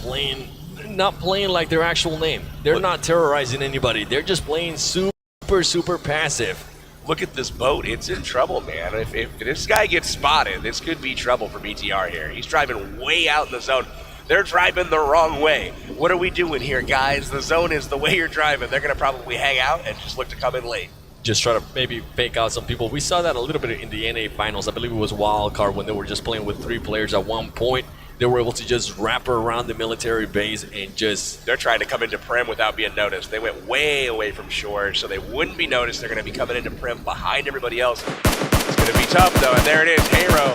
playing, not playing like their actual name. They're not terrorizing anybody. They're just playing super passive. Look at this boat. It's in trouble, man. If this guy gets spotted, this could be trouble for BTR here. He's driving way out in the zone. They're driving the wrong way. What are we doing here, guys? The zone is the way you're driving. They're going to probably hang out and just look to come in late. Just try to maybe fake out some people. We saw that a little bit in the NA finals. I believe it was Wildcard when they were just playing with 3 players at one point. They were able to just wrap around the military base and just... They're trying to come into Prim without being noticed. They went way away from shore, so they wouldn't be noticed. They're going to be coming into Prim behind everybody else. It's going to be tough, though, and there it is, Hero.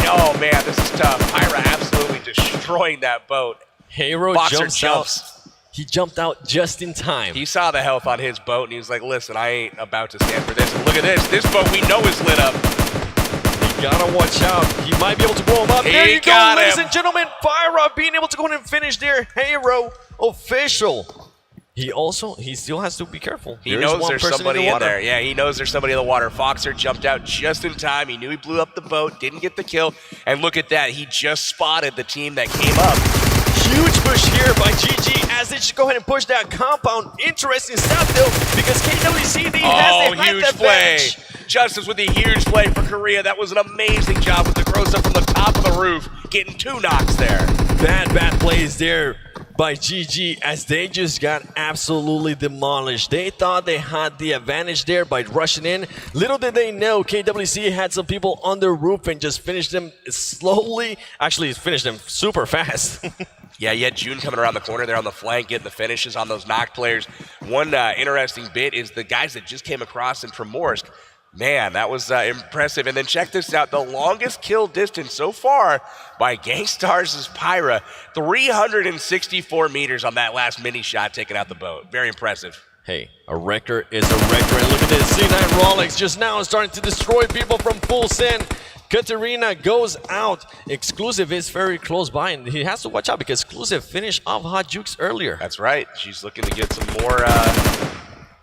Oh, man, this is tough. Pyra absolutely destroying that boat. Hero jumps out. He jumped out just in time. He saw the health on his boat, and he was like, listen, I ain't about to stand for this. And look at this. This boat we know is lit up. Gotta watch out. He might be able to blow him up. There you go, ladies and gentlemen. Pyra being able to go in and finish their Hero official. He still has to be careful. He knows there's somebody in there. Yeah, he knows there's somebody in the water. Foxer jumped out just in time. He knew he blew up the boat, didn't get the kill. And look at that. He just spotted the team that came up. Huge push here by GG as they just go ahead and push that compound. Interesting stuff, though, because KWCD has the height advantage. Justice with a huge play for Korea. That was an amazing job with the Grossa from the top of the roof, getting 2 knocks there. Bad plays there by GG as they just got absolutely demolished. They thought they had the advantage there by rushing in. Little did they know KWC had some people on the roof and just finished them slowly. Actually, finished them super fast. Yeah, you had June coming around the corner there on the flank, getting the finishes on those knock players. One interesting bit is the guys that just came across in Primorsk. Man, that was impressive. And then check this out. The longest kill distance so far by Gangstar's Pyra, 364 meters on that last mini shot taking out the boat. Very impressive. Hey, a record is a record. And look at this. C9 Rolex just now starting to destroy people from full send. Katarina goes out. Exclusive is very close by, and he has to watch out because Exclusive finished off Hot Jukes earlier. That's right. She's looking to get some more...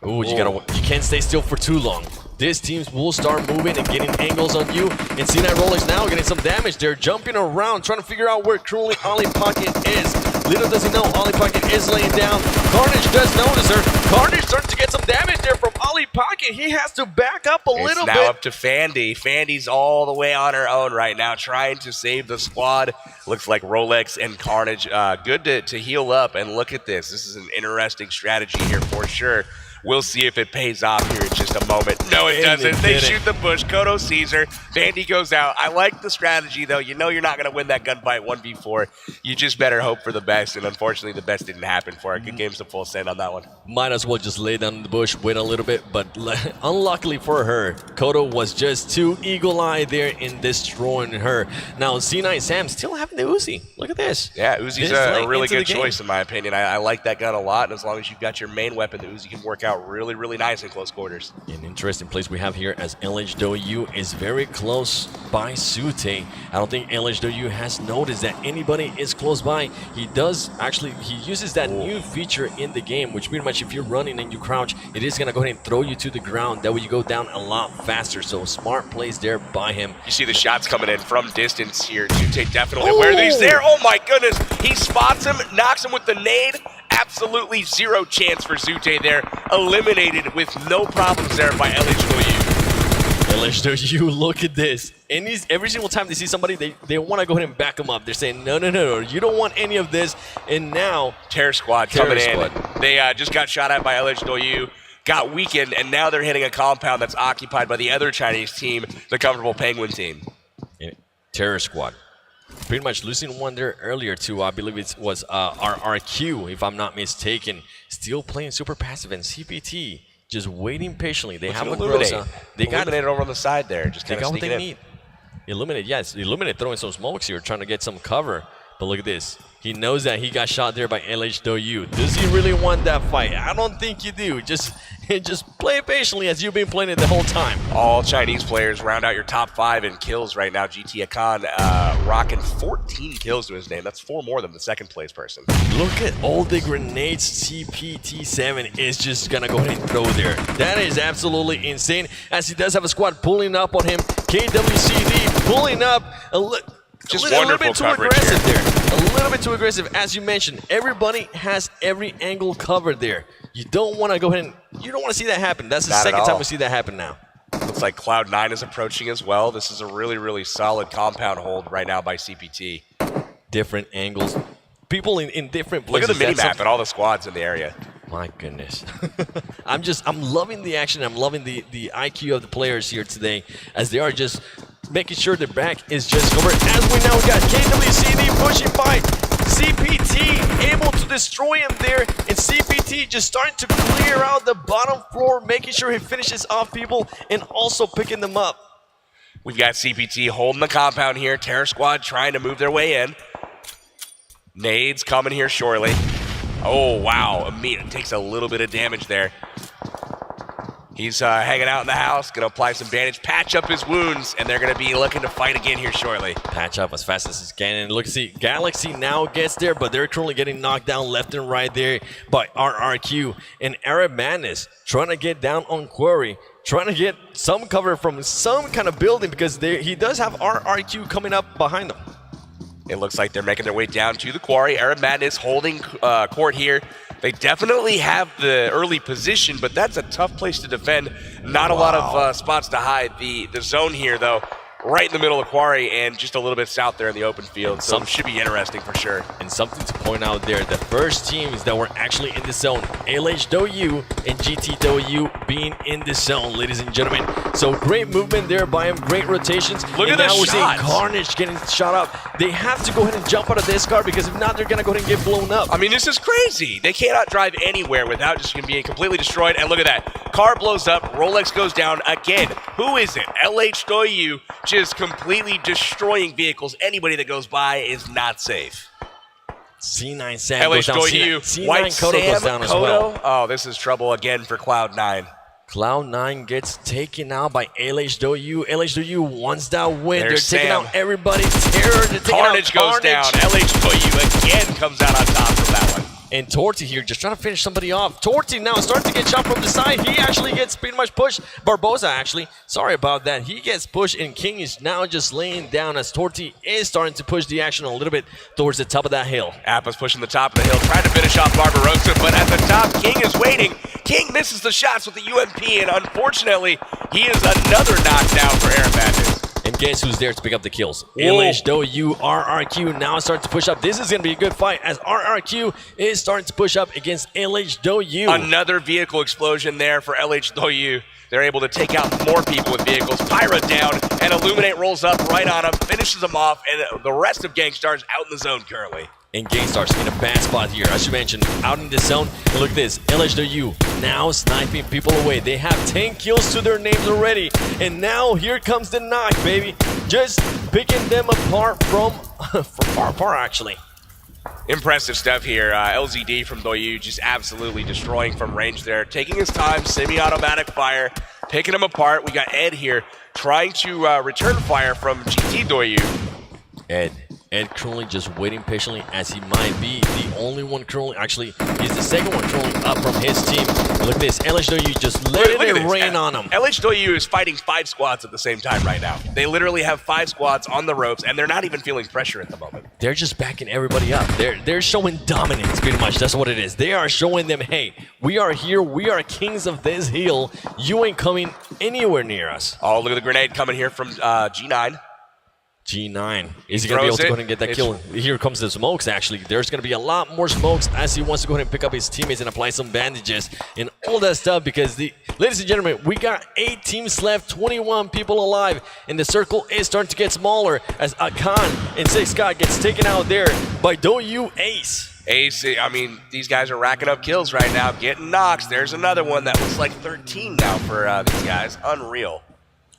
Ooh, you can't stay still for too long. These teams will start moving and getting angles on you. And C9 Rolex now getting some damage. They're jumping around, trying to figure out where truly Ollie Pocket is. Little does he know, Ollie Pocket is laying down. Carnage does notice her. Carnage starting to get some damage there from Ollie Pocket. He has to back up a little bit. It's now up to Fandy. Fandy's all the way on her own right now, trying to save the squad. Looks like Rolex and Carnage good to heal up. And look at this. This is an interesting strategy here for sure. We'll see if it pays off here in just a moment. No, it doesn't. They shoot the bush. Kodo sees her. Fandy goes out. I like the strategy, though. You know you're not going to win that gunfight 1v4. You just better hope for the best, and unfortunately, the best didn't happen for her. Good game's a full send on that one. Might as well just lay down in the bush, wait a little bit, but unluckily for her, Kodo was just too eagle-eyed there in destroying her. Now, C9 Sam still having the Uzi. Look at this. Yeah, Uzi's a really good choice, in my opinion. I like that gun a lot, and as long as you've got your main weapon, the Uzi can work out really nice in close quarters. An interesting place we have here as LHW is very close by Sute. I don't think LHW has noticed that anybody is close by. He does actually, he uses that new feature in the game, which pretty much if you're running and you crouch, it is going to go ahead and throw you to the ground. That way you go down a lot faster. So smart plays there by him. You see the shots coming in from distance here. Sute definitely where he's there. Oh my goodness. He spots him, knocks him with the nade. Absolutely zero chance for Zute there. Eliminated with no problems there by LHW. LHW, look at this. And every single time they see somebody, they want to go ahead and back them up. They're saying, no, you don't want any of this. And now, Terror Squad coming in. They just got shot at by LHW, got weakened, and now they're hitting a compound that's occupied by the other Chinese team, the Comfortable Penguin team. Terror Squad. Pretty much losing one there earlier too. I believe it was our RQ, if I'm not mistaken. Still playing super passive, and CPT just waiting patiently. They have a Grossa. They got it over on the side there. Just kind of what they need. Illuminate, yes. Illuminate throwing some smokes here, trying to get some cover. But look at this. He knows that he got shot there by LHW. Does he really want that fight? I don't think you do. Just play it patiently as you've been playing it the whole time. All Chinese players round out your top 5 in kills right now. GT Akan rocking 14 kills to his name. That's 4 more than the second place person. Look at all the grenades CPT7 is just going to go ahead and throw there. That is absolutely insane as he does have a squad pulling up on him. KWCD pulling up. Just a little wonderful bit too coverage aggressive here. there. A little bit too aggressive. As you mentioned, everybody has every angle covered there. You don't want to go ahead and you don't want to see that happen. That's the Not at second time all. we see that happen now. Looks like Cloud9 is approaching as well. This is a really, really solid compound hold right now by CPT. Different angles. People in different Look places. at the mini-map and all the squads in the area. My goodness. I'm loving the action. I'm loving the IQ of the players here today as they are just making sure their back is just covered. As we now got KWCD pushing by. CPT able to destroy him there, and CPT just starting to clear out the bottom floor, making sure he finishes off people and also picking them up. We've got CPT holding the compound here. Terror Squad trying to move their way in. Nades coming here shortly. Oh, wow. It takes a little bit of damage there. He's hanging out in the house, going to apply some bandage, patch up his wounds, and they're going to be looking to fight again here shortly. Patch up as fast as he can. And look, see, Galaxy now gets there, but they're currently getting knocked down left and right there by RRQ. And Arab Madness trying to get down on Quarry, trying to get some cover from some kind of building because he does have RRQ coming up behind him. It looks like they're making their way down to the quarry. Arab Madness holding court here. They definitely have the early position, but that's a tough place to defend. Not a lot of spots to hide. The zone here, though, right in the middle of the quarry and just a little bit south there in the open field. So it should be interesting for sure. And something to point out there, the first teams that were actually in the zone, LHW and GTW being in the zone, ladies and gentlemen. So great movement there by him, great rotations. Look at the now we're seeing shots. Carnage getting shot up. They have to go ahead and jump out of this car because if not, they're going to go ahead and get blown up. I mean, this is crazy. They cannot drive anywhere without just being completely destroyed. And look at that. Car blows up. Rolex goes down again. Who is it? LHW just completely destroying vehicles. Anybody that goes by is not safe. C9 Sam goes down. LHW, C9 White Kodo Sam, goes down as Kodo. well. Oh, this is trouble again for Cloud9. Cloud9 gets taken out by LHW. LHW wants that win. There's They're taking Sam. out everybody. Terror. They're taking Carnage out goes down. LHW again comes out on top from that one. And Torty here just trying to finish somebody off. Torty now starting to get shot from the side. He actually gets pretty much pushed. Barbosa actually. Sorry about that. He gets pushed and King is now just laying down as Torty is starting to push the action a little bit towards the top of that hill. Appa's pushing the top of the hill, trying to finish off Barbarossa, but at the top, King is waiting. King misses the shots with the UMP, and unfortunately, he is another knockdown for Arab Madness. And guess who's there to pick up the kills? Whoa. LHW, RRQ now starting to push up. This is going to be a good fight as RRQ is starting to push up against LHW. Another vehicle explosion there for LHW. They're able to take out more people with vehicles. Pyra down, and Illuminate rolls up right on him, finishes him off, and the rest of Gangstar's out in the zone currently. And Gangstar's in a bad spot here, as you mentioned, out in the zone. And look at this, LHW now sniping people away. They have 10 kills to their names already. And now here comes the knock, baby. Just picking them apart from far apart, actually. Impressive stuff here. LZD from Doyu just absolutely destroying from range there. Taking his time, semi-automatic fire, picking them apart. We got Ed here trying to return fire from GT Doyu. Ed currently just waiting patiently as he might be the only one currently. Actually, he's the second one currently up from his team. And look at this, LHW just letting it rain on him. LHW is fighting 5 squads at the same time right now. They literally have 5 squads on the ropes, and they're not even feeling pressure at the moment. They're just backing everybody up. They're showing dominance, pretty much. That's what it is. They are showing them, hey, we are here. We are kings of this hill. You ain't coming anywhere near us. Oh, look at the grenade coming here from G9. G9. Is he going to be able to go ahead and get that kill? Here comes the smokes, actually. There's going to be a lot more smokes as he wants to go ahead and pick up his teammates and apply some bandages and all that stuff because, ladies and gentlemen, we got 8 teams left, 21 people alive, and the circle is starting to get smaller as Akan and 6 Scott gets taken out there by Doyu Ace. Ace, I mean, these guys are racking up kills right now, getting knocks. There's another one that looks like 13 now for these guys. Unreal.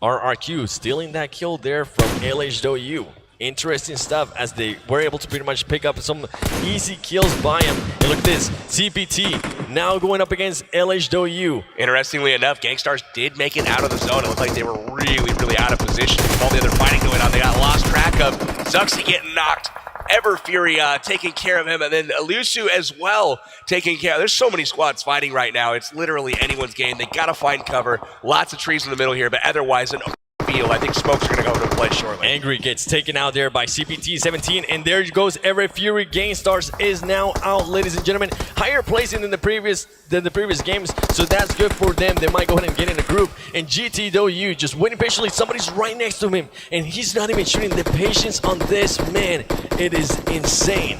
RRQ stealing that kill there from LHW. Interesting stuff as they were able to pretty much pick up some easy kills by him. And look at this, CPT now going up against LHW. Interestingly enough, Gangstars did make it out of the zone. It looked like they were really, really out of position. With all the other fighting going on, they got lost track of. Zuxi getting knocked. Ever Fury taking care of him, and then Elusu as well taking care. There's so many squads fighting right now. It's literally anyone's game. They got to find cover. Lots of trees in the middle here, but otherwise an field. I think Smoke's going to go into play shortly. Angry gets taken out there by CPT-17, and there goes Everett Fury. Gainstars is now out, ladies and gentlemen. Higher placing than the previous games, so that's good for them. They might go ahead and get in a group. And GTW just waiting patiently. Somebody's right next to him, and he's not even shooting. The patience on this man, it is insane.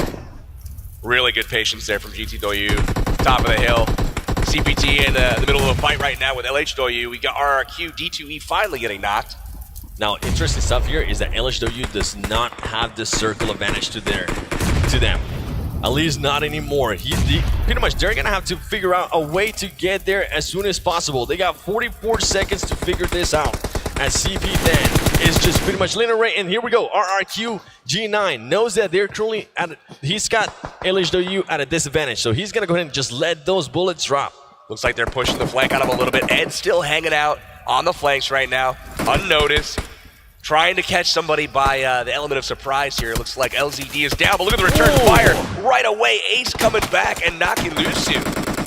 Really good patience there from GTW. Top of the hill. CPT in the middle of a fight right now with LHW. We got RRQ, D2E finally getting knocked. Now, interesting stuff here is that LHW does not have the circle advantage to them. At least not anymore. Pretty much, they're going to have to figure out a way to get there as soon as possible. They got 44 seconds to figure this out. As CP then is just pretty much linear rate. And here we go. RRQ G9 knows that they're currently he's got LHW at a disadvantage. So he's going to go ahead and just let those bullets drop. Looks like they're pushing the flank on him a little bit. Ed's still hanging out on the flanks right now, unnoticed. Trying to catch somebody by the element of surprise here. Looks like LZD is down, but look at the return fire. Right away, Ace coming back and knocking Lucio.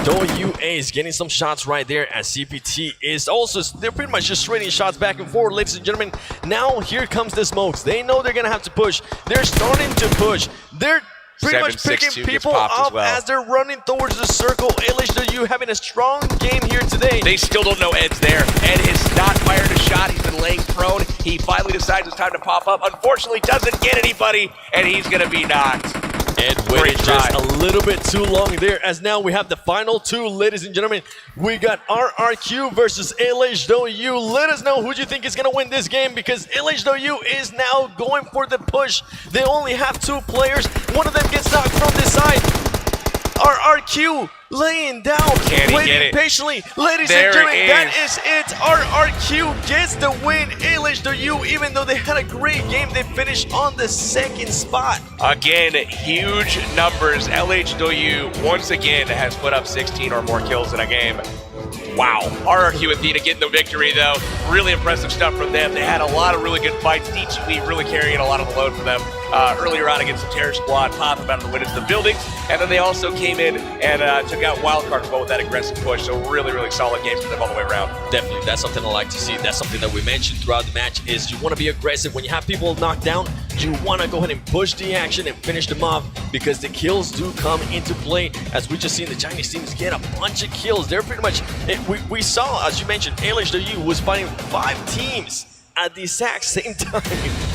WA is getting some shots right there as CPT is also, they're pretty much just trading shots back and forth, ladies and gentlemen. Now here comes the smokes. They know they're going to have to push. They're starting to push. They're pretty much picking people up as they're running towards the circle. LHW having a strong game here today. They still don't know Ed's there. Ed has not fired a shot. He's been laying prone. He finally decides it's time to pop up. Unfortunately, doesn't get anybody, and he's going to be knocked. Ed waited just a little bit too long there, as now we have the final two, ladies and gentlemen. We got RRQ versus LHW. Let us know who you think is going to win this game, because LHW is now going for the push. They only have two players. One of them gets knocked from this side. RRQ laying down, waiting patiently. Ladies and gentlemen, that is it. RRQ gets the win. LHW, even though they had a great game, they finished on the second spot. Again, huge numbers. LHW, once again, has put up 16 or more kills in a game. Wow. RRQ Athena getting the victory, though. Really impressive stuff from them. They had a lot of really good fights. D2E really carrying a lot of the load for them. Earlier on against the Terror Squad, popping them out of the windows of the buildings. And then they also came in and took out Wildcard as well with that aggressive push. So really, really solid game for them all the way around. Definitely. That's something I like to see. That's something that we mentioned throughout the match is you want to be aggressive. When you have people knocked down, you want to go ahead and push the action and finish them off, because the kills do come into play. As we just seen the Chinese teams get a bunch of kills. They're pretty much, we saw, as you mentioned, LHW was fighting 5 teams at the exact same time.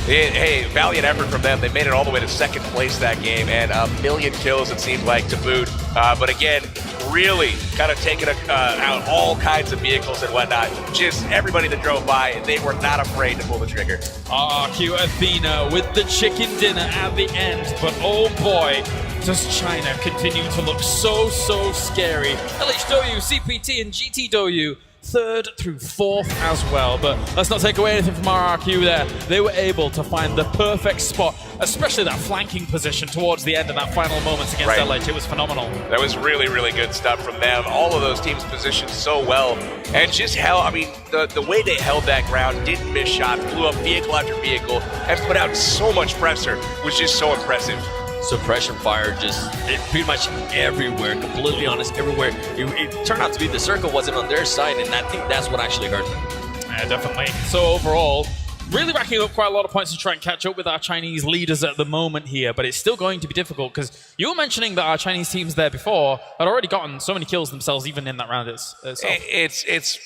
Hey, valiant effort from them. They made it all the way to second place that game, and a million kills, it seemed like, to boot. But again, really kind of taking out all kinds of vehicles and whatnot. Just everybody that drove by, they were not afraid to pull the trigger. RRQ Athena with the chicken dinner at the end, but oh boy, does China continue to look so scary. LHW, CPT, and GTW 3rd through 4th as well, but let's not take away anything from RRQ there. They were able to find the perfect spot, especially that flanking position towards the end of that final moments against LH. It was phenomenal. That was really, really good stuff from them. All of those teams positioned so well, and just the way they held that ground, didn't miss shots, blew up vehicle after vehicle, and put out so much pressure, was just so impressive. Suppression fire just pretty much everywhere, completely honest, everywhere. It turned out to be the circle wasn't on their side, and I think that's what actually hurt them. Yeah, definitely. So overall, really racking up quite a lot of points to try and catch up with our Chinese leaders at the moment here, but it's still going to be difficult, because you were mentioning that our Chinese teams there before had already gotten so many kills themselves, even in that round itself. It's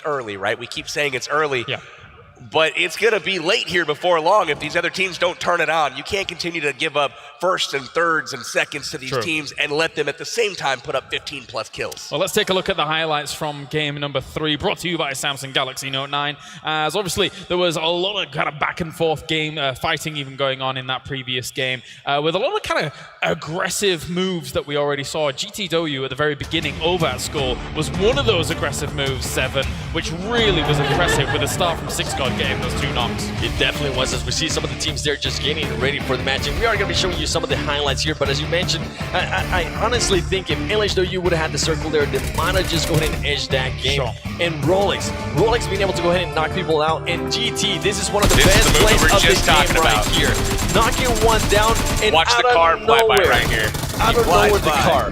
early, right? We keep saying it's early. Yeah. But it's going to be late here before long if these other teams don't turn it on. You can't continue to give up firsts and thirds and seconds to these teams and let them at the same time put up 15+ kills. Well, let's take a look at the highlights from game number 3, brought to you by Samsung Galaxy Note 9. As obviously there was a lot of kind of back and forth game fighting even going on in that previous game, with a lot of kind of aggressive moves that we already saw. GTW at the very beginning over at Skull was one of those aggressive moves, 7, which really was impressive with a start from 6 God getting those 2 knocks. It definitely was, as we see some of the teams there just getting ready for the match. And we are going to be showing you some of the highlights here, but as you mentioned, I honestly think if LHW would have had the circle there, they might have just go ahead and edge that game. And Rolex being able to go ahead and knock people out. And GT, this is one of the best plays of the game right here. Knocking one down and watch the car fly by right here. Out of nowhere, the car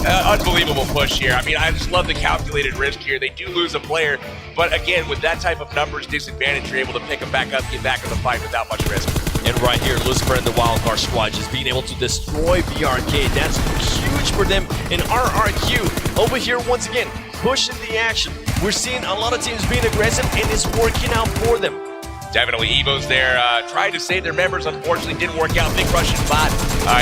Unbelievable push here. I mean, I just love the calculated risk here. They do lose a player, but again, with that type of numbers disadvantage, you're able to pick them back up, get back in the fight without much risk. And right here, Lucifer and the Wildcard squad just being able to destroy BRK. That's huge for them. And RRQ over here, once again, pushing the action. We're seeing a lot of teams being aggressive, and it's working out for them. Definitely Evo's there, trying to save their members. Unfortunately, didn't work out. Big Russian bot,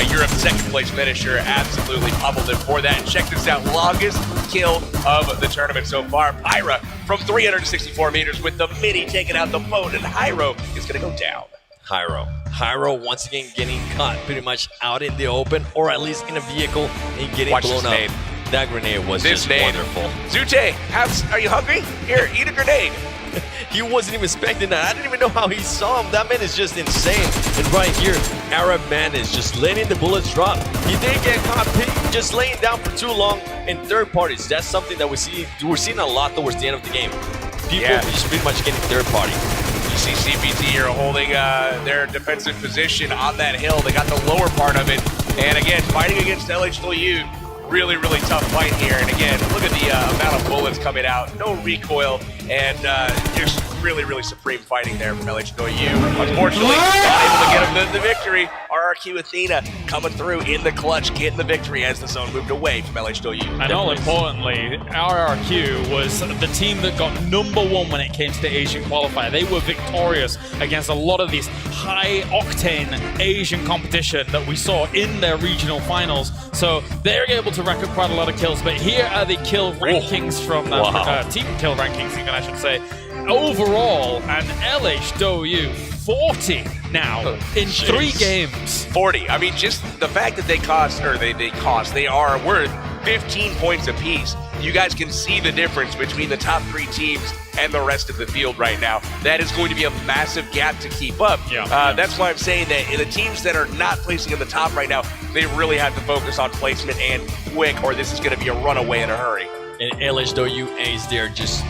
Europe's second place finisher, absolutely pummeled him for that. And check this out, longest kill of the tournament so far. Pyra from 364 meters with the mini taking out the boat, and Hyro is going to go down. Hyro once again getting caught pretty much out in the open, or at least in a vehicle, and getting Watch blown this up. nade. That grenade was This just nade. wonderful. Zute, are you hungry? Here, eat a grenade. He wasn't even expecting that. I didn't even know how he saw him. That man is just insane. And right here, Arab man is just letting the bullets drop. He did get caught just laying down for too long. And third parties, that's something that we're seeing a lot towards the end of the game. People just pretty much getting third party. You see CPT here holding their defensive position on that hill. They got the lower part of it. And again, fighting against LHW. Really, really tough fight here. And again, look at the amount of bullets coming out. No recoil. And just really, really supreme fighting there from LHW. Unfortunately, not able to get him the victory. RRQ Athena coming through in the clutch, getting the victory as the zone moved away from LHW. And all importantly, RRQ was the team that got #1 when it came to the Asian qualifier. They were victorious against a lot of these high-octane Asian competition that we saw in their regional finals. So they're able to rack up quite a lot of kills. But here are the kill rankings from that team kill rankings, even I should say. Overall, an LHW 40 now in 3 games. 40. I mean, just the fact that they are worth 15 points apiece. You guys can see the difference between the top 3 teams and the rest of the field right now. That is going to be a massive gap to keep up. That's why I'm saying that in the teams that are not placing in the top right now, they really have to focus on placement and quick, or this is going to be a runaway in a hurry. And LHW A's there, just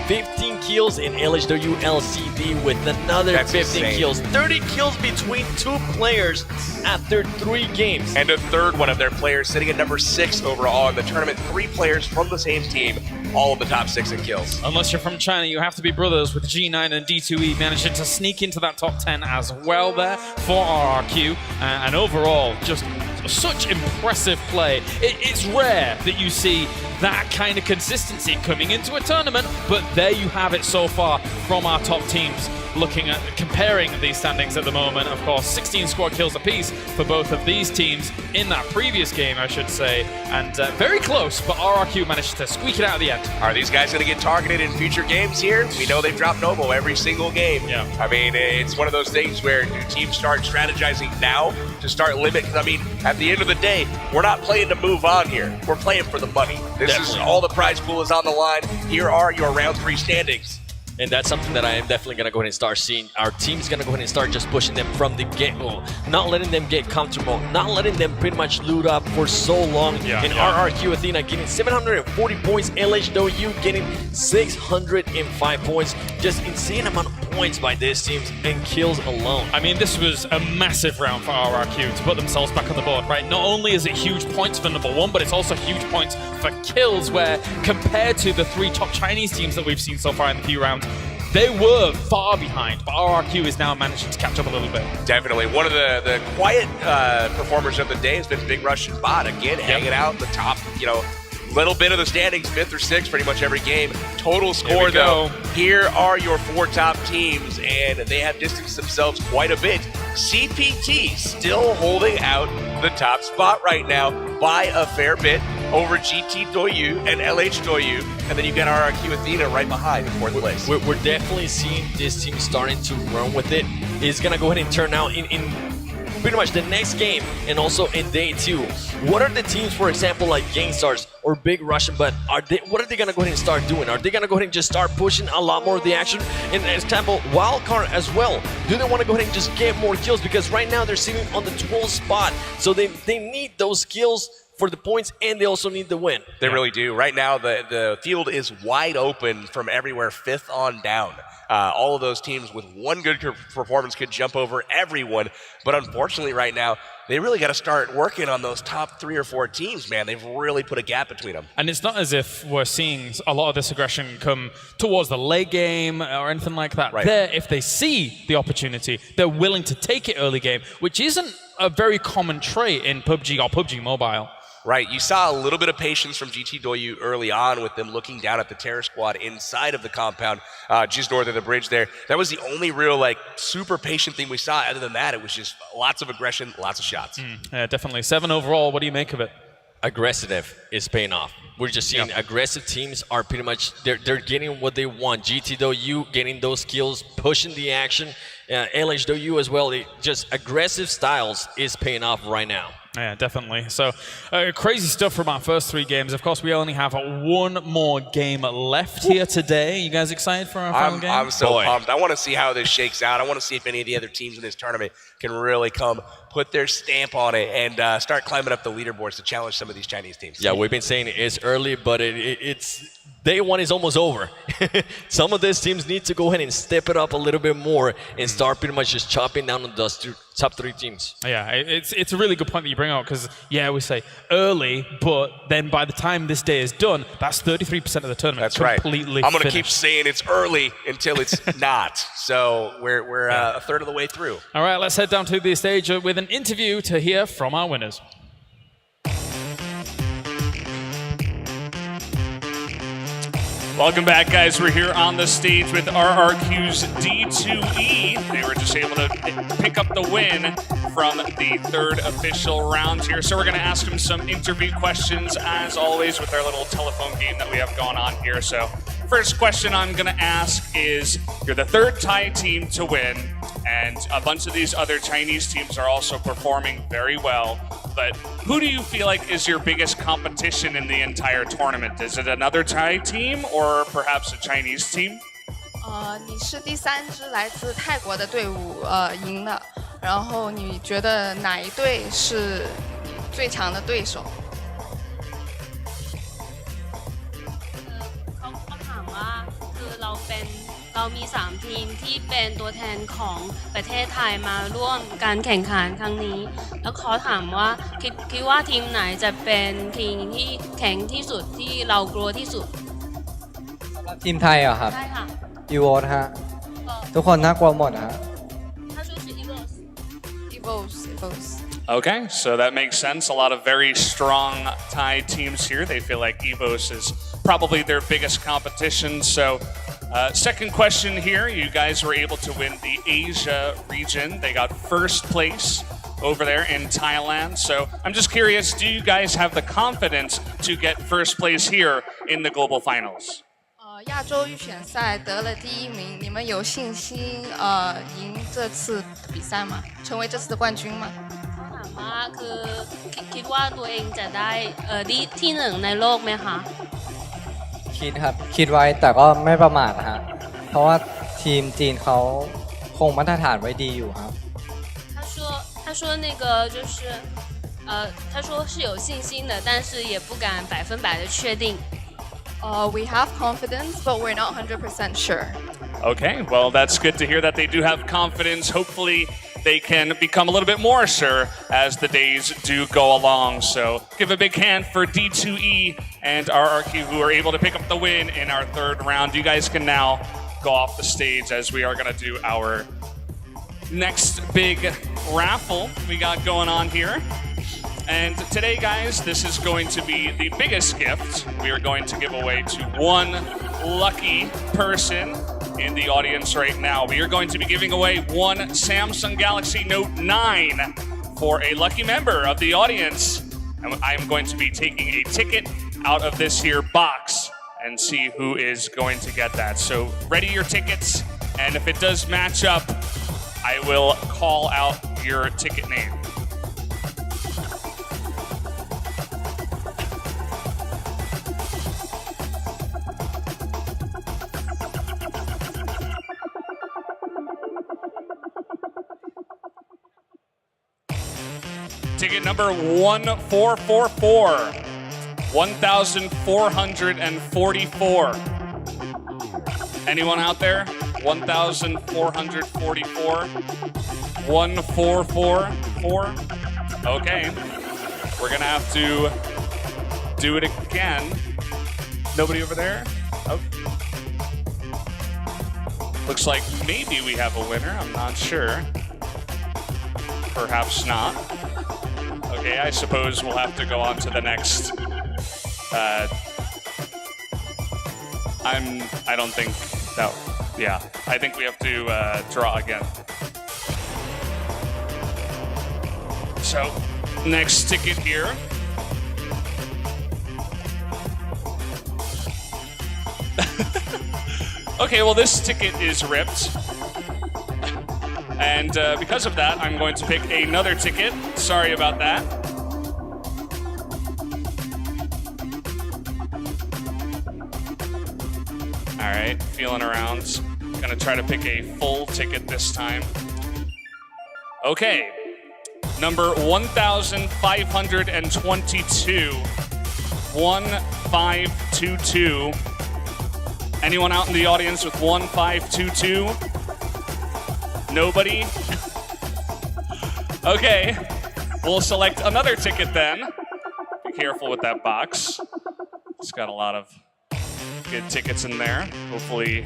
15 kills in LHW LCD with another 15 insane. kills. 30 kills between 2 players after 3 games. And a third one of their players sitting at number 6 overall in the tournament. 3 players from the same team, all of the top 6 in kills. Unless you're from China, you have to be brothers, with G9 and D2E managing to sneak into that top 10 as well there for RRQ. And overall, just such impressive play. It's rare that you see that kind of consistency coming into a tournament, but there you have it so far from our top teams. Looking at comparing these standings at the moment, of course, 16 squad kills apiece for both of these teams in that previous game, I should say, and very close, but RRQ managed to squeak it out at the end. Are these guys going to get targeted in future games here? We know they've dropped Noble every single game. Yeah. I mean, it's one of those things where do teams start strategizing now to start limit? I mean, at the end of the day, we're not playing to move on here. We're playing for the money. This is all the prize pool is on the line. Here are your round 3 standings. And that's something that I am definitely going to go ahead and start seeing. Our team's going to go ahead and start just pushing them from the get-go. Not letting them get comfortable. Not letting them pretty much loot up for so long. And RRQ Athena getting 740 points. LHW getting 605 points. Just insane amount of points by these teams and kills alone. I mean, this was a massive round for RRQ to put themselves back on the board, right? Not only is it huge points for #1, but it's also huge points for kills, where compared to the 3 top Chinese teams that we've seen so far in the few rounds, they were far behind, but RRQ is now managing to catch up a little bit. Definitely. One of the quiet performers of the day has been Big Russian Bot. Again, hanging out the top, little bit of the standings, 5th or 6th pretty much every game. Total score, though, here are your 4 top teams, and they have distanced themselves quite a bit. CPT still holding out the top spot right now by a fair bit over GT Doyu and LH Doyu, and then you got RRQ Athena right behind in 4th place. We're definitely seeing this team starting to run with it. It's going to go ahead and turn out in pretty much the next game and also in day 2. What are the teams, for example, like Gangstars or Big Russian, but what are they going to go ahead and start doing? Are they going to go ahead and just start pushing a lot more of the action? And as example, Wildcard as well. Do they want to go ahead and just get more kills? Because right now they're sitting on the 12th spot. So they need those kills for the points, and they also need the win. They really do. Right now, the field is wide open from everywhere 5th on down. All of those teams with one good performance could jump over everyone. But unfortunately right now, they really got to start working on those top 3 or 4 teams, man. They've really put a gap between them. And it's not as if we're seeing a lot of this aggression come towards the late game or anything like that. Right. If they see the opportunity, they're willing to take it early game, which isn't a very common trait in PUBG or PUBG Mobile. Right, you saw a little bit of patience from GT Doyu early on with them looking down at the Terror Squad inside of the compound, just north of the bridge there. That was the only real, like, super patient thing we saw. Other than that, it was just lots of aggression, lots of shots. Yeah, definitely. 7 overall. What do you make of it? Aggressive is paying off. We're just seeing aggressive teams are pretty much, they're getting what they want. GT Doyu getting those kills, pushing the action. LH Doyu as well. Just aggressive styles is paying off right now. Yeah, definitely. So, crazy stuff from our first 3 games. Of course, we only have 1 more game left here today. You guys excited for our final game? I'm so pumped. I want to see how this shakes out. I want to see if any of the other teams in this tournament can really come, put their stamp on it, and start climbing up the leaderboards to challenge some of these Chinese teams. Yeah, we've been saying it's early, but it's day 1 is almost over. Some of these teams need to go ahead and step it up a little bit more and start pretty much just chopping down on those top 3 teams. Yeah, it's a really good point that you bring out because, yeah, we say early, but then by the time this day is done, that's 33% of the tournament. That's right. Completely I'm going to finished. keep saying it's early until it's not. So we're a third of the way through. All right, let's head down to the stage with an interview to hear from our winners. Welcome back, guys. We're here on the stage with RRQ's D2E. They were just able to pick up the win from the 3rd official round here. So we're going to ask them some interview questions, as always, with our little telephone game that we have going on here. So first question I'm going to ask is, you're the 3rd Thai team to win, and a bunch of these other Chinese teams are also performing very well. But who do you feel like is your biggest competition in the entire tournament? Is it another Thai team or perhaps a Chinese team? 你是第3支来自泰国的队伍赢的，然后你觉得哪一队是你最强的对手？ เขาถามว่าคือเรามี3ทีมที่เป็นตัวแทนของประเทศไทยมาร่วมการแข่งขันครั้งนี้แล้วเขาถามว่าคิดว่าทีมไหนจะเป็นทีมที่แข็งที่สุดที่เรากลัวที่สุด ทีมไทยเหรอครับ ใช่ค่ะ อีโวฮะ ทุกคนน่ากลัวหมดฮะ 他说是 Eagles Evos. Okay, so that makes sense. A lot of very strong Thai teams here. They feel like EVOS is probably their biggest competition. So second question here. You guys were able to win the Asia region. They got 1st place over there in Thailand. So I'm just curious, do you guys have the confidence to get 1st place here in the global finals? 亚洲预选赛得了第1名，你们有信心赢这次的比赛吗？成为这次的冠军吗？ ถามว่าคือคิดว่าตัวเองจะได้ที่ 1ในโลกไหมคะ คิดครับ คิดไว้แต่ก็ไม่ประมาทนะฮะ เพราะว่าทีมจีนเขาคงมาตรฐานไว้ดีอยู่ครับ 他说那个就是他说是有信心的，但是也不敢100%的确定。 We have confidence, but we're not 100% sure. Okay, well, that's good to hear that they do have confidence. Hopefully, they can become a little bit more sure as the days do go along. So give a big hand for D2E and RRQ, who are able to pick up the win in our 3rd round. You guys can now go off the stage as we are going to do our next big raffle we got going on here. And today, guys, this is going to be the biggest gift we are going to give away to 1 lucky person in the audience right now. We are going to be giving away 1 Samsung Galaxy Note 9 for a lucky member of the audience. And I'm going to be taking a ticket out of this here box and see who is going to get that. So ready your tickets, and if it does match up, I will call out your ticket name. Ticket number 1444. 1444. Anyone out there? 1,444. 1,444. Okay. We're gonna have to do it again. Nobody over there? Oh. Looks like maybe we have a winner. I'm not sure. Perhaps not. Okay, I suppose we'll have to go on to the next. I don't think that. Yeah, I think we have to draw again. So, next ticket here. Okay, well, this ticket is ripped. And because of that, I'm going to pick another ticket. Sorry about that. All right, feeling around. Gonna try to pick a full ticket this time. Okay, number 1,522. 1522. Anyone out in the audience with 1522? Nobody? Okay, we'll select another ticket then. Be careful with that box. It's got a lot of good tickets in there. Hopefully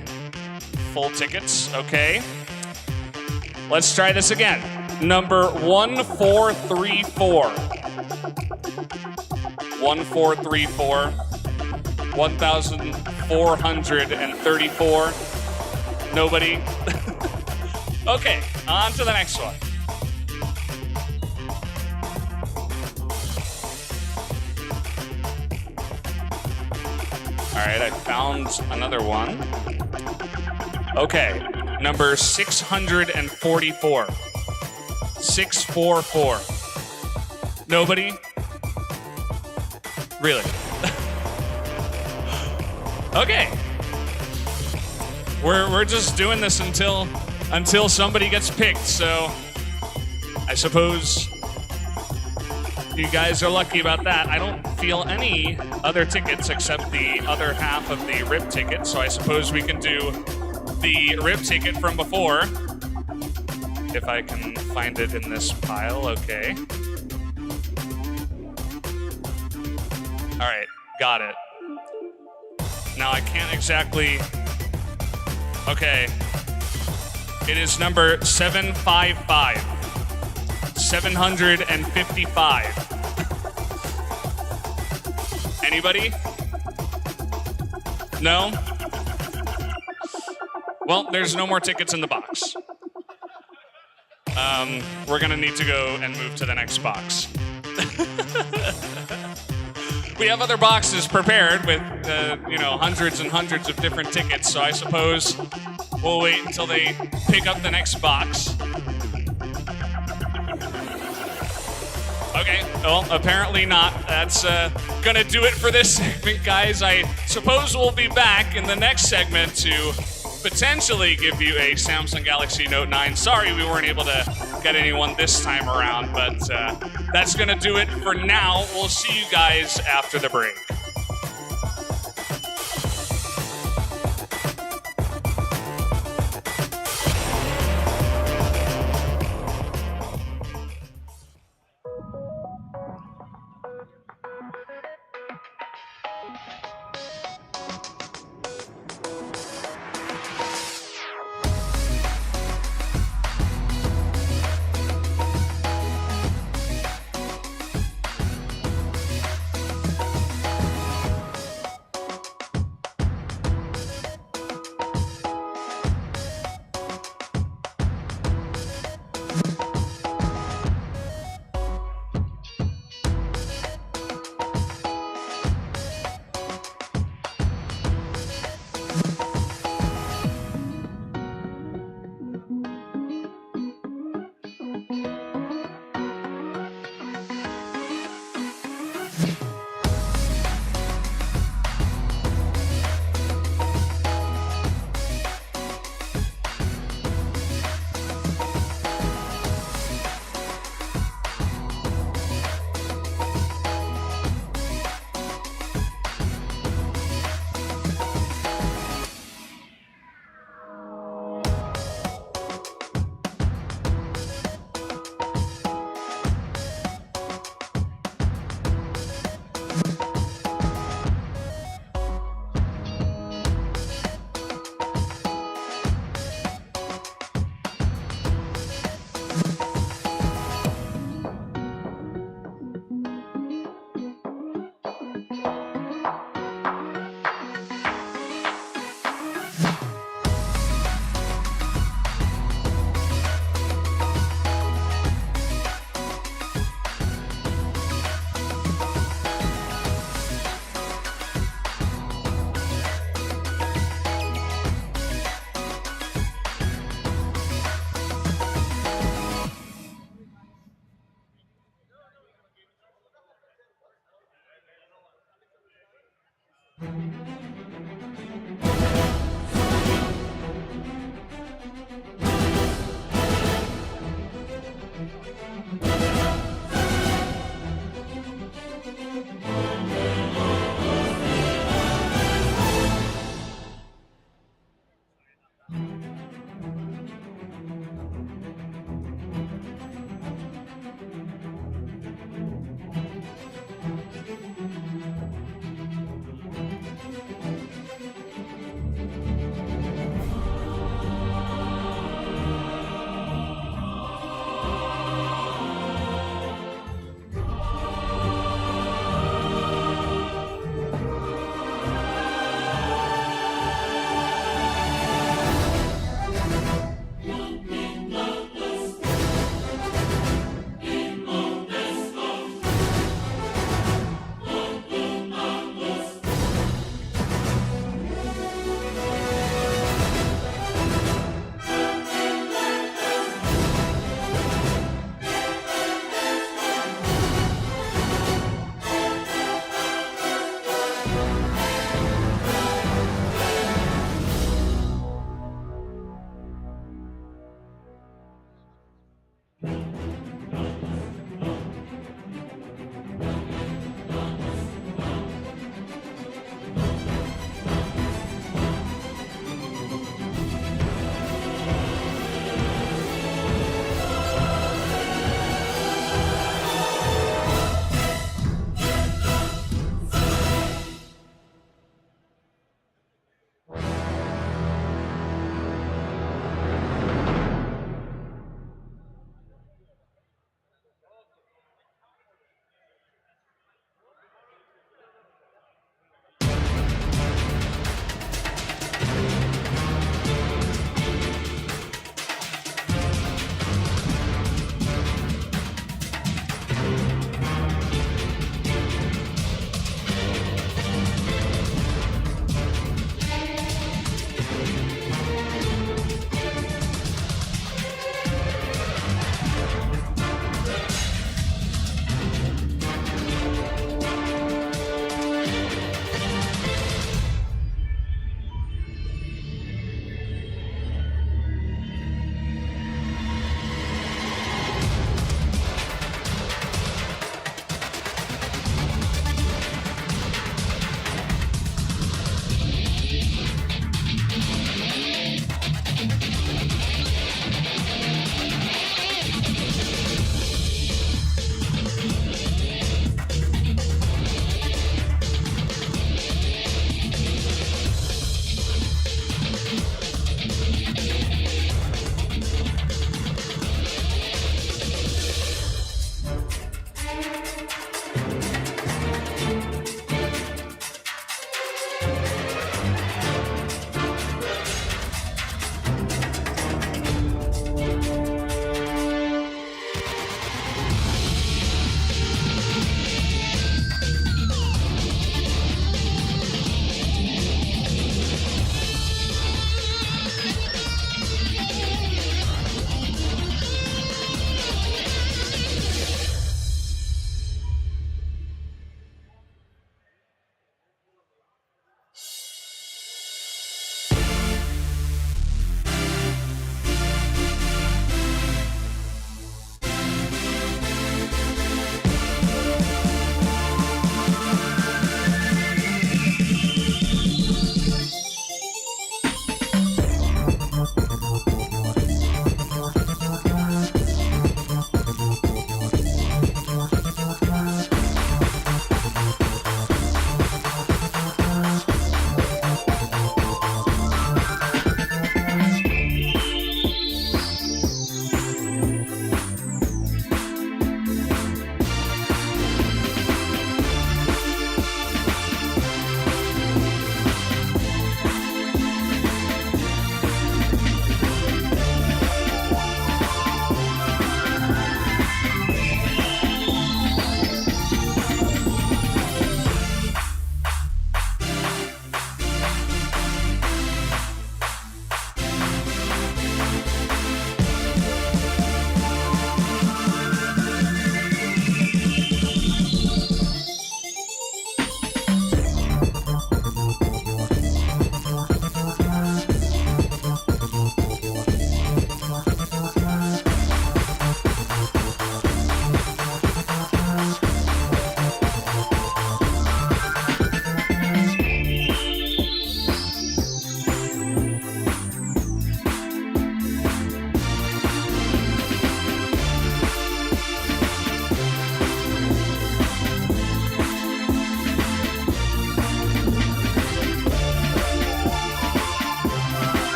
full tickets. Okay. Let's try this again. Number 1434. 1434. 1,434. Nobody? Okay, on to the next one. All right, I found another one. Okay, number 644. 644. Nobody? Really? Okay. We're just doing this until somebody gets picked, so I suppose you guys are lucky about that. I don't feel any other tickets except the other half of the RIP ticket, so I suppose we can do the RIP ticket from before. If I can find it in this pile, okay. All right, got it. Now I can't exactly... Okay. It is number 755. 755. Anybody? No? Well, there's no more tickets in the box. We're gonna need to go and move to the next box. We have other boxes prepared with, hundreds and hundreds of different tickets, so I suppose we'll wait until they pick up the next box. Okay, well, apparently not. That's gonna do it for this segment, guys. I suppose we'll be back in the next segment to potentially give you a Samsung Galaxy Note 9. Sorry we weren't able to get anyone this time around, but that's gonna do it for now. We'll see you guys after the break.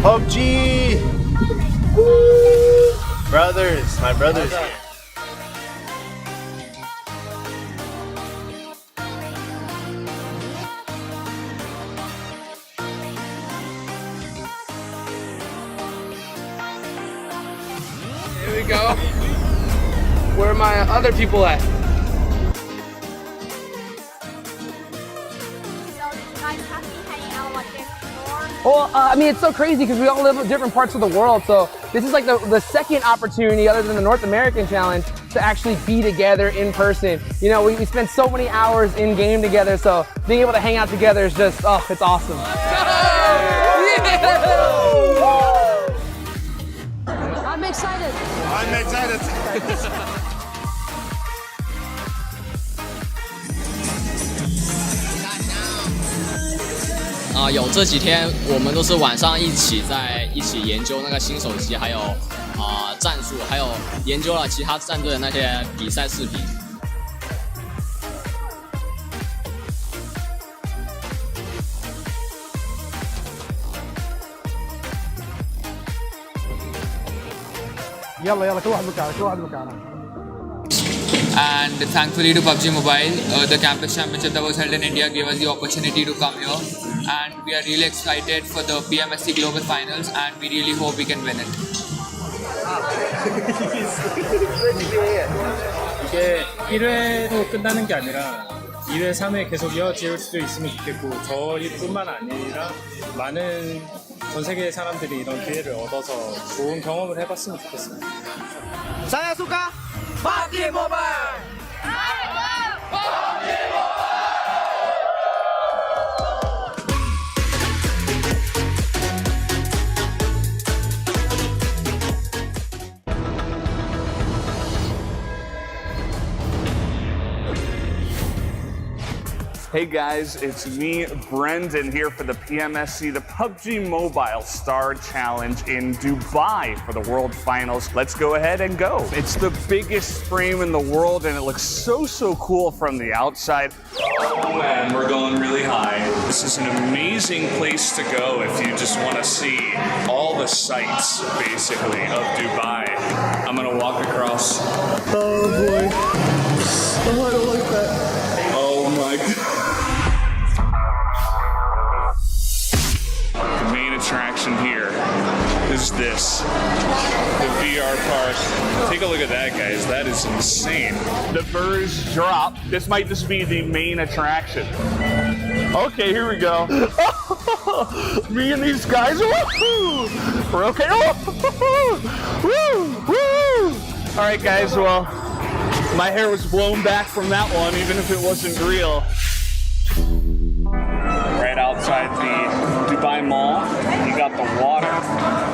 Pubgm! Woo! Brothers, my brothers here. Here we go. Where are my other people at? Well, I mean, it's so crazy because we all live in different parts of the world. So this is like the second opportunity, other than the North American Challenge, to actually be together in person. You know, we spend so many hours in game together. So being able to hang out together is just, oh, it's awesome. I'm excited. I'm excited. 有这几天我们都是晚上一起研究那个新手机，还有战术，还有研究了其他战队的那些比赛视频。يلا كل واحد مكانه. And thankfully to Pubgm Mobile, the campus championship that was held in India gave us the opportunity to come here, and we are really excited for the PMSC Global Finals, and we really hope we can win it. 이게 1회로 끝나는 게 아니라 2회, 3회 계속 이어질 수도 있으면 좋겠고, 저희뿐만 아니라 많은 전 세계의 사람들이 이런 기회를 얻어서 좋은 경험을 해봤으면 좋겠습니다. 사야수가 Pubgm Mobile! Hey guys, it's me, Brendan, here for the PMSC, the Pubgm Mobile Star Challenge in Dubai for the World Finals. Let's go ahead and go. It's the biggest frame in the world and it looks so cool from the outside. Oh man, we're going really high. This is an amazing place to go if you just want to see all the sights, basically, of Dubai. I'm gonna walk across. Oh boy. Oh, I don't like that. Oh my god. The main attraction here is this, the VR park. Take a look at that, guys. That is insane. The birds drop. This might just be the main attraction. Okay, here we go. Me and these guys. Woo-hoo! We're okay. Woo! Woo! All right, guys. Well, my hair was blown back from that one, even if it wasn't real. Right outside the Dubai Mall, you got the water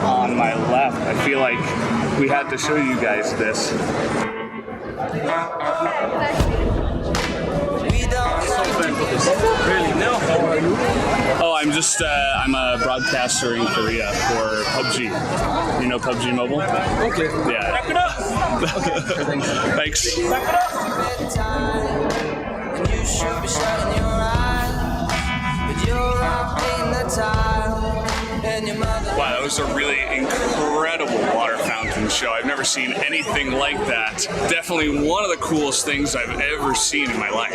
on my left. I feel like we had to show you guys this. Really? No. How are you? Oh, I'm a broadcaster in Korea for PUBG. You know PUBG Mobile? Okay. Yeah. Back it up. Okay. Thanks. Back it up. Wow, that was a really incredible water fountain show. I've never seen anything like that. Definitely one of the coolest things I've ever seen in my life.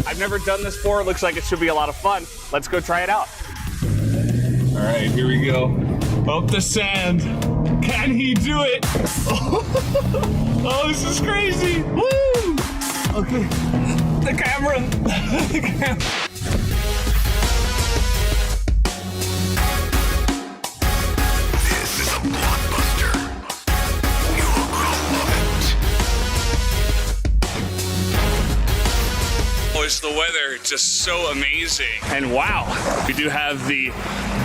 I've never done this before. It looks like it should be a lot of fun. Let's go try it out. All right, here we go. Up the sand. Can he do it? Oh, this is crazy. Woo! Okay. The camera. The camera. This is a blockbuster. You're gonna love it. Oh, is the weather just so amazing. And wow, we do have the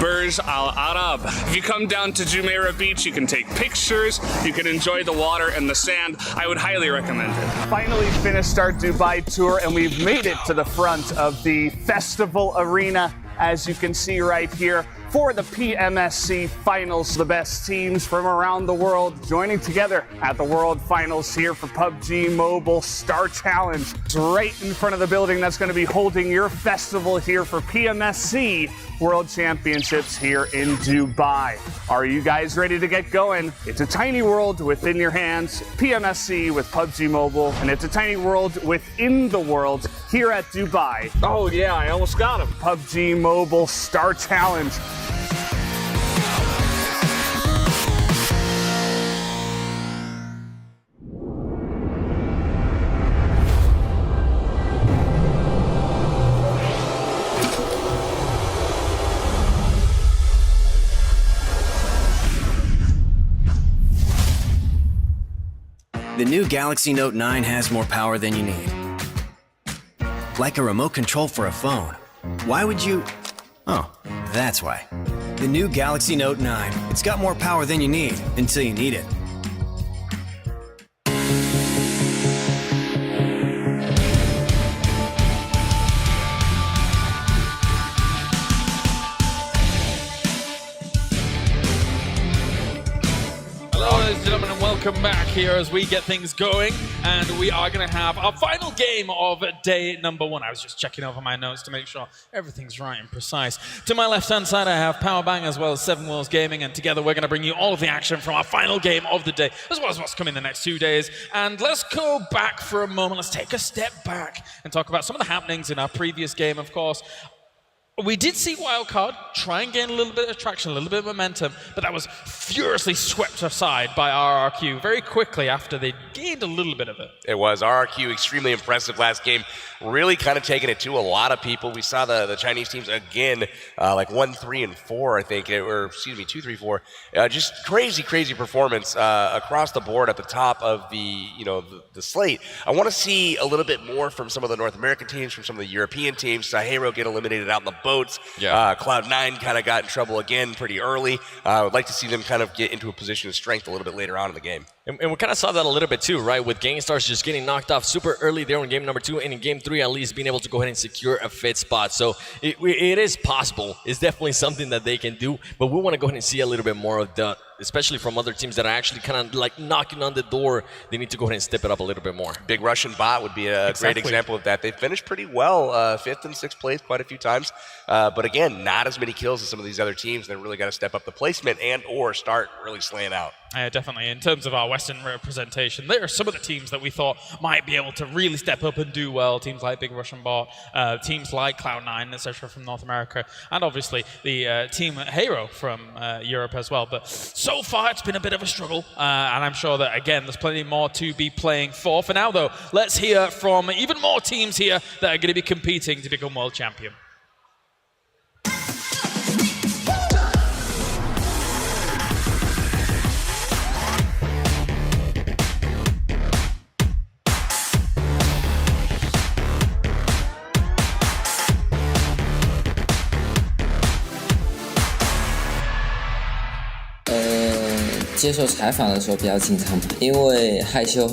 Burj Al Arab. If you come down to Jumeirah Beach, you can take pictures, you can enjoy the water and the sand. I would highly recommend it. Finally finished our Dubai tour and we've made it to the front of the festival arena. As you can see right here, for the PMSC Finals. The best teams from around the world joining together at the World Finals here for PUBG Mobile Star Challenge. It's right in front of the building that's going to be holding your festival here for PMSC World Championships here in Dubai. Are you guys ready to get going? It's a tiny world within your hands. PMSC with PUBG Mobile, and it's a tiny world within the world here at Dubai. Oh yeah, I almost got him. PUBG Mobile Star Challenge. The new Galaxy Note 9 has more power than you need. Like a remote control for a phone. Why would you... Oh, that's why. The new Galaxy Note 9. It's got more power than you need until you need it. Welcome back here as we get things going, and we are going to have our final game of day number 1. I was just checking over my notes to make sure everything's right and precise. To my left-hand side, I have Pubgm as well as 7 Wheels Gaming, and together we're going to bring you all of the action from our final game of the day, as well as what's coming the next 2 days. And let's go back for a moment. Let's take a step back and talk about some of the happenings in our previous game, of course. We did see Wildcard try and gain a little bit of traction, a little bit of momentum, but that was furiously swept aside by RRQ very quickly after they gained a little bit of it. It was RRQ extremely impressive last game, really kind of taking it to a lot of people. We saw the Chinese teams again, like 1, 3, and 4, I think, or excuse me, 2, 3, 4. Just crazy performance across the board at the top of the slate. I want to see a little bit more from some of the North American teams, from some of the European teams. Sahero get eliminated out in the boats. Yeah. Cloud9 kind of got in trouble again pretty early. I would like to see them kind of get into a position of strength a little bit later on in the game. And we kind of saw that a little bit too, right? With Gangstars just getting knocked off super early there in game number 2, and in game 3 at least being able to go ahead and secure a fit spot. So it is possible. It's definitely something that they can do, but we want to go ahead and see a little bit more of that, especially from other teams that are actually kind of like knocking on the door. They need to go ahead and step it up a little bit more. Big Russian Bot would be a great example of that. They finished pretty well, 5th and 6th place quite a few times. But again, not as many kills as some of these other teams. They really got to step up the placement and or start really slaying out. Definitely. In terms of our Western representation, there are some of the teams that we thought might be able to really step up and do well. Teams like Big Russian Bot, teams like Cloud9, etc. from North America, and obviously the team Hero from Europe as well. But so far, it's been a bit of a struggle, and I'm sure that, again, there's plenty more to be playing for. For now, though, let's hear from even more teams here that are going to be competing to become world champion.接受采访的时候比较紧张，因为害羞。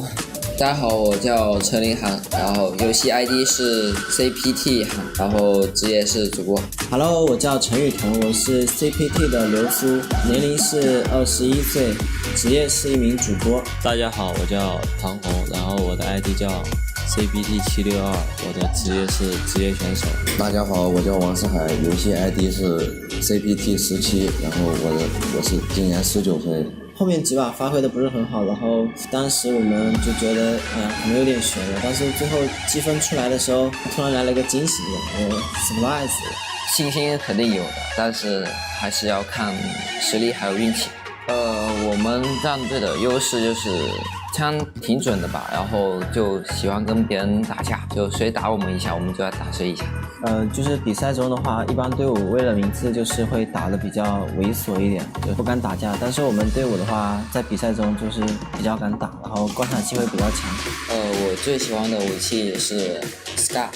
大家好，我叫陈林航，然后游戏 ID 是 CPT 航，然后职业是主播。Hello， 我叫陈雨桐，我是 CPT 的流苏，年龄是21岁，职业是一名主播。大家好，我叫唐红，然后我的 ID 叫 CPT 762，我的职业是职业选手。大家好，我叫王世海，游戏 ID 是 CPT 17，然后我是今年19岁。后面几把发挥的不是很好，然后当时我们就觉得可能有点悬了，但是最后积分出来的时候，突然来了个惊喜，我 surprise 了。信心肯定有的，但是还是要看实力还有运气。我们战队的优势就是枪挺准的吧，然后就喜欢跟别人打架，就谁打我们一下，我们就要打谁一下。就是比赛中的话，一般队伍为了名次就是会打得比较猥琐一点，就不敢打架。但是我们队伍的话，在比赛中就是比较敢打，然后观察机会比较强。我最喜欢的武器是 Scar，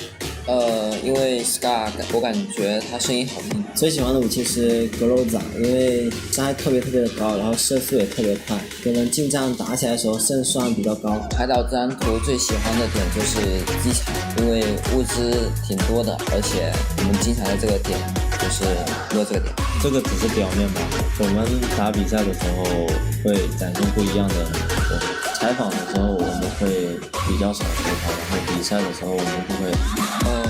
因为 Scar 我感觉他声音好听。最喜欢的武器是 Groza， 因为伤害特别的高，然后射速也特别快，跟人近战打起来的时候胜算比较高。海岛自然图最喜欢的点就是机场，因为物资挺多的，而且我们精彩的这个点就是落这个点。这个只是表面吧。我们打比赛的时候会展现不一样的我，采访的时候我们会比较少说话，然后比赛的时候我们就会。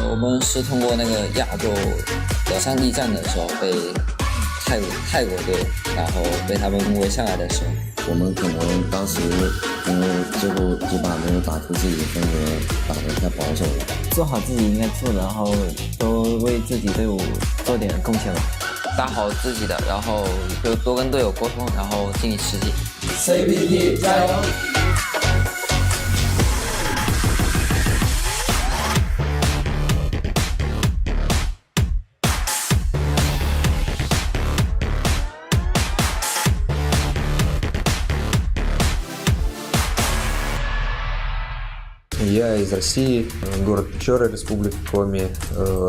我们是通过那个亚洲的3D战的时候被泰国队，然后被他们围下来的时候，我们可能当时因为最后几把没有打出自己的风格，打得太保守了。做好自己应该做的，然后都为自己队伍做点贡献吧。打好自己的，然后就多跟队友沟通，然后尽力吃鸡。CPT 加油！Я из России, город Печора, Республика Коми,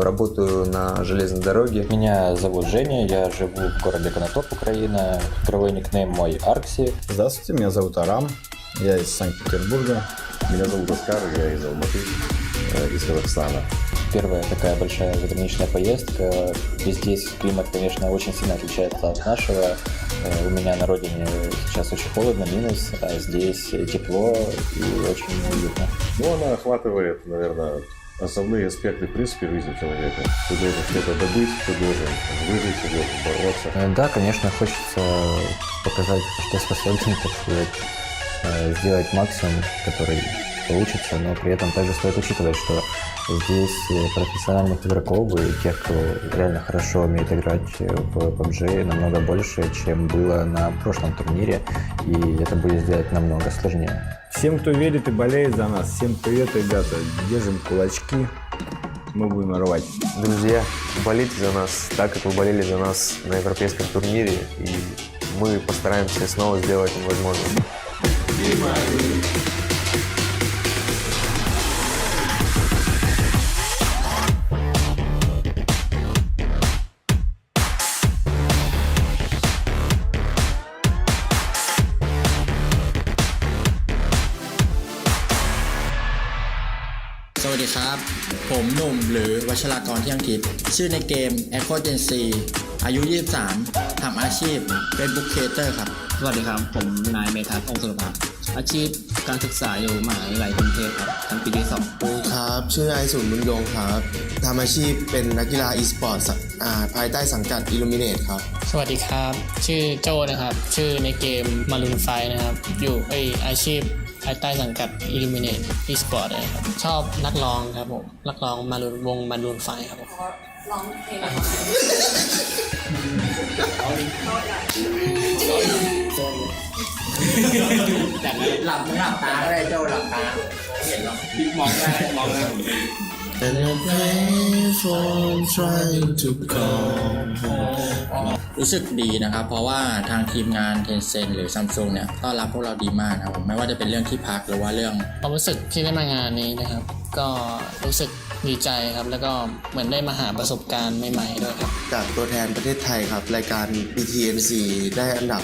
работаю на железной дороге. Меня зовут Женя, я живу в городе Конотоп, Украина. Игровой никнейм мой Аркси. Здравствуйте, меня зовут Арам, я из Санкт-Петербурга. Меня зовут Оскар, я из Алматы, из Казахстана. Первая такая большая заграничная поездка. И здесь климат, конечно, очень сильно отличается от нашего. У меня на родине сейчас очень холодно, минус, а здесь тепло и очень уютно. Ну, она охватывает, наверное, основные аспекты, в принципе, жизни человека. Ты должен что-то добыть, ты должен выжить, ты должен бороться. Да, конечно, хочется показать, что способен, так сказать, сделать максимум, который получится, но при этом также стоит учитывать, что здесь профессиональных игроков и тех, кто реально хорошо умеет играть в PUBG, намного больше, чем было на прошлом турнире, и это будет сделать намного сложнее. Всем, кто верит и болеет за нас, всем привет, ребята, держим кулачки, мы будем рвать. Друзья, болейте за нас так, как вы болели за нас на европейском турнире, и мы постараемся снова сделать невозможное.สวัสดีครับผมหนุ่มหรือวัชรากรที่อังกฤษชื่อในเกม Echo Gen C อายุ 23 ทำอาชีพ Facebook Creator ครับสวัสดีครับผมนายเมธาพงศ์สุรภาอาชีพการศึกษาอยู่มหาวิทยาลัยกรุงเทพครับชั้นปีที่2ครับชื่อไอศูนย์บุญยงครับทำอาชีพเป็นนักกีฬา e-sport ภายใต้สังกัด Illuminate ครับสวัสดีครับชื่อโจนะครับชื่อในเกม Maroon 5นะครับอยู่อาชีพภายใต้สังกัด Illuminate e-sport เลยครับชอบนักร้องครับผมนักร้องวง Maroon 5ครับผมร้องเพลงหลับตาก็ได้เจ้าหลับตาเห็นหรอมองได้And I pray for trying to come home รู้สึกดีนะครับเพราะว่าทางทีมงาน Tencent หรือ Samsung เนี่ยต้อนรับพวกเราดีมากนะครับไม่ว่าจะเป็นเรื่องที่พักหรือว่าเรื่องความรู้สึกที่ได้มางานนี้นะครับก็รู้สึกดีใจครับแล้วก็เหมือนได้มาหาประสบการณ์ใหม่ๆด้วยครับจากตัวแทนประเทศไทยครับรายการ PTNC ได้อันดับ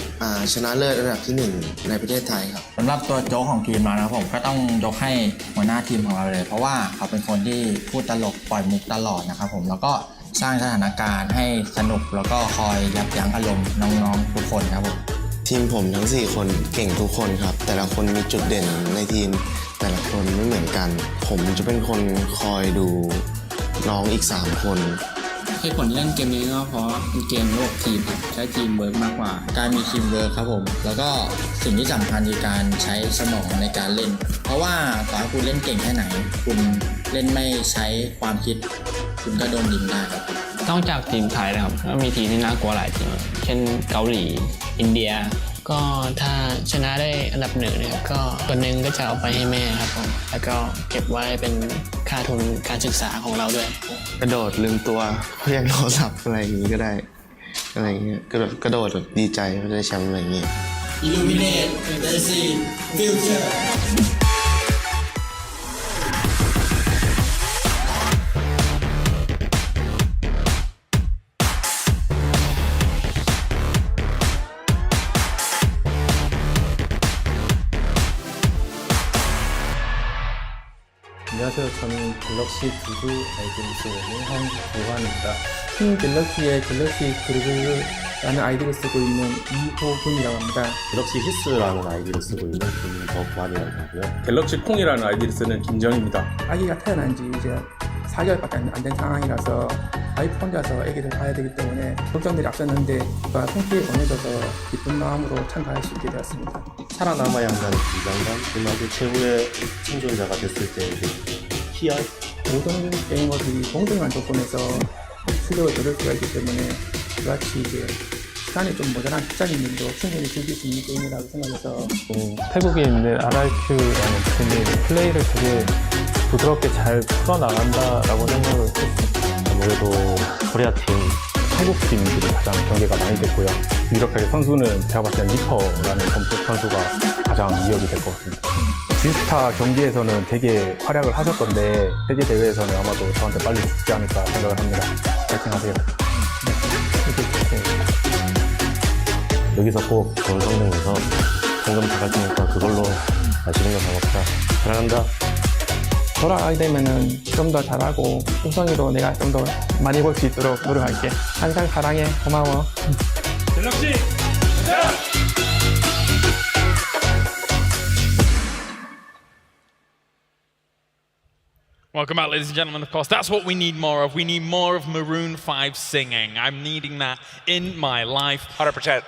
ชนะเลิศอันดับที่1ในประเทศไทยครับสำหรับตัวโจ๊กของทีมเรานะครับผมก็ต้องยกให้หัวหน้าทีมของเราเลยเพราะว่าเขาเป็นคนที่พูดตลกปล่อยมุกตลอดนะครับผมแล้วก็สร้างสถานการณ์ให้สนุกแล้วก็คอยยับยั้งอารมณ์น้องๆทุกคนครับผมทีมผมทั้ง4คนเก่งทุกคนครับแต่ละคนมีจุดเด่นในทีมแต่ละคนไม่เหมือนกันผมจะเป็นคนคอยดูน้องอีก3คนที่ผลเล่นเกมนี้ก็เพราะเป็นเกมระบบทีมใช้ทีมเวิร์กมากกว่าการมีทีมเวิร์กครับผมแล้วก็สิ่งที่สำคัญคือการใช้สมองในการเล่นเพราะว่าต่อให้คุณเล่นเก่งแค่ไหนคุณเล่นไม่ใช้ความคิดคุณก็โดนยิงได้ครับนอกจากทีมไทยนะครับก็มีทีมที่น่ากลัวหลายทีมเช่นเกาหลีอินเดียก็ถ้าชนะได้อันดับ1เนี่ยก็ส่วนหนึ่งก็จะเอาไปให้แม่ครับผมแล้วก็เก็บไว้เป็นค่าทุนการศึกษาของเราด้วยกระโดดลืมตัวเพียงโทรศัพท์อะไรอย่างนี้ก็ได้อะไรอย่างเงี้ยกระโดดแบบดีใจว่าได้แชมป์อะไรอย่างเงี้ย Illuminate Fantasy Future 안녕하세요. 저는 갤럭시 두두 알게임스 원의 한우환입니다. 팀 갤럭시의 갤럭시 그룹라는 아이디를 쓰고 있는 이호근이라고 합니다. 갤럭시 히스라는 아이디를 쓰고 있는 김덕관이라고 하고요. 갤럭시 콩이라는 아이디를 쓰는 김정입니다. 아기가 태어난 지 이제 4개월밖에 안 된 상황이라서 와이프 혼자서 아기를 봐야 되기 때문에 걱정들이 앞섰는데 누가 손길에 보내줘서 기쁜 마음으로 참가할 수 있게 되었습니다. 살아남아야 한다는 긴장감, 그만큼 최후의 생존자가 됐을 때 희열. 모든 게이머들이 동등한 조건에서 실력을 거둘 수가 있기 때문에 그같이 이제 시간이 좀 모자란 직장인들도 충분히 즐길 수 있는 게임이라고 생각해서 태국에 있는 RRQ라는 팀이 플레이를 되게 부드럽게 잘 풀어나간다라고 생각을 했습니다. 아무래도 코리아팀, 한국팀들이 가장 경계가 많이 됐고요. 유력하게 선수는 제가 봤을 때 리퍼라는 검색 선수가 가장 위협이 될 것 같습니다. 지스타 경기에서는 되게 활약을 하셨던데 세계 대회에서는 아마도 저한테 빨리 죽지 않을까 생각을 합니다. 파이팅 하세요. 여기서 꼭 좋은 성능에서 상금 다 갈 테니까 그걸로 마시는 거 상관없다. 사랑한다. 돌아가게 되면은 좀 더 잘하고 우성이로 내가 좀 더 많이 볼 수 있도록 노력할게. 항상 사랑해. 고마워. 갤럭시 Welcome back, ladies and gentlemen. Of course, that's what we need more of. We need more of Maroon 5 singing. I'm needing that in my life. 100%.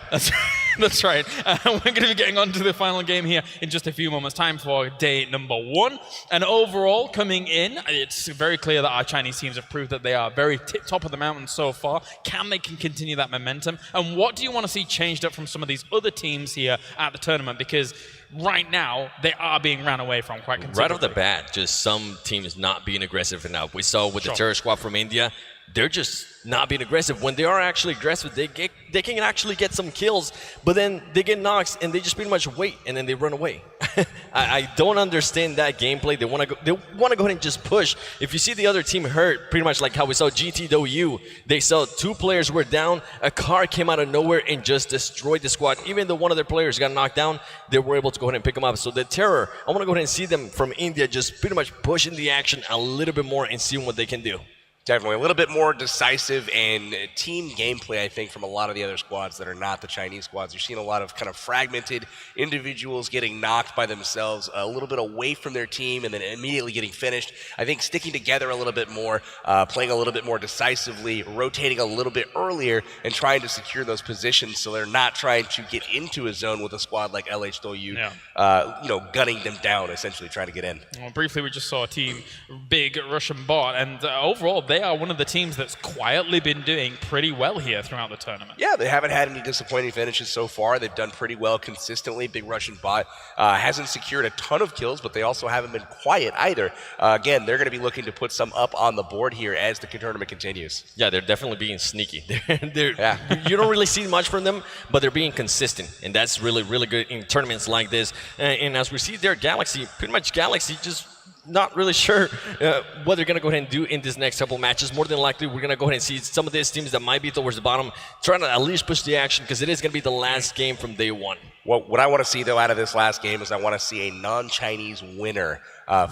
That's right. We're going to be getting on to the final game here in just a few moments' time for day number 1. And overall, coming in, it's very clear that our Chinese teams have proved that they are very top of the mountain so far. Can they continue that momentum? And what do you want to see changed up from some of these other teams here at the tournament? Because right now, they are being ran away from quite considerably. Right off the bat, just some teams not being aggressive enough. We saw with the terror squad from India, they're just not being aggressive. When they are actually aggressive, they can actually get some kills, but then they get knocks and they just pretty much wait and then they run away. I don't understand that gameplay. They want to go ahead and just push. If you see the other team hurt, pretty much like how we saw GTW, they saw 2 players were down, a car came out of nowhere and just destroyed the squad. Even though one of their players got knocked down, they were able to go ahead and pick them up. So the terror, I want to go ahead and see them from India just pretty much pushing the action a little bit more and seeing what they can do. Definitely. A little bit more decisive and team gameplay, I think, from a lot of the other squads that are not the Chinese squads. You're seeing a lot of kind of fragmented individuals getting knocked by themselves, a little bit away from their team, and then immediately getting finished. I think sticking together a little bit more, playing a little bit more decisively, rotating a little bit earlier, and trying to secure those positions so they're not trying to get into a zone with a squad like LHW, gunning them down, essentially trying to get in. Well, briefly, we just saw a team, big Russian bot, and overall, they are one of the teams that's quietly been doing pretty well here throughout the tournament. Yeah, they haven't had any disappointing finishes so far. They've done pretty well consistently. Big Russian bot hasn't secured a ton of kills, but they also haven't been quiet either. Again, they're going to be looking to put some up on the board here as the tournament continues. Yeah, they're definitely being sneaky. You don't really see much from them, but they're being consistent, and that's really, really good in tournaments like this. And as we see there, Galaxy, pretty much Galaxy just not really sure what they're going to go ahead and do in this next couple matches. More than likely, we're going to go ahead and see some of these teams that might be towards the bottom trying to at least push the action because it is going to be the last game from day 1. Well, what I want to see, though, out of this last game is I want to see a non-Chinese winner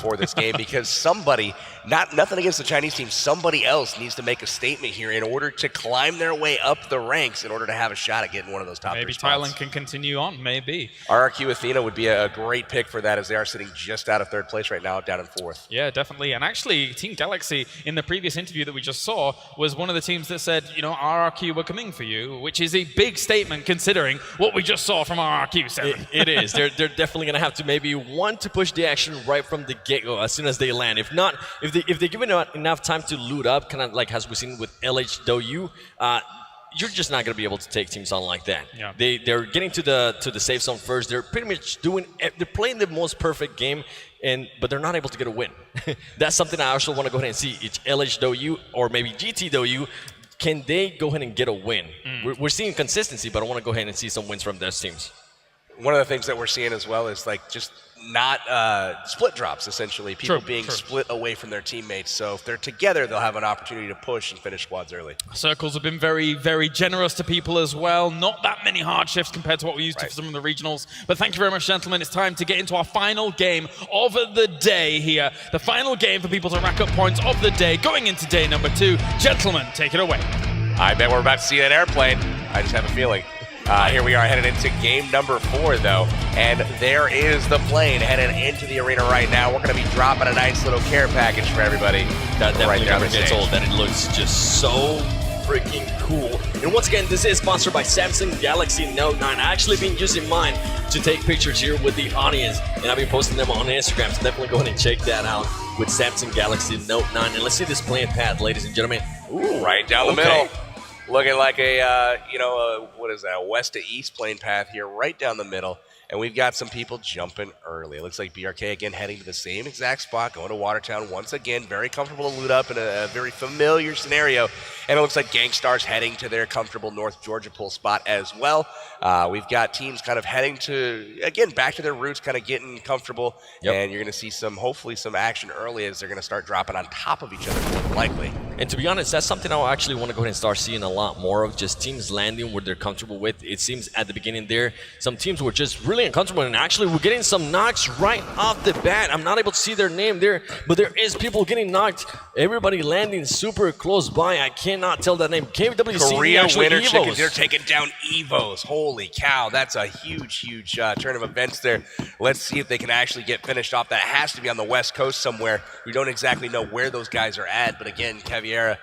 for this game because somebody, nothing against the Chinese team, somebody else needs to make a statement here in order to climb their way up the ranks in order to have a shot at getting one of those top 3 spots. Maybe Thailand can continue on, maybe. RRQ Athena would be a great pick for that as they are sitting just out of 3rd place right now, down in 4th. Yeah, definitely. And actually, Team Galaxy, in the previous interview that we just saw, was one of the teams that said, RRQ, we're coming for you, which is a big statement considering what we just saw from RRQ 7. It is. They're definitely going to have to maybe want to push the action right from the get-go as soon as they land. If not, if they're given enough time to loot up, kind of like as we've seen with LHW, you're just not going to be able to take teams on like that. Yeah. They're getting to the safe zone first. They're pretty much they're playing the most perfect game, but they're not able to get a win. That's something I also want to go ahead and see. It's LHW or maybe GTW. Can they go ahead and get a win? We're seeing consistency, but I want to go ahead and see some wins from those teams. One of the things that we're seeing as well is like just not split drops, essentially. People being split away from their teammates. So if they're together, they'll have an opportunity to push and finish squads early. Circles have been very, very generous to people as well. Not that many hard shifts compared to what we used to for some of the regionals. But thank you very much, gentlemen. It's time to get into our final game of the day here. The final game for people to rack up points of the day going into day number 2. Gentlemen, take it away. I bet we're about to see an airplane. I just have a feeling. Here we are headed into game number 4, though, and there is the plane headed into the arena right now. We're going to be dropping a nice little care package for everybody. That definitely right never gets old. That it looks just so freaking cool. And once again, this is sponsored by Samsung Galaxy Note 9. I actually been using mine to take pictures here with the audience, and I've been posting them on Instagram, so definitely go ahead and check that out with Samsung Galaxy Note 9. And let's see this plane path, ladies and gentlemen. Ooh, right down the middle. Looking like a, what is that, a west to east plane path here, right down the middle. And we've got some people jumping early. It looks like BRK, again, heading to the same exact spot, going to Watertown once again. Very comfortable to loot up in a very familiar scenario. And it looks like Gangstar's heading to their comfortable North Georgia pool spot as well. We've got teams kind of heading to, again, back to their roots, kind of getting comfortable. Yep. And you're going to see hopefully some action early as they're going to start dropping on top of each other more than likely. And to be honest, that's something I actually want to go ahead and start seeing a lot more of, just teams landing where they're comfortable with. It seems at the beginning there, some teams were just really uncomfortable, and actually we're getting some knocks right off the bat. I'm not able to see their name there, but there is people getting knocked. Everybody landing super close by. I cannot tell that name. KWC Korea Winter Evos. Chickens. They're taking down Evos. Holy cow. That's a huge turn of events there. Let's see if they can actually get finished off. That has to be on the West Coast somewhere. We don't exactly know where those guys are at, but again, Caviera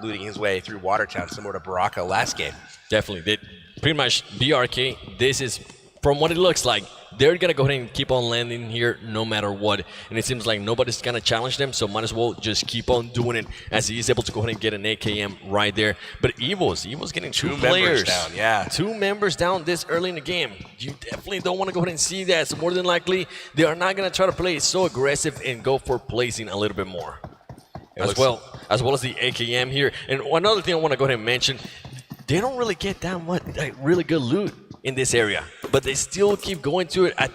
looting his way through Watertown, similar to Baraka last game. Definitely. Pretty much BRK, this is, from what it looks like, they're going to go ahead and keep on landing here no matter what. And it seems like nobody's going to challenge them, so might as well just keep on doing it as he is able to go ahead and get an AKM right there. But Evo's getting two players down, yeah. 2 members down this early in the game. You definitely don't want to go ahead and see that. So more than likely, they are not going to try to play so aggressive and go for placing a little bit more. As well as the AKM here. And another thing I want to go ahead and mention, they don't really get that much really good loot in this area, but they still keep going to it. I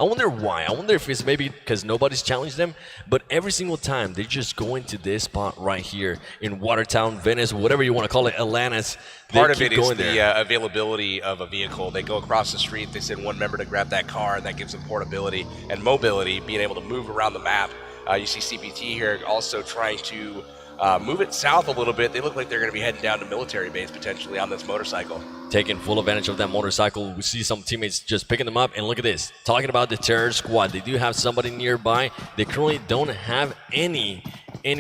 wonder why. I wonder if it's maybe because nobody's challenged them, but every single time they just go into this spot right here in Watertown, Venice, whatever you want to call it, Atlantis. Part of it is the availability of a vehicle. They go across the street, they send one member to grab that car, and that gives them portability and mobility, being able to move around the map. You see CPT here also trying to move it south a little bit. They look like they're going to be heading down to military base potentially on this motorcycle. Taking full advantage of that motorcycle. We see some teammates just picking them up, and look at this. Talking about the terror squad, they do have somebody nearby. They currently don't have any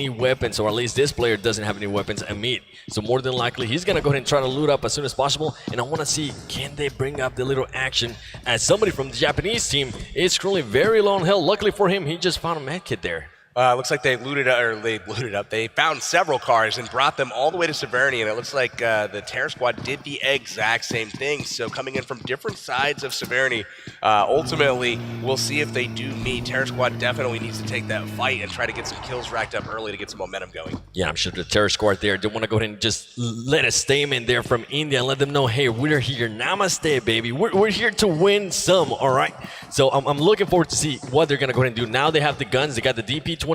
weapons, or at least this player doesn't have any weapons. Amit. So more than likely, he's going to go ahead and try to loot up as soon as possible. And I want to see, can they bring up the little action, as somebody from the Japanese team is currently very low on health. Luckily for him, he just found a med kit there. Looks like they looted up. They found several cars and brought them all the way to Severny, and it looks like the Terror Squad did the exact same thing. So coming in from different sides of Severny, ultimately, we'll see if they do meet. Terror Squad definitely needs to take that fight and try to get some kills racked up early to get some momentum going. Yeah, I'm sure the Terror Squad there do want to go ahead and just let a statement there from India and let them know, hey, we're here. Namaste, baby. We're here to win some, all right? So I'm looking forward to see what they're going to go ahead and do. Now they have the guns. They got the DP-28.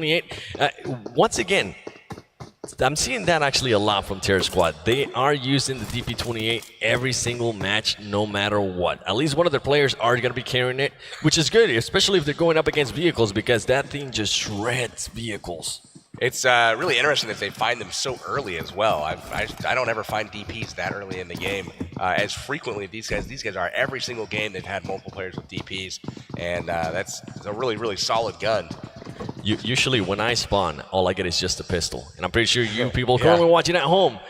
Once again, I'm seeing that actually a lot from Terror Squad. They are using the DP-28 every single match, no matter what. At least one of their players are going to be carrying it, which is good, especially if they're going up against vehicles, because that thing just shreds vehicles. It's really interesting that they find them so early as well. I don't ever find DPs that early in the game as frequently. These guys are every single game. They've had multiple players with DPs, and that's a really solid gun. Usually when I spawn, all I get is just a pistol. And I'm pretty sure you people currently watching at home,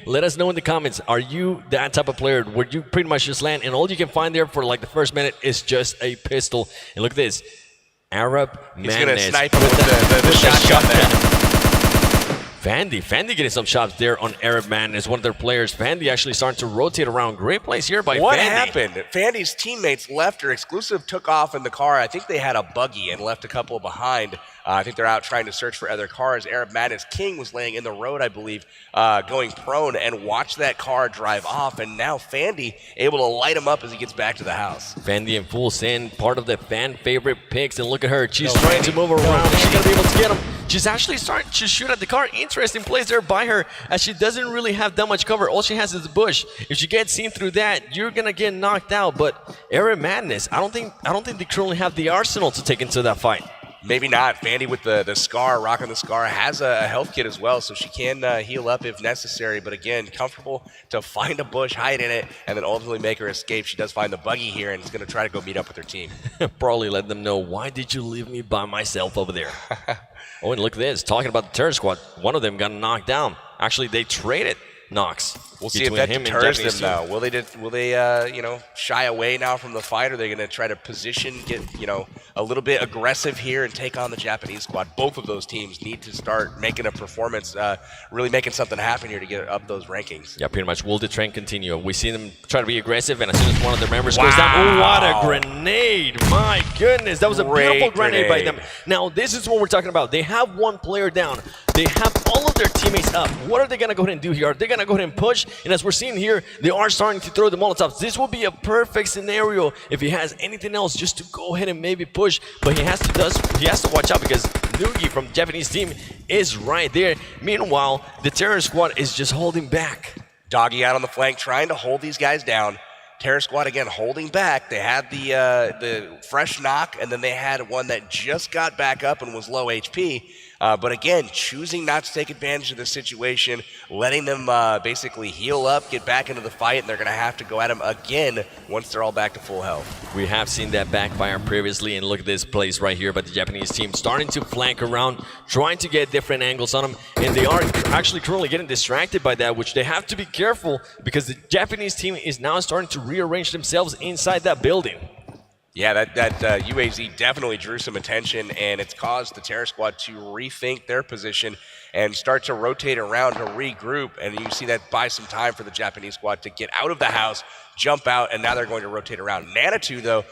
let us know in the comments, are you that type of player where you pretty much just land and all you can find there for like the first minute is just a pistol? And look at this. Arab Madness. He's going to snipe with the shotgun there. Fandy getting some shots there on Arab Madness, one of their players. Fandy actually starting to rotate around. Great place here by Fandy. What happened? Fandy's teammates left her. Exclusive took off in the car. I think they had a buggy and left a couple behind. I think they're out trying to search for other cars. Arab Madness King was laying in the road, I believe, going prone, and watched that car drive off. And now Fandy able to light him up as he gets back to the house. Fandy in full send, part of the fan favorite picks. And look at her. She's trying to move around. She's going to be able to get him. She's actually starting to shoot at the car. Interesting place there by her, as she doesn't really have that much cover. All she has is the bush. If she gets seen through that, you're going to get knocked out. But Arab Madness, I don't think they currently have the arsenal to take into that fight. Maybe not. Fandy with the scar, rocking the scar, has a health kit as well, so she can heal up if necessary. But again, comfortable to find a bush, hide in it, and then ultimately make her escape. She does find the buggy here and is going to try to go meet up with her team. Probably let them know, why did you leave me by myself over there? Oh, and look at this. Talking about the terror squad, one of them got knocked down. Actually, they traded knocks. We'll see if that deters them now. Will they you know, shy away now from the fight? Or are they going to try to position, get, you know, a little bit aggressive here and take on the Japanese squad? Both of those teams need to start making a performance, really making something happen here to get up those rankings. Yeah, pretty much. Will the trend continue? We see them try to be aggressive, and as soon as one of their members goes down, oh, what a grenade! My goodness, that was a beautiful grenade by them. Now, this is what we're talking about. They have one player down. They have all of their teammates up. What are they going to go ahead and do here? Are they going to go ahead and push? And as we're seeing here, they are starting to throw the Molotovs. This will be a perfect scenario if he has anything else just to go ahead and maybe push. But he has to watch out because Noogie from the Japanese team is right there. Meanwhile, the Terror Squad is just holding back. Doggy out on the flank, trying to hold these guys down. Terror Squad again holding back. They had the fresh knock, and then they had one that just got back up and was low HP. But again, choosing not to take advantage of the situation, letting them basically heal up, get back into the fight, and they're going to have to go at them again once they're all back to full health. We have seen that backfire previously, and look at this place right here by the Japanese team, starting to flank around, trying to get different angles on them, and they are actually currently getting distracted by that, which they have to be careful because the Japanese team is now starting to rearrange themselves inside that building. Yeah, that UAZ definitely drew some attention, and it's caused the Terror Squad to rethink their position and start to rotate around to regroup. And you see that buy some time for the Japanese squad to get out of the house, jump out, and now they're going to rotate around. Nanitou, though,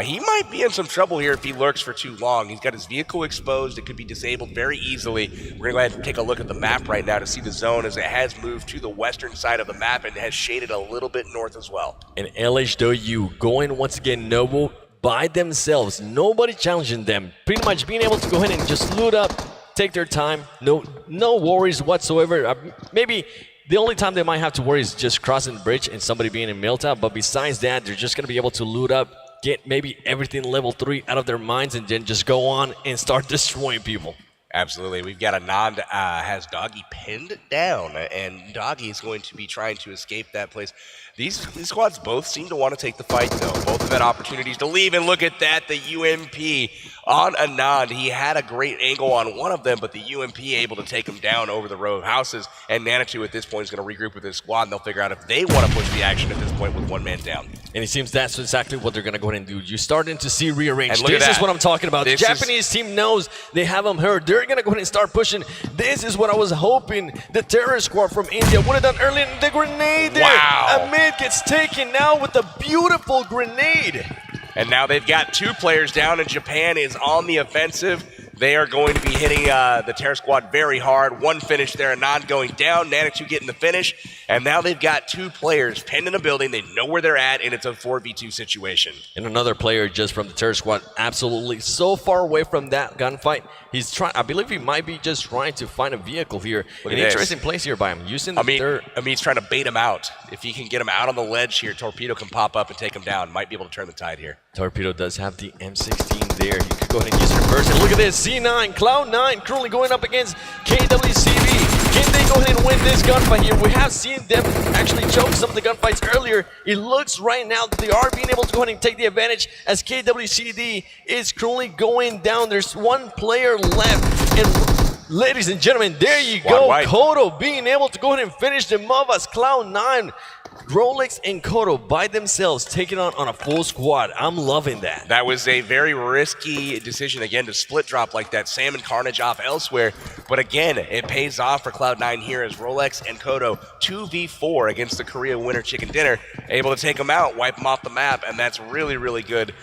he might be in some trouble here if he lurks for too long. He's got his vehicle exposed. It could be disabled very easily. We're going to go ahead and take a look at the map right now to see the zone as it has moved to the western side of the map and has shaded a little bit north as well. And LHW going once again noble by themselves. Nobody challenging them. Pretty much being able to go ahead and just loot up, take their time. No worries whatsoever. Maybe the only time they might have to worry is just crossing the bridge and somebody being in Milltop. But besides that, they're just going to be able to loot up, get maybe everything level 3 out of their minds, and then just go on and start destroying people. Absolutely. We've got Anand has Doggy pinned down, and Doggy is going to be trying to escape that place. These squads both seem to want to take the fight, though. Both have had opportunities to leave, and look at that, the UMP on Anand. He had a great angle on one of them, but the UMP able to take him down over the row of houses, and Nanitou at this point is going to regroup with his squad, and they'll figure out if they want to push the action at this point with one man down. And it seems that's exactly what they're going to go ahead and do. You're starting to see rearrange. This is what I'm talking about. The Japanese team knows they have them hurt. They're going to go ahead and start pushing. This is what I was hoping the Terror Squad from India would have done earlier. The grenade there. Wow. Amid gets taken now with a beautiful grenade. And now they've got 2 players down, and Japan is on the offensive. They are going to be hitting the Terror Squad very hard. One finish there, Anand going down, Nanitou getting the finish. And now they've got 2 players pinned in a building. They know where they're at, and it's a 4v2 situation. And another player just from the Terror Squad, absolutely so far away from that gunfight. He's trying, I believe he might be just trying to find a vehicle here. An interesting place here by him. Using the he's trying to bait him out. If he can get him out on the ledge here, Torpedo can pop up and take him down. Might be able to turn the tide here. Torpedo does have the M16 there. He could go ahead and use reverse. And look at this, C9, Cloud9 currently going up against KWCB. Can they go ahead and win this gunfight here? We have seen them actually choke some of the gunfights earlier. It looks right now that they are being able to go ahead and take the advantage as KWCD is currently going down. There's 1 player left. And ladies and gentlemen, there you go. Kodo being able to go ahead and finish them off as Cloud9. Rolex and Kodo by themselves taking on a full squad. I'm loving that. That was a very risky decision, again, to split drop like that. Sam and Carnage off elsewhere. But again, it pays off for Cloud9 here as Rolex and Kodo 2v4 against the Korea winner Chicken Dinner. Able to take them out, wipe them off the map, and that's really, really good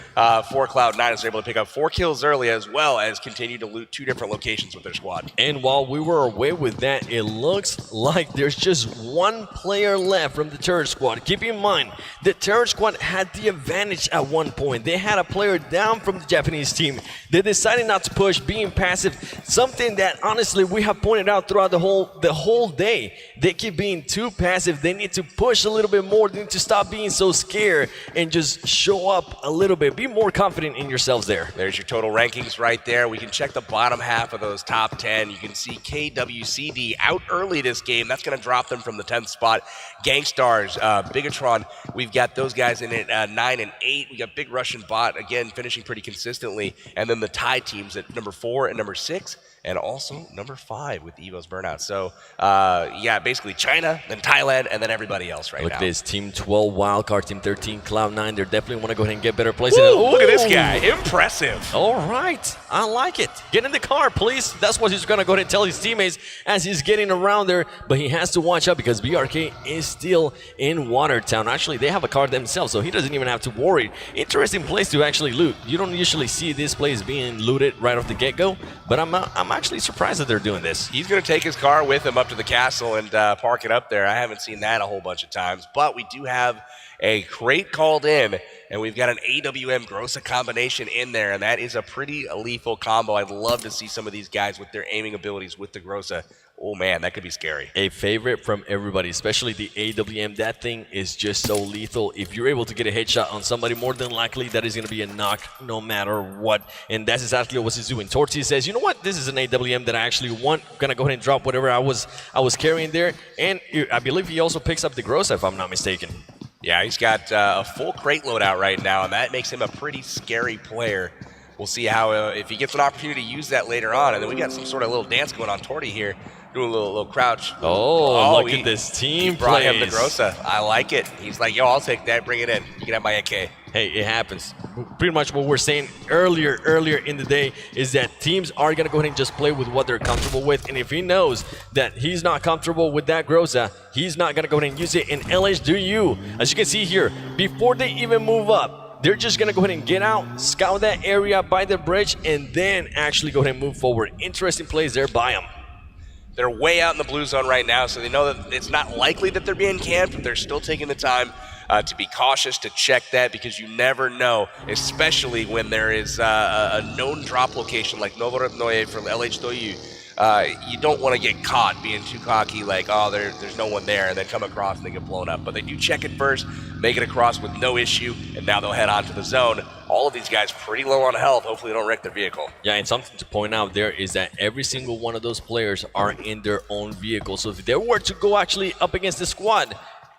for Cloud9 as they're able to pick up 4 kills early as well as continue to loot 2 different locations with their squad. And while we were away with that, it looks like there's just 1 player left from the Terror Terror Squad. Keep in mind, the Terror Squad had the advantage at one point. They had a player down from the Japanese team. They decided not to push, being passive, something that honestly we have pointed out throughout the whole day. They keep being too passive. They need to push a little bit more. They need to stop being so scared and just show up a little bit. Be more confident in yourselves there. There's your total rankings right there. We can check the bottom half of those top 10. You can see KWCD out early this game. That's going to drop them from the 10th spot. Gangstars, Bigatron, we've got those guys in at 9 and 8. We got Big Russian Bot, again, finishing pretty consistently. And then the tie teams at number 4 and number 6. And also number 5 with Evo's Burnout. So, yeah, basically China, then Thailand, and then everybody else right now. Look at this. Team 12 Wildcard, Team 13 Cloud9. They definitely want to go ahead and get better places. Look at this guy. Impressive. All right. I like it. Get in the car, please. That's what he's going to go ahead and tell his teammates as he's getting around there. But he has to watch out because BRK is still in Watertown. Actually, they have a car themselves, so he doesn't even have to worry. Interesting place to actually loot. You don't usually see this place being looted right off the get-go, but I'm actually surprised that they're doing this. He's going to take his car with him up to the castle and park it up there. I haven't seen that a whole bunch of times, but we do have a crate called in, and we've got an AWM Grossa combination in there, and that is a pretty lethal combo. I'd love to see some of these guys with their aiming abilities with the Grossa. Oh man, that could be scary. A favorite from everybody, especially the AWM. That thing is just so lethal. If you're able to get a headshot on somebody, more than likely that is going to be a knock no matter what. And that's exactly what he's doing. Torty says, you know what? This is an AWM that I actually want. Going to go ahead and drop whatever I was carrying there. And I believe he also picks up the Grossa, if I'm not mistaken. Yeah, he's got a full crate loadout right now, and that makes him a pretty scary player. We'll see how if he gets an opportunity to use that later on. And then we got some sort of little dance going on. Torty here doing a little crouch. Look at this team brought him the Grossa. I like it. He's like, yo, I'll take that. Bring it in. You can have my AK. Hey, it happens. Pretty much what we're saying earlier in the day is that teams are going to go ahead and just play with what they're comfortable with. And if he knows that he's not comfortable with that Grossa, he's not going to go ahead and use it in LHDU. As you can see here, before they even move up, they're just going to go ahead and get out, scout that area by the bridge, and then actually go ahead and move forward. Interesting plays there by them. They're way out in the blue zone right now, so they know that it's not likely that they're being camped, but they're still taking the time to be cautious, to check that, because you never know, especially when there is a known drop location like Novorodnoye from LH2U. You don't want to get caught being too cocky, like, oh, there's no one there, and then come across and they get blown up. But they do check it first, make it across with no issue, and now they'll head on to the zone. All of these guys pretty low on health. Hopefully they don't wreck their vehicle. Yeah, and something to point out there is that every single one of those players are in their own vehicle. So if they were to go actually up against the squad,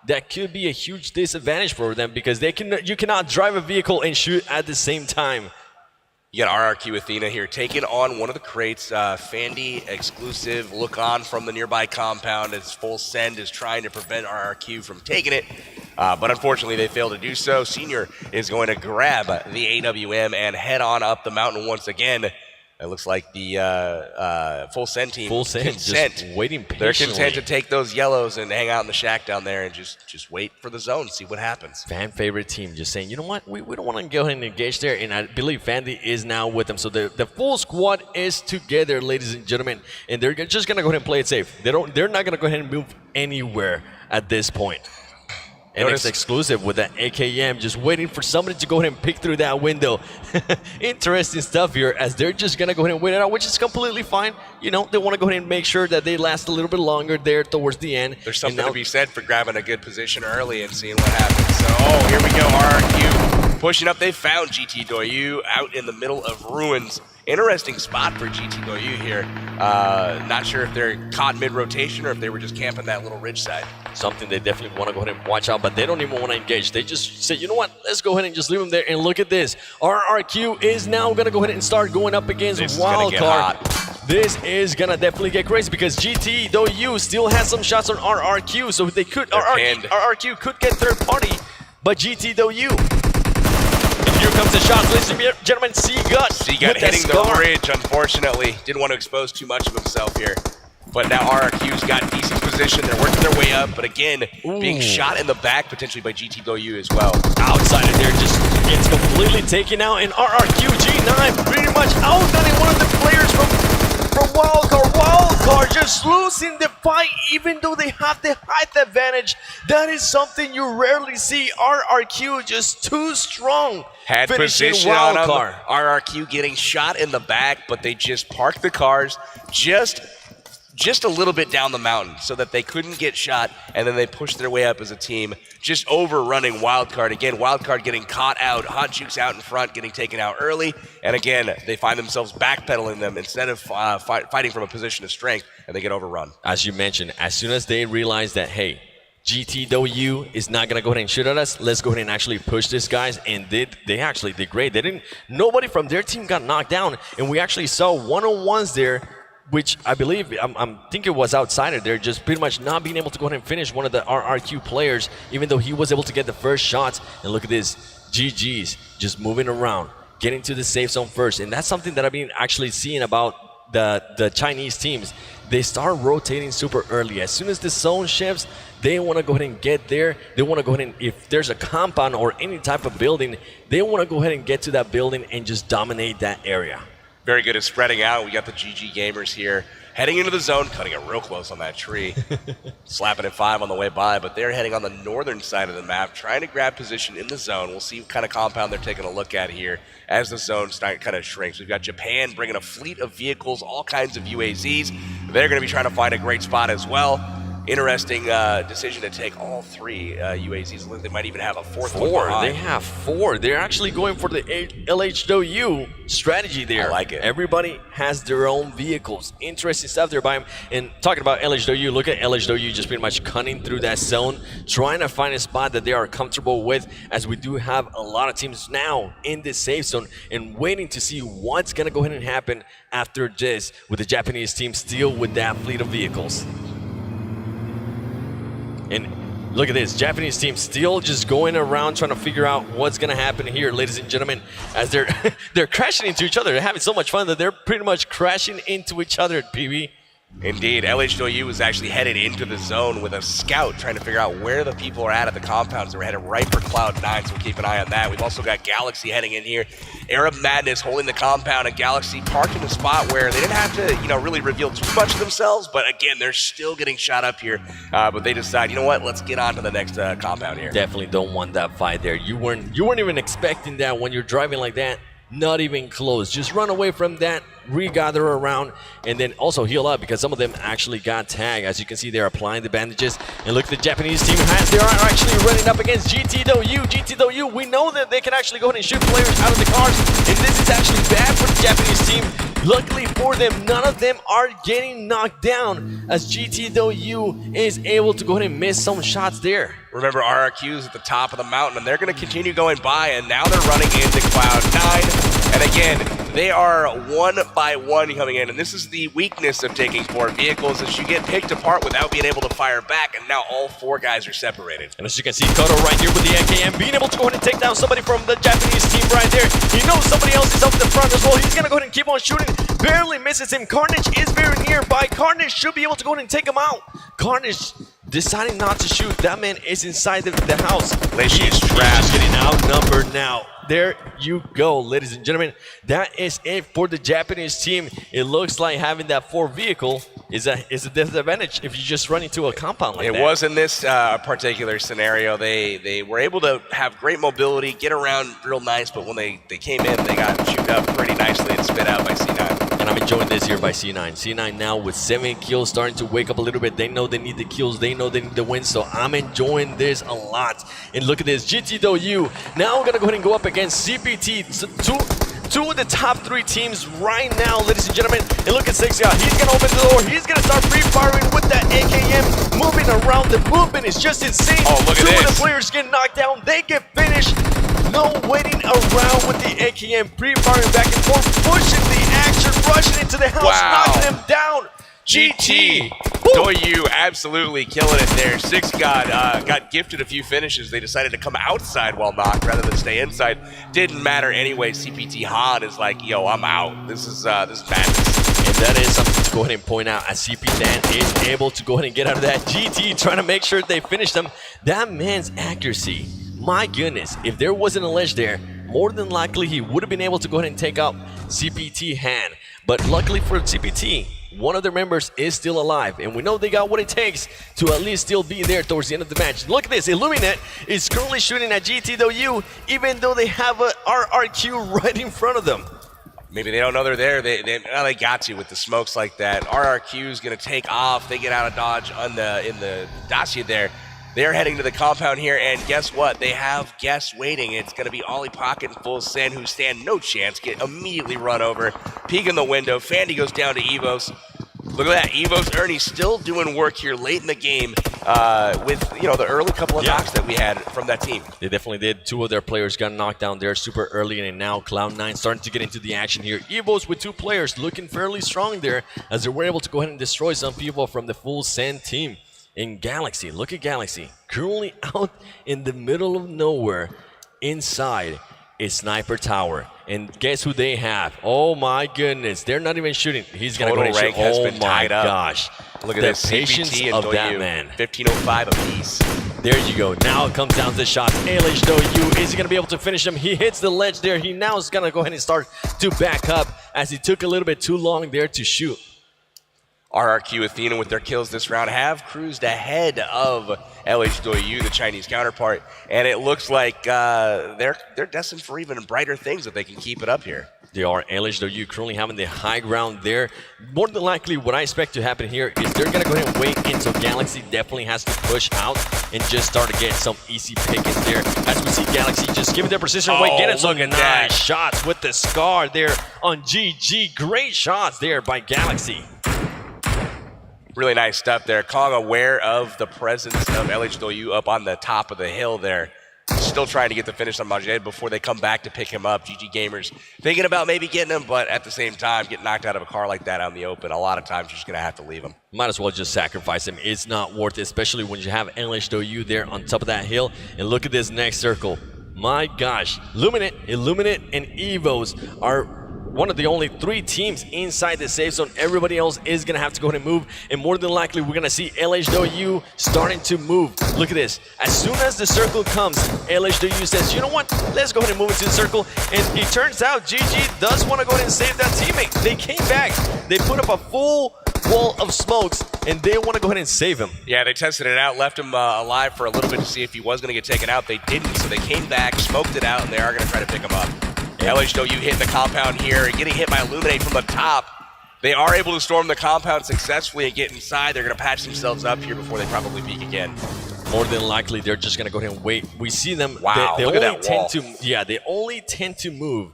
that could be a huge disadvantage for them because you cannot drive a vehicle and shoot at the same time. You got RRQ Athena here taking on one of the crates. Fandy exclusive. Look on from the nearby compound as Full Send is trying to prevent RRQ from taking it. But unfortunately, they failed to do so. Senior is going to grab the AWM and head on up the mountain once again. It looks like the Full Send team just waiting patiently. They're content to take those yellows and hang out in the shack down there and just wait for the zone, see what happens. Fan favorite team just saying, you know what, we don't want to go ahead and engage there, and I believe Fandy is now with them. So the full squad is together, ladies and gentlemen, and they're just going to go ahead and play it safe. They're not going to go ahead and move anywhere at this point. And it's exclusive with that AKM, just waiting for somebody to go ahead and pick through that window. Interesting stuff here, as they're just going to go ahead and wait it out, which is completely fine. You know, they want to go ahead and make sure that they last a little bit longer there towards the end. There's something to be said for grabbing a good position early and seeing what happens. So, oh, here we go, RRQ pushing up. They found GT Doyu out in the middle of ruins. Interesting spot for GT Doyu here. Not sure if they're caught mid-rotation or if they were just camping that little ridge side. Something they definitely want to go ahead and watch out, but they don't even want to engage. They just say, you know what, let's go ahead and just leave them there. And look at this. RRQ is now going to go ahead and start going up against Wildcard. This is going to definitely get crazy because GT Doyu still has some shots on RRQ, so they could RRQ could get third party, but GT Doyu. Here comes the shots, ladies and gentlemen. C-Gut hitting the ridge, unfortunately. Didn't want to expose too much of himself here. But now RRQ's got decent position. They're working their way up, but again, being shot in the back potentially by GT Doyu as well. Outside of there, just gets completely taken out, and RRQ G9 pretty much outdone one of the players from Wildcard. Wildcard just losing the fight even though they have the height advantage. That is something you rarely see. RRQ just too strong. Had position on them. RRQ getting shot in the back, but they just parked the cars just a little bit down the mountain so that they couldn't get shot, and then they pushed their way up as a team, just overrunning Wildcard. Again, Wildcard getting caught out, Hot Juke's out in front, getting taken out early, and again, they find themselves backpedaling them instead of fighting from a position of strength, and they get overrun. As you mentioned, as soon as they realize that, hey, GTW is not gonna go ahead and shoot at us, let's go ahead and actually push this, guys, and they actually did great. Nobody from their team got knocked down, and we actually saw one-on-ones there, which I believe, I'm thinking was outsider there, just pretty much not being able to go ahead and finish one of the RRQ players, even though he was able to get the first shots. And look at this, GG's just moving around, getting to the safe zone first. And that's something that I've been actually seeing about the Chinese teams. They start rotating super early. As soon as the zone shifts, they want to go ahead and get there. They want to go ahead and, if there's a compound or any type of building, they want to go ahead and get to that building and just dominate that area. Very good at spreading out. We got the GG gamers here heading into the zone, cutting it real close on that tree. Slapping at 5 on the way by, but they're heading on the northern side of the map, trying to grab position in the zone. We'll see what kind of compound they're taking a look at here as the zone kind of shrinks. We've got Japan bringing a fleet of vehicles, all kinds of UAZs. They're going to be trying to find a great spot as well. Interesting decision to take all 3 UAZs. Look, they might even have a fourth one behind. They have 4. They're actually going for the LHW strategy there. I like it. Everybody has their own vehicles. Interesting stuff there by him. And talking about LHW, look at LHW just pretty much cutting through that zone, trying to find a spot that they are comfortable with, as we do have a lot of teams now in this safe zone and waiting to see what's going to go ahead and happen after this, with the Japanese team still with that fleet of vehicles. And look at this, Japanese team still just going around trying to figure out what's going to happen here, ladies and gentlemen, as they're crashing into each other. They're having so much fun that they're pretty much crashing into each other, PB. Indeed, LHW was actually headed into the zone with a scout trying to figure out where the people are at the compounds. They're headed right for Cloud9, so we'll keep an eye on that. We've also got Galaxy heading in here. Arab Madness holding the compound, and Galaxy parked in a spot where they didn't have to, really reveal too much of themselves, but again, they're still getting shot up here. But they decide, you know what, let's get on to the next compound here. Definitely don't want that fight there. You weren't even expecting that when you're driving like that. Not even close. Just run away from that, regather around, and then also heal up, because some of them actually got tagged. As you can see, they're applying the bandages. And look, the Japanese team they are actually running up against GTW. GTW, we know that they can actually go ahead and shoot players out of the cars, and this is actually bad for the Japanese team. Luckily for them, none of them are getting knocked down, as GTW is able to go ahead and miss some shots there. Remember, RRQ's at the top of the mountain, and they're going to continue going by, and now they're running into Cloud9. And again, they are one by one coming in, and this is the weakness of taking 4 vehicles, is you get picked apart without being able to fire back, and now all 4 guys are separated. And as you can see, Koto right here with the AKM, being able to go ahead and take down somebody from the Japanese team right there. He knows somebody else is up the front as well. He's going to go ahead and keep on shooting. Barely misses him. Carnage is very nearby. Carnage should be able to go ahead and take him out. Carnage deciding not to shoot. That man is inside the house. Lacey is trapped. He's getting outnumbered now. There you go, ladies and gentlemen. That is it for the Japanese team. It looks like having that 4 vehicle is a disadvantage if you just run into a compound like that. It was in this particular scenario. They were able to have great mobility, get around real nice, but when they came in, they got chewed up pretty nicely and spit out by C9. And I'm enjoying this here by C9. C9 now with 7 kills, starting to wake up a little bit. They know they need the kills. They know they need the win, so I'm enjoying this a lot. And look at this, GTW. Now we're going to go ahead and go up against CPT. Two of the top 3 teams right now, ladies and gentlemen. And look at Sixia. He's going to open the door. He's going to start pre-firing with that AKM. Moving around. The movement is just insane. Oh, look at this. 2 of the players get knocked down. They get finished. No waiting around with the AKM. Pre-firing back and forth. Pushing the action. Rushing into the house. Wow. Knocking them down. GT. Doyu absolutely killing it there. Six got gifted a few finishes. They decided to come outside while knocked rather than stay inside. Didn't matter anyway. CPT Han is like, yo, I'm out. This is madness. And that is something to go ahead and point out, as CP Dan is able to go ahead and get out of that. GT trying to make sure they finish them. That man's accuracy, my goodness, if there wasn't a ledge there, more than likely he would have been able to go ahead and take out CPT Han. But luckily for CPT, one of their members is still alive, and we know they got what it takes to at least still be there towards the end of the match. Look at this, Illuminate is currently shooting at GTW, even though they have a RRQ right in front of them. Maybe they don't know they're there. They got to with the smokes like that. RRQ is going to take off. They get out of dodge in the Dacia there. They're heading to the compound here, and guess what? They have guests waiting. It's going to be Ollie Pocket and Full Send, who stand no chance, get immediately run over. Peek in the window. Fandy goes down to Evos. Look at that. Evos Ernie still doing work here late in the game with the early couple of knocks that we had from that team. They definitely did. Two of their players got knocked down there super early, and now Cloud9 starting to get into the action here. Evos with 2 players looking fairly strong there as they were able to go ahead and destroy some people from the Full Send team. In Galaxy, look at Galaxy, currently out in the middle of nowhere inside a sniper tower. And guess who they have? Oh my goodness, they're not even shooting. He's going to go and shoot. Oh my gosh. Look at this, patience CPT of and that Doyu, man. 15:05 apiece. There you go. Now it comes down to the shots. LHW, is he going to be able to finish him? He hits the ledge there. He now is going to go ahead and start to back up as he took a little bit too long there to shoot. RRQ Athena with their kills this round have cruised ahead of LHW, the Chinese counterpart, and it looks like they're destined for even brighter things if they can keep it up here. They are. LHW currently having the high ground there. More than likely, what I expect to happen here is they're going to go ahead and wait until Galaxy definitely has to push out and just start to get some easy pickings there. As we see Galaxy just giving their precision away, getting some nice shots with the Scar there on GG. Great shots there by Galaxy. Really nice stuff there. Kong aware of the presence of LHW up on the top of the hill there. Still trying to get the finish on Majed before they come back to pick him up. GG Gamers thinking about maybe getting him, but at the same time, getting knocked out of a car like that out in the open, a lot of times you're just going to have to leave him. Might as well just sacrifice him. It's not worth it, especially when you have LHW there on top of that hill. And look at this next circle. My gosh. Illuminate, and Evos are one of the only 3 teams inside the safe zone. Everybody else is going to have to go ahead and move, and more than likely we're going to see LHW starting to move. Look at this. As soon as the circle comes, LHW says, you know what, let's go ahead and move into the circle, and it turns out GG does want to go ahead and save that teammate. They came back, they put up a full wall of smokes, and they want to go ahead and save him. Yeah, they tested it out, left him alive for a little bit to see if he was going to get taken out. They didn't, so they came back, smoked it out, and they are going to try to pick him up. LHW hitting the compound here, getting hit by Illuminate from the top. They are able to storm the compound successfully and get inside. They're going to patch themselves up here before they probably peek again. More than likely, they're just going to go ahead and wait. We see them. Wow, they look only at that wall. they only tend to move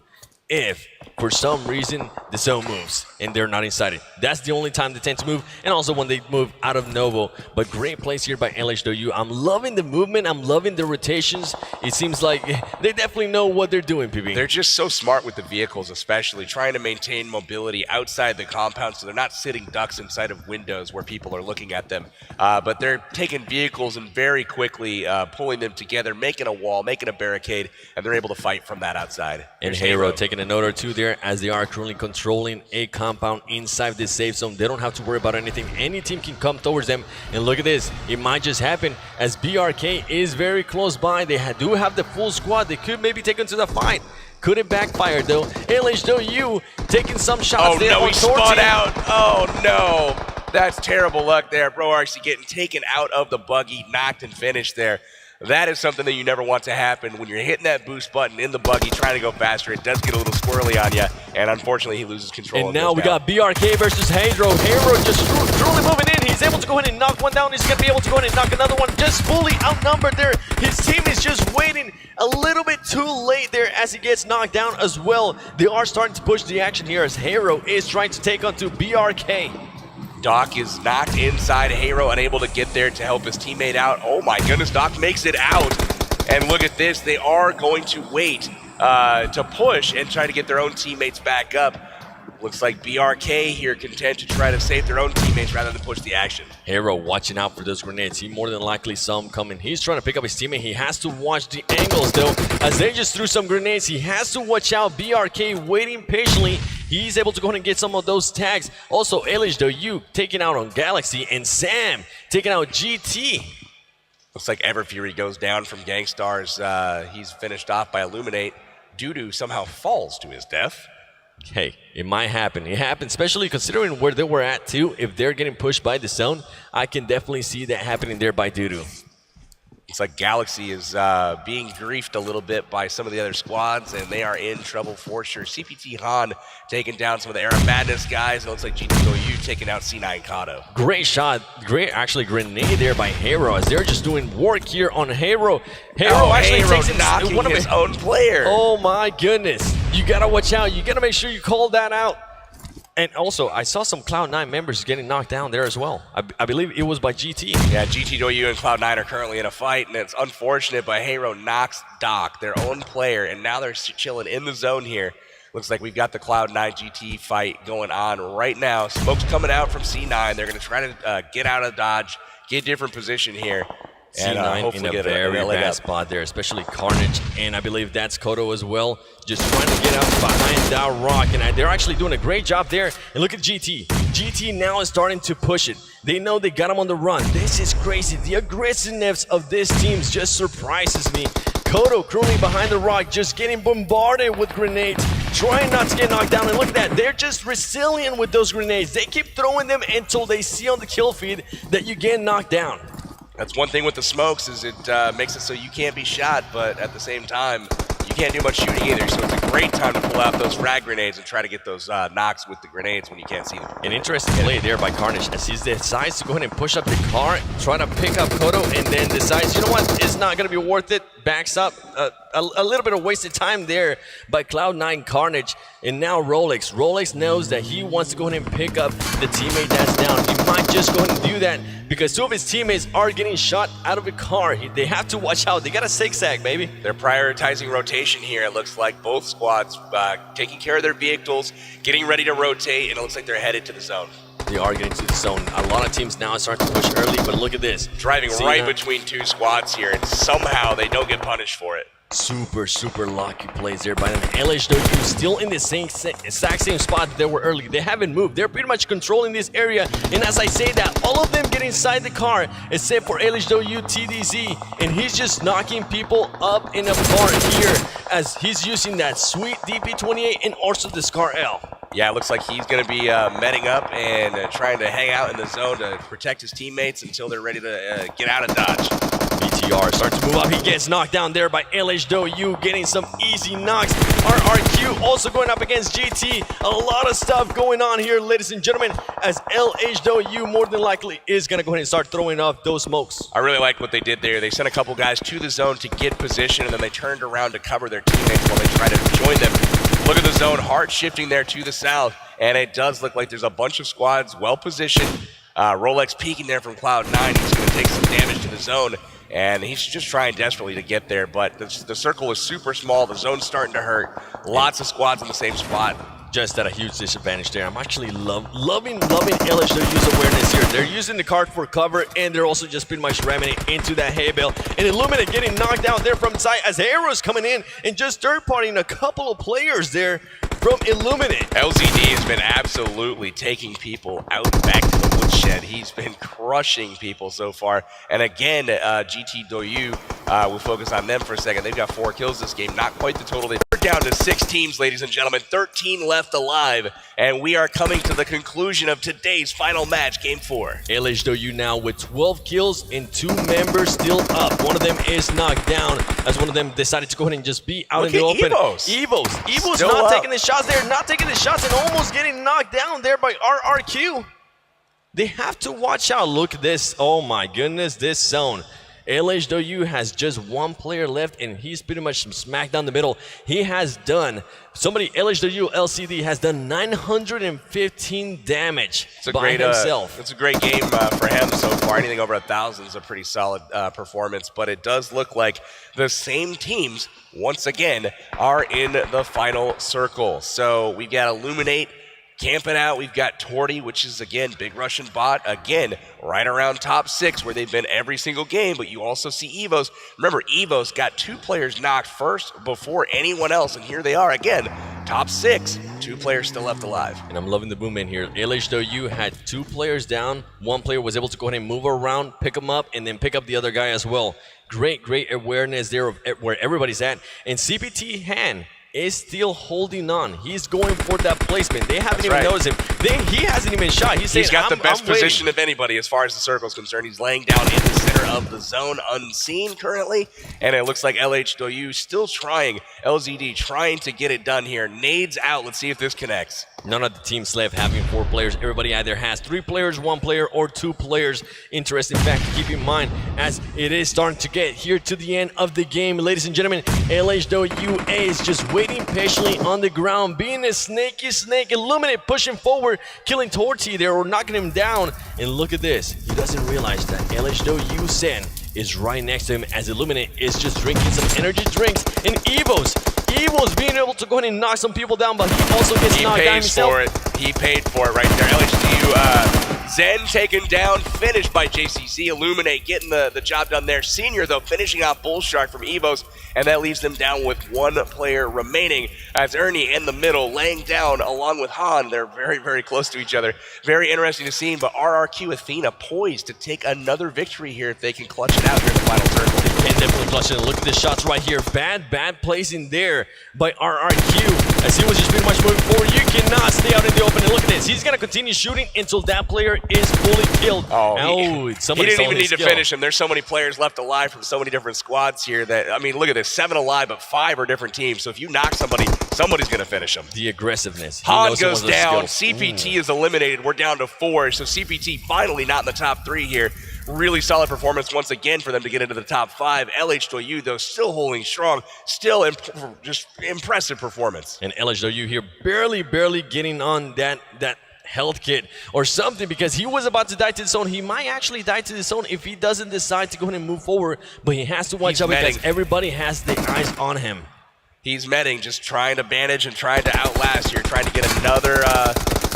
if, for some reason, the zone moves and they're not inside it. That's the only time they tend to move, and also when they move out of Novo. But great plays here by LHW. I'm loving the movement. I'm loving the rotations. It seems like they definitely know what they're doing, PB. They're just so smart with the vehicles, especially trying to maintain mobility outside the compound so they're not sitting ducks inside of windows where people are looking at them. But they're taking vehicles and very quickly pulling them together, making a wall, making a barricade, and they're able to fight from that outside. And Hero taking a note or two there as they are currently controlling a compound inside this safe zone. They don't have to worry about anything. Any team can come towards them. And look at this. It might just happen as BRK is very close by. They do have the full squad. They could maybe take them to the fight. Couldn't backfire though. LHW taking some shots there. Oh no, he spun out. Oh no. That's terrible luck there. Bro RC getting taken out of the buggy, knocked and finished there. That is something that you never want to happen when you're hitting that boost button in the buggy, trying to go faster. It does get a little squirrely on you, and unfortunately, he loses control. And now we got BRK versus Hydro. Hydro just truly moving in. He's able to go ahead and knock one down. He's going to be able to go ahead and knock another one. Just fully outnumbered there. His team is just waiting a little bit too late there as he gets knocked down as well. They are starting to push the action here as Hydro is trying to take on to BRK. Doc is knocked inside. Hero unable to get there to help his teammate out. Oh my goodness, Doc makes it out. And look at this, they are going to wait to push and try to get their own teammates back up. Looks like BRK here content to try to save their own teammates rather than push the action. Hero watching out for those grenades. He more than likely saw them coming. He's trying to pick up his teammate. He has to watch the angles though. As they just threw some grenades, he has to watch out. BRK waiting patiently. He's able to go ahead and get some of those tags. Also, LHW taking out on Galaxy, and Sam taking out GT. Looks like Everfury goes down from Gangstars. He's finished off by Illuminate. Dudu somehow falls to his death. Hey, it might happen. It happened, especially considering where they were at too. If they're getting pushed by the zone, I can definitely see that happening there by Dudu. It's like Galaxy is being griefed a little bit by some of the other squads, and they are in trouble for sure. CPT Han taking down some of the Arab Madness guys. It looks like GTOU taking out C9 Kato. Great shot. Great, actually, grenade there by Hero as they're just doing work here on Hero. Hero actually takes takes knocking one of his own player. Oh my goodness. You gotta watch out. You gotta make sure you call that out. And also, I saw some Cloud9 members getting knocked down there as well. I believe it was by GT. Yeah, GTOU and Cloud9 are currently in a fight, and it's unfortunate, but Hero knocks Doc, their own player, and now they're chilling in the zone here. Looks like we've got the Cloud9 GT fight going on right now. Smoke's coming out from C9. They're going to try to get out of dodge, get a different position here. C9 in a very bad spot there, especially Carnage, and I believe that's Kodo as well, just trying to get up behind that rock, and they're actually doing a great job there. And look at GT. GT now is starting to push it. They know they got him on the run. This is crazy. The aggressiveness of this team just surprises me. Kodo currently behind the rock, just getting bombarded with grenades, trying not to get knocked down. And look at that, they're just resilient with those grenades. They keep throwing them until they see on the kill feed that you get knocked down. That's one thing with the smokes is it makes it so you can't be shot, but at the same time, you can't do much shooting either. So it's a great time to pull out those frag grenades and try to get those knocks with the grenades when you can't see them. An interesting play there by Carnage as he decides to go ahead and push up the car, try to pick up Kodo, and then decides, you know what, it's not going to be worth it. Backs up. A little bit of wasted time there by Cloud9 Carnage. And now Rolex. Rolex knows that he wants to go ahead and pick up the teammate that's down. He might just go ahead and do that because two of his teammates are getting shot out of a car. They have to watch out. They got a zigzag, baby. They're prioritizing rotation here. It looks like both squads taking care of their vehicles, getting ready to rotate, and it looks like they're headed to the zone. They are getting to the zone. A lot of teams now are starting to push early, but look at this. Driving right between two squads here, and somehow they don't get punished for it. Super lucky plays there by them. LHW still in the exact same spot that they were early. They haven't moved. They're pretty much controlling this area. And as I say that, all of them get inside the car except for LHW TDZ. And he's just knocking people up and apart here as he's using that sweet DP28 and also the Scar L. Yeah, it looks like he's going to be metting up and trying to hang out in the zone to protect his teammates until they're ready to get out of dodge. BTR starts to move up. He gets knocked down there by LHW, getting some easy knocks. RRQ also going up against GT. A lot of stuff going on here, ladies and gentlemen, as LHW more than likely is going to go ahead and start throwing off those smokes. I really like what they did there. They sent a couple guys to the zone to get position, and then they turned around to cover their teammates while they try to join them. Look at the zone, hard shifting there to the south, and it does look like there's a bunch of squads well positioned. Rolex peeking there from Cloud9. He's going to take some damage to the zone, and he's just trying desperately to get there, but the circle is super small. The zone's starting to hurt. Lots of squads in the same spot. Just at a huge disadvantage there. I'm actually loving LHW's awareness here. They're using the card for cover, and they're also just pretty much ramming it into that hay bale. And Illuminate getting knocked out there from side as Hero's coming in and just third-partying a couple of players there from Illuminate. LZD has been absolutely taking people out back to the woodshed. He's been crushing people so far. And again, GTOU, we'll focus on them for a second. They've got 4 kills this game. Not quite the total. They're down to 6 teams, ladies and gentlemen. 13 left alive. And we are coming to the conclusion of today's final match, Game 4. LHW now with 12 kills and 2 members still up. One of them is knocked down as one of them decided to go ahead and just be out in the open. Evo's Still not up. taking the shots there, not taking the shots and almost getting knocked down there by RRQ. They have to watch out. Look at this. Oh my goodness, this zone. LHW has just 1 player left, and he's pretty much smack down the middle. He has done, LHW LCD has done 915 damage by himself. It's a great game for him so far. Anything over 1,000 is a pretty solid performance, but it does look like the same teams, once again, are in the final circle. So we've got Illuminate camping out. We've got Torty, which is, again, big Russian bot. Again, right around top 6 where they've been every single game. But you also see Evos. Remember, Evos got 2 players knocked first before anyone else. And here they are again, top 6. 2 players still left alive. And I'm loving the boom in here. LHW had 2 players down. 1 player was able to go ahead and move around, pick him up, and then pick up the other guy as well. Great awareness there of where everybody's at. And CPT Han is still holding on. He's going for that placement. They haven't That's even right. noticed him. He hasn't even shot. He's saying, got the best I'm waiting. position of anybody as far as the circle is concerned. He's laying down in the center of the zone, unseen currently, and it looks like LHW still trying, LZD trying to get it done here. Nades out. Let's see if this connects. None of the teams left having 4 players. Everybody either has 3 players, 1 player, or 2 players. Interesting fact to keep in mind as it is starting to get here to the end of the game. Ladies and gentlemen, LHWA is just waiting patiently on the ground, being a snaky snake. Illuminate pushing forward, killing Torty there or knocking him down. And look at this. He doesn't realize that LHW Sen is right next to him as Illuminate is just drinking some energy drinks. And Evo's being able to go ahead and knock some people down, but he also gets knocked down himself. He paid for it right there. LHW, Zen taken down, finished by JCC. Illuminate getting the job done there. Senior, though, finishing off Bullshark from Evos, and that leaves them down with 1 player remaining. As Ernie in the middle, laying down along with Han. They're very, very close to each other. Very interesting to see, but RRQ Athena poised to take another victory here if they can clutch it out here in the final circle. They can definitely clutch it. Look at the shots right here. Bad placing there by RRQ. As he was just pretty much moving forward, you cannot stay out in the open. And look at this. He's going to continue shooting until that player is fully killed. He didn't even need to finish him. There's so many players left alive from so many different squads here that, I mean, look at this. 7 alive, but 5 are different teams. So if you knock somebody, somebody's going to finish them. The aggressiveness. Han goes down. CPT is eliminated. We're down to 4. So CPT finally not in the top 3 here. Really solid performance once again for them to get into the top 5. LHW, though, still holding strong. Still just impressive performance. And LHW here barely getting on that health kit or something, because he was about to die to the zone. He might actually die to the zone if he doesn't decide to go ahead and move forward, but he has to watch out because everybody has the eyes on him. He's medding, just trying to bandage and trying to outlast here, trying to get another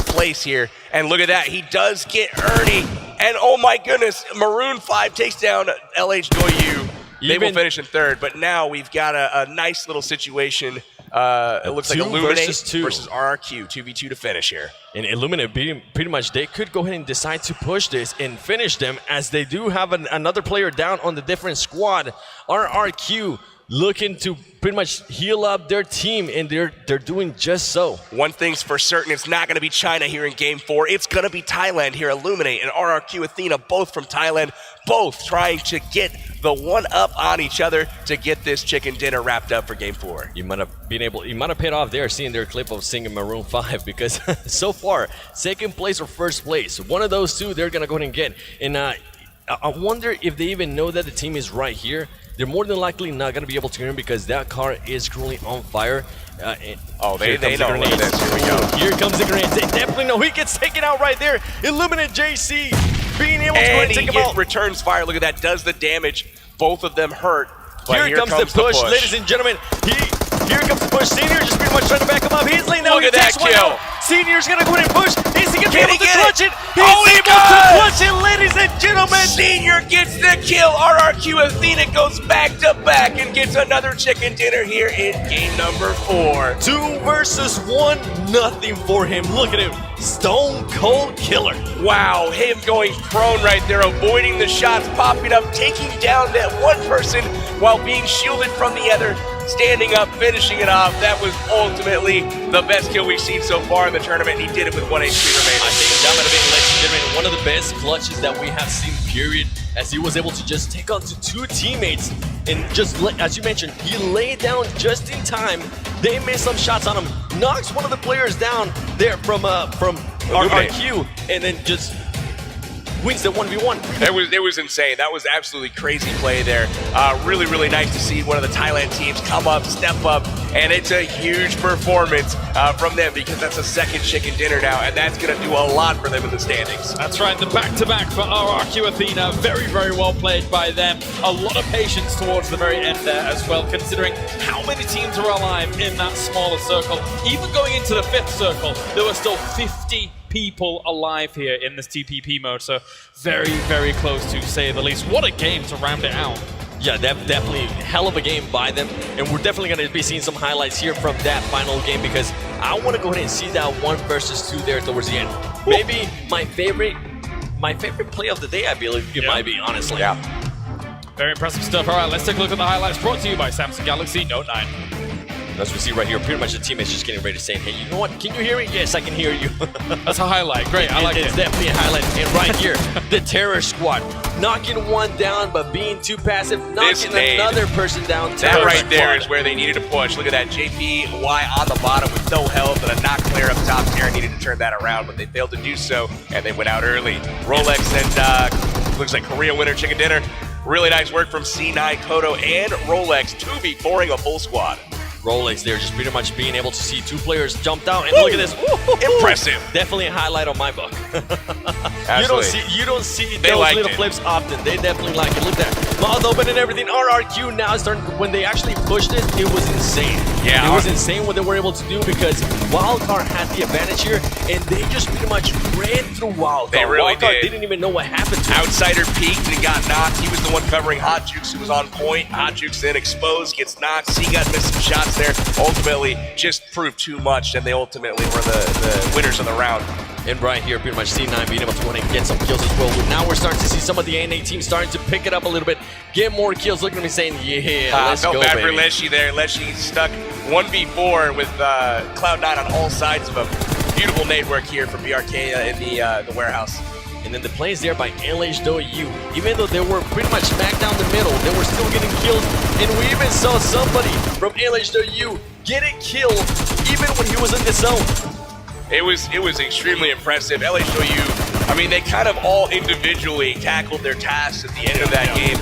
place here. And look at that, he does get Ernie. And oh my goodness, Maroon 5 takes down LHW. They will finish in 3rd, but now we've got a nice little situation. It looks like Illuminate versus RRQ, 2v2 to finish here. And Illuminate pretty much, they could go ahead and decide to push this and finish them, as they do have another player down on the different squad. RRQ looking to pretty much heal up their team, and they're doing just so. One thing's for certain, it's not going to be China here in Game 4. It's going to be Thailand here. Illuminate and RRQ Athena, both from Thailand, both trying to get the one-up on each other to get this chicken dinner wrapped up for Game 4. You might have paid off there seeing their clip of singing Maroon 5, because so far, 2nd place or 1st place, one of those 2 they're going to go ahead and get. And I wonder if they even know that the team is right here. They're more than likely not going to be able to hear him because that car is currently on fire. They know. Look at this. Here we go. Here comes the grenades. They definitely know. He gets taken out right there. Illuminate JC being able to go and take him out. Returns fire. Look at that. Does the damage. Both of them hurt. But here comes the push. Ladies and gentlemen. Here comes the push. Senior just pretty much trying to back him up. He's laying down. Look at that kill. Senior's going to go ahead and push. Is he going to be able to clutch it? He's he able to clutch it, ladies and gentlemen. Senior gets the kill. RRQ Athena goes back to back and gets another chicken dinner here in game number 4. 2 versus 1, nothing for him. Look at him. Stone Cold Killer. Wow, him going prone right there, avoiding the shots, popping up, taking down that one person while being shielded from the other. Standing up, finishing it off. That was ultimately the best kill we've seen so far in the tournament. He did it with 1 HP remaining. I think that might have been, ladies and gentlemen, one of the best clutches that we have seen, period, as he was able to just take on to 2 teammates. And just, as you mentioned, he laid down just in time. They missed some shots on him. Knocks one of the players down there from RRQ, and then just wins the 1v1. It was insane. That was absolutely crazy play there. Really, really nice to see one of the Thailand teams come up, step up, and it's a huge performance from them, because that's a 2nd chicken dinner now, and that's going to do a lot for them in the standings. That's right, the back-to-back for RRQ Athena. Very, very well played by them. A lot of patience towards the very end there as well, considering how many teams are alive in that smaller circle. Even going into the 5th circle, there were still 50 people alive here in this TPP mode, so very, very close to say the least. What a game to round it out. Yeah, definitely hell of a game by them, and we're definitely going to be seeing some highlights here from that final game, because I want to go ahead and see that 1 versus 2 there towards the end. Maybe my favorite play of the day, I believe it might be, honestly. Yeah. Very impressive stuff. All right, let's take a look at the highlights brought to you by Samsung Galaxy Note 9. As we see right here, pretty much the teammates just getting ready to say, hey, you know what? Can you hear me? Yes, I can hear you. That's a highlight. Great, I like it. It's definitely a highlight. And right here, the Terror Squad. Knocking one down, but being too passive. Knocking another person down. That right there is where they needed to push. Look at that. JPY on the bottom with no health and a knock player up top. Terror needed to turn that around, but they failed to do so, and they went out early. Rolex and looks like Korea winner chicken dinner. Really nice work from C9, Kodo, and Rolex. 2v4ing a full squad. Rolex there, just pretty much being able to see two players jumped out, and look at this. Impressive. Definitely a highlight on my book. You don't see They those liked little it. flips often. They definitely like it. Look at that. Mouth open and everything. RRQ now starting. When they actually pushed it was insane. Yeah, it was insane what they were able to do because Wildcard had the advantage here, and they just pretty much ran through Wildcard. They really Wildcard did. didn't even know what happened to him. Outsider peeked and got knocked. He was the one covering Hot Jukes, who was on point. Hot Jukes then exposed, gets knocked. C-Gut missed some shots there. Ultimately, just proved too much, and they ultimately were the winners of the round. And right here, pretty much C9 being able to go ahead and get some kills as well. Now we're starting to see some of the NA teams starting to pick it up a little bit, get more kills. Looking at me saying, yeah, let's felt go, bad baby. for Leshy there. Leshy stuck 1v4 with Cloud9 on all sides of a beautiful nade work here from BRK in the warehouse. And then the plays there by LHW. Even though they were pretty much smack down the middle, they were still getting kills. And we even saw somebody from LHW get a kill even when he was in the zone. It was extremely impressive. LHW, I mean, they kind of all individually tackled their tasks at the end of that game.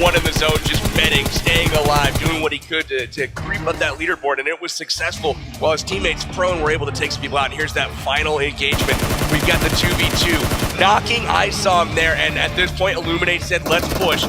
One in the zone, just betting, staying alive, doing what he could to creep up that leaderboard, and it was successful. While his teammates Prone were able to take some people out. And here's that final engagement. We've got the 2v2, knocking ISOM there, and at this point, Illuminate said, let's push.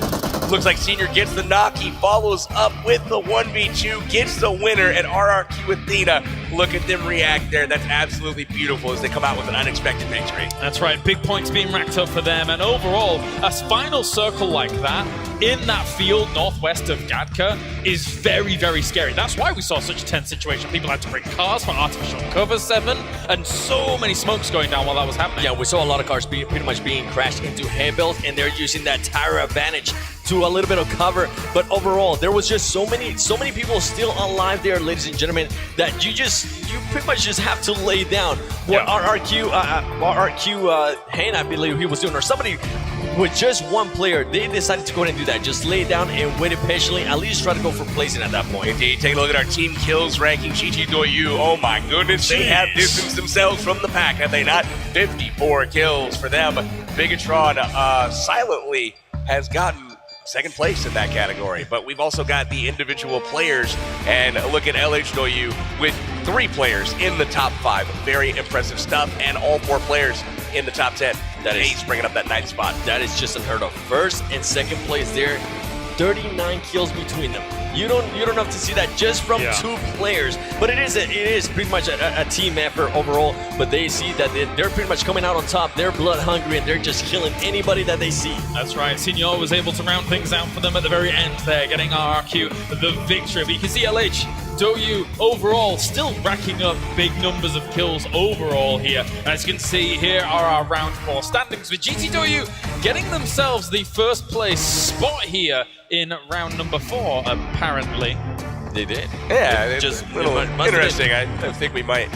Looks like Senior gets the knock. He follows up with the 1v2, gets the winner, and RRQ Athena. Look at them react there. That's absolutely beautiful as they come out with an unexpected victory. That's right, big points being racked up for them, and overall, a final circle like that in that field northwest of Gadka is very, very scary. That's why we saw such a tense situation. People had to bring cars for artificial cover 7, and so many smokes going down while that was happening. Yeah, we saw a lot of cars pretty much being crashed into hay bales, and they're using that tire advantage to a little bit of cover. But overall, there was just so many people still alive there, ladies and gentlemen, that you pretty much just have to lay down. What RRQ Hayne, I believe he was doing, or somebody with just one player, they decided to go ahead and do that. Just lay down and wait patiently, at least try to go for placing at that point. Indeed, take a look at our team kills ranking. GTW, oh my goodness, they have distanced themselves from the pack, have they not? 54 kills for them. Bigatron silently has gotten second place in that category, but we've also got the individual players, and look at LHW with 3 players in the top 5. Very impressive stuff, and all 4 players in the top 10. That is bringing up that 9th spot. That is just unheard of. First and second place there, 39 kills between them. You don't have to see that just from 2 players, but it is pretty much a team effort overall. But they see that they're pretty much coming out on top. They're blood hungry and they're just killing anybody that they see. That's right. Senior was able to round things out for them at the very end there, getting RRQ the victory. But you can see LHW overall still racking up big numbers of kills overall here. As you can see, here are our round 4 standings with GTW getting themselves the first place spot here in round number 4, apparently. They did. Yeah, it's just a little interesting. I think we might.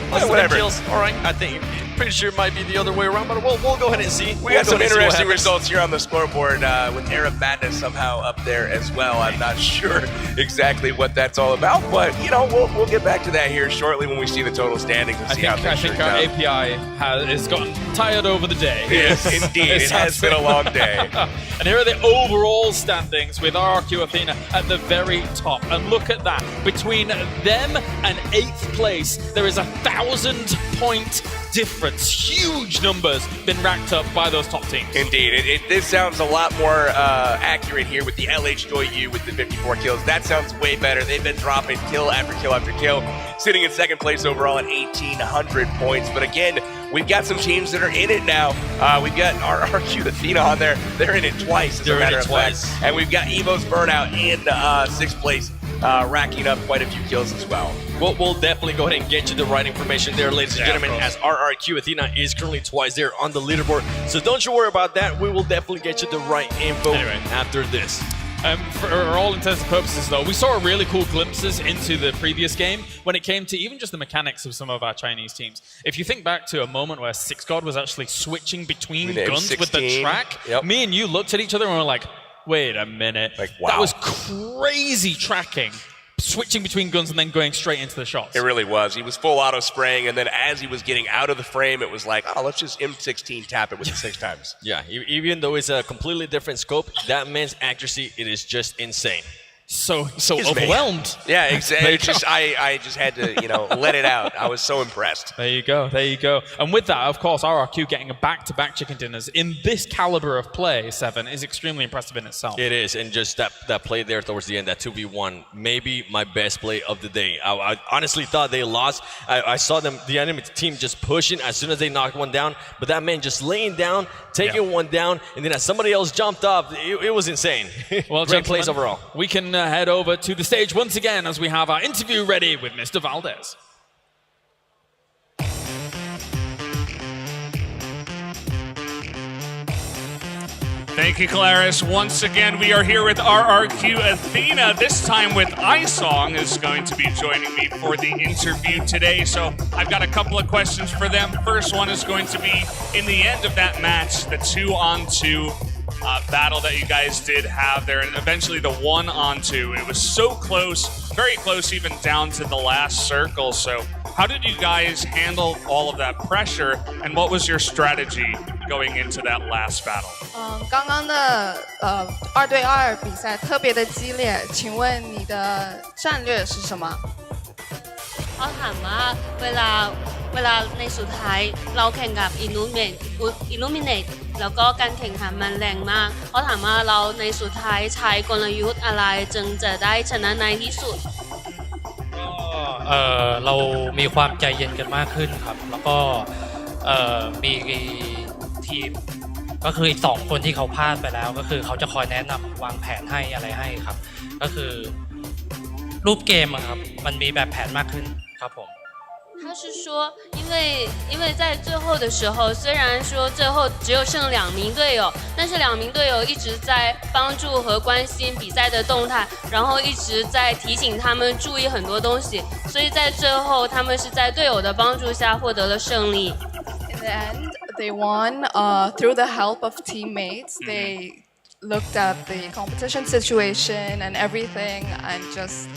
Whatever. Kills. All right, I think pretty sure it might be the other way around, but we'll go ahead and see. We got some interesting results here on the scoreboard with Arab Madness somehow up there as well. I'm not sure exactly what that's all about, but you know, we'll get back to that here shortly when we see the total standings and see how things I think our API has gotten tired over the day. Yes, indeed. It has been a long day. And here are the overall standings with RRQ Athena at the very top. And look at that. Between them and 8th place, there is 1,000-point difference. Huge numbers been racked up by those top teams. Indeed. This sounds a lot more accurate here with the LHW with the 54 kills. That sounds way better. They've been dropping kill after kill after kill, sitting in 2nd place overall at 1,800 points. But again, we've got some teams that are in it now. We've got our RQ Athena on there. They're in it twice, as a matter of fact. And we've got Evo's Burnout in 6th place, racking up quite a few kills as well. We'll definitely go ahead and get you the right information there, ladies and gentlemen, as RRQ Athena is currently twice there on the leaderboard. So don't you worry about that. We will definitely get you the right info after this. For all intents and purposes, though, we saw really cool glimpses into the previous game when it came to even just the mechanics of some of our Chinese teams. If you think back to a moment where SixGod was actually switching between guns with the track, me and you looked at each other and were like, wait a minute. Like, wow. That was crazy tracking. Switching between guns and then going straight into the shots. It really was. He was full auto spraying, and then as he was getting out of the frame, it was like, oh, let's just M16 tap it with it 6 times. Yeah, even though it's a completely different scope, that man's accuracy, it is just insane. So overwhelmed. Yeah, exactly. I just had to, let it out. I was so impressed. There you go. And with that, of course, RRQ getting a back-to-back chicken dinners in this caliber of play, 7, is extremely impressive in itself. It is, and just that play there towards the end, that 2v1, maybe my best play of the day. I honestly thought they lost. I saw the enemy team just pushing as soon as they knocked one down, but that man just laying down, taking one down, and then as somebody else jumped up, it was insane. Well, great plays overall. We can head over to the stage once again as we have our interview ready with Mr. Valdez. Thank you, Claris. Once again, we are here with RRQ Athena. This time with iSong is going to be joining me for the interview today. So I've got a couple of questions for them. First one is going to be in the end of that match, the 2-on-2 battle that you guys did have there, and eventually the 1-on-2. It was so close, very close, even down to the last circle. So how did you guys handle all of that pressure, and what was your strategy going into that last battle? 刚刚的2对2比赛特别的激烈，请问你的战略是什么？ เขาถามว่าเวลาในสุดท้ายเราแข่งกับ Illuminate แล้วก็การแข่งขันมันแรงมากเขาถามว่าเราในสุดท้ายใช้กลยุทธ์อะไรจึงจะได้ชนะในที่สุด เรามีความใจเย็นกันมากขึ้นครับแล้วก็มีทีมก็คืออีก2คนที่เขาพลาดไปแล้วก็คือเขาจะคอยแนะนำวางแผนให้อะไรให้ครับก็คือรูปเกมครับมันมีแบบแผนมากขึ้นครับผม 他是说，因为在最后的时候，虽然说最后只有剩2名队友，但是2名队友一直在帮助和关心比赛的动态，然后一直在提醒他们注意很多东西，所以在最后他们是在队友的帮助下获得了胜利。In the end, they won through the help of teammates. They looked at the competition situation and everything, and just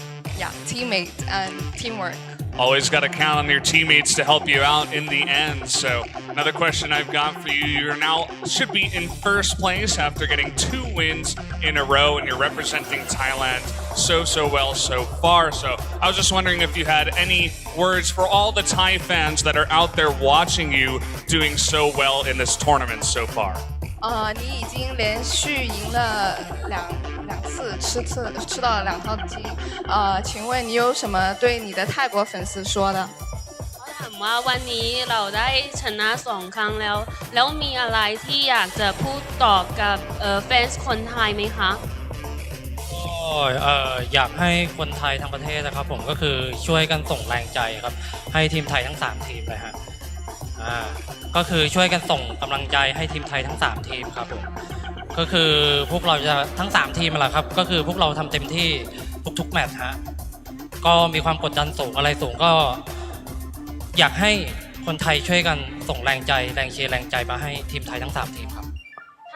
teammates and teamwork. Always got to count on your teammates to help you out in the end. So another question I've got for you, you're now should be in first place after getting 2 wins in a row, and you're representing Thailand so well so far. So I was just wondering if you had any words for all the Thai fans that are out there watching you doing so well in this tournament so far. 你已经连续赢了两次，吃到了2套鸡。请问你有什么对你的泰国粉丝说的？ ถามว่าวันนี้เราได้ชนะ2 ครั้งแล้วมีอะไรที่อยากจะพูดต่อกับแฟนคนไทยไหมคะ อยากให้คนไทยทั้งประเทศนะครับผมก็คือช่วยกันส่งแรงใจครับให้ทีมไทยทั้ง3ทีมเลยฮะก็คือช่วยกันส่งกำลังใจให้ทีมไทยทั้ง3ทีมครับผมก็คือพวกเราจะทั้ง3ทีมแหละครับก็คือพวกเราทำเต็มที่ทุกๆแมตช์ฮะก็มีความกดดันสูงอะไรสูงก็อยากให้คนไทยช่วยกันส่งแรงใจแรงเชียร์แรงใจมาให้ทีมไทยทั้ง3ทีมครับ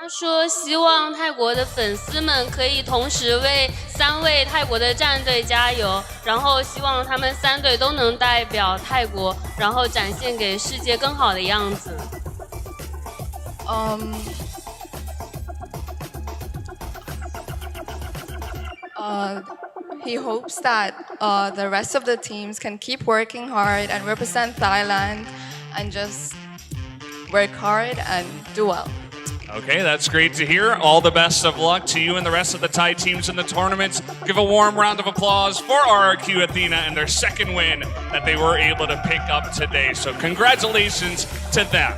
他说希望泰国的粉丝们可以同时为3位泰国的战队加油，然后希望他们3队都能代表泰国，然后展现给世界更好的样子。He hopes that the rest of the teams can keep working hard and represent Thailand and just work hard and do well. Okay, that's great to hear. All the best of luck to you and the rest of the Thai teams in the tournament. Give a warm round of applause for RRQ Athena and their second win that they were able to pick up today. So congratulations to them.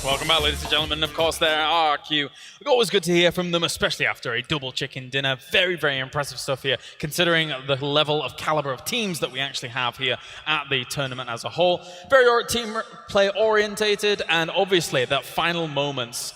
Welcome back, ladies and gentlemen. Of course, they're RRQ. Always good to hear from them, especially after a double chicken dinner. Very, very impressive stuff here, considering the level of caliber of teams that we actually have here at the tournament as a whole. Very team play orientated, and obviously that final moments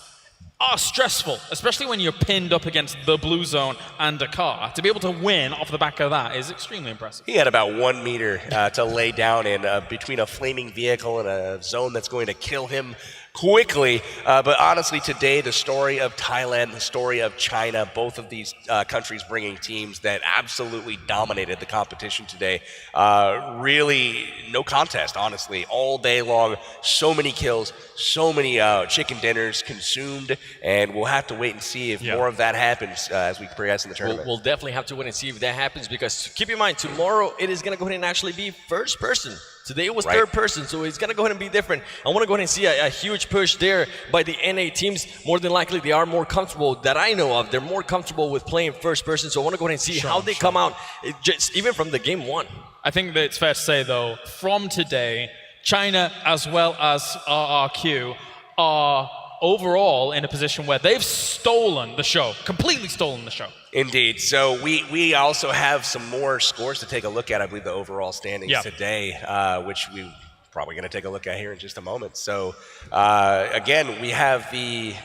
are stressful, especially when you're pinned up against the blue zone and a car. To be able to win off the back of that is extremely impressive. He had about 1 meter to lay down in between a flaming vehicle and a zone that's going to kill him quickly. But honestly, today, the story of Thailand, the story of China, both of these countries bringing teams that absolutely dominated the competition today. Really, no contest, honestly, all day long. So many kills, so many chicken dinners consumed, and we'll have to wait and see if more of that happens as we progress in the tournament. We'll definitely have to wait and see if that happens, because keep in mind, tomorrow it is going to go ahead and actually be first person. Today it was third person, so it's going to go ahead and be different. I want to go ahead and see a huge push there by the NA teams. More than likely, they are more comfortable, that I know of. They're more comfortable with playing first person, so I want to go ahead and see how they come out, just even from the game one. I think that it's fair to say, though, from today, China as well as RRQ are overall in a position where they've stolen the show, completely stolen the show. Indeed. So we also have some more scores to take a look at. I believe the overall standings today, which we're probably going to take a look at here in just a moment. So again, we have the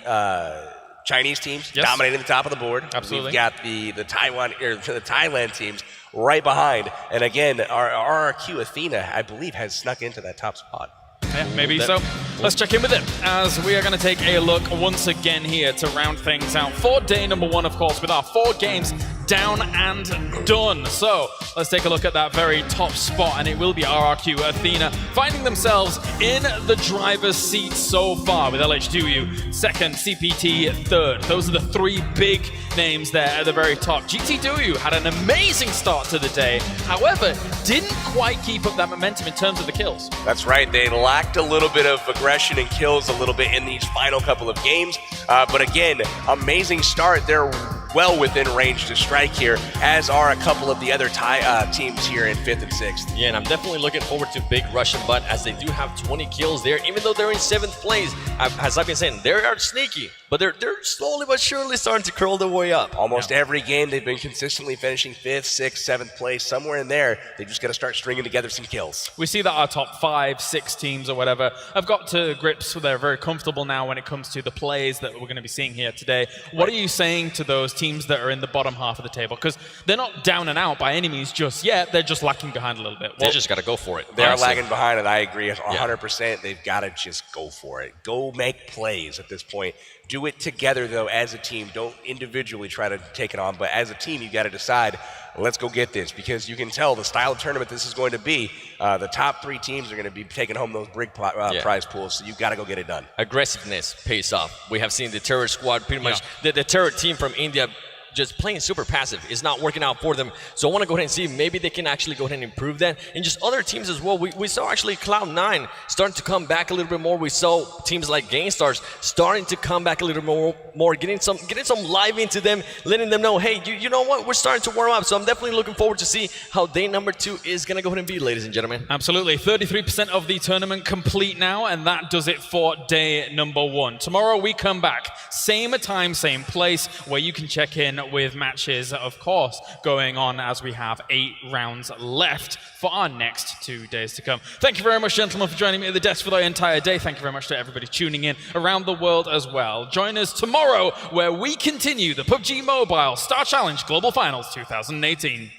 Chinese teams dominating the top of the board. Absolutely. We've got the Thailand teams right behind. And again, our RRQ Athena, I believe, has snuck into that top spot. Yeah, maybe so. Let's check in with it, as we are going to take a look once again here to round things out for day number one, of course, with our 4 games down and done. So let's take a look at that very top spot, and it will be RRQ Athena finding themselves in the driver's seat so far, with LH2U second, CPT third. Those are the 3 big names there at the very top. GTW had an amazing start to the day, however, didn't quite keep up that momentum in terms of the kills. That's right. They lacked a little bit of aggression and kills a little bit in these final couple of games. But again, amazing start. They're well within range to strike here, as are a couple of the other Thai teams here in 5th and 6th. Yeah, and I'm definitely looking forward to big Russian butt, as they do have 20 kills there, even though they're in 7th place. As I've been saying, they are sneaky, but they're slowly but surely starting to curl their way up. Almost every game they've been consistently finishing 5th, 6th, 7th place, somewhere in there. They just got to start stringing together some kills. We see that our top 5, 6 teams or whatever have got to grips. They're very comfortable now when it comes to the plays that we're going to be seeing here today. What are you saying to those teams that are in the bottom half of the table? Because they're not down and out by any means just yet. They're just lacking behind a little bit. They just got to go for it. They're lagging behind, and I agree 100%. They've got to just go for it. Go make plays at this point. Do it together, though, as a team. Don't individually try to take it on, but as a team, you got to decide, let's go get this, because you can tell the style of tournament this is going to be. The top 3 teams are going to be taking home those big prize pools, so you've got to go get it done. Aggressiveness pays off. We have seen the terror squad pretty much, the terror team from India, just playing super passive. It's not working out for them. So I want to go ahead and see if maybe they can actually go ahead and improve that. And just other teams as well. We saw actually Cloud9 starting to come back a little bit more. We saw teams like GameStars starting to come back a little more, getting some live into them, letting them know, hey, you know what? We're starting to warm up. So I'm definitely looking forward to see how day number 2 is going to go ahead and be, ladies and gentlemen. Absolutely. 33% of the tournament complete now, and that does it for day number 1. Tomorrow we come back. Same time, same place, where you can check in with matches, of course, going on as we have 8 rounds left for our next 2 days to come. Thank you very much, gentlemen, for joining me at the desk for the entire day. Thank you very much to everybody tuning in around the world as well. Join us tomorrow, where we continue the PUBG Mobile Star Challenge Global Finals 2018.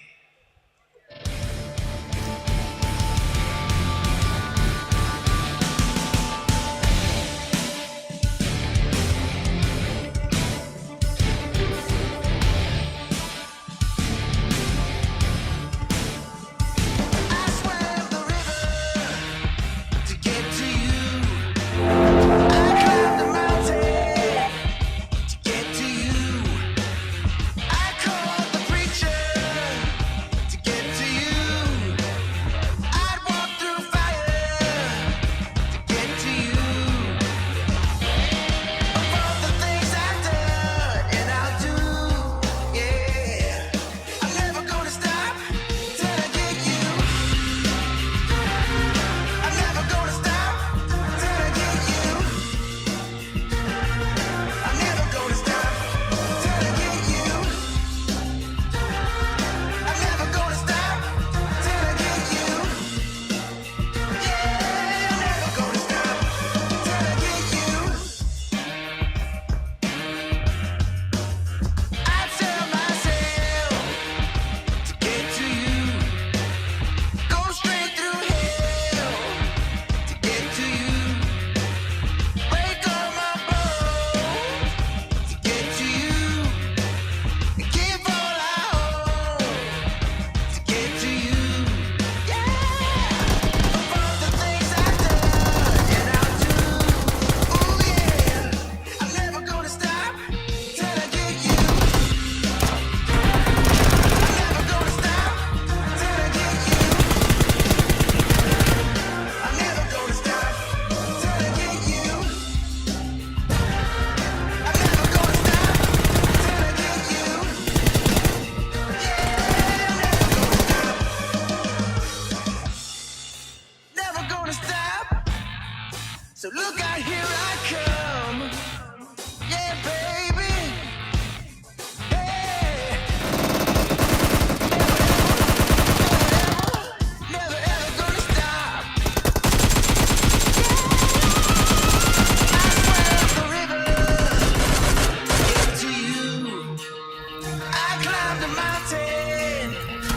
climbed a mountain to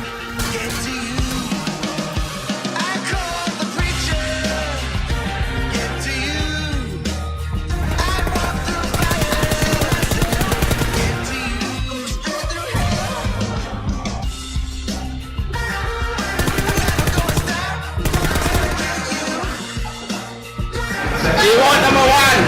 get to you. I called the preacher to get to you. I walked through fire to get to you. Straight through hell. I'm never gonna stop till I get you. You want number one?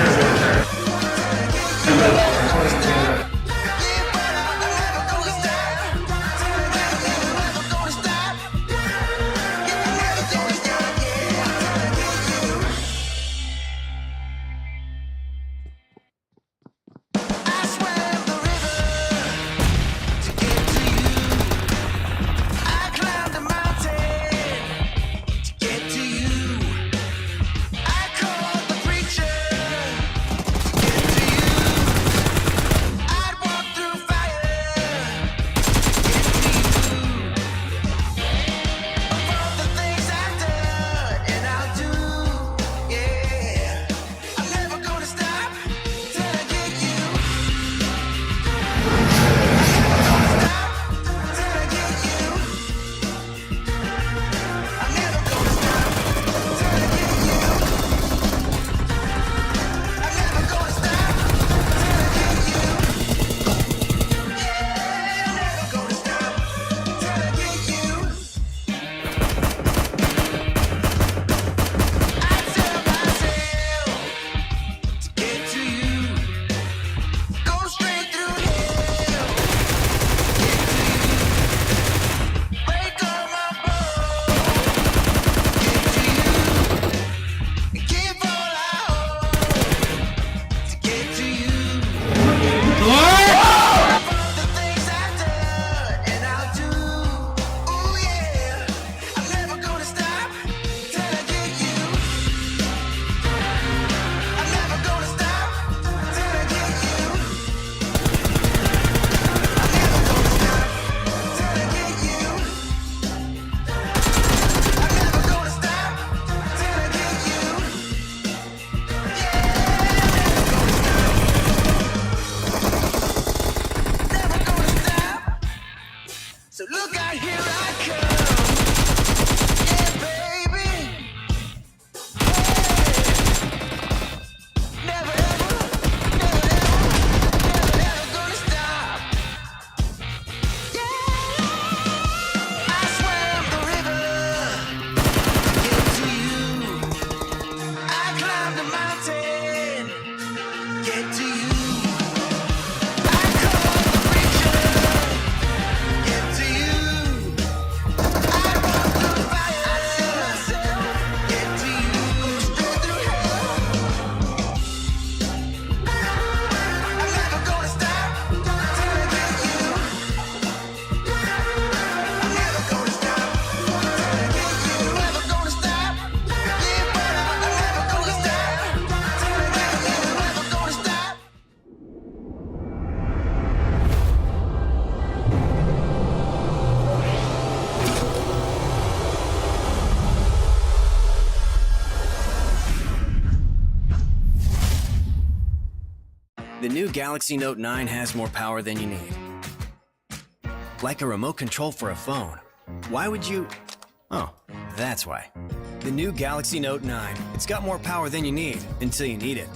So look out, here I come. Yeah, baby. Never ever gonna stop. Yeah. I swam the river to get to you. I climbed the mountain to get to you. The new Galaxy Note 9 has more power than you need. Like a remote control for a phone. Why would you... Oh, that's why. The new Galaxy Note 9. It's got more power than you need until you need it.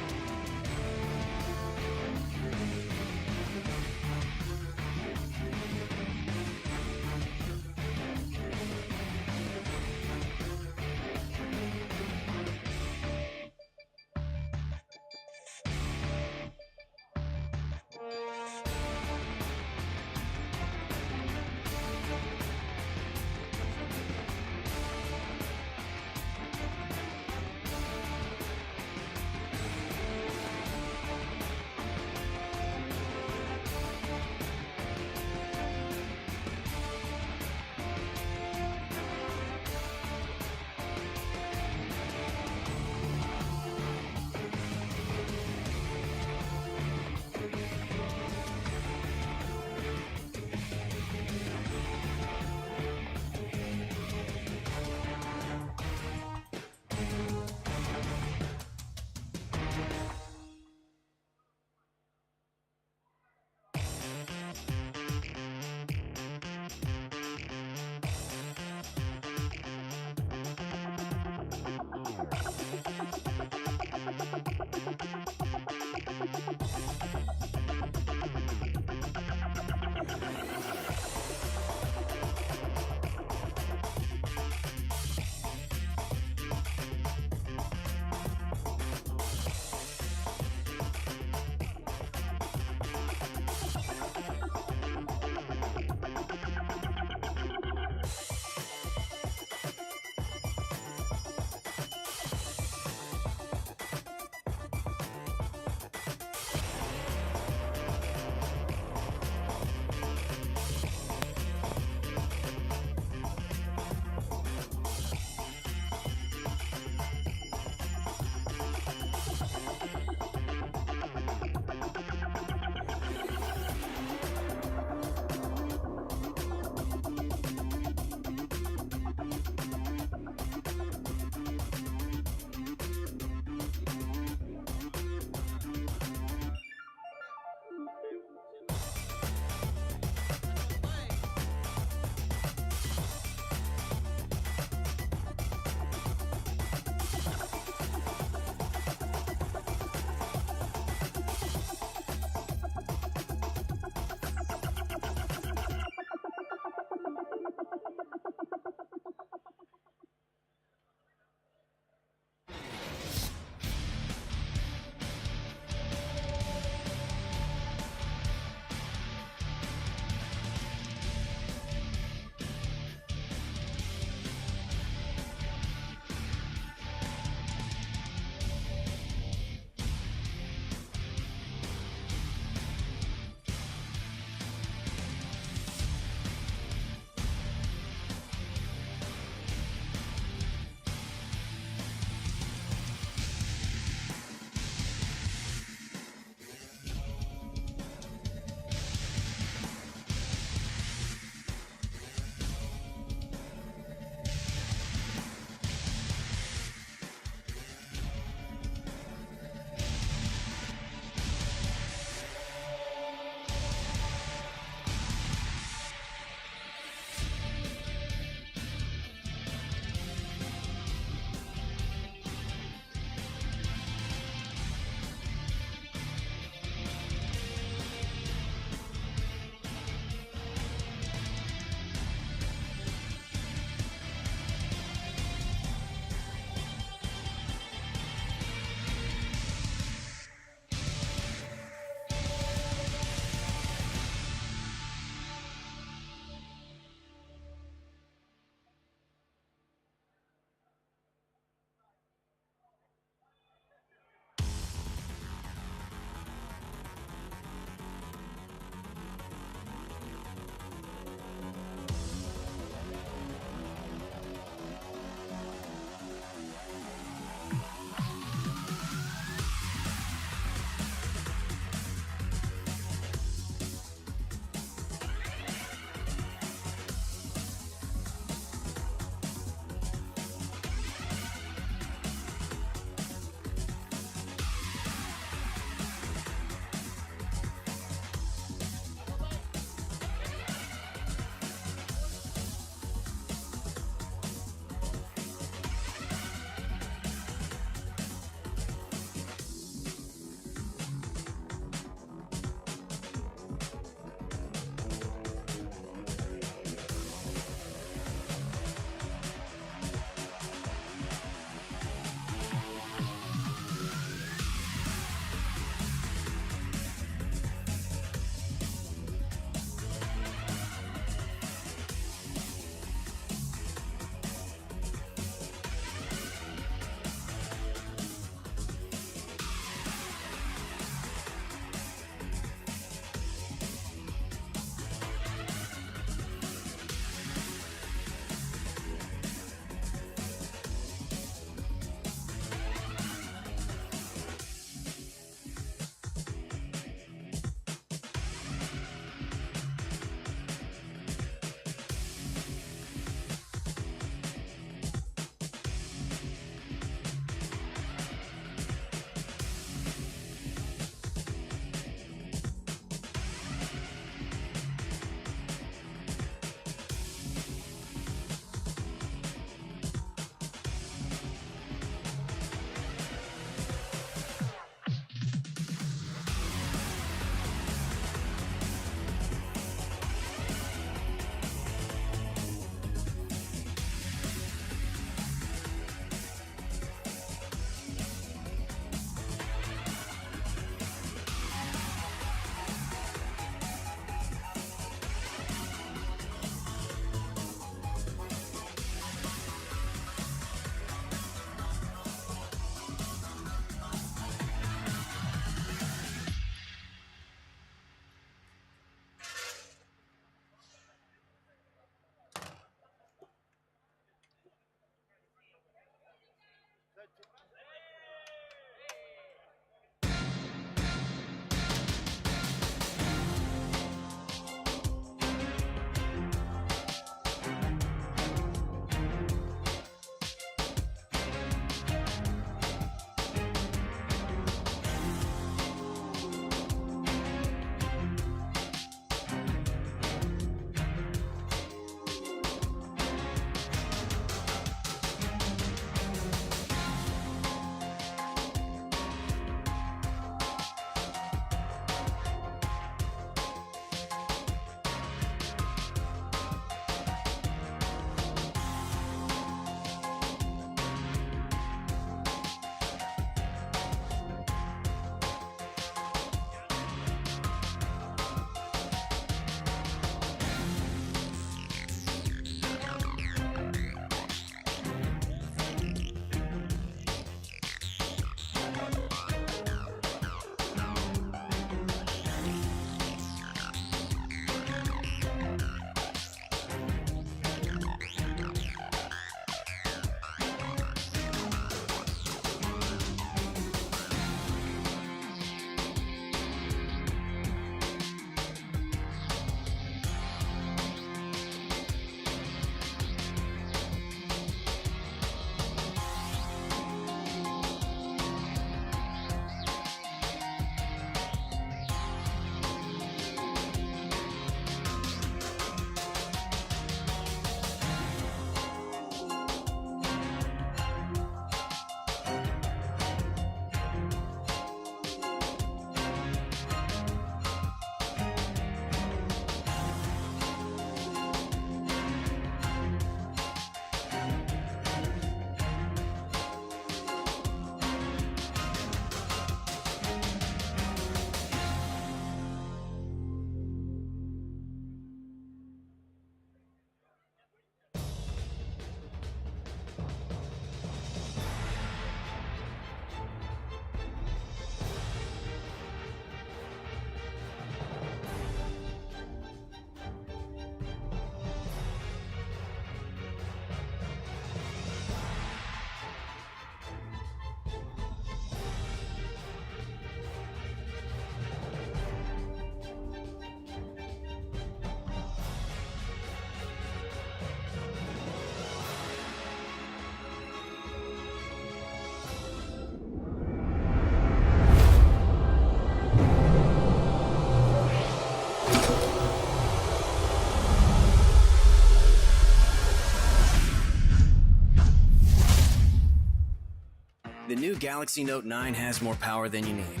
The new Galaxy Note 9 has more power than you need.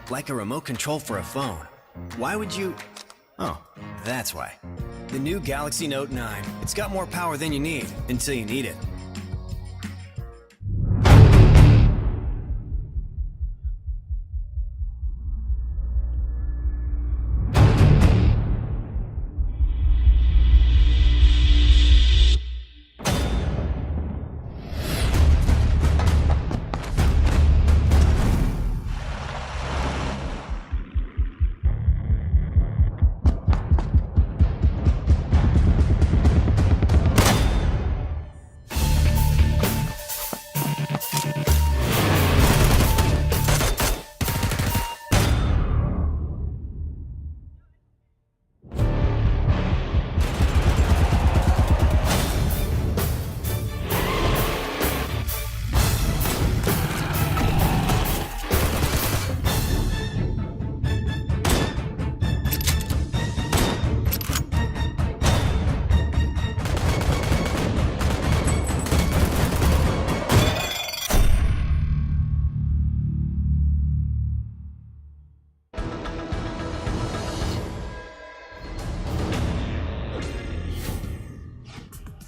Like a remote control for a phone. Why would you... Oh, that's why. The new Galaxy Note 9. It's got more power than you need until you need it.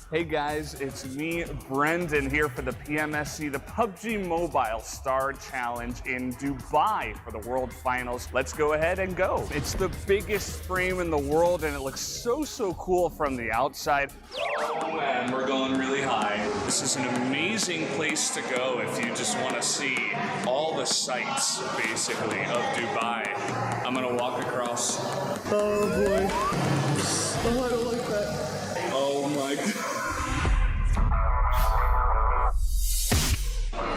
Hey guys, it's me, Brendan, here for the PMSC, the PUBG Mobile Star Challenge in Dubai for the World Finals. Let's go ahead and go. It's the biggest frame in the world and it looks so cool from the outside. Oh man, we're going really high. This is an amazing place to go if you just want to see all the sights, basically, of Dubai. I'm gonna walk across. Oh boy. Oh, I don't like that. Oh my god.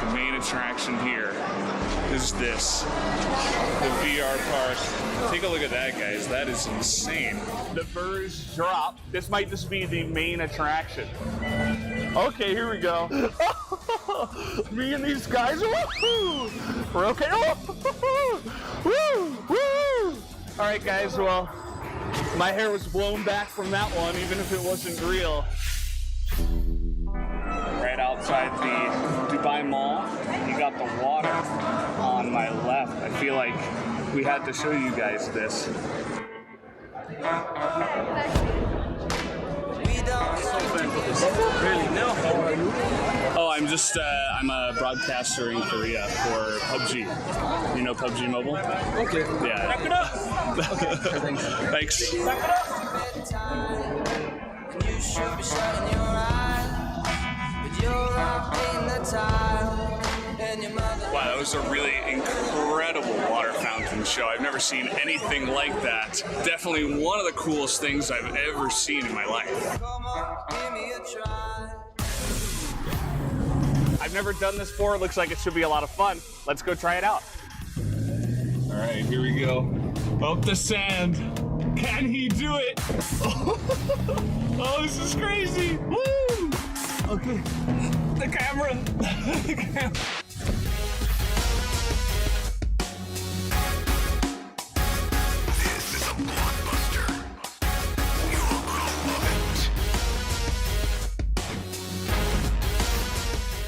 The main attraction here is this, the VR park. Take a look at that, guys. That is insane. The birds drop. This might just be the main attraction. Okay, here we go. Me and these guys, woo! We're okay. Woo! Woo! All right, guys, well, my hair was blown back from that one, even if it wasn't real. Right outside the Dubai Mall, you got the water on my left. I feel like we had to show you guys this. Really? No. How are you? Oh, I'm a broadcaster in Korea for PUBG. You know PUBG Mobile? Okay. Yeah. Back it up. Okay. Thanks. Wow, that was a really incredible water fountain show. I've never seen anything like that. Definitely one of the coolest things I've ever seen in my life. I've never done this before. It looks like it should be a lot of fun. Let's go try it out. All right, here we go. Up the sand. Can he do it? Oh, this is crazy. Woo! Okay. The camera. The camera. This is a blockbuster. You're gonna love it.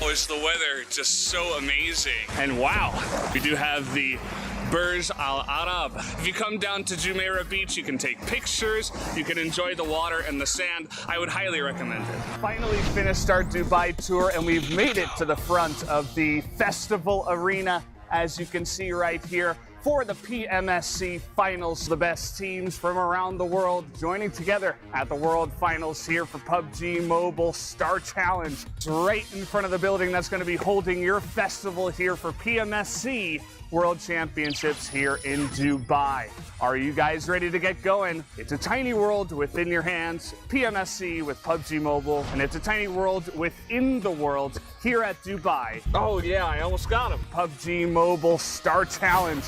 Oh, is the weather just so amazing. And wow, we do have the Burj Al Arab. If you come down to Jumeirah Beach, you can take pictures, you can enjoy the water and the sand. I would highly recommend it. Finally finished our Dubai tour and we've made it to the front of the festival arena, as you can see right here, for the PMSC Finals. The best teams from around the world joining together at the World Finals here for PUBG Mobile Star Challenge. It's right in front of the building that's going to be holding your festival here for PMSC World Championships here in Dubai. Are you guys ready to get going? It's a tiny world within your hands, PMSC with PUBG Mobile, and it's a tiny world within the world here at Dubai. Oh yeah, I almost got him. PUBG Mobile Star Challenge.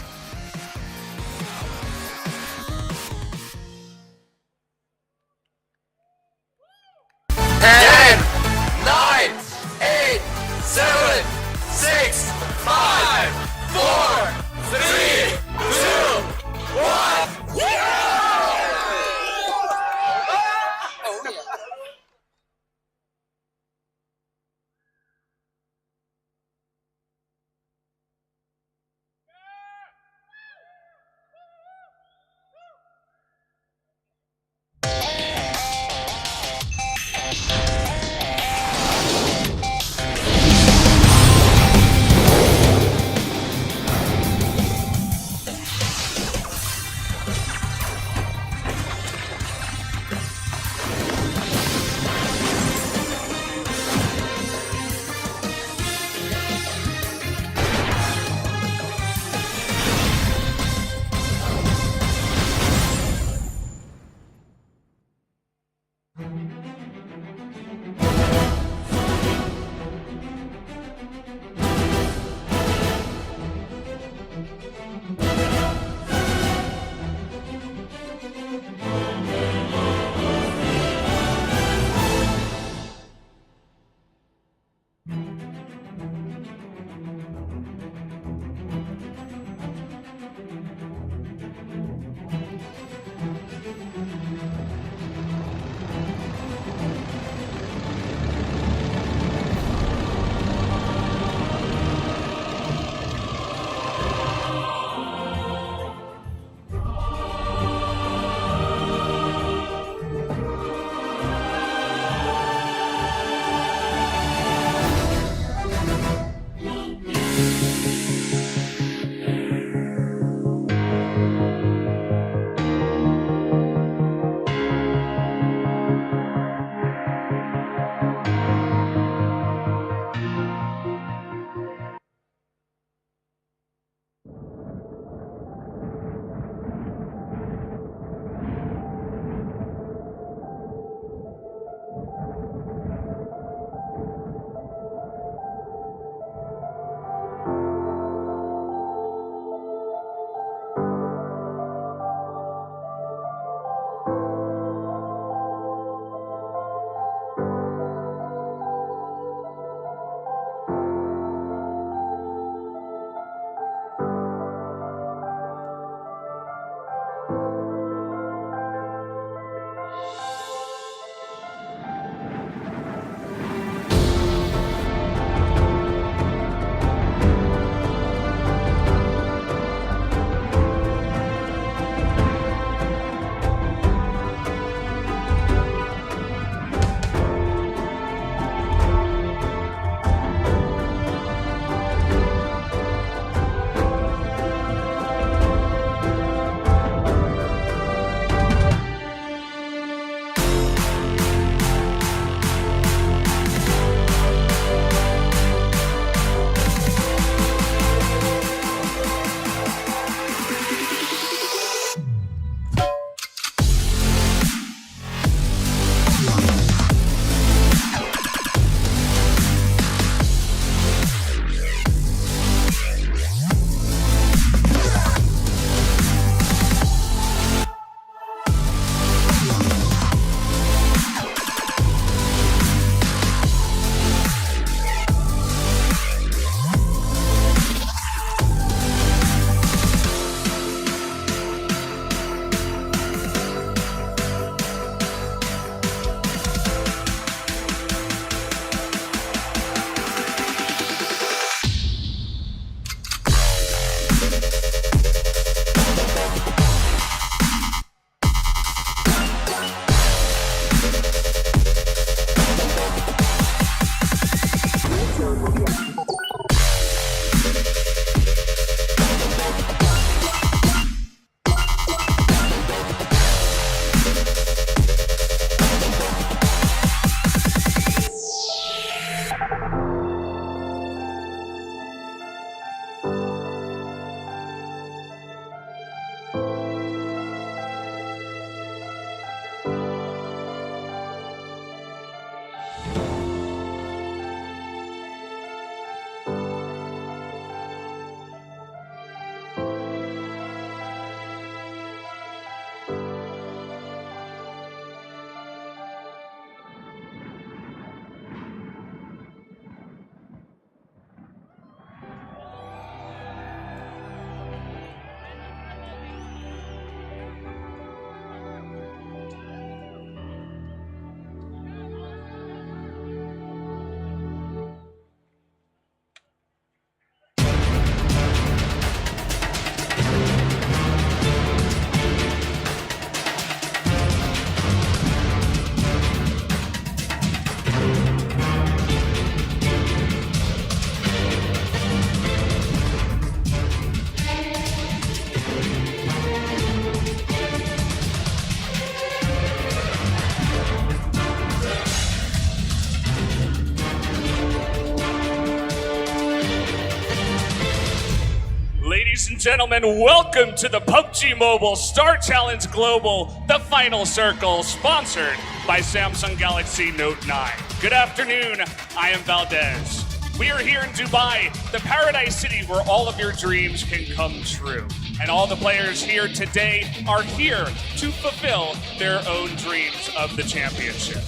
Ladies and gentlemen, welcome to the PUBG Mobile Star Challenge Global, the final circle, sponsored by Samsung Galaxy Note 9. Good afternoon, I am Valdez. We are here in Dubai, the paradise city where all of your dreams can come true. And all the players here today are here to fulfill their own dreams of the championship.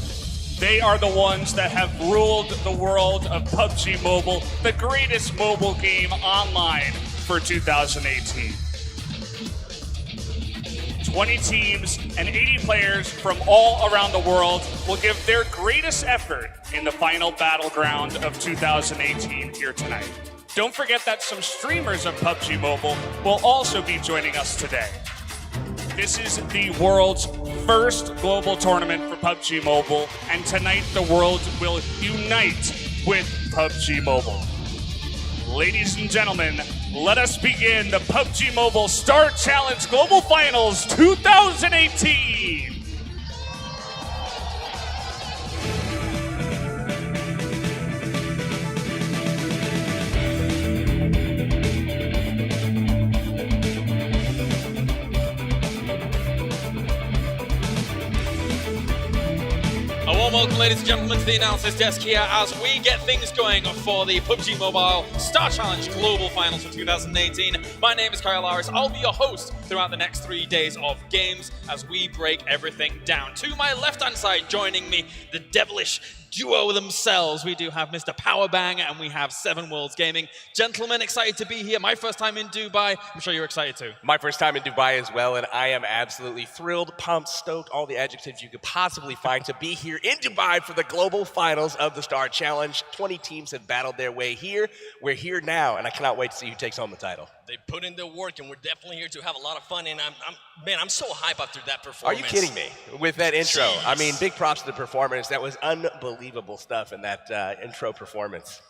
They are the ones that have ruled the world of PUBG Mobile, the greatest mobile game online for 2018. 20 teams and 80 players from all around the world will give their greatest effort in the final battleground of 2018 here tonight. Don't forget that some streamers of PUBG Mobile will also be joining us today. This is the world's first global tournament for PUBG Mobile, and tonight the world will unite with PUBG Mobile. Ladies and gentlemen, let us begin the PUBG Mobile Star Challenge Global Finals 2018. A warm welcome, ladies and gentlemen, to the announcers desk here as we get things going for the PUBG Mobile Star Challenge Global Finals for 2018. My name is Kyle Lawrence. I'll be your host throughout the next 3 days of games as we break everything down. To my left-hand side, joining me, the devilish duo themselves. We do have Mr. Powerbang and we have Seven Worlds Gaming. Gentlemen, excited to be here. My first time in Dubai. I'm sure you're excited too. My first time in Dubai as well, and I am absolutely thrilled, pumped, stoked, all the adjectives you could possibly find to be here in Dubai for the global finals of the Star Challenge. 20 teams have battled their way here. We're here now, and I cannot wait to see who takes home the title. They put in the work, and we're definitely here to have a lot of fun. And I'm so hyped after that performance. Are you kidding me? With that intro, Jeez. I mean, big props to the performance. That was unbelievable stuff in that intro performance.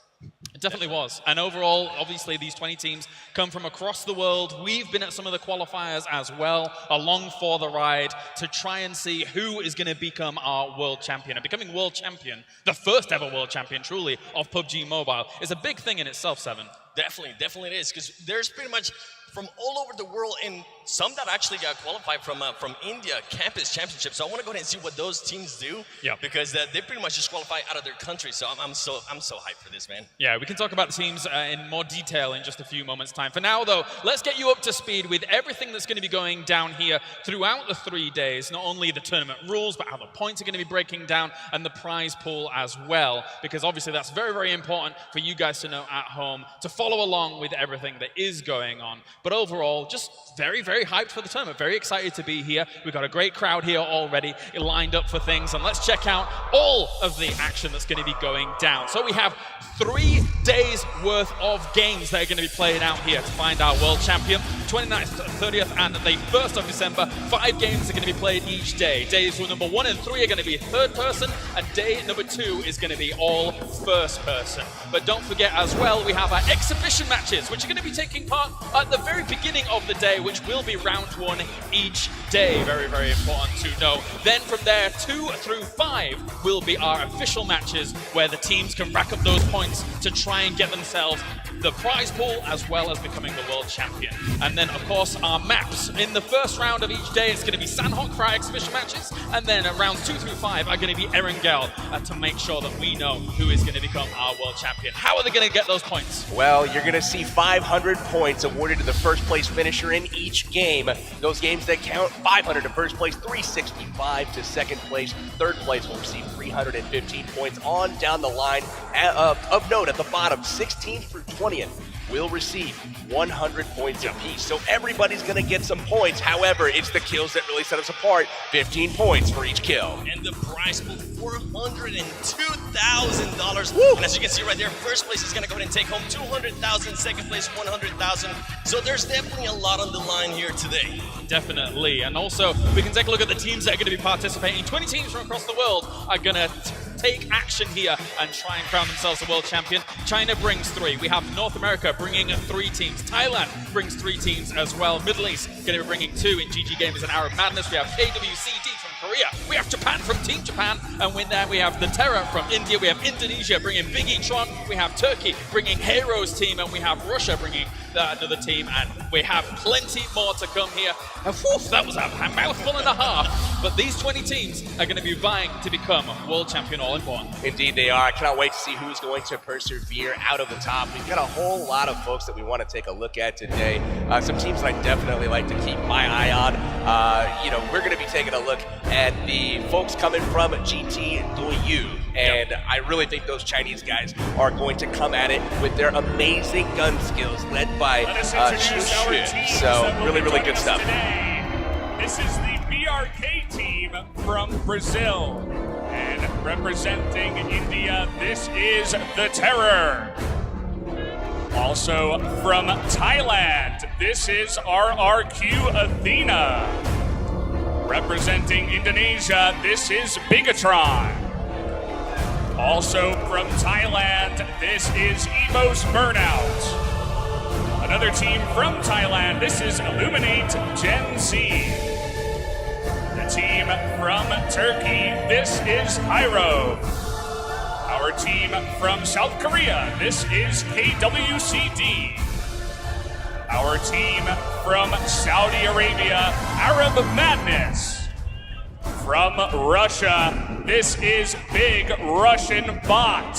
It definitely was. And overall, obviously, these 20 teams come from across the world. We've been at some of the qualifiers as well, along for the ride, to try and see who is going to become our world champion. And becoming world champion, the first ever world champion, truly, of PUBG Mobile, is a big thing in itself, Seven. Definitely it is, because there's pretty much from all over the world, and some that actually got qualified from India Campus Championship. So I want to go ahead and see what those teams do, because they pretty much just qualify out of their country. So I'm so hyped for this, man. Yeah, we can talk about the teams in more detail in just a few moments' time. For now, though, let's get you up to speed with everything that's going to be going down here throughout the 3 days. Not only the tournament rules, but how the points are going to be breaking down and the prize pool as well. Because obviously that's very, very important for you guys to know at home, to follow along with everything that is going on. But overall, just very, very hyped for the tournament. Very excited to be here. We've got a great crowd here already lined up for things. And let's check out all of the action that's going to be going down. So we have 3 days worth of games that are going to be played out here to find our world champion. 29th, 30th, and the 1st of December. 5 games are going to be played each day. Days number 1 and 3 are going to be third person, and day number 2 is going to be all first person. But don't forget as well, we have our exhibition matches, which are going to be taking part at the very beginning of the day, which will be round 1 each day. Very, very important to know. Then from there, 2 through 5 will be our official matches, where the teams can rack up those points to try and get themselves the prize pool as well as becoming the world champion. And then, of course, our maps. In the first round of each day, it's going to be Sandhawk for our exhibition matches, and then rounds 2 through 5 are going to be Erangel to make sure that we know who is going to become our world champion. How are they going to get those points? Well, you're going to see 500 points awarded to the first place finisher in each game. Those games that count, 500 to first place, 365 to second place. Third place will receive 315 points on down the line. Of note, at the bottom, 16th through 20th will receive 100 points apiece. So everybody's going to get some points. However, it's the kills that really set us apart. 15 points for each kill. And the prize pool, $402,000. And as you can see right there, first place is going to go ahead and take home $200,000, second place $100,000. So there's definitely a lot on the line here today. Definitely. And also, we can take a look at the teams that are going to be participating. 20 teams from across the world are going to take action here and try and crown themselves a world champion. China brings 3. We have North America bringing 3 teams. Thailand brings 3 teams as well. Middle East going to be bringing 2 in GG Gamers and Arab Madness. We have KWCD from Korea. We have Japan from Team Japan. And with that, we have the Terror from India. We have Indonesia bringing Big E-Tron. We have Turkey bringing Heroes team. And we have Russia bringing another team. And we have plenty more to come here. And whew, that was a mouthful and a half. But these 20 teams are going to be vying to become world champion all in one. Indeed they are. I cannot wait to see who's going to persevere out of the top. We've got a whole lot of folks that we want to take a look at today. Some teams that I definitely like to keep my eye on. we're going to be taking a look at the folks coming from GT Doyu. And I really think those Chinese guys are going to come at it with their amazing gun skills led by Xu. So really, really good stuff. This is the BRK team from Brazil. And representing India, this is the Terror. Also from Thailand, this is RRQ Athena. Representing Indonesia, this is Bigatron. Also from Thailand, this is Evo's Burnout. Another team from Thailand, this is Illuminate Gen Z. The team from Turkey, this is Hyro. Our team from South Korea, this is KWCD. Our team from Saudi Arabia, Arab Madness. From Russia, this is Big Russian Bot.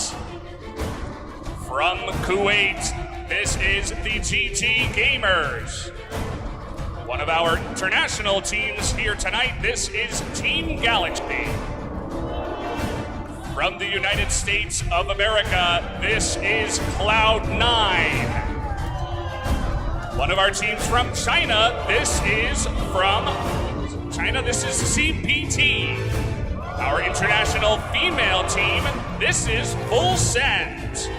From Kuwait, this is the GT Gamers. One of our international teams here tonight, this is Team Galaxy. From the United States of America, this is Cloud9. One of our teams from China, this is CPT. Our international female team, this is Full Send.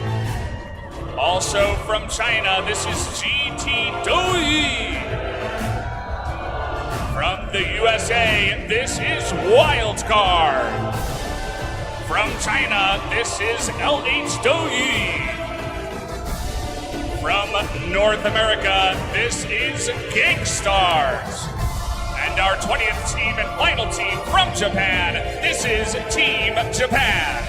Also from China, this is GT Douyi. From the USA, this is Wildcard. From China, this is LH Douyi. From North America, this is Gangstars. And our 20th team and final team from Japan, this is Team Japan.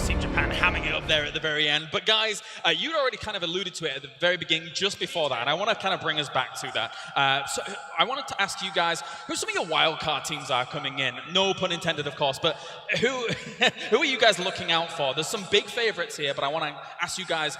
Team Japan hamming it up there at the very end. But guys, you'd already kind of alluded to it at the very beginning, just before that, and I want to kind of bring us back to that. So I wanted to ask you guys who some of your wildcard teams are coming in. No pun intended, of course, but who are you guys looking out for? There's some big favorites here, but I want to ask you guys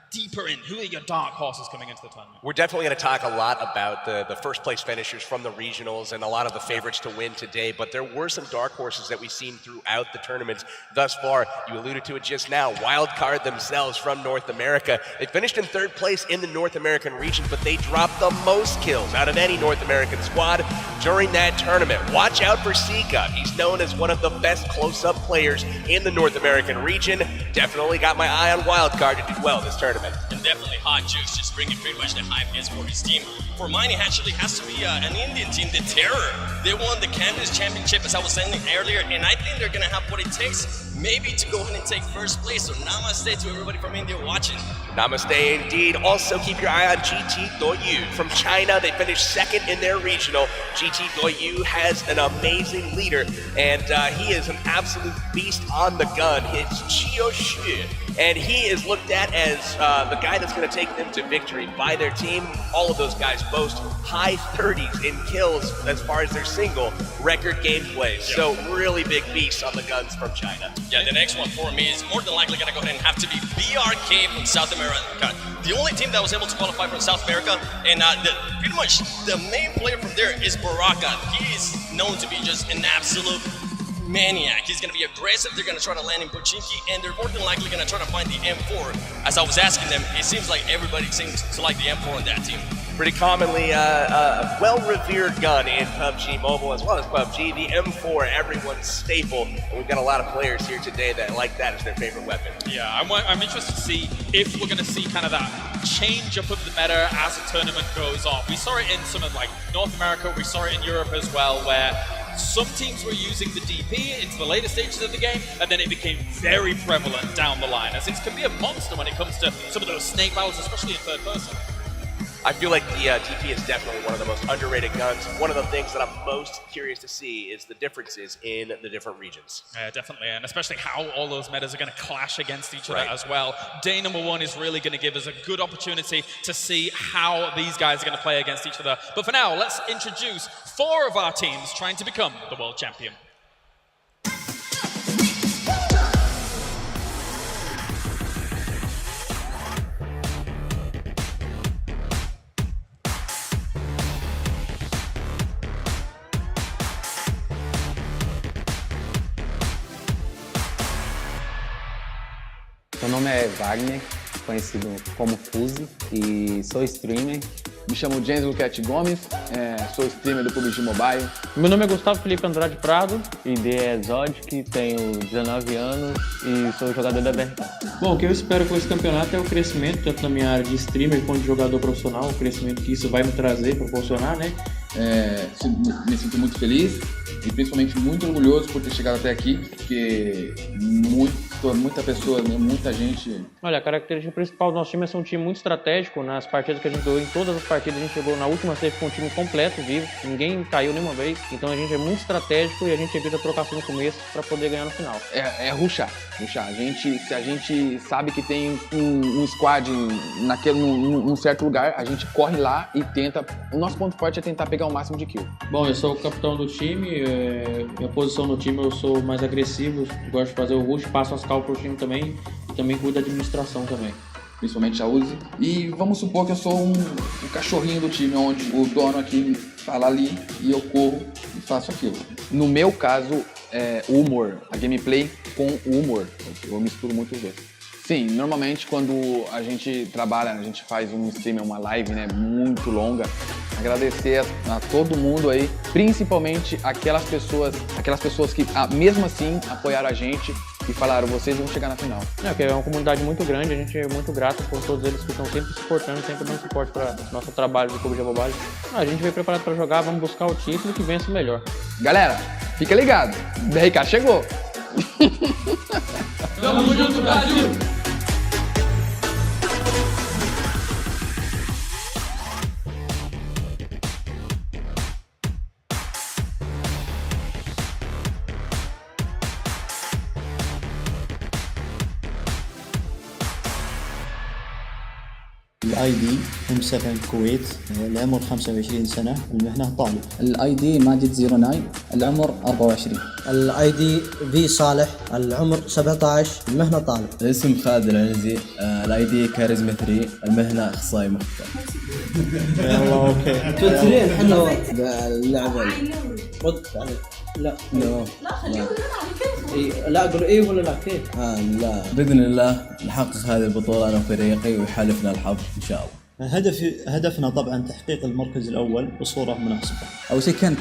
deeper in. Who are your dark horses coming into the tournament? We're definitely going to talk a lot about the first place finishers from the regionals and a lot of the favorites to win today, but there were some dark horses that we've seen throughout the tournaments thus far. You alluded to it just now. Wildcard themselves from North America. They finished in third place in the North American region, but they dropped the most kills out of any North American squad during that tournament. Watch out for Sika. He's known as one of the best close-up players in the North American region. Definitely got my eye on Wildcard to do well this tournament. And definitely Hot Juice, just bringing pretty much the hype is for his team. For mine, it actually has to be an Indian team, the Terror. They won the Canvas Championship, as I was saying earlier, and I think they're going to have what it takes maybe to go ahead and take first place. So namaste to everybody from India watching. Namaste indeed. Also keep your eye on GT Doyu. From China, they finished second in their regional. GT Doyu has an amazing leader, and he is an absolute beast on the gun. It's Chiyo Xu, and he is looked at as the guy that's going to take them to victory by their team. All of those guys boast high 30s in kills as far as their single record gameplay. So really big beasts on the guns from China. Yeah, the next one for me is more than likely going to go ahead and have to be BRK from South America. The only team that was able to qualify from South America, and pretty much the main player from there is Baraka. He is known to be just an absolute maniac. He's going to be aggressive. They're going to try to land in Pochinki, and they're more than likely going to try to find the M4. As I was asking them, it seems like everybody seems to like the M4 on that team. Pretty commonly a well-revered gun in PUBG Mobile as well as PUBG. The M4, everyone's staple. And we've got a lot of players here today that like that as their favorite weapon. Yeah, I'm interested to see if we're going to see kind of that change up of the meta as the tournament goes on. We saw it in some of like North America, we saw it in Europe as well, where some teams were using the DP into the later stages of the game, and then it became very prevalent down the line, as it can be a monster when it comes to some of those snake battles, especially in third person. I feel like the DP is definitely one of the most underrated guns. One of the things that I'm most curious to see is the differences in the different regions. Yeah, definitely, and especially how all those metas are going to clash against each other Right. as well. Day number 1 is really going to give us a good opportunity to see how these guys are going to play against each other. But for now, let's introduce 4 of our teams trying to become the world champion. Meu nome é Wagner, conhecido como Fuse, e sou streamer. Me chamo James Luquete Gomes, sou streamer do Pubgm Mobile. Meu nome é Gustavo Felipe Andrade Prado, ID é Zodic, tenho 19 anos e sou jogador da BRK. Bom, o que eu espero com esse campeonato é o crescimento, tanto na minha área de streamer quanto de jogador profissional, o crescimento que isso vai me trazer, proporcionar, né? Me sinto muito feliz e principalmente muito orgulhoso por ter chegado até aqui, porque muita pessoa, muita gente... Olha, a característica principal do nosso time é ser um time muito estratégico. Nas partidas que a gente ganhou, em todas as partidas a gente chegou na última save com um time completo, vivo, ninguém caiu nenhuma vez, então a gente é muito estratégico e a gente evita trocação no começo para poder ganhar no final. É rushar. Se a gente sabe que tem um squad num certo lugar, a gente corre lá e tenta. O nosso ponto forte é tentar pegar o máximo de kill. Bom, eu sou o capitão do time, minha posição no time eu sou mais agressivo, gosto de fazer o rush, passo as cal pro time também e também cuido da administração também. Principalmente a Uzi. E vamos supor que eu sou um cachorrinho do time, onde o dono aqui fala ali e eu corro e faço aquilo. No meu caso, o humor, a gameplay com o humor. Eu misturo muito os dois. Sim, normalmente quando a gente trabalha, a gente faz um stream, uma live, né, muito longa, agradecer a todo mundo aí, principalmente aquelas pessoas que mesmo assim apoiaram a gente e falaram, vocês vão chegar na final. Porque é uma comunidade muito grande, a gente é muito grato por todos eles que estão sempre suportando, sempre dando suporte para nosso trabalho de Pubgm Mobile. A gente veio preparado para jogar, vamos buscar o título que vença o melhor. Galera, fica ligado, BRK chegou! Tamo junto, Brasil! الاي دي ام 7 الكويت، العمر 25 سنه، المهنه طالب. الاي دي ماجد 09 العمر 24. الاي دي في صالح العمر 17 المهنه طالب. الاسم خالد العنزي، الاي دي كاريزما 3 المهنه اخصائي مخبر. يلا اوكي. تدرين احنا اللعبه رد عليك. لا لا اقول ايه ولا لا كيف؟ لا باذن الله نحقق هذه البطوله انا وفريقي ويحالفنا الحظ ان شاء الله. هدفنا طبعا تحقيق المركز الاول بصوره مناسبه. اول شيء كانت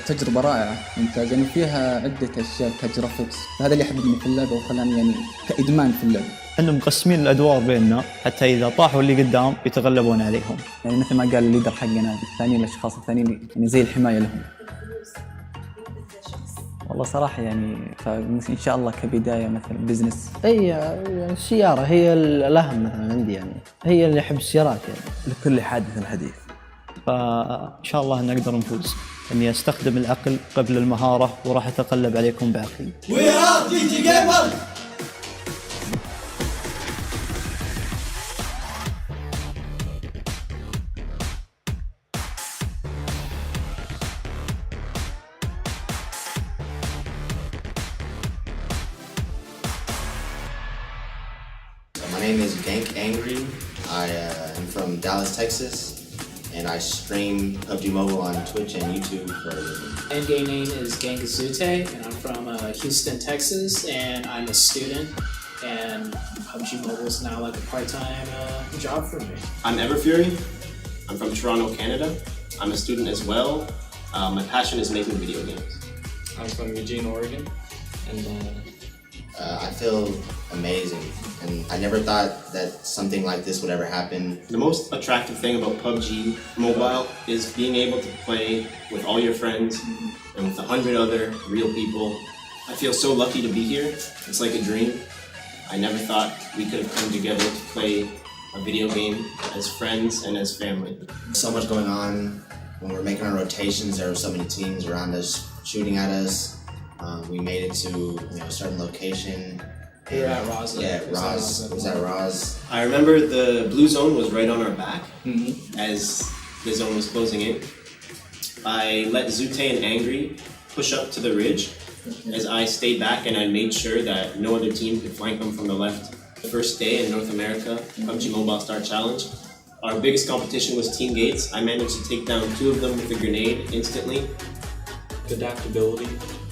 تجربه رائعه ممتازه وفيها عده اشياء كجرافيكس، هذا اللي حببني في اللعبه وخلاني يعني كادمان في اللعبه. احنا مقسمين الادوار بيننا حتى اذا طاحوا اللي قدام يتغلبون عليهم. يعني مثل ما قال الليدر حقنا الثانيين الاشخاص الثانيين يعني زي الحمايه لهم. والله صراحة يعني إن شاء الله كبداية مثلا بزنس. يعني السيارة هي الأهم مثلا عندي، يعني هي اللي أحب السيارات يعني. لكل حادث حديث. فإن شاء الله نقدر نفوز. إني أستخدم العقل قبل المهارة وراح أتغلب عليكم بعقلي. We are GT Gamers! My name is Gank Angry. I am from Dallas, Texas, and I stream PUBG Mobile on Twitch and YouTube for a living. Endgame name is Gangazute, and I'm from Houston, Texas, and I'm a student, and PUBG Mobile is now like a part-time job for me. I'm Everfury. I'm from Toronto, Canada. I'm a student as well. My passion is making video games. I'm from Eugene, Oregon, and I feel amazing, and I never thought that something like this would ever happen. The most attractive thing about PUBG Mobile is being able to play with all your friends and with 100 other real people. I feel so lucky to be here. It's like a dream. I never thought we could have come together to play a video game, as friends, and as family. So much going on. When we were making our rotations, there were so many teams around us shooting at us. We made it to a certain location. We were at Roz. Yeah, Roz. It was at Roz. I remember the blue zone was right on our back as the zone was closing in. I let Zute and Angry push up to the ridge as I stayed back and I made sure that no other team could flank them from the left. The first day in North America, PUBG Mobile Star Challenge, our biggest competition was Team Gates. I managed to take down 2 of them with a grenade instantly. Adaptability,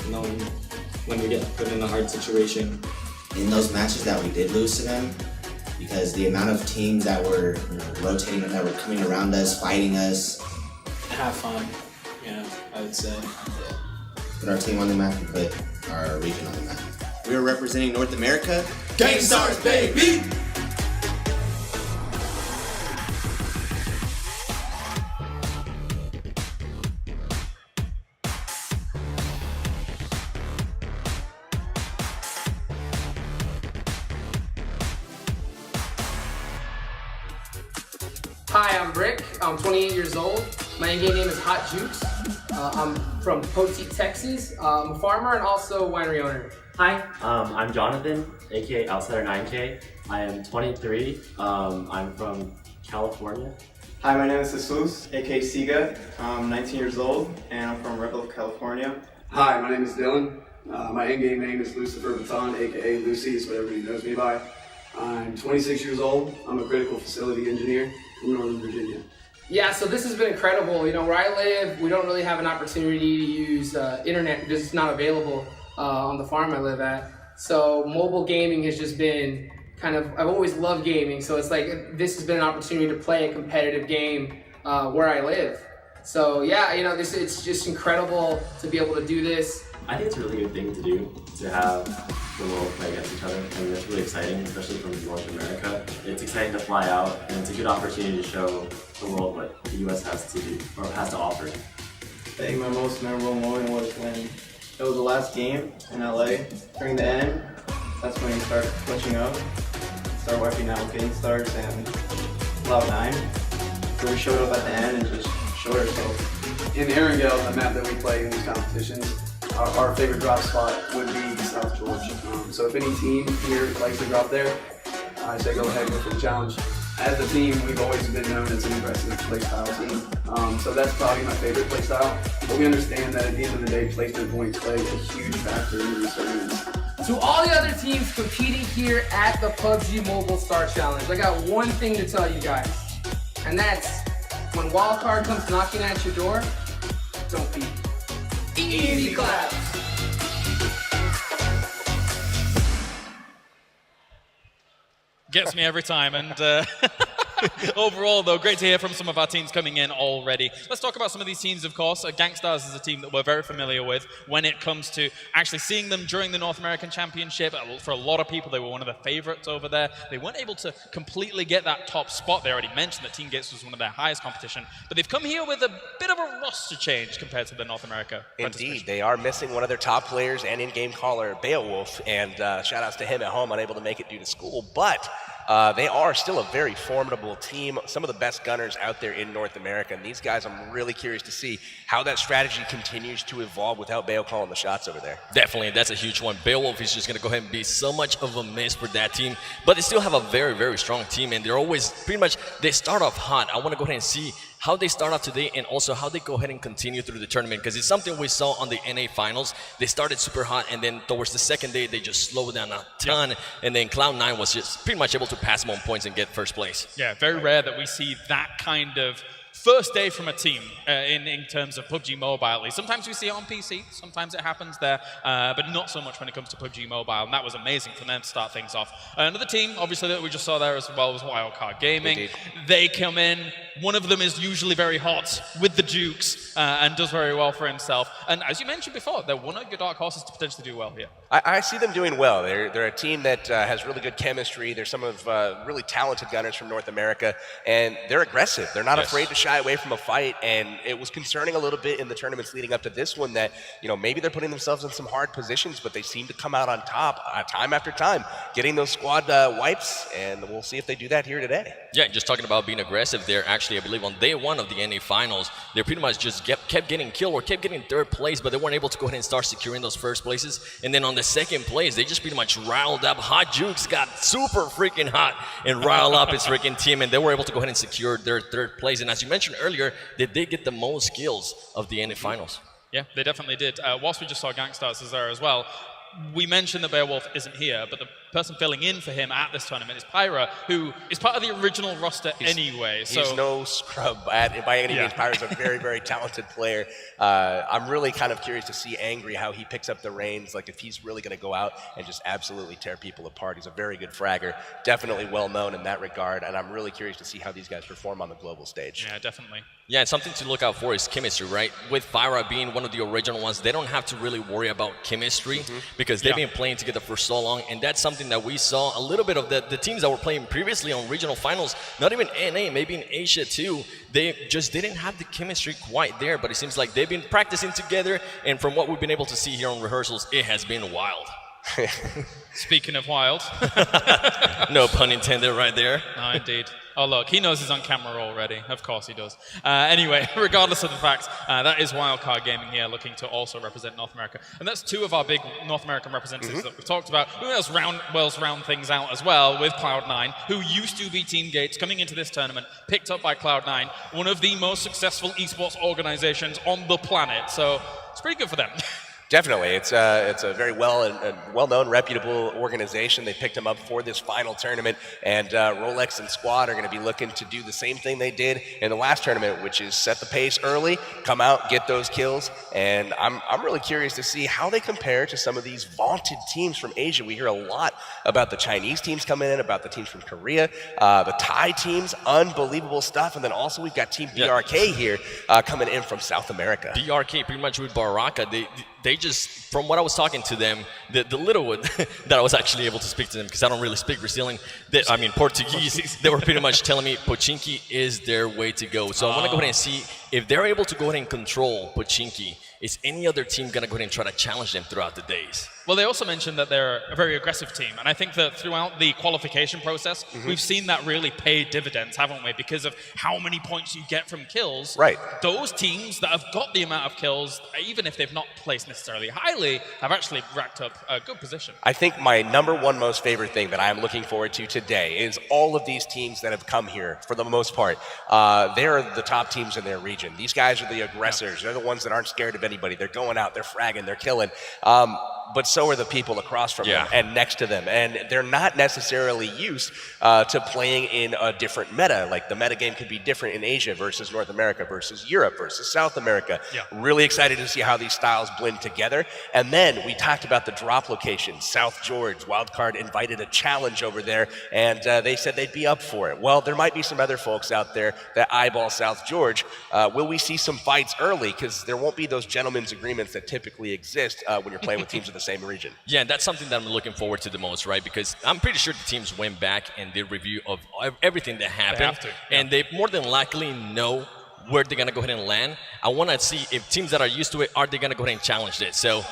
knowing when we get put in a hard situation. In those matches that we did lose to them, because the amount of teams that were rotating, that were coming around us, fighting us. Have fun, yeah, I would say. Put our team on the map and put our region on the map. We were representing North America. Gang Stars, baby! Hi, I'm Rick. I'm 28 years old. My in-game name is Hot Jukes. I'm from Poteet, Texas. I'm a farmer and also a winery owner. Hi, I'm Jonathan, aka Outsider 9K. I am 23. I'm from California. Hi, my name is Jesus, aka Siga. I'm 19 years old and I'm from Red Bluff, California. Hi, my name is Dylan. My in-game name is Lucifer Baton, aka Lucy, is what everybody knows me by. I'm 26 years old. I'm a critical facility engineer from Northern Virginia. Yeah, so this has been incredible. You know, where I live, we don't really have an opportunity to use internet because it's not available on the farm I live at. So mobile gaming has just been I've always loved gaming, so it's like this has been an opportunity to play a competitive game where I live. So yeah, you know, it's just incredible to be able to do this. I think it's a really good thing to do, to have the world play against each other. I mean, it's really exciting, especially from North America. It's exciting to fly out, and it's a good opportunity to show the world what the US has to do, or has to offer. I think my most memorable moment was when it was the last game in LA. During the end, that's when you start pushing up, start wiping out Gang Stars and Cloud9. So we showed up at the end and just showed ourselves. In Erangel, the map that we play in these competitions, our favorite drop spot would be South George. So if any team here likes to drop there, I say go ahead, go for the challenge. As a team, we've always been known as an aggressive playstyle team. So that's probably my favorite playstyle. But we understand that at the end of the day, placement points play a huge factor in these tournaments. To all the other teams competing here at the PUBG Mobile Star Challenge, I got one thing to tell you guys, and that's when Wildcard comes knocking at your door, don't be easy claps. Gets me every time, and overall, though, great to hear from some of our teams coming in already. Let's talk about some of these teams, of course. Gang Stars is a team that we're very familiar with when it comes to actually seeing them during the North American Championship. For a lot of people, they were one of the favorites over there. They weren't able to completely get that top spot. They already mentioned that Team Gates was one of their highest competition, but they've come here with a bit of a roster change compared to the North America. Indeed, they are missing one of their top players and in-game caller, Beowulf, and shout-outs to him at home, unable to make it due to school, but they are still a very formidable team, some of the best gunners out there in North America, and these guys, I'm really curious to see how that strategy continues to evolve without Bale calling the shots over there. Definitely, that's a huge one. Beowulf is just going to go ahead and be so much of a miss for that team, but they still have a very, very strong team, and they're always pretty much, they start off hot. I want to go ahead and see how they start off today and also how they go ahead and continue through the tournament, because it's something we saw on the NA finals. They started super hot, and then towards the second day, they just slowed down a ton, and then Cloud9 was just pretty much able to pass them on points and get first place. Yeah, very rare that we see that kind of first day from a team in terms of PUBG Mobile, at least. Sometimes we see it on PC, sometimes it happens there, but not so much when it comes to PUBG Mobile, and that was amazing for them to start things off. Another team, obviously, that we just saw there as well was Wildcard Gaming. Indeed. They come in, one of them is usually very hot with the Dukes and does very well for himself. And as you mentioned before, they're one of your dark horses to potentially do well here. I see them doing well. They're a team that has really good chemistry. They're some of really talented gunners from North America, and they're aggressive. They're not afraid to shy away from a fight, and it was concerning a little bit in the tournaments leading up to this one that, maybe they're putting themselves in some hard positions, but they seem to come out on top time after time, getting those squad wipes, and we'll see if they do that here today. Yeah, just talking about being aggressive there, actually, I believe on day one of the NA finals, they pretty much just kept getting killed or kept getting third place, but they weren't able to go ahead and start securing those first places. And then on the second place, they just pretty much riled up. Hot Jukes got super freaking hot and riled up his freaking team, and they were able to go ahead and secure their third place. And as you mentioned earlier, they did get the most kills of the NA finals. Yeah, they definitely did. Whilst we just saw Gangstarz is there as well, we mentioned that Beowulf isn't here, but the person filling in for him at this tournament is Pyra, who is part of the original roster anyway. He's no scrub by any means. Pyra's a very, very talented player. I'm really kind of curious to see Angry, how he picks up the reins, like if he's really going to go out and just absolutely tear people apart. He's a very good fragger, definitely well known in that regard, and I'm really curious to see how these guys perform on the global stage. Yeah, definitely. Yeah, and something to look out for is chemistry, right? With Pyra being one of the original ones, they don't have to really worry about chemistry because they've been playing together for so long, and that's something that we saw a little bit of the teams that were playing previously on regional finals, not even NA, maybe in Asia too, they just didn't have the chemistry quite there, but it seems like they've been practicing together, and from what we've been able to see here on rehearsals, it has been wild. Speaking of wild. No pun intended right there. No, indeed. Oh, look, he knows he's on camera already. Of course he does. Anyway, regardless of the fact, that is Wildcard Gaming here looking to also represent North America. And that's two of our big North American representatives that we've talked about. Who else round things out as well with Cloud9, who used to be Team Gates, coming into this tournament, picked up by Cloud9, one of the most successful esports organizations on the planet. So it's pretty good for them. Definitely. It's a very well-known, reputable organization. They picked him up for this final tournament, and Rolex and Squad are going to be looking to do the same thing they did in the last tournament, which is set the pace early, come out, get those kills, and I'm really curious to see how they compare to some of these vaunted teams from Asia. We hear a lot about the Chinese teams coming in, about the teams from Korea, the Thai teams, unbelievable stuff, and then also we've got Team BRK here coming in from South America. BRK pretty much with Baraka, they just, from what I was talking to them, the little one that I was actually able to speak to them, because I don't really speak Brazilian, Portuguese, they were pretty much telling me Pochinki is their way to go. So I want to go ahead and see if they're able to go ahead and control Pochinki. Is any other team going to go ahead and try to challenge them throughout the days? Well, they also mentioned that they're a very aggressive team, and I think that throughout the qualification process, we've seen that really pay dividends, haven't we? Because of how many points you get from kills. Right. Those teams that have got the amount of kills, even if they've not placed necessarily highly, have actually racked up a good position. I think my number one most favorite thing that I'm looking forward to today is all of these teams that have come here, for the most part. They're the top teams in their region. These guys are the aggressors. They're the ones that aren't scared of anybody. They're going out, they're fragging, they're killing. But so are the people across from them and next to them. And they're not necessarily used to playing in a different meta. Like the meta game could be different in Asia versus North America versus Europe versus South America. Really excited to see how these styles blend together. And then we talked about the drop location. South George, Wildcard invited a challenge over there, and they said they'd be up for it. Well, there might be some other folks out there that eyeball South George. Will we see some fights early? Because there won't be those gentlemen's agreements that typically exist when you're playing with teams of the same region. Yeah, that's something that I'm looking forward to the most, right? Because I'm pretty sure the teams went back and did review of everything that happened. They have to, and they more than likely know where they're going to go ahead and land. I want to see if teams that are used to it, are they going to go ahead and challenge it? So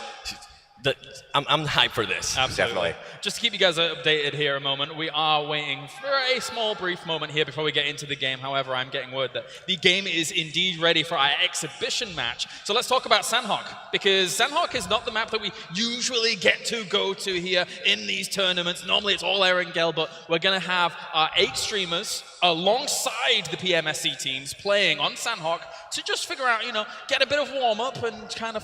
I'm hyped for this. Absolutely. Definitely. Just to keep you guys updated here a moment, we are waiting for a small brief moment here before we get into the game. However, I'm getting word that the game is indeed ready for our exhibition match. So let's talk about Sandhawk, because Sandhawk is not the map that we usually get to go to here in these tournaments. Normally it's all Erangel, but we're going to have our 8 streamers alongside the PMSC teams playing on Sandhawk to just figure out, get a bit of warm-up and kind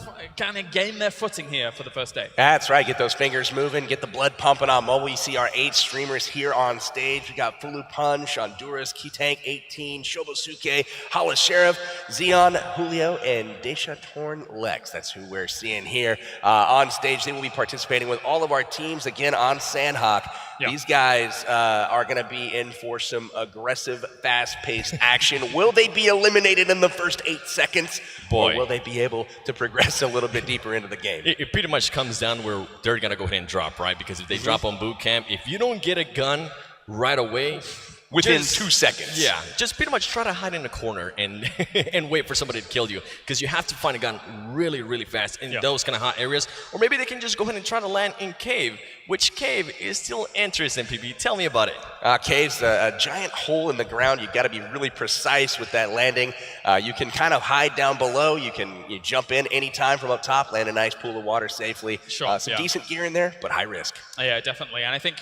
of gain their footing here for the first day. That's right. Get those fingers moving. Get the blood pumping on mobile. You see our 8 streamers here on stage. We got Fulu Punch, Honduras, Keytank 18, Shobosuke, Hala Sheriff, Xeon, Julio, and Desha Torn Lex. That's who we're seeing here on stage. They will be participating with all of our teams again on Sandhawk. These guys are going to be in for some aggressive, fast-paced action. Will they be eliminated in the first 8 seconds? Boy. Or will they be able to progress a little bit deeper into the game? It pretty much comes down where they're going to go ahead and drop, right? Because if they drop on boot camp, if you don't get a gun right away, within 2 seconds. Yeah, just pretty much try to hide in a corner and and wait for somebody to kill you, because you have to find a gun really, really fast in those kind of hot areas. Or maybe they can just go ahead and try to land in cave, which cave is still interesting, PB. Tell me about it. Cave's a giant hole in the ground. You've got to be really precise with that landing. You can kind of hide down below. You jump in anytime from up top, land a nice pool of water safely. Sure, Some decent gear in there, but high risk. Yeah, definitely. And I think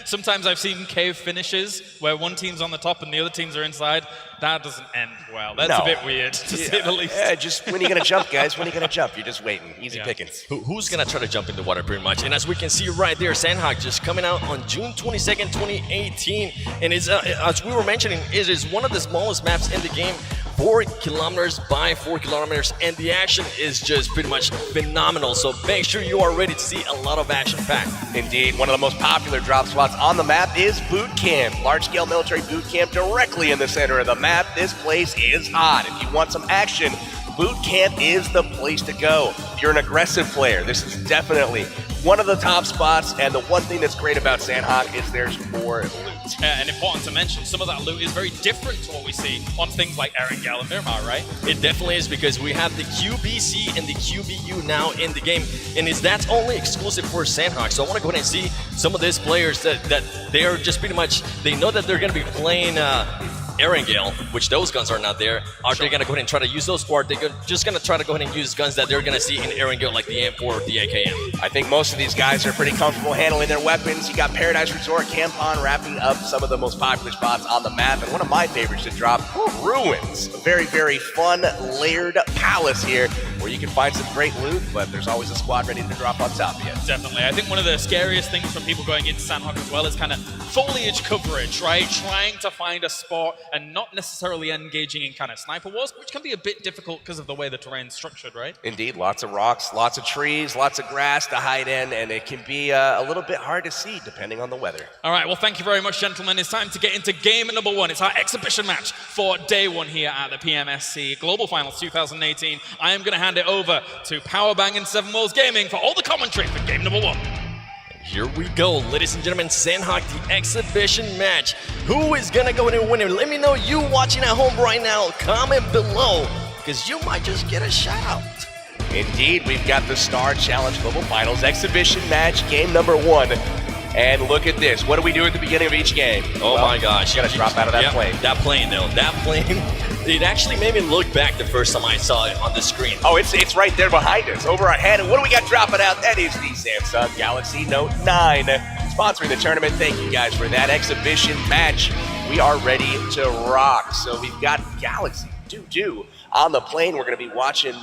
sometimes I've seen cave finishes where one team's on the top and the other teams are inside. That doesn't end well. That's a bit weird, to say the least. Yeah, just when are you going to jump, guys? When are you going to jump? You're just waiting. Easy pickings. Who's going to try to jump in the water pretty much? And as we can see right there, Sandhawk just coming out on June 22nd, 2018. And it's, as we were mentioning, it is one of the smallest maps in the game. 4 kilometers by 4 kilometers, and the action is just pretty much phenomenal. So make sure you are ready to see a lot of action packed. Indeed, one of the most popular drop spots on the map is boot camp. Large-scale military boot camp directly in the center of the map. This place is hot. If you want some action, boot camp is the place to go. If you're an aggressive player, this is definitely one of the top spots, and the one thing that's great about Sandhawk is there's more loot. And important to mention, some of that loot is very different to what we see on things like Erangel and Miramar, right? It definitely is, because we have the QBC and the QBU now in the game, and that's only exclusive for Sandhawk. So I want to go ahead and see some of these players that they are just pretty much, they know that they're going to be playing Erangel, which those guns are not there. Are they going to go ahead and try to use those, or are they just going to try to go ahead and use guns that they're going to see in Erangel, like the M4 or the AKM? I think most of these guys are pretty comfortable handling their weapons. You got Paradise Resort, Campon wrapping up some of the most popular spots on the map, and one of my favorites to drop, Ruins. A very, very fun, layered palace here where you can find some great loot, but there's always a squad ready to drop on top of you. Definitely. I think one of the scariest things from people going into Sandhawk as well is kind of foliage coverage, right? Trying to find a spot and not necessarily engaging in kind of sniper wars, which can be a bit difficult because of the way the terrain's structured, right? Indeed, lots of rocks, lots of trees, lots of grass to hide in, and it can be a little bit hard to see depending on the weather. All right, well, thank you very much, gentlemen. It's time to get into game number 1. It's our exhibition match for day 1 here at the PMSC Global Finals 2018. I am going to hand it over to Powerbang and Seven Worlds Gaming for all the commentary for game number 1. Here we go, ladies and gentlemen, Sandhawk, the exhibition match. Who is gonna go in and win it? Let me know, you watching at home right now, comment below, because you might just get a shout out. Indeed, we've got the Star Challenge Global Finals exhibition match, game number 1. And look at this, what do we do at the beginning of each game? Oh my gosh. You gotta drop out of that plane. That plane though, that plane, it actually made me look back the first time I saw it on the screen. Oh, it's right there behind us, over our head. And what do we got dropping out? That is the Samsung Galaxy Note 9. Sponsoring the tournament, thank you guys for that exhibition match. We are ready to rock. So we've got Galaxy Doo on the plane. We're going to be watching,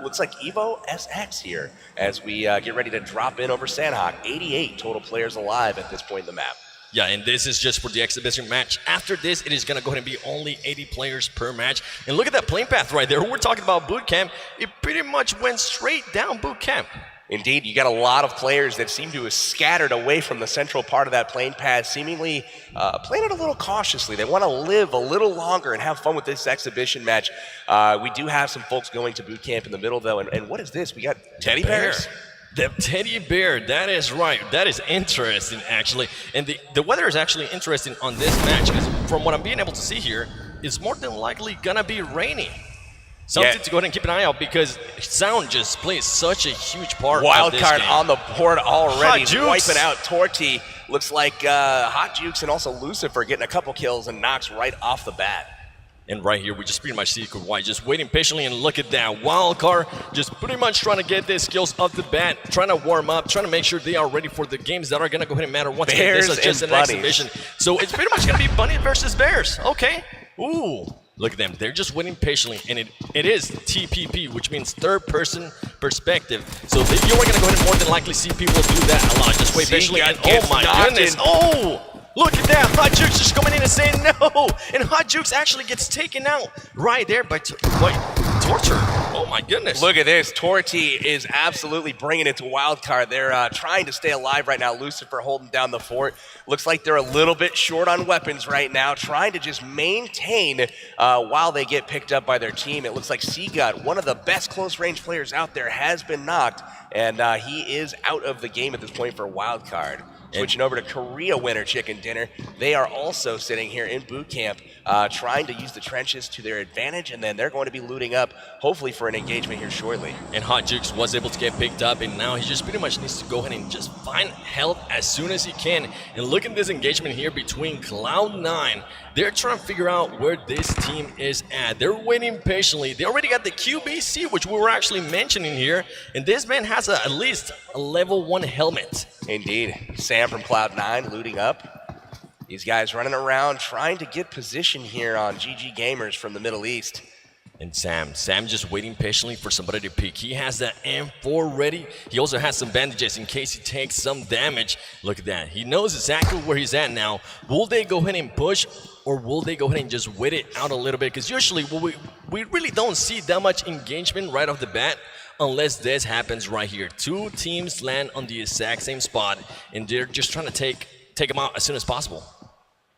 looks like Evo SX here as we get ready to drop in over Sandhawk. 88 total players alive at this point in the map. Yeah, and this is just for the exhibition match. After this, it is going to go ahead and be only 80 players per match. And look at that plane path right there. We're talking about boot camp. It pretty much went straight down boot camp. Indeed, you got a lot of players that seem to have scattered away from the central part of that plane path, seemingly playing it a little cautiously. They want to live a little longer and have fun with this exhibition match. We do have some folks going to boot camp in the middle, though. And what is this? We got teddy bears? The teddy bear, that is right. That is interesting, actually. And the weather is actually interesting on this match, because from what I'm being able to see here, it's more than likely going to be raining. Something to go ahead and keep an eye out, because sound just plays such a huge part Wild of this card game. on the board already, Hot wiping out Torty. Looks like Hot Jukes and also Lucifer getting a couple kills and knocks right off the bat. And right here, we just pretty much see Kawhi just waiting patiently, and look at that. Wild card just pretty much trying to get their skills off the bat, trying to warm up, trying to make sure they are ready for the games that are going to go ahead and matter once again. This is just an exhibition. So it's pretty much going to be Bunny versus Bears. Okay. Ooh. Look at them. They're just waiting patiently, and it is TPP, which means third-person perspective. So you are going to go ahead and more than likely see people do that a lot. Just wait patiently, and oh my goodness. Oh! Look at that, Hot Jukes just coming in and saying no, and Hot Jukes actually gets taken out right there by Torture. Oh my goodness. Look at this, Torty is absolutely bringing it to Wildcard. They're trying to stay alive right now. Lucifer holding down the fort. Looks like they're a little bit short on weapons right now, trying to just maintain while they get picked up by their team. It looks like Seagut, one of the best close-range players out there, has been knocked, and he is out of the game at this point for Wildcard. Switching over to Korea winner Chicken Dinner. They are also sitting here in boot camp, trying to use the trenches to their advantage, and then they're going to be looting up, hopefully for an engagement here shortly. And Hot Jukes was able to get picked up, and now he just pretty much needs to go ahead and just find help as soon as he can. And look at this engagement here between Cloud9. They're trying to figure out where this team is at. They're waiting patiently. They already got the QBC, which we were actually mentioning here, and this man has at least a level 1 helmet. Indeed. Sam from Cloud9 looting up. These guys running around trying to get position here on GG Gamers from the Middle East. And Sam just waiting patiently for somebody to peek. He has that M4 ready. He also has some bandages in case he takes some damage. Look at that. He knows exactly where he's at now. Will they go ahead and push, or will they go ahead and just wait it out a little bit? Because usually we really don't see that much engagement right off the bat unless this happens right here. Two teams land on the exact same spot, and they're just trying to take them out as soon as possible.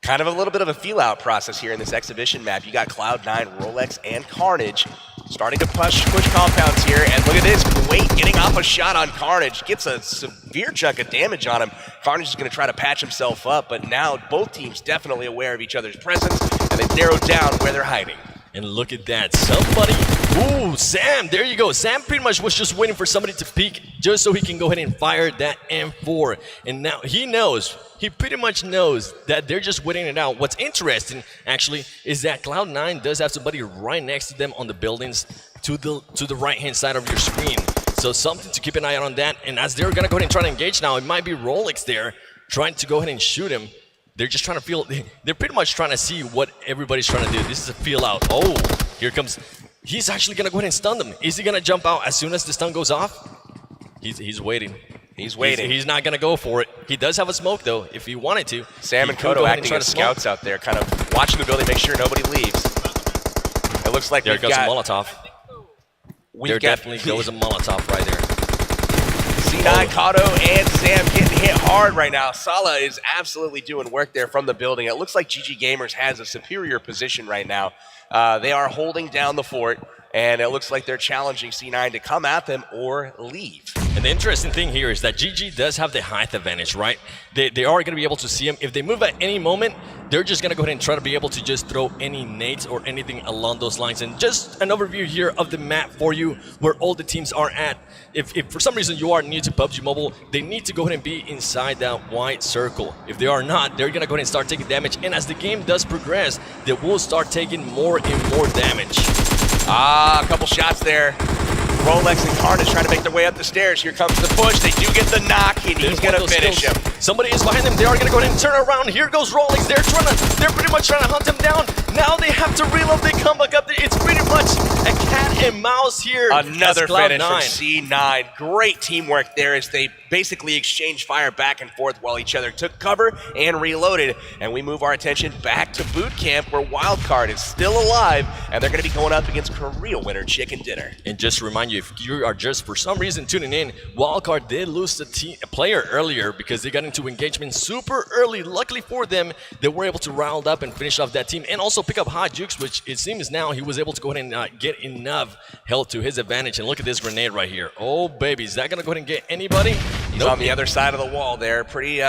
Kind of a little bit of a feel-out process here in this exhibition map. You got Cloud9, Rolex, and Carnage starting to push compounds here. And look at this, Kuwait getting off a shot on Carnage. Gets a severe chunk of damage on him. Carnage is going to try to patch himself up, but now both teams definitely aware of each other's presence, and they've narrowed down where they're hiding. And look at that, somebody, ooh, Sam, there you go. Sam pretty much was just waiting for somebody to peek just so he can go ahead and fire that M4. And now he pretty much knows that they're just waiting it out. What's interesting, actually, is that Cloud9 does have somebody right next to them on the buildings to the right-hand side of your screen. So something to keep an eye out on that. And as they're gonna go ahead and try to engage now, it might be Rolex there trying to go ahead and shoot him. They're just trying to they're pretty much trying to see what everybody's trying to do. This is a feel out. Oh, here comes, he's actually gonna go ahead and stun them. Is he gonna jump out as soon as the stun goes off? He's waiting. He's waiting. He's not gonna go for it. He does have a smoke though, if he wanted to. Sam and Kodo acting as scouts out there, kind of watching the building, make sure nobody leaves. It looks like there goes a Molotov. There definitely goes a Molotov right there. C9, Kato, and Sam getting hit hard right now. Salah is absolutely doing work there from the building. It looks like GG Gamers has a superior position right now. They are holding down the fort, and it looks like they're challenging C9 to come at them or leave. And the interesting thing here is that GG does have the height advantage, right? They are going to be able to see him. If they move at any moment, they're just going to go ahead and try to be able to just throw any nades or anything along those lines. And just an overview here of the map for you, where all the teams are at. If for some reason you are new to PUBG Mobile, they need to go ahead and be inside that white circle. If they are not, they're going to go ahead and start taking damage. And as the game does progress, they will start taking more and more damage. A couple shots there. Rolex and Carnage trying to make their way up the stairs. Here comes the push. They do get the knock, and he's going to finish him. Somebody is behind them. They are going to go ahead and turn around. Here goes Rolex. They're pretty much trying to hunt him down. Now they have to reload. They come back up. It's pretty much a cat and mouse here. Another finish from C9. Great teamwork there as they basically exchanged fire back and forth while each other took cover and reloaded. And we move our attention back to boot camp, where Wildcard is still alive, and they're going to be going up against Korea winner Chicken Dinner. And just to remind you, if you are just for some reason tuning in, Wildcard did lose a player earlier because they got into engagement super early. Luckily for them, they were able to rile up and finish off that team, and also pick up Hot Jukes, which it seems now he was able to go ahead and get enough health to his advantage. And look at this grenade right here. Oh baby, is that gonna go ahead and get anybody? He's on the other side of the wall there, pretty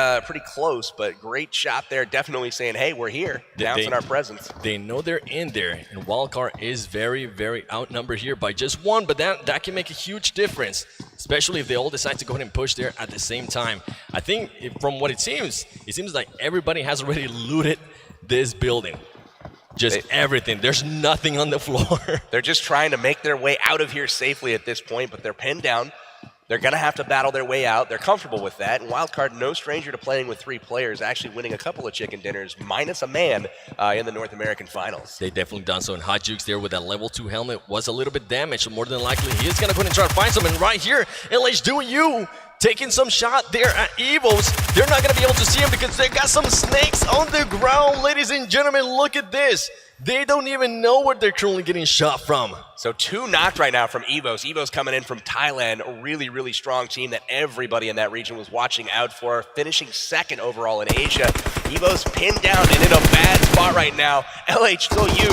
close, but great shot there. Definitely saying, hey, we're here, announcing our presence. They know they're in there, and Wildcard is very, very outnumbered here by just one, but that can make a huge difference, especially if they all decide to go ahead and push there at the same time. I think from what it seems like everybody has already looted this building. Just everything. There's nothing on the floor. They're just trying to make their way out of here safely at this point, but they're pinned down. They're going to have to battle their way out. They're comfortable with that. And Wildcard, no stranger to playing with 3 players, actually winning a couple of Chicken Dinners, minus a man in the North American Finals. They definitely done so. And Hot Jukes there with that level 2 helmet was a little bit damaged. So more than likely, he is going to go ahead and try to find some. And right here, LH doing you. Taking some shot there at Evos. They're not going to be able to see him because they got some snakes on the ground. Ladies and gentlemen, look at this. They don't even know where they're currently getting shot from. So 2 knocked right now from Evos. Evos coming in from Thailand, a really, really strong team that everybody in that region was watching out for, finishing 2nd overall in Asia. Evos pinned down and in a bad spot right now. LH still you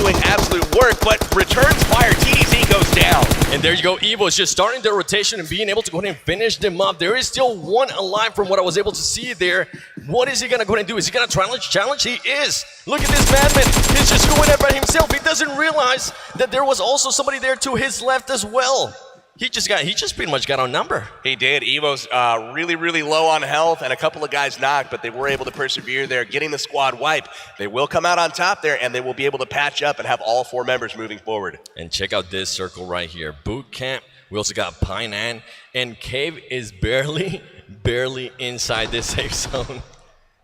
doing absolute work, but returns fire. TDZ goes down. And there you go. Evo is just starting their rotation and being able to go ahead and finish them up. There is still one alive from what I was able to see there. What is he going to go ahead and do? Is he going to challenge? He is. Look at this madman. He's just going up by himself. He doesn't realize that there was also somebody there to his left as well. He just pretty much got on number. He did. Evo's really, really low on health, and a couple of guys knocked, but they were able to persevere there, getting the squad wipe. They will come out on top there, and they will be able to patch up and have all 4 members moving forward. And check out this circle right here. Boot Camp. We also got Painan, and Cave is barely inside this safe zone.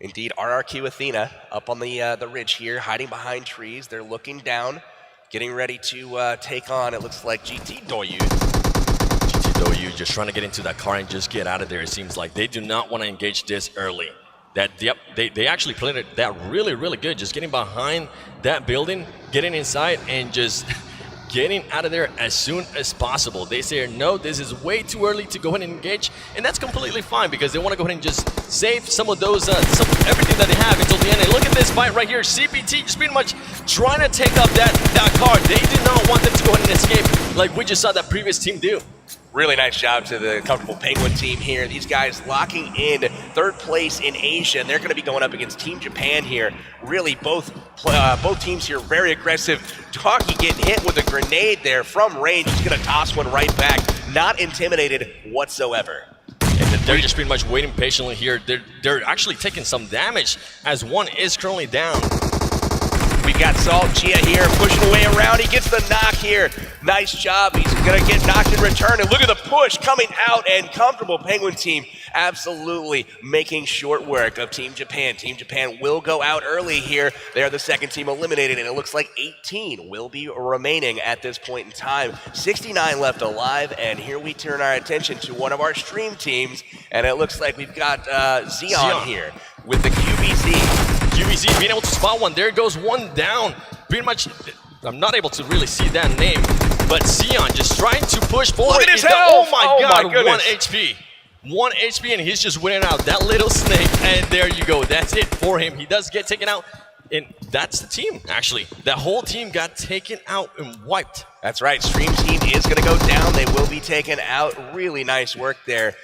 Indeed, RRQ Athena up on the ridge here, hiding behind trees. They're looking down, getting ready to take on, it looks like, GT Doyu. You just trying to get into that car and just get out of there. It seems like they do not want to engage this early. They actually played it that really good. Just getting behind that building, getting inside, and just getting out of there as soon as possible. They say, no, this is way too early to go ahead and engage, and that's completely fine because they want to go ahead and just save some of those, everything that they have until the end. And look at this fight right here. CPT just pretty much trying to take up that car. They do not want them to go ahead and escape like we just saw that previous team do. Really nice job to the Comfortable Penguin team here. These guys locking in 3rd place in Asia, and they're going to be going up against Team Japan here. Really, both teams here very aggressive. Taki getting hit with a grenade there from range. He's going to toss one right back. Not intimidated whatsoever. And they're just pretty much waiting patiently here. They're actually taking some damage as one is currently down. We've got Salt Chia here pushing away around. He gets the knock here. Nice job. He's going to get knocked in return. And look at the push coming out, and Comfortable Penguin team absolutely making short work of Team Japan. Team Japan will go out early here. They're the 2nd team eliminated, and it looks like 18 will be remaining at this point in time. 69 left alive, and here we turn our attention to one of our stream teams, and it looks like we've got Xeon here with the QBZ. QBZ being able to spot one. There goes one down. Pretty much, I'm not able to really see that name, but Sion just trying to push forward. Look at his health! Oh my God, goodness. 1 HP. 1 HP, and he's just winning out that little snake, and there you go. That's it for him. He does get taken out, and that's the team, actually. That whole team got taken out and wiped. That's right. Stream team is going to go down. They will be taken out. Really nice work there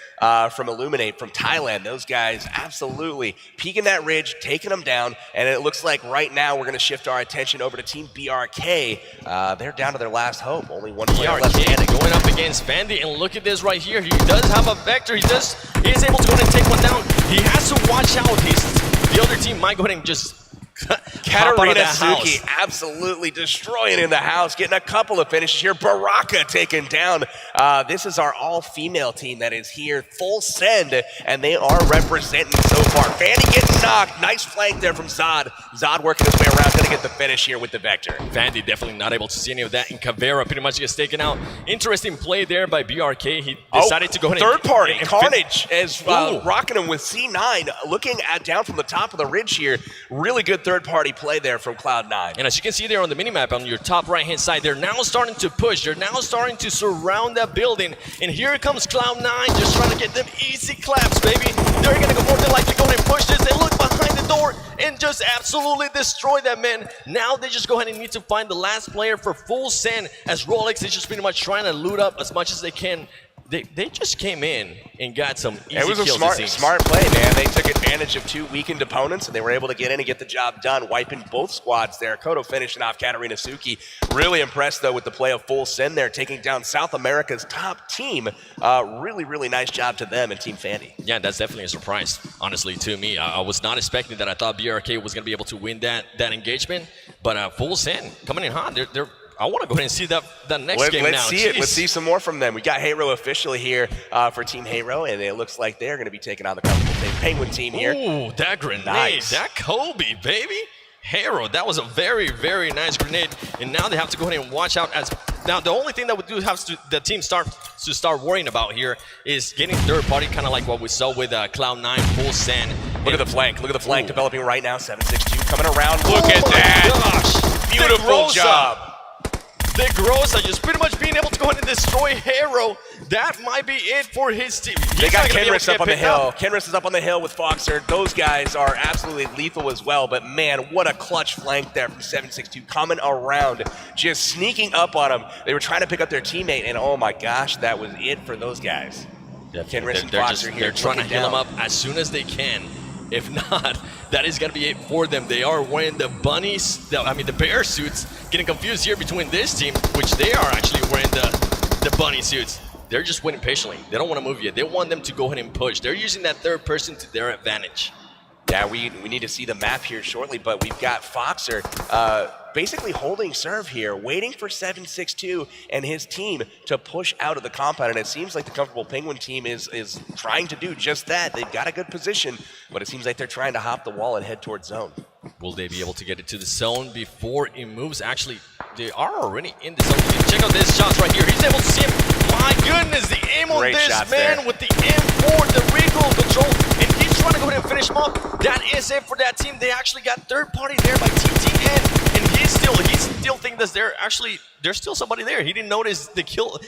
from Illuminate from Thailand. Those guys absolutely peeking that ridge, taking them down. And it looks like right now we're going to shift our attention over to Team BRK. They're down to their last hope. Only one player left standing. Going up against Vandy, and look at this right here. He does have a vector. He is able to go ahead and take one down. He has to watch out. The other team might go ahead and just Katarina Suki absolutely destroying in the house, getting a couple of finishes here. Baraka taken down. This is our all-female team that is here, full send, and they are representing so far. Vandy getting knocked. Nice flank there from Zod. Zod working his way around, going to get the finish here with the Vector. Vandy definitely not able to see any of that, and Caveira pretty much gets taken out. Interesting play there by BRK. He decided to go ahead third party. Carnage is rocking him with C9, looking down from the top of the ridge here. Really good third-party play there from Cloud9. And as you can see there on the minimap on your top right-hand side, they're now starting to push. They're now starting to surround that building. And here comes Cloud9 just trying to get them easy claps, baby. They're going to go more than likely go ahead and push this. They look behind the door and just absolutely destroy that, man. Now they just go ahead and need to find the last player for full send, as Rolex is just pretty much trying to loot up as much as they can. They just came in and got some easy kills. It was a smart play, man. They took advantage of two weakened opponents, and they were able to get in and get the job done, wiping both squads there. Kodo finishing off Katarina Suki. Really impressed, though, with the play of full send there, taking down South America's top team. Really nice job to them and Team Fandy. Yeah, that's definitely a surprise, honestly, to me. I was not expecting that. I thought BRK was going to be able to win that engagement, but full send coming in hot. I want to go ahead and see that next game now. Let's see it. Let's see some more from them. We got Hero officially here for Team Hero, and it looks like they're going to be taking on the Comfortable Penguin team here. Ooh, that grenade. Nice. That Kobe, baby. Hero, that was a very nice grenade. And now they have to go ahead and watch out. Now, the only thing that the team start worrying about here is getting third party, kind of like what we saw with Cloud9 full send. Look at the flank. Look at the flank developing right now. 762 coming around. Look at that. Gosh. Beautiful job. The Grossa just pretty much being able to go ahead and destroy Hero. that might be it for his team. They He's got not gonna be able Kenris to up get on the picked hill. up. Kenris is up on the hill with Foxer. Those guys are absolutely lethal as well. But man, what a clutch flank there from 762 coming around, just sneaking up on them. They were trying to pick up their teammate, and oh my gosh, that was it for those guys. Kenris and Foxer here. They're trying to looking heal him down. up as soon as they can. If not, that is going to be it for them. They are wearing the the bear suits. Getting confused here between this team, which they are actually wearing the bunny suits. They're just waiting patiently. They don't want to move yet. They want them to go ahead and push. They're using that third person to their advantage. Yeah, we need to see the map here shortly, but we've got Foxer basically holding serve here, waiting for 762 and his team to push out of the compound, and it seems like the Comfortable Penguin team is trying to do just that. They've got a good position, but it seems like they're trying to hop the wall and head towards zone. Will they be able to get it to the zone before it moves? Actually, they are already in the zone. Check out this shots right here. He's able to see him. My goodness, the aim on Great this shots man there. with the M4, the recoil control, and he's trying to go ahead and finish him up. That is it for that team. They actually got third party there by TTN, and he still thinks that there's still somebody there. He didn't notice the kill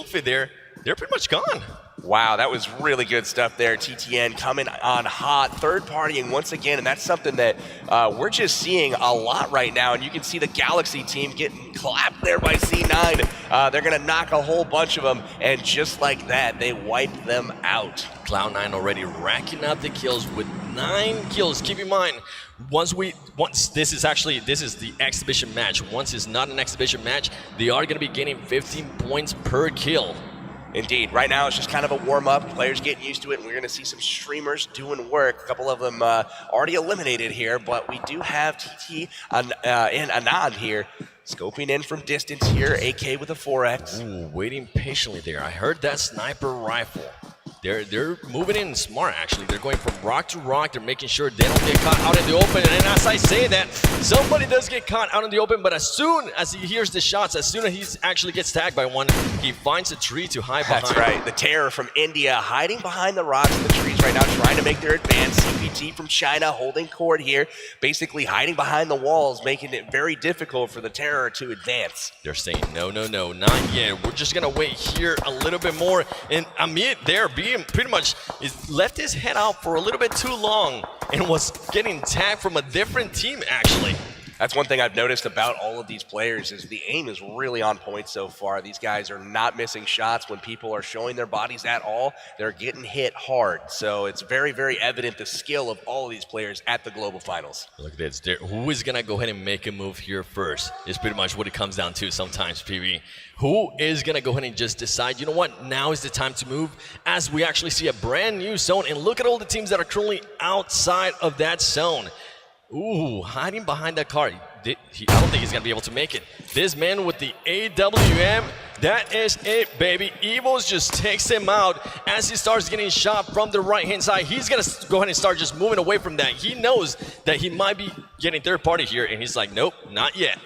feed there. They're pretty much gone. Wow, that was really good stuff there. TTN coming on hot, third partying once again, and that's something that we're just seeing a lot right now. And you can see the Galaxy team getting clapped there by C9. They're going to knock a whole bunch of them, and just like that, they wipe them out. Cloud9 already racking up the kills with 9 kills. Keep in mind, this is the exhibition match. Once it's not an exhibition match, they are going to be getting 15 points per kill. Indeed. Right now, it's just kind of a warm-up. Players getting used to it, and we're going to see some streamers doing work. A couple of them already eliminated here, but we do have TT and Anand here, scoping in from distance here. AK with a 4X. Ooh, waiting patiently there. I heard that sniper rifle. They're moving in smart, actually. They're going from rock to rock. They're making sure they don't get caught out in the open. And as I say that, somebody does get caught out in the open, but as soon as he hears the shots, as soon as he actually gets tagged by one, he finds a tree to hide behind. That's right. The Terror from India hiding behind the rocks and the trees right now, trying to make their advance. CPT from China holding court here, basically hiding behind the walls, making it very difficult for the Terror to advance. They're saying, no, not yet. We're just going to wait here a little bit more. And Amit there being pretty much left his head out for a little bit too long and was getting tagged from a different team, actually. That's one thing I've noticed about all of these players is the aim is really on point so far. These guys are not missing shots when people are showing their bodies at all. They're getting hit hard. So it's very, very evident the skill of all of these players at the Global Finals. Look at this. Who is going to go ahead and make a move here first is pretty much what it comes down to sometimes, PB. Who is going to go ahead and just decide, you know what, now is the time to move, as we actually see a brand new zone. And look at all the teams that are currently outside of that zone. Ooh, hiding behind that car. I don't think he's going to be able to make it. This man with the AWM, that is it, baby. Evos just takes him out as he starts getting shot from the right-hand side. He's going to go ahead and start just moving away from that. He knows that he might be getting third party here, and he's like, nope, not yet.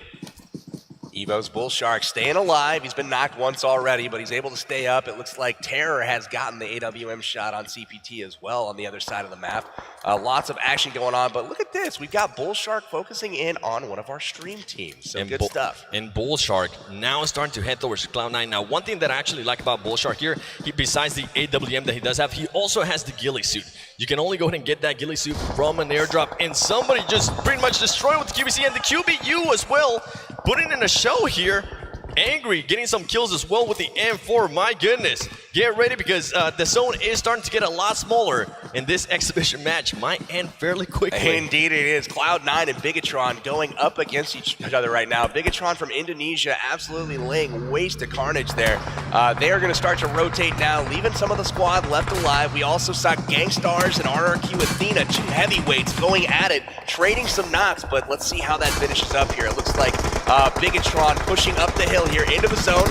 Evo's Bull Shark staying alive. He's been knocked once already, but he's able to stay up. It looks like Terror has gotten the AWM shot on CPT as well on the other side of the map. Lots of action going on, but look at this. We've got Bull Shark focusing in on one of our stream teams, so good stuff. And Bull Shark now is starting to head towards Cloud9. Now, one thing that I actually like about Bull Shark here, besides the AWM that he does have, he also has the ghillie suit. You can only go ahead and get that ghillie suit from an airdrop, and somebody just pretty much destroyed with the QBC and the QBU as well, putting in a show here. Angry, getting some kills as well with the M4. My goodness. Get ready because the zone is starting to get a lot smaller, and this exhibition match might end fairly quickly. Indeed it is. Cloud9 and Bigatron going up against each other right now. Bigatron from Indonesia absolutely laying waste to carnage there. They are going to start to rotate now, leaving some of the squad left alive. We also saw Gangstars and RRQ Athena, two heavyweights, going at it, trading some knocks, but let's see how that finishes up here. It looks like Bigatron pushing up the hill here into the zone.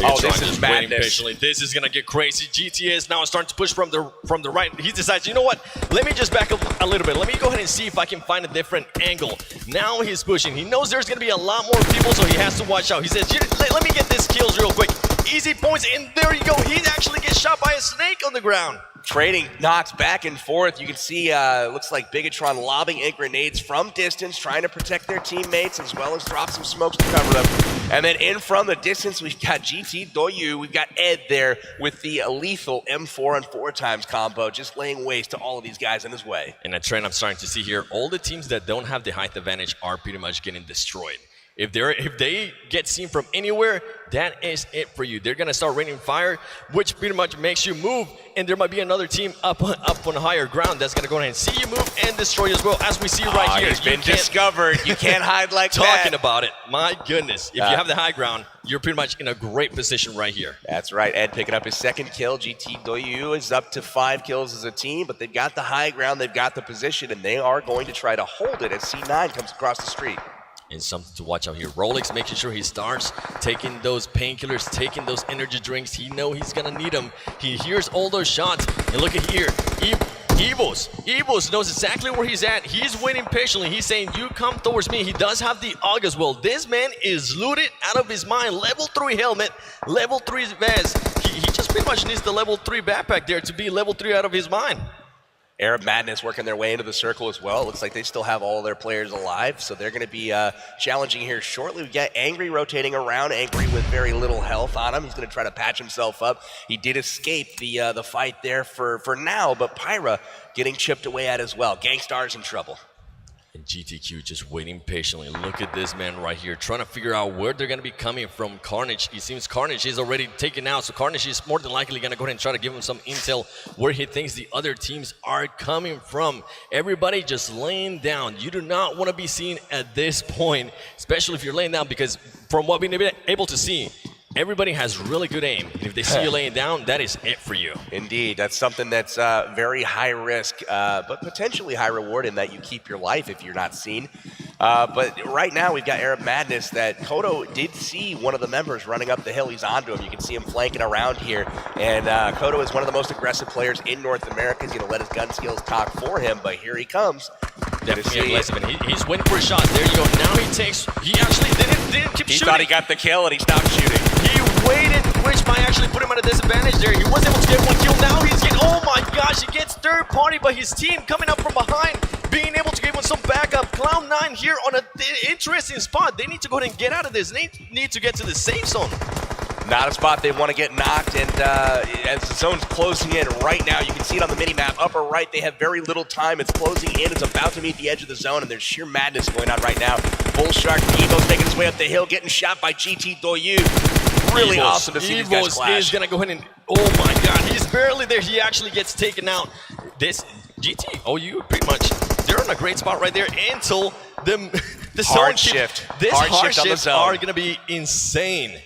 Oh, this is madness. This is gonna get crazy. GTS now starting to push from the right. He decides, you know what? Let me just back up a little bit. Let me go ahead and see if I can find a different angle. Now he's pushing. He knows there's gonna be a lot more people, so he has to watch out. He says, let me get these kills real quick. easy points, and there you go. He actually gets shot by a snake on the ground. Trading knocks back and forth. You can see, looks like Bigatron lobbing ink grenades from distance, trying to protect their teammates, as well as drop some smokes to cover them. And then in from the distance, we've got GT Doyu. We've got Ed there with the lethal M4 and 4x combo, just laying waste to all of these guys in his way. And a trend I'm starting to see here, all the teams that don't have the height advantage are pretty much getting destroyed. If they get seen from anywhere, that is it for you. They're gonna start raining fire, which pretty much makes you move, and there might be another team up on higher ground that's gonna go ahead and see you move and destroy you as well, as we see right here. He's been discovered. You can't hide like that. Talking about it, my goodness. If you have the high ground, you're pretty much in a great position right here. That's right. Ed picking up his second kill. GT Doyu is up to 5 kills as a team, but they've got the high ground, they've got the position, and they are going to try to hold it as C9 comes across the street. And something to watch out here. Rolex making sure he starts taking those painkillers, taking those energy drinks. He knows he's gonna need them. He hears all those shots. And look at here, Evos knows exactly where he's at. He's waiting patiently. He's saying, you come towards me. He does have the AUG as well. This man is looted out of his mind. Level 3 helmet, level 3 vest. He just pretty much needs the level 3 backpack there to be level 3 out of his mind. Arab Madness working their way into the circle as well. It looks like they still have all their players alive, so they're going to be challenging here shortly. We got Angry rotating around, Angry with very little health on him. He's going to try to patch himself up. He did escape the fight there for now, but Pyra getting chipped away at as well. Gangstar's in trouble. And GTQ just waiting patiently. Look at this man right here, trying to figure out where they're going to be coming from. Carnage, it seems Carnage is already taken out, so Carnage is more than likely going to go ahead and try to give him some intel where he thinks the other teams are coming from. Everybody just laying down. You do not want to be seen at this point, especially if you're laying down, because from what we've been able to see, everybody has really good aim. And if they see you laying down, that is it for you. Indeed. That's something that's very high risk, but potentially high reward in that you keep your life if you're not seen. But right now we've got Arab Madness that Kodo did see one of the members running up the hill. He's onto him. You can see him flanking around here. And Kodo is one of the most aggressive players in North America. He's going to let his gun skills talk for him, but here he comes. Definitely aggressive, and he's waiting for a shot. There you go. Now he actually didn't keep shooting. He thought he got the kill and he stopped shooting. He waited, which might actually put him at a disadvantage there. He was able to get one kill. Now he's getting, oh my gosh, he gets third party by his team coming up from behind, being able to give him some backup. Cloud9 here on an interesting spot. They need to go ahead and get out of this. They need to get to the safe zone. Not a spot they want to get knocked, and as the zone's closing in right now, you can see it on the mini-map, upper right, they have very little time. It's closing in, it's about to meet the edge of the zone, and there's sheer madness going on right now. Bull Shark Evo's making his way up the hill, getting shot by GT Doyu. Really awesome to see these guys clash. Is going to go ahead and, oh my god, he's barely there. He actually gets taken out. This GT, OU, pretty much, they're in a great spot right there until the hard shift. This hard shift shifts are going to be insane.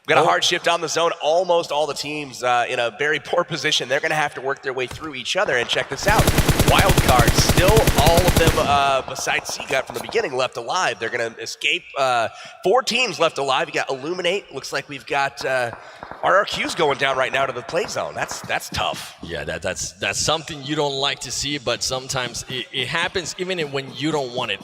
We've got a hard shift on the zone. Almost all the teams in a very poor position. They're going to have to work their way through each other. And check this out. Wild cards, still all of them besides Seagut from the beginning left alive. They're going to escape. 4 teams left alive. You got Illuminate. Looks like we've got RRQs going down right now to the play zone. That's tough. Yeah, that's something you don't like to see, but sometimes it happens even when you don't want it.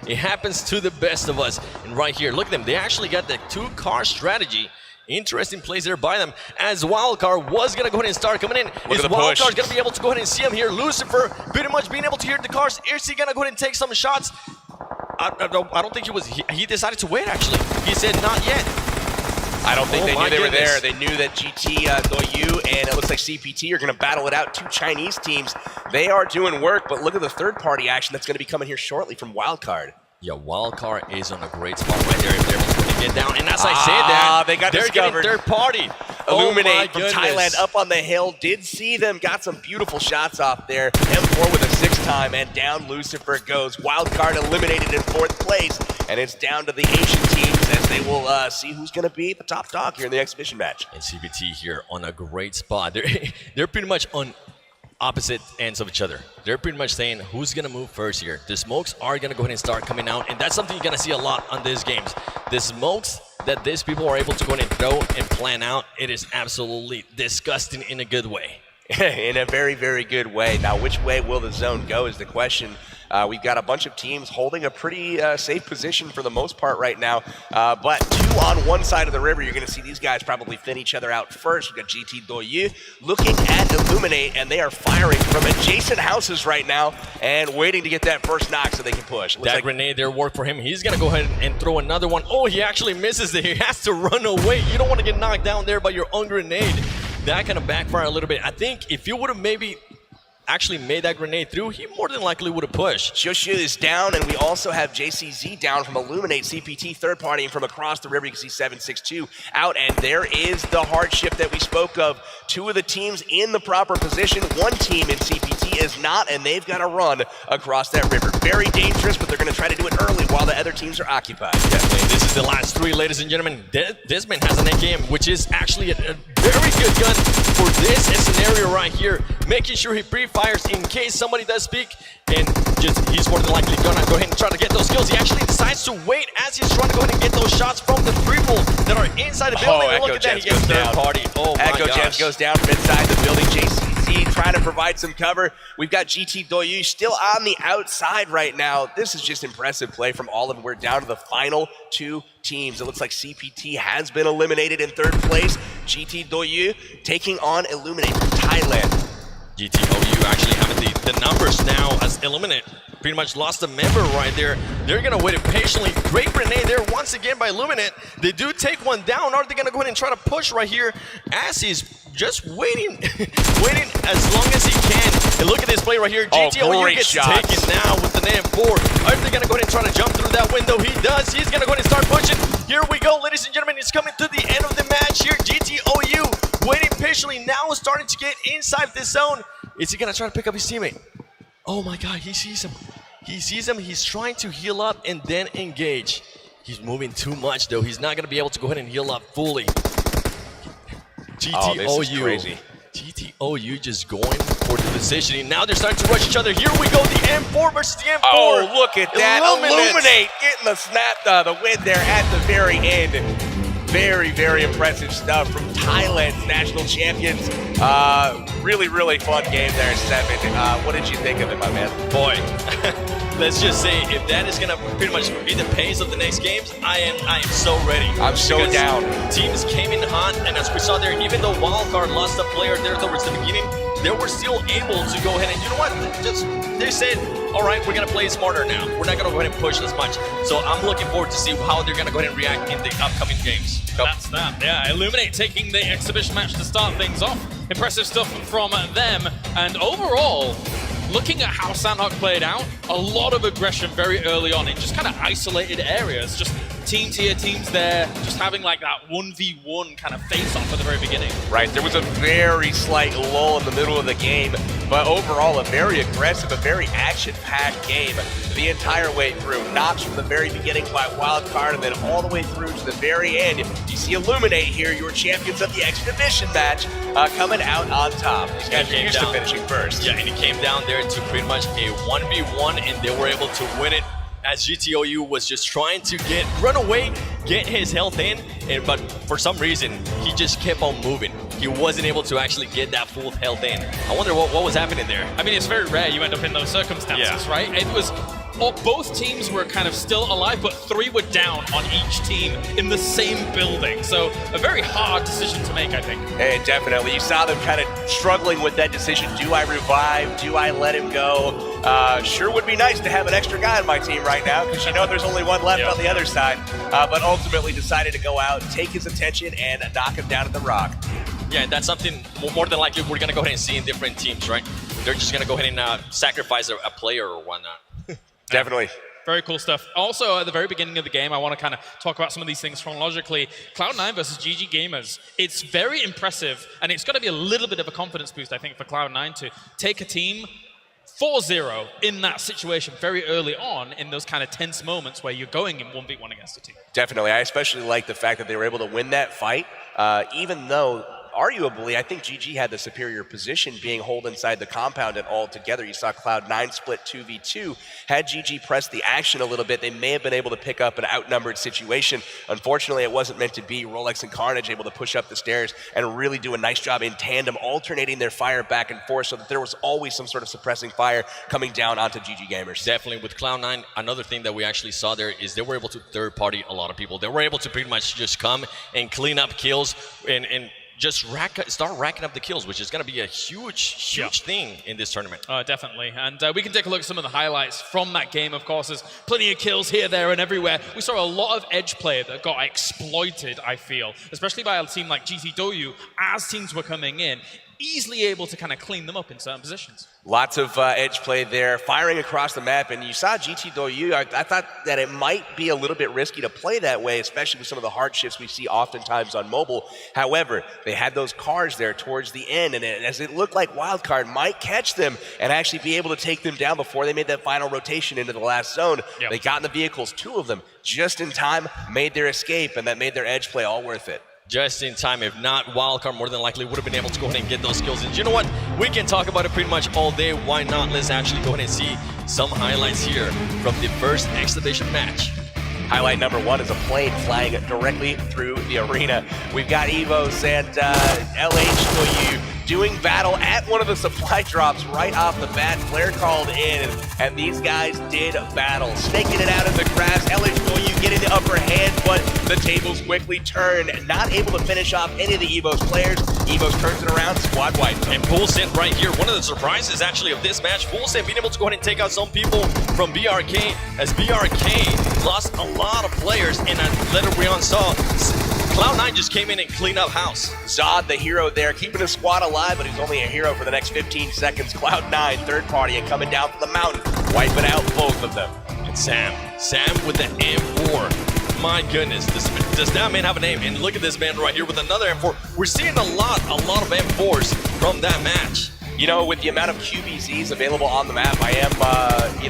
It happens to the best of us. And right here, look at them. They actually got the 2-car strategy. Interesting plays there by them, as Wildcard was going to go ahead and start coming in. Is Wildcard going to be able to go ahead and see him here? Lucifer pretty much being able to hear the cars. Is he going to go ahead and take some shots? I don't think he decided to wait, actually. He said not yet. I don't think they knew they were there. They knew that GT, Doyu, and it looks like CPT are going to battle it out. 2 Chinese teams. They are doing work, but look at the third-party action that's going to be coming here shortly from Wildcard. Yeah, Wildcard is on a great spot right there if they're going to get down. And as I said that, they're getting third party. Illuminate from Thailand up on the hill. Did see them. Got some beautiful shots off there. M4 with a 6 time, and down Lucifer goes. Wildcard eliminated in 4th place. And it's down to the Asian teams as they will see who's going to be the top dog here in the exhibition match. And CPT here on a great spot. They're pretty much on opposite ends of each other. They're pretty much saying who's going to move first here. The smokes are going to go ahead and start coming out, and that's something you're going to see a lot on these games. The smokes that these people are able to go ahead and throw and plan out, it is absolutely disgusting in a good way. In a very, very good way. Now, which way will the zone go is the question. We've got a bunch of teams holding a pretty safe position for the most part right now. But two on one side of the river, you're going to see these guys probably thin each other out first. We've got GT Doyu looking at Illuminate, and they are firing from adjacent houses right now and waiting to get that first knock so they can push. That grenade there worked for him. He's going to go ahead and throw another one. Oh, he actually misses it. He has to run away. You don't want to get knocked down there by your own grenade. That kind of backfired a little bit. I think if you would have maybe actually made that grenade through, he more than likely would have pushed. Shoshu is down, and we also have JCZ down from Illuminate. CPT third partying from across the river. You can see 762 out, and there is the hardship that we spoke of. Two of the teams in the proper position. One team in CPT is not, and they've got to run across that river. Very dangerous, but they're going to try to do it early while the other teams are occupied. Definitely. This is the last three, ladies and gentlemen. Desmond has an AKM, which is actually a very good gun for this scenario right here. Making sure he pre-fires in case somebody does speak, and he's more than likely gonna go ahead and try to get those kills. He actually decides to wait as he's trying to go ahead and get those shots from the people that are inside the building. Oh, Look Echo at that, Gems he gets goes third down. party. Oh my Echo gosh. Gems goes down from inside the building. JCZ trying to provide some cover. We've got GT Doyu still on the outside right now. This is just impressive play from all of them. We're down to the final two teams. It looks like CPT has been eliminated in third place. GT Doyu taking on Illuminate from Thailand. GTOU actually having the numbers now as Illuminate pretty much lost a member right there. They're going to wait patiently. Great grenade there once again by Illuminate. They do take one down. Are they going to go ahead and try to push right here as he's just waiting waiting as long as he can. And look at this play right here. GTOU gets taken now with an AM4. Are they going to go ahead and try to jump through that window? He does. He's going to go ahead and start pushing. Here we go, ladies and gentlemen. It's coming to the end of the match here. GTOU waiting patiently now, starting to get inside this zone. Is he gonna try to pick up his teammate? Oh my god, he sees him. He sees him, he's trying to heal up and then engage. He's moving too much though. He's not gonna be able to go ahead and heal up fully. GTOU. Oh, this is crazy. GTOU just going for the positioning. Now they're starting to rush each other. Here we go, the M4 versus the M4. Oh, look at that. Illuminate getting the snap, the win there at the very end. Very, very impressive stuff from Thailand's national champions. Really, really fun game there, 7. What did you think of it, my man? Boy, let's just say if that is gonna pretty much be the pace of the next games, I am so ready. I'm so down. Teams came in hot, and as we saw there, even though Wildcard lost a player there towards the beginning, they were still able to go ahead and, you know what, they said, all right, we're gonna play smarter now. We're not gonna go ahead and push as much. So I'm looking forward to see how they're gonna go ahead and react in the upcoming games. That's that. Yeah, Illuminate taking the exhibition match to start things off. Impressive stuff from them. And overall, looking at how Sandhawk played out, a lot of aggression very early on in just kind of isolated areas. Just teams here, teams there, just having like that 1v1 kind of face-off at the very beginning. Right, there was a very slight lull in the middle of the game, but overall a very aggressive, a very action-packed game the entire way through. Knocks from the very beginning by Wildcard, and then all the way through to the very end. You see Illuminate here, your champions of the exhibition match, coming out on top. These guys are used to finishing first. Yeah, and it came down there to pretty much a 1v1, and they were able to win it as GTOU was just trying to run away, get his health in, but for some reason, he just kept on moving. He wasn't able to actually get that full health in. I wonder what was happening there. I mean, it's very rare you end up in those circumstances, right? It was, both teams were kind of still alive, but 3 were down on each team in the same building. So a very hard decision to make, I think. Hey, definitely. You saw them kind of struggling with that decision. Do I revive? Do I let him go? Sure would be nice to have an extra guy on my team right now, because you know there's only one left on the other side. But ultimately decided to go out, take his attention, and knock him down at the rock. Yeah, that's something more than likely we're going to go ahead and see in different teams, right? They're just going to go ahead and sacrifice a player or whatnot. Definitely. Very cool stuff. Also, at the very beginning of the game, I want to kind of talk about some of these things chronologically. Cloud9 versus GG Gamers. It's very impressive, and it's got to be a little bit of a confidence boost, I think, for Cloud9 to take a team 4-0 in that situation very early on in those kind of tense moments where you're going in 1v1 against a team. Definitely. I especially like the fact that they were able to win that fight, even though arguably, I think GG had the superior position being holed inside the compound and all together. You saw Cloud9 split 2v2. Had GG pressed the action a little bit, they may have been able to pick up an outnumbered situation. Unfortunately, it wasn't meant to be. Rolex and Carnage able to push up the stairs and really do a nice job in tandem, alternating their fire back and forth so that there was always some sort of suppressing fire coming down onto GG Gamers. Definitely with Cloud9, another thing that we actually saw there is they were able to third-party a lot of people. They were able to pretty much just come and clean up kills and just start racking up the kills, which is going to be a huge thing in this tournament. Definitely. And we can take a look at some of the highlights from that game, of course. There's plenty of kills here, there, and everywhere. We saw a lot of edge play that got exploited, I feel, especially by a team like GTW as teams were coming in, easily able to kind of clean them up in certain positions. Lots of edge play there, firing across the map, and you saw GTW. I thought that it might be a little bit risky to play that way, especially with some of the hardships we see oftentimes on mobile. However, they had those cars there towards the end, and as it looked like Wildcard might catch them and actually be able to take them down before they made that final rotation into the last zone. Yep. They got in the vehicles, 2 of them, just in time, made their escape, and that made their edge play all worth it. Just in time. If not, Wildcard more than likely would have been able to go ahead and get those kills. And you know what? We can talk about it pretty much all day. Why not? Let's actually go ahead and see some highlights here from the first exhibition match. Highlight number 1 is a plane flying directly through the arena. We've got Evos and LHW doing battle at one of the supply drops right off the bat. Flare called in, and these guys did battle. Snaking it out in the grass. LHW getting the upper hand, but the tables quickly turn. Not able to finish off any of the Evos players. Evos turns it around, squad wide. And Poolsend right here, one of the surprises actually of this match, Poolsend being able to go ahead and take out some people from BRK, as BRK lost a lot of players, and later we saw Cloud9 just came in and cleaned up house. Zod, the hero there, keeping his squad alive, but he's only a hero for the next 15 seconds. Cloud9, third party, and coming down from the mountain, wiping out both of them. And Sam with the M4. My goodness, does that man have a name? And look at this man right here with another M4. We're seeing a lot of M4s from that match. You know, with the amount of QBZs available on the map, I am,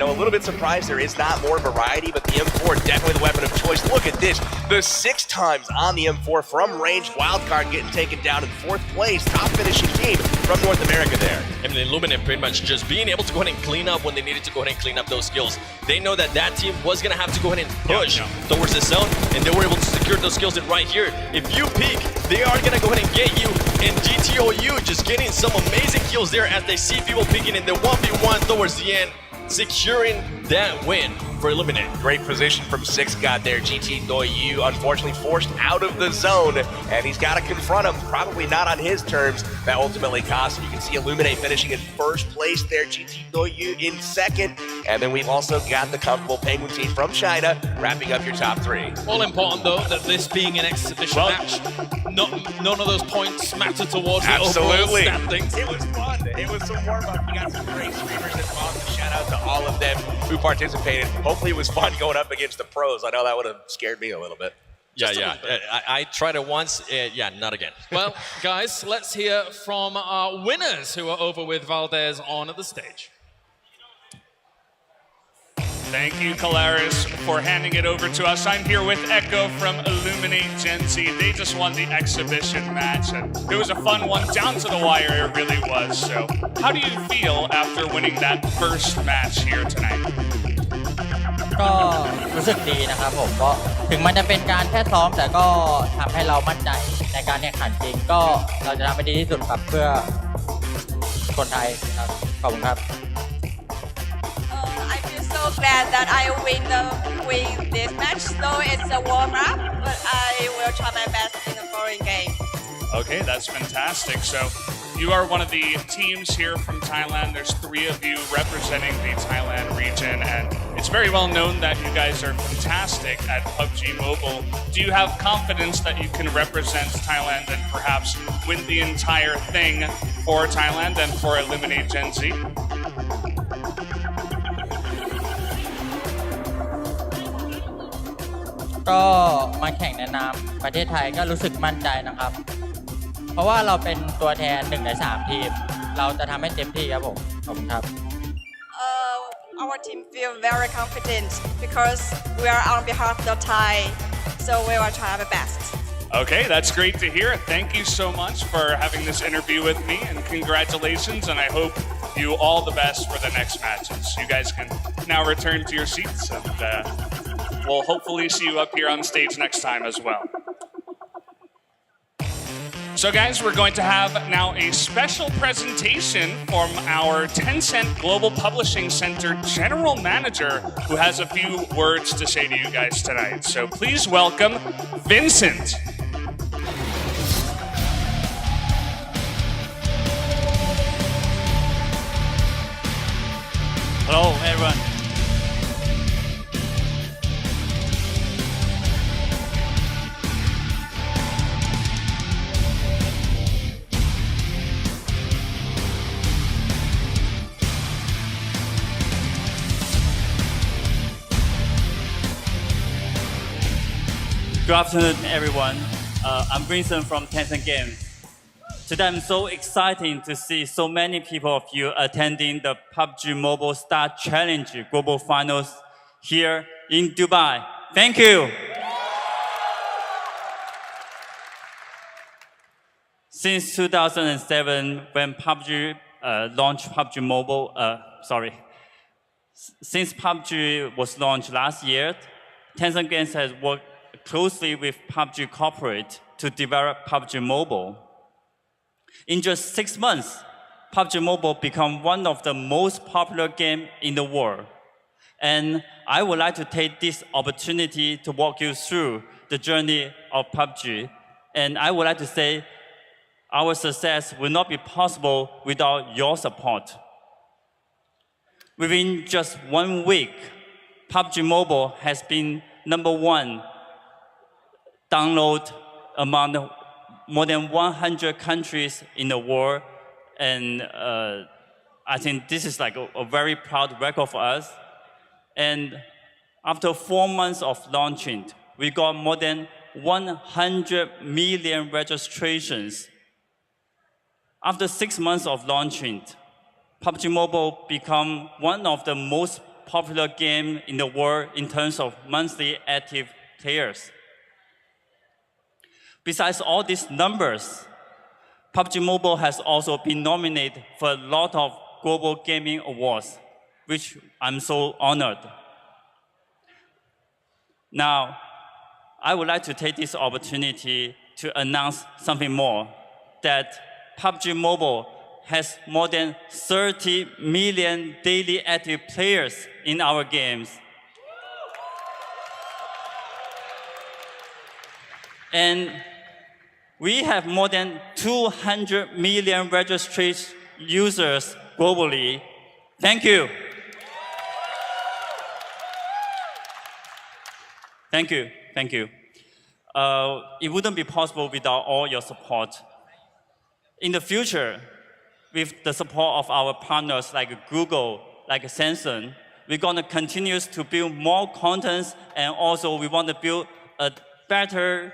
a little bit surprised there is not more variety, but the M4 definitely the weapon of choice. Look at this. The 6 times on the M4 from range. Wildcard getting taken down in 4th place. Top finishing team from North America there. And the Illuminate pretty much just being able to go ahead and clean up when they needed to go ahead and clean up those skills. They know that that team was going to have to go ahead and push towards the zone, and they were able to secure those skills. And right here, if you peek, they are going to go ahead and get you. And GTOU just getting some amazing kills there as they see people peeking in the 1v1 towards the end, securing that win for Illuminate. Great position from 6 God there. GTOU unfortunately forced out of the zone, and he's got to confront him, probably not on his terms. That ultimately cost him. You can see Illuminate finishing in 1st place there, GTOU in 2nd, and then we've also got the comfortable Penguin team from China wrapping up your top 3. All important though that this being an exhibition match, none of those points matter towards the overall standings. It was fun. It was some warm-up. We got some great streamers involved, and shout out to all of them who participated. Hopefully it was fun going up against the pros. I know that would have scared me a little bit. I tried it once. Not again. Well, guys, let's hear from our winners who are over with Valdez on the stage. Thank you, Calaris, for handing it over to us. I'm here with Echo from Illuminate Gen Z. They just won the exhibition match, and it was a fun one, down to the wire, it really was. So, how do you feel after winning that first match here tonight? ก็รู้สึกดีนะครับผมก็ถึงมันจะเป็นการแค่ซ้อมแต่ก็ทำให้เรามั่นใจในการแข่งขันจริงก็เราจะทำให้ดีที่สุดครับเพื่อคนไทยครับขอบคุณครับ I feel so glad that I win this match, though it's a warm-up, but I will try my best in the following game. Okay, that's fantastic. So you are one of the teams here from Thailand. There's 3 of you representing the Thailand region, and it's very well known that you guys are fantastic at PUBG Mobile. Do you have confidence that you can represent Thailand and perhaps win the entire thing for Thailand and for Illuminate Gen Z? ก็มาแข่งในนามประเทศไทยก็รู้สึกมั่นใจนะครับเพราะว่าเราเป็นตัวแทน1ใน3ทีมเราจะทำให้เต็มที่ครับผมขอบคุณครับ Our team feel very confident because we are on behalf of the Thai, so we will try our best. Okay, that's great to hear. Thank you so much for having this interview with me, and congratulations, and I hope you all the best for the next matches. You guys can now return to your seats, and we'll hopefully see you up here on stage next time as well. So guys, we're going to have now a special presentation from our Tencent Global Publishing Center General Manager, who has a few words to say to you guys tonight. So please welcome Vincent. Hello, everyone. Good afternoon, everyone. I'm Vincent from Tencent Games. Today, I'm so excited to see so many people of you attending the PUBG Mobile Star Challenge Global Finals here in Dubai. Thank you. Since 2007, when PUBG launched PUBG Mobile, since PUBG was launched last year, Tencent Games has worked closely with PUBG Corporate to develop PUBG Mobile. In just 6 months, PUBG Mobile became one of the most popular games in the world. And I would like to take this opportunity to walk you through the journey of PUBG. And I would like to say our success will not be possible without your support. Within just 1 week, PUBG Mobile has been #1 download among more than 100 countries in the world. And I think this is like a very proud record for us. And after 4 months of launching, we got more than 100 million registrations. After 6 months of launching, PUBG Mobile became one of the most popular games in the world in terms of monthly active players. Besides all these numbers, PUBG Mobile has also been nominated for a lot of global gaming awards, which I'm so honored. Now, I would like to take this opportunity to announce something more, that PUBG Mobile has more than 30 million daily active players in our games. And we have more than 200 million registered users globally. Thank you. Thank you. Thank you. It wouldn't be possible without all your support. In the future, with the support of our partners like Google, like Samsung, we're going to continue to build more content, and also we want to build a better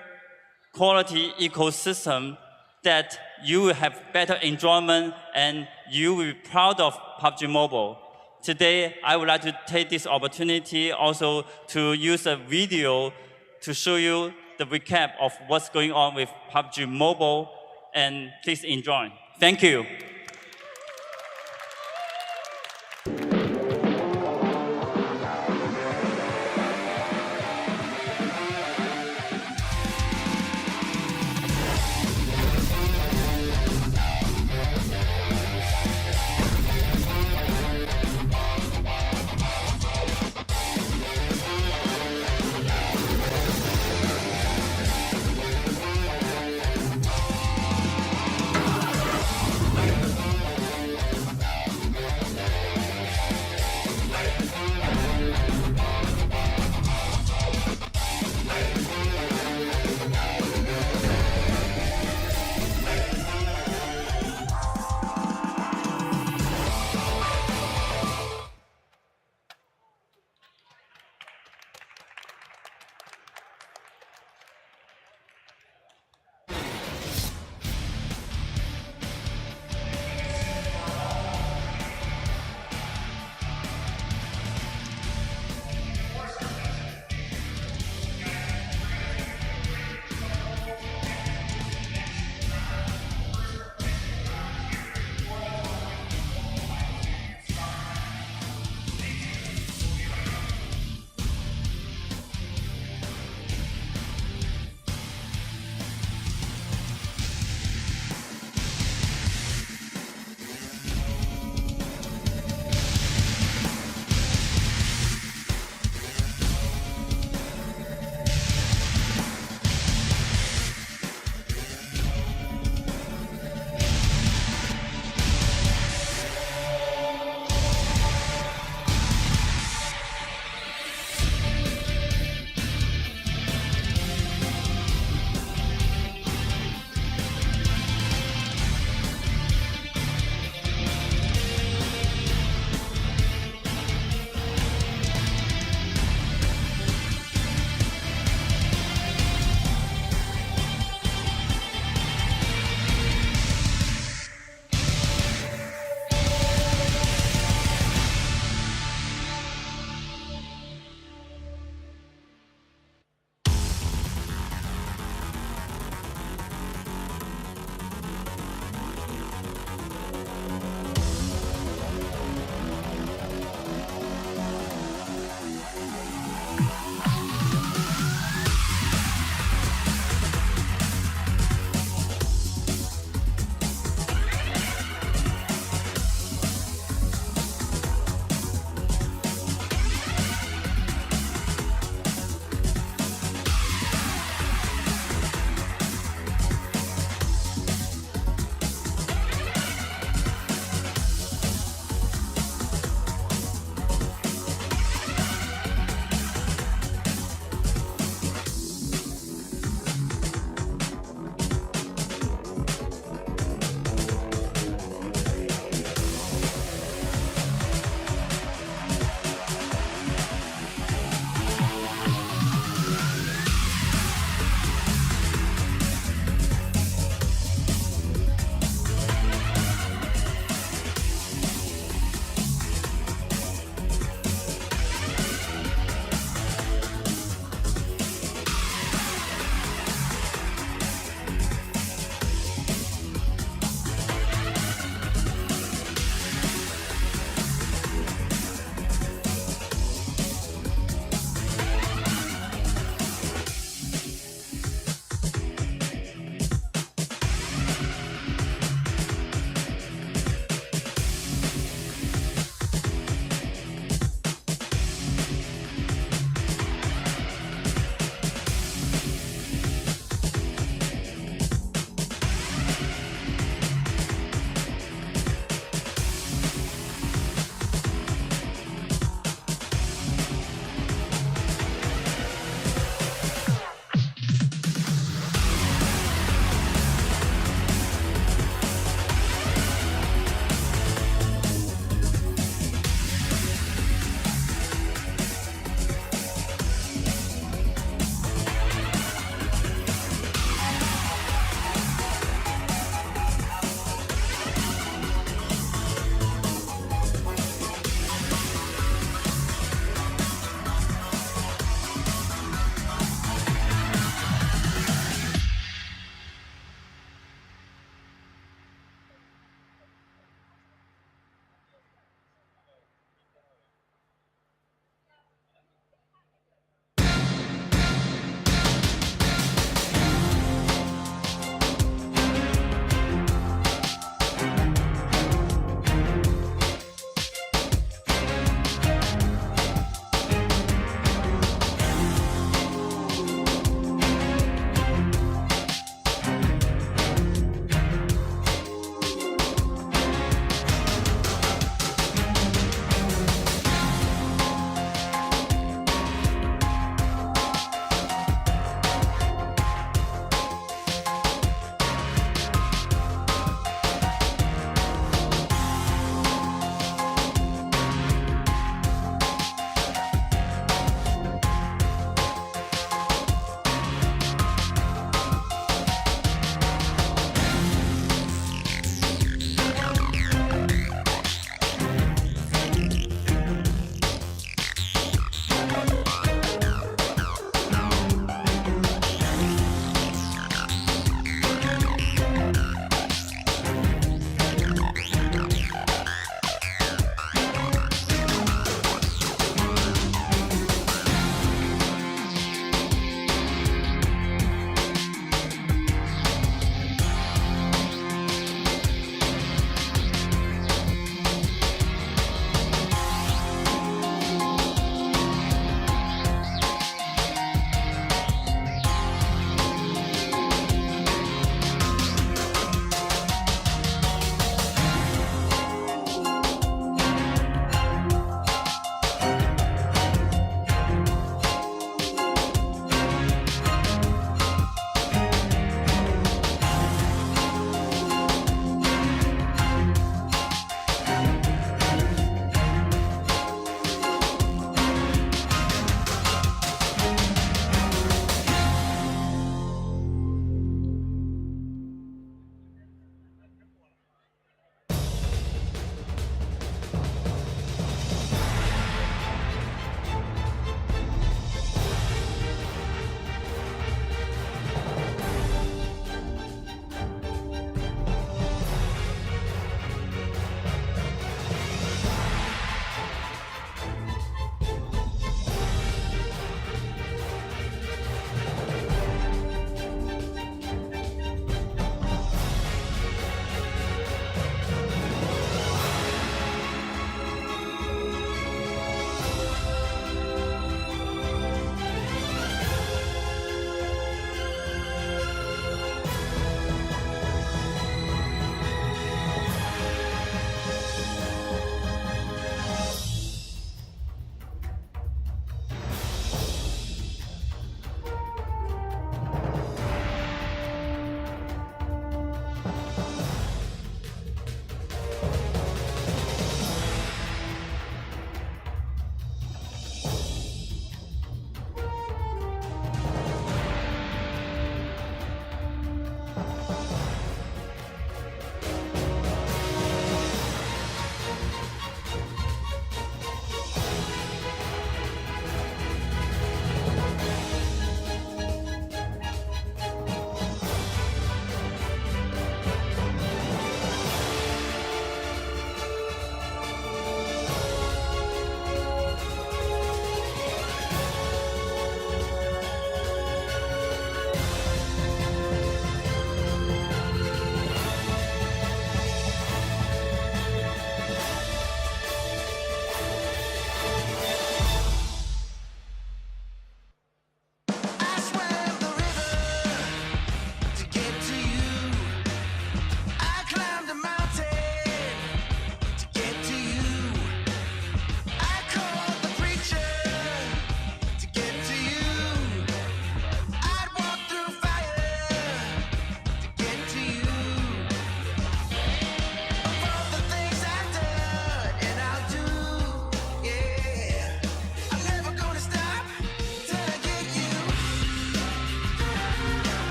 quality ecosystem that you will have better enjoyment and you will be proud of PUBG Mobile. Today, I would like to take this opportunity also to use a video to show you the recap of what's going on with PUBG Mobile, and please enjoy. Thank you.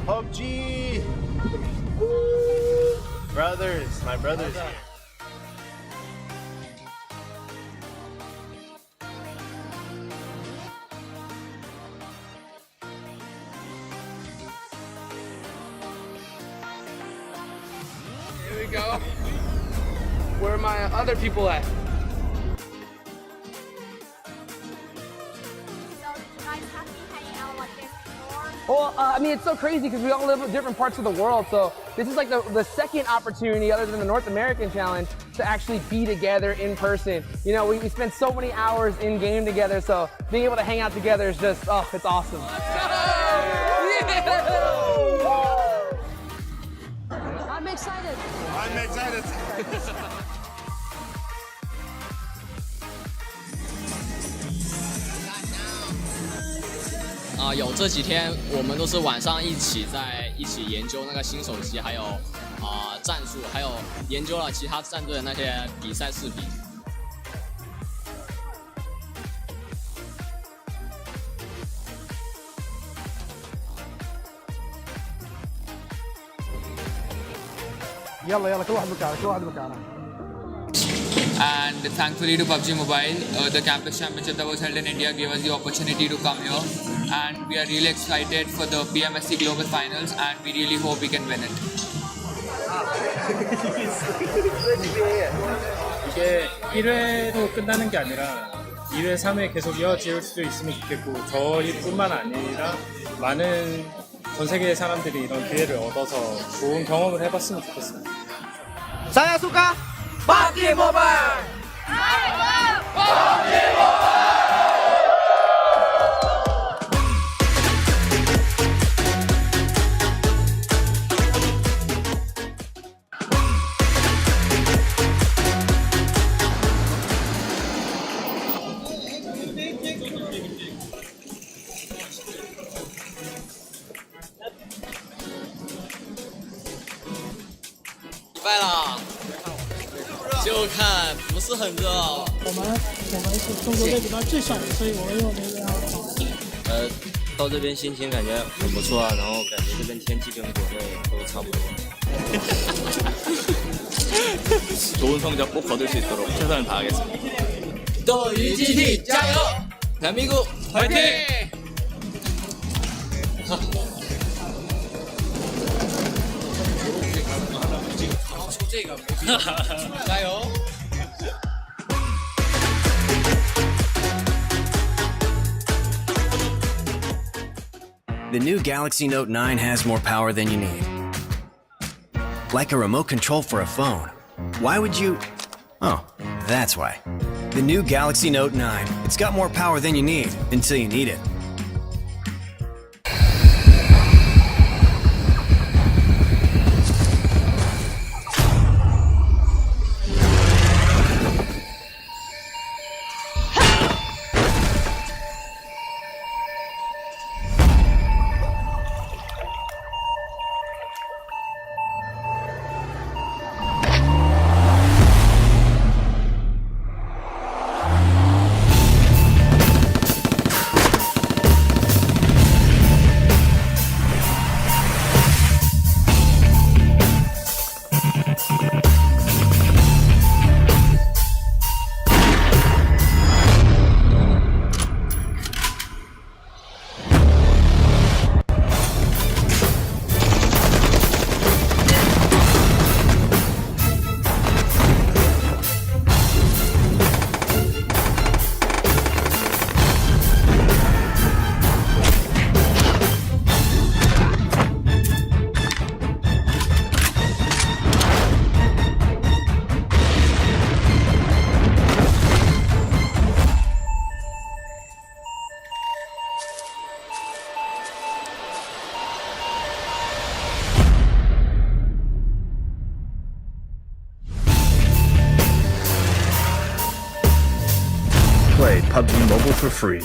PUBG! Woo! Brothers, my brothers here. Here we go. Where are my other people at? Well, I mean, it's so crazy because we all live in different parts of the world. So this is like the second opportunity, other than the North American Challenge, to actually be together in person. You know, we spend so many hours in game together. So being able to hang out together is just, oh, it's awesome. I'm excited. I'm excited. 有这几天我们都是晚上一起研究那个新手机，还有战术，还有研究了其他战队的那些比赛视频。يلا كل واحد مكانه. And thankfully to PUBG Mobile, the campus championship that was held in India gave us the opportunity to come here, and we are really excited for the PMSC Global Finals, and we really hope we can win it. 이게 1회로 끝나는 게 아니라 2회, 3회 계속 이어질 수도 있으면 좋겠고, 저희뿐만 아니라 많은 전 세계의 사람들이 이런 기회를 얻어서 좋은 경험을 해봤으면 좋겠어요. Saya suka PUBG Mobile. PUBG Mobile.看不是很热。我们是中国队里边最帅的，所以我们用那个。到这边心情感觉很不错啊，然后感觉这边天气跟国内都差不多。 좋은 성적 꼭 거둘 수 있도록 최선을 다하겠습니다. 斗鱼 GT 加油！대한민국 화이팅！ 出这个，加油！ The new Galaxy Note 9 has more power than you need. Like a remote control for a phone. Why would you... Oh, that's why. The new Galaxy Note 9. It's got more power than you need, until you need it. Play PUBG Mobile for free.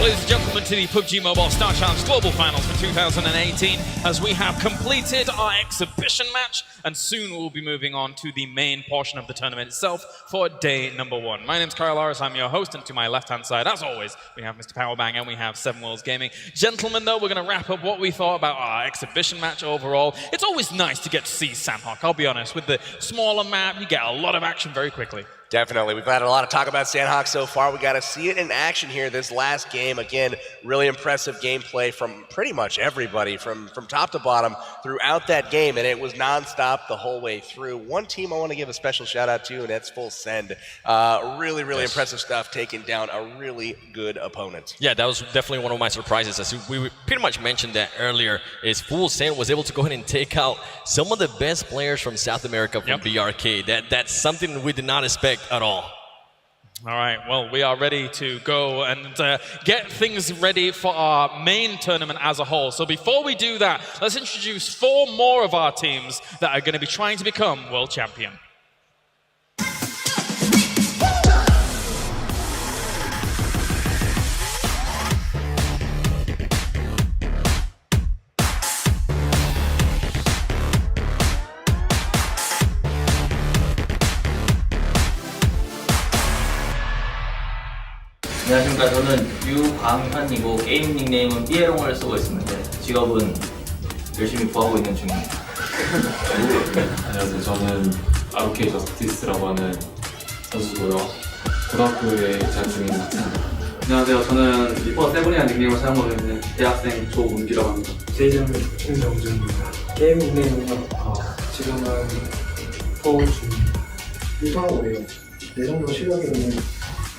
Welcome, ladies and gentlemen, to the PUBG Mobile Star Challenge Global Finals for 2018, as we have completed our exhibition match, and soon we'll be moving on to the main portion of the tournament itself for day number 1. My name's Kyle Lars, I'm your host, and to my left-hand side, as always, we have Mr. Powerbang and we have Seven Worlds Gaming. Gentlemen, though, we're going to wrap up what we thought about our exhibition match overall. It's always nice to get to see Sandhawk, I'll be honest. With the smaller map, you get a lot of action very quickly. Definitely. We've had a lot of talk about Sandhawk so far. We got to see it in action here this last game. Again, really impressive gameplay from pretty much everybody from top to bottom throughout that game, and it was nonstop the whole way through. One team I want to give a special shout out to, and that's Full Send. Really impressive stuff, taking down a really good opponent. Yeah, that was definitely one of my surprises. As we pretty much mentioned that earlier, is Full Send was able to go ahead and take out some of the best players from South America from BRK. That's something we did not expect at all. All right, well, we are ready to go and get things ready for our main tournament as a whole. So before we do that, let's introduce 4 more of our teams that are going to be trying to become world champion. 안녕하십니까. 저는 유광현이고 게임 닉네임은 삐에롱을 쓰고 있습니다. 직업은 열심히 구하고 있는 중입니다. 안녕하세요. 저는 아로케이 저스티스라고 하는 선수고요. 고등학교에 재학 중인 학생입니다. 안녕하세요. 저는 리퍼 세븐이라는 닉네임을 사용하고 있는 대학생 조문기라고 합니다. 제이전 김정준입니다. 게임 닉네임은 지금은 서울 중입니다. 유성호예요. 내 정도 실력으로는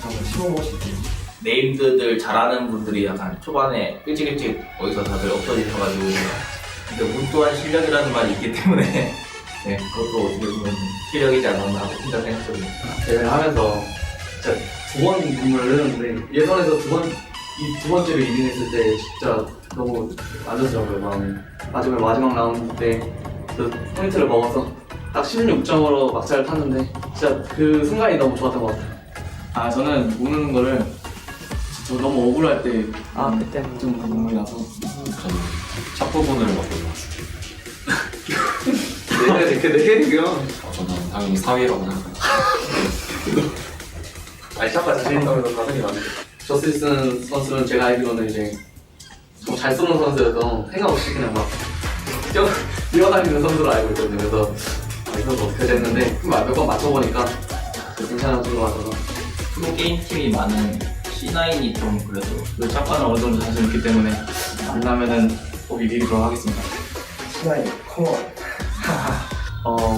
15멋이에요. 네임드들 잘하는 분들이 약간 초반에 일찍 어디서 다들 없어지셔가지고 근데 운 또한 실력이라는 말이 있기 때문에 네, 그것도 어떻게 보면 실력이지 않았나 하고 혼자 생각합니다. 대회를 하면서 진짜 2번 눈물을 흘렸는데 예선에서 이 두 번째를 이긴했을 때 진짜 너무 안 좋더라고요, 마음이. 마지막 라운드 때 그 포인트를 먹어서 딱 16점으로 막차를 탔는데 진짜 그 순간이 너무 좋았던 것 같아요. 저는 우는 거를 저 너무 억울할 때 그때 좀 눈물이 나서 저는 첫 부분을 맡고 있습니다. 내 캐릭이요? 저는 당연히 4위라고 생각합니다. 아니 잠깐 자신 있다면 가슴이 많네. 저스티스 선수는 제가 알기로는 이제 좀 잘 쏘는 선수여서 생각 없이 그냥 막 뛰어다니는 선수로 알고 있거든요. 그래서 이 선수 어떻게 하지 했는데 몇 번 맞춰보니까 괜찮은 선수가 맞아서 프로 게임 팀이 많은 C9이 좀 그래도 그 짝과는 어느 정도 자신 있기 때문에 만나면은 꼭 이기도록 하겠습니다. C9 컴온.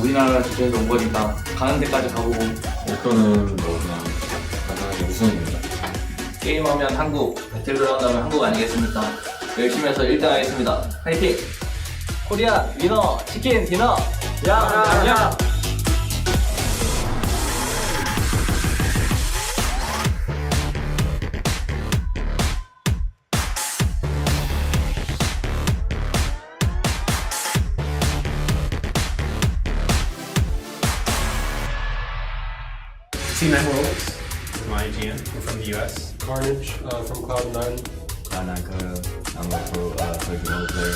우리나라 주제에서 온 거니까 가는 데까지 가보고 목표는 뭐 그냥 간단하게 우승입니다. 게임하면 한국, 배틀그라운드 하면 한국 아니겠습니까? 열심히 해서 1등 하겠습니다. 화이팅! 코리아 위너 치킨 디너 야! T9 Worlds from IGN, we're from the US. Carnage from Cloud9. Cloud9, I'm a pro Pokemon player.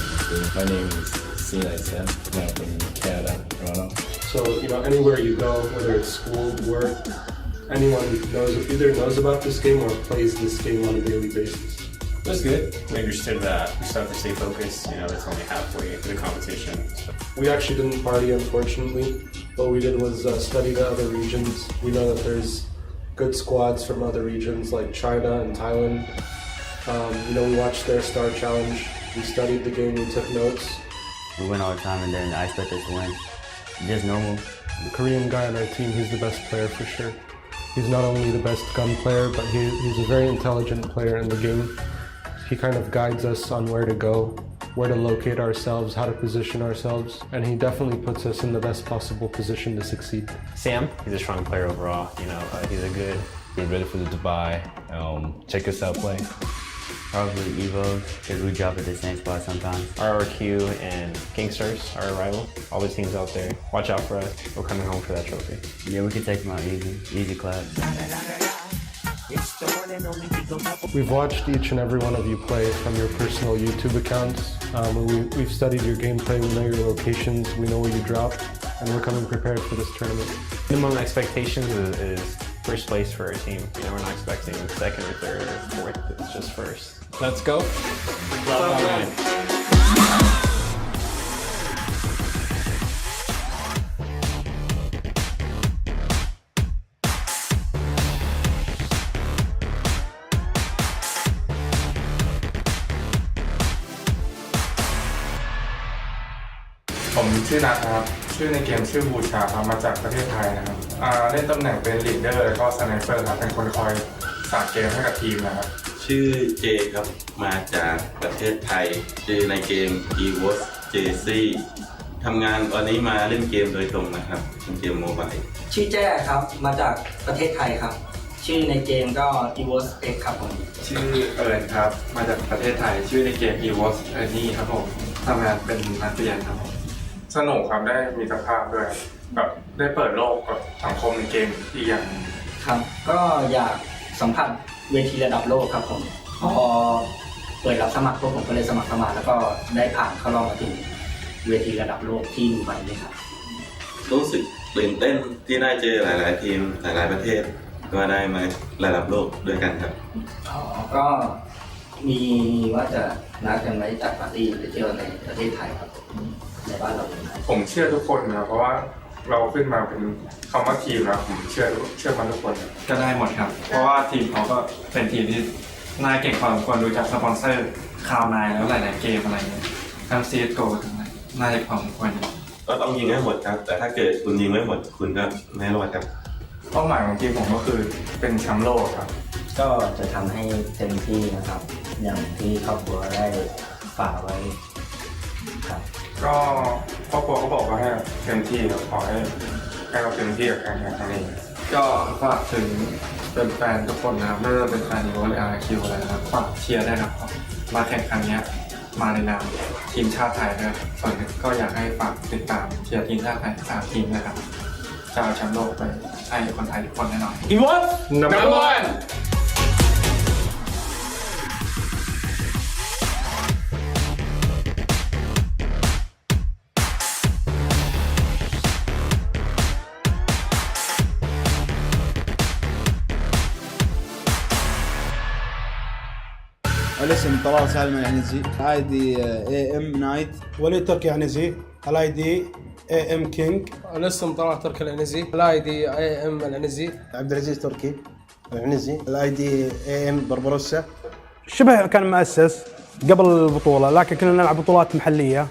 My name is C9 Sam, I'm from Canada, Toronto. So, anywhere you go, whether it's school, work, anyone either knows about this game or plays this game on a daily basis. It was good. We understood that we still have to stay focused, it's only halfway through the competition. So. We actually didn't party, unfortunately. What we did was study the other regions. We know that there's good squads from other regions like China and Thailand. We watched their Star Challenge. We studied the game, we took notes. We win all the time and then I expect us to win. Just normal. The Korean guy on our team, he's the best player for sure. He's not only the best gun player, but he's a very intelligent player in the game. He kind of guides us on where to go, where to locate ourselves, how to position ourselves, and he definitely puts us in the best possible position to succeed. Sam, he's a strong player overall. He's ready for the Dubai. Check us out play. Probably Evo, because we drop at the same spot sometimes. RRQ and Gangsters, our rival. All the teams out there, watch out for us. We're coming home for that trophy. Yeah, we can take them out easy clap. We've watched each and every one of you play from your personal YouTube accounts. We've studied your gameplay, we know your locations, we know where you drop, and we're coming prepared for this tournament. Minimum expectations is first place for our team. You know, we're not expecting second or third or fourth, it's just first. Let's go.ผมชื่อนัทครับชื่อในเกมชื่อบูชาครับมาจากประเทศไทยนะครับเล่นตำแหน่งเป็นลีดเดอร์แล้วก็สไนเปอร์ครับเป็นคนคอยสั่งเกมให้กับทีมนะครับชื่อเจครับมาจากประเทศไทยชื่อในเกม EVOS JC ทำงานตอนนี้มาเล่นเกมโดยตรงนะครับเป็นเกมโมบายชื่อแจ้ครับมาจากประเทศไทยครับชื่อในเกมก็ Spacex ครับผมชื่อเอิญครับมาจากประเทศไทยชื่อในเกม EVOS นี่ครับผมทำงานเป็นนักเรียนครับผมสนุกครับได้มีสภาพด้วยแบบได้เปิดโลกกับสังคมในเกมอีกอย่างครับก็อยากสัมผัสเวทีระดับโลกครับผมพอเปิดรับสมัครพวกผมก็เลยสมัครแล้วก็ได้ผ่านเข้ารอบมาถึงเวทีระดับโลกที่ดูไบนี่ครับรู้สึกตื่นเต้นที่ได้เจอหลายๆทีมหลายๆประเทศก็ได้มาระดับโลกด้วยกันครับก็มีว่าจะนัดกันไว้จัดปาร์ตี้ไปเที่ยวในประเทศไทยครับในบ้านเราผมเชื่อทุกคนนะเพราะว่าเราขึ้นมาเป็นคำว่าทีมนะผมเชื่อมันทุกคนก็ได้หมดครับเพราะว่าทีมเขาก็เป็นทีมที่น่าเก่งพอสมควรดูจากสปอนเซอร์ข่าวนายแล้วหลายๆเกมอะไรเงี้ยทั้ง CSGO ทั้งอะไรน่าจะพอสมควรก็ต้องยิงให้หมดครับแต่ถ้าเกิดคุณยิงไม่หมดคุณก็ไม่รอดครับเป้าหมายของทีมผมก็คือเป็นแชมป์โลกครับก็จะทำให้เต็มที่นะครับอย่างที่ครอบครัวได้ฝากไว้ครับก็ครอบครัวเขาบอกว่าให้เต็มที่ครับขอให้เราเต็มที่กับการแข่งขันนี้ก็ฝากถึงเป็นแฟนทุกคนนะครับไม่ว่าเป็นแฟนหรือว่าRQอะไรนะครับฝากเชียร์ได้ครับมาแข่งขันนี้มาในนามทีมชาติไทยนะครับส่วนก็อยากให้ฝากติดตามเชียร์ทีมชาติไทย3ทีมนะครับจะเอาแชมป์โลกไปให้คนไทยทุกคนแน่นอนEVOS Number 1الاسم طلال سالم العنزي الاي دي AM نايت وليد تركي عنزي الاي دي AM كينج الاسم طلال تركي العنزي الاي دي AM العنزي عبد العزيز تركي العنزي الاي دي AM بربروسا شبه كان مؤسس قبل البطولة لكن كنا نلعب بطولات محلية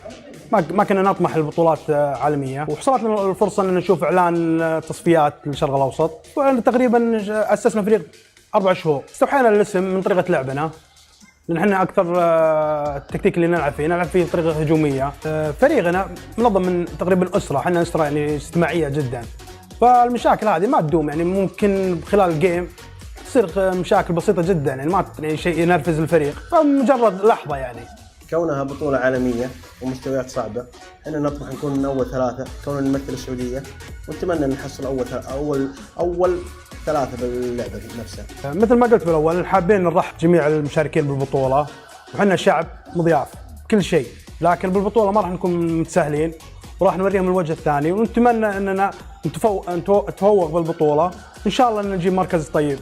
ما كنا نطمح لبطولات عالمية وحصلت لنا الفرصة ان نشوف اعلان تصفيات للشرق الاوسط وتقريبا اسسنا فريق 4 شهور استوحينا الاسم من طريقة لعبنا لأن احنا أكثر التكتيك اللي نلعب فيه بطريقة هجومية. فريقنا منظم من تقريبا أسرة، احنا أسرة يعني اجتماعية جدا. فالمشاكل هذه ما تدوم يعني ممكن خلال الجيم تصير مشاكل بسيطة جدا يعني ما يعني شيء ينرفز الفريق، فمجرد لحظة يعني. كونها بطولة عالمية ومستويات صعبة، احنا نطمح نكون من أول 3 كوننا نمثل السعودية ونتمنى أن نحصل أول 3 باللعبة نفسها. مثل ما قلت بالأول حابين نرحب جميع المشاركين بالبطولة وحنا شعب مضياف كل شيء، لكن بالبطولة ما راح نكون متساهلين وراح نوريهم الوجه الثاني ونتمنى أننا نتفوق بالبطولة إن شاء الله أن نجيب مركز طيب.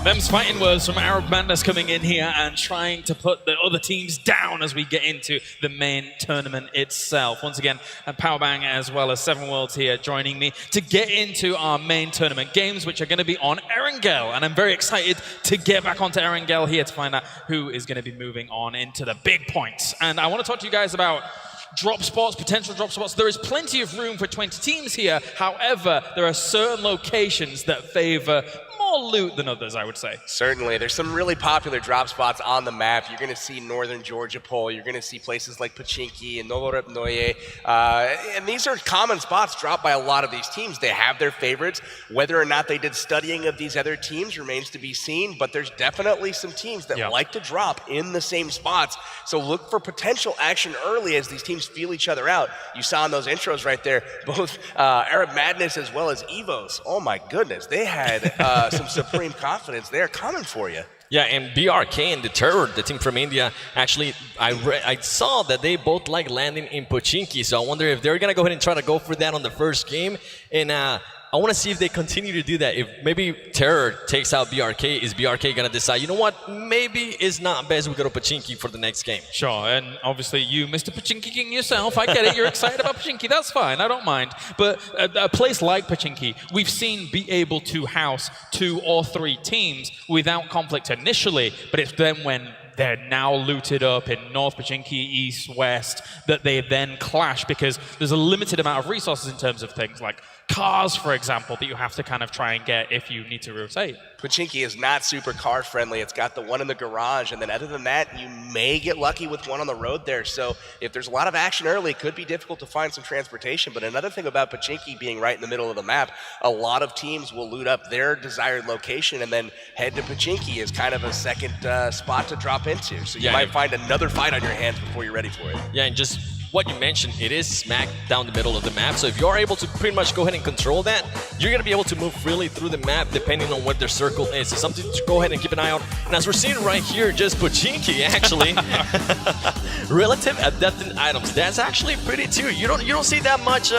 Them's fighting words from Arab Madness coming in here and trying to put the other teams down as we get into the main tournament itself. Once again, Pubgm as well as 7 Worlds here joining me to get into our main tournament games, which are going to be on Erangel. And I'm very excited to get back onto Erangel here to find out who is going to be moving on into the big points. And I want to talk to you guys about drop spots, potential drop spots. There is plenty of room for 20 teams here. However, there are certain locations that favor more loot than others, I would say. Certainly. There's some really popular drop spots on the map. You're going to see northern Georgia Pole. You're going to see places like Pachinki and Novorepnoye. And these are common spots dropped by a lot of these teams. They have their favorites. Whether or not they did studying of these other teams remains to be seen, but there's definitely some teams that like to drop in the same spots. So look for potential action early as these teams feel each other out. You saw in those intros right there, both Arab Madness as well as EVOS. Oh my goodness, they had some supreme confidence there coming for you. Yeah, and BRK and the Terror, the team from India, actually, I saw that they both like landing in Pochinki, so I wonder if they're going to go ahead and try to go for that on the first game. And I want to see if they continue to do that. If maybe Terror takes out BRK, is BRK going to decide, you know what, maybe it's not best we go to Pachinki for the next game? Sure, and obviously you, Mr. Pachinki King yourself, I get it, you're excited about Pachinki, that's fine, I don't mind. But a place like Pachinki, we've seen be able to house 2 or 3 teams without conflict initially, but it's then when they're now looted up in North Pachinki, East, West, that they then clash because there's a limited amount of resources in terms of things like cars, for example, that you have to kind of try and get if you need to rotate. Pachinki is not super car friendly. It's got the one in the garage, and then other than that, you may get lucky with one on the road there. So if there's a lot of action early, it could be difficult to find some transportation. But another thing about Pachinki being right in the middle of the map, a lot of teams will loot up their desired location and then head to Pachinki as kind of a second spot to drop into. So you might find another fight on your hands before you're ready for it. Yeah, and just what you mentioned, it is smack down the middle of the map. So if you're able to pretty much go ahead and control that, you're going to be able to move freely through the map depending on what their circle is. So something to go ahead and keep an eye on. And as we're seeing right here, just Pachinki actually, relative adaptant items. That's actually pretty too. You don't see that much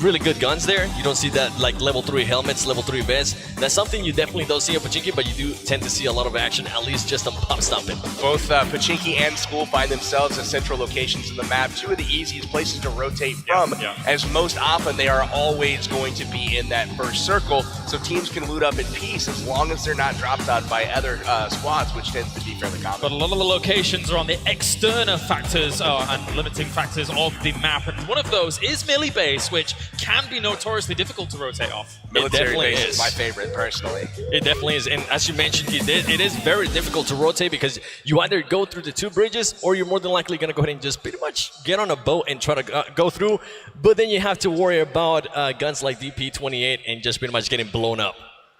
really good guns there. You don't see that like level 3 helmets, level 3 vests. That's something you definitely don't see on Pachinki, but you do tend to see a lot of action, at least just on pop stomping. Both Pachinki and School find themselves at central locations in the map, 2 of the easiest places to rotate from, as most often they are always going to be in that first circle, so teams can loot up in peace as long as they're not dropped on by other squads, which tends to be fairly common. But a lot of the locations are on the external factors and limiting factors of the map, and one of those is Millie Base, which can be notoriously difficult to rotate off. Military base is my favorite, personally. It definitely is, and as you mentioned, it is very difficult to rotate because you either go through the 2 bridges or you're more than likely going to go ahead and just pretty much get on a boat and try to go through, but then you have to worry about guns like DP-28 and just pretty much getting blown up.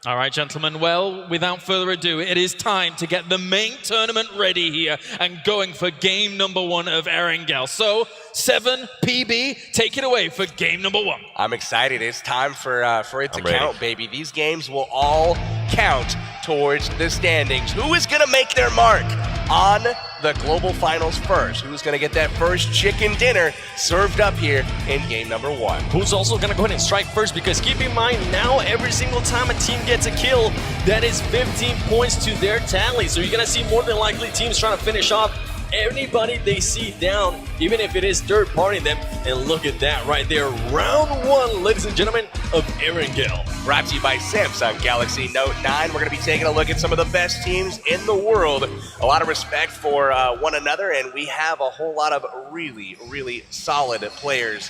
All right, gentlemen, well, without further ado, it is time to get the main tournament ready here and going for game number 1 of Erangel. So, 7PB, take it away for game number 1. I'm excited. It's time for it to count, baby. These games will all count towards the standings. Who is going to make their mark on the global finals first? Who's going to get that first chicken dinner served up here in game number 1? Who's also going to go ahead and strike first? Because keep in mind, now every single time a team gets a kill, that is 15 points to their tally. So you're going to see more than likely teams trying to finish off anybody they see down, even if it is third party them. And look at that right there. Round 1, ladies and gentlemen, of Erangel. Brought to you by Samsung Galaxy Note 9. We're going to be taking a look at some of the best teams in the world. A lot of respect for one another, and we have a whole lot of really, really solid players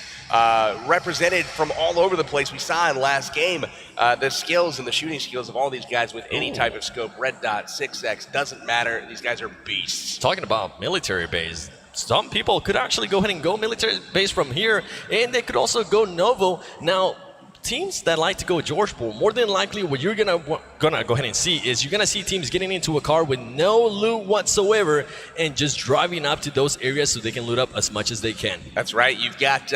represented from all over the place. We saw in last game the skills and the shooting skills of all these guys with any type of scope. Red Dot, 6X, doesn't matter. These guys are beasts. Talking about military base, some people could actually go ahead and go military base from here, and they could also go Novo. Now, teams that like to go Georgeport, more than likely what you're gonna go ahead and see is you're gonna see teams getting into a car with no loot whatsoever and just driving up to those areas so they can loot up as much as they can. That's right. You've got,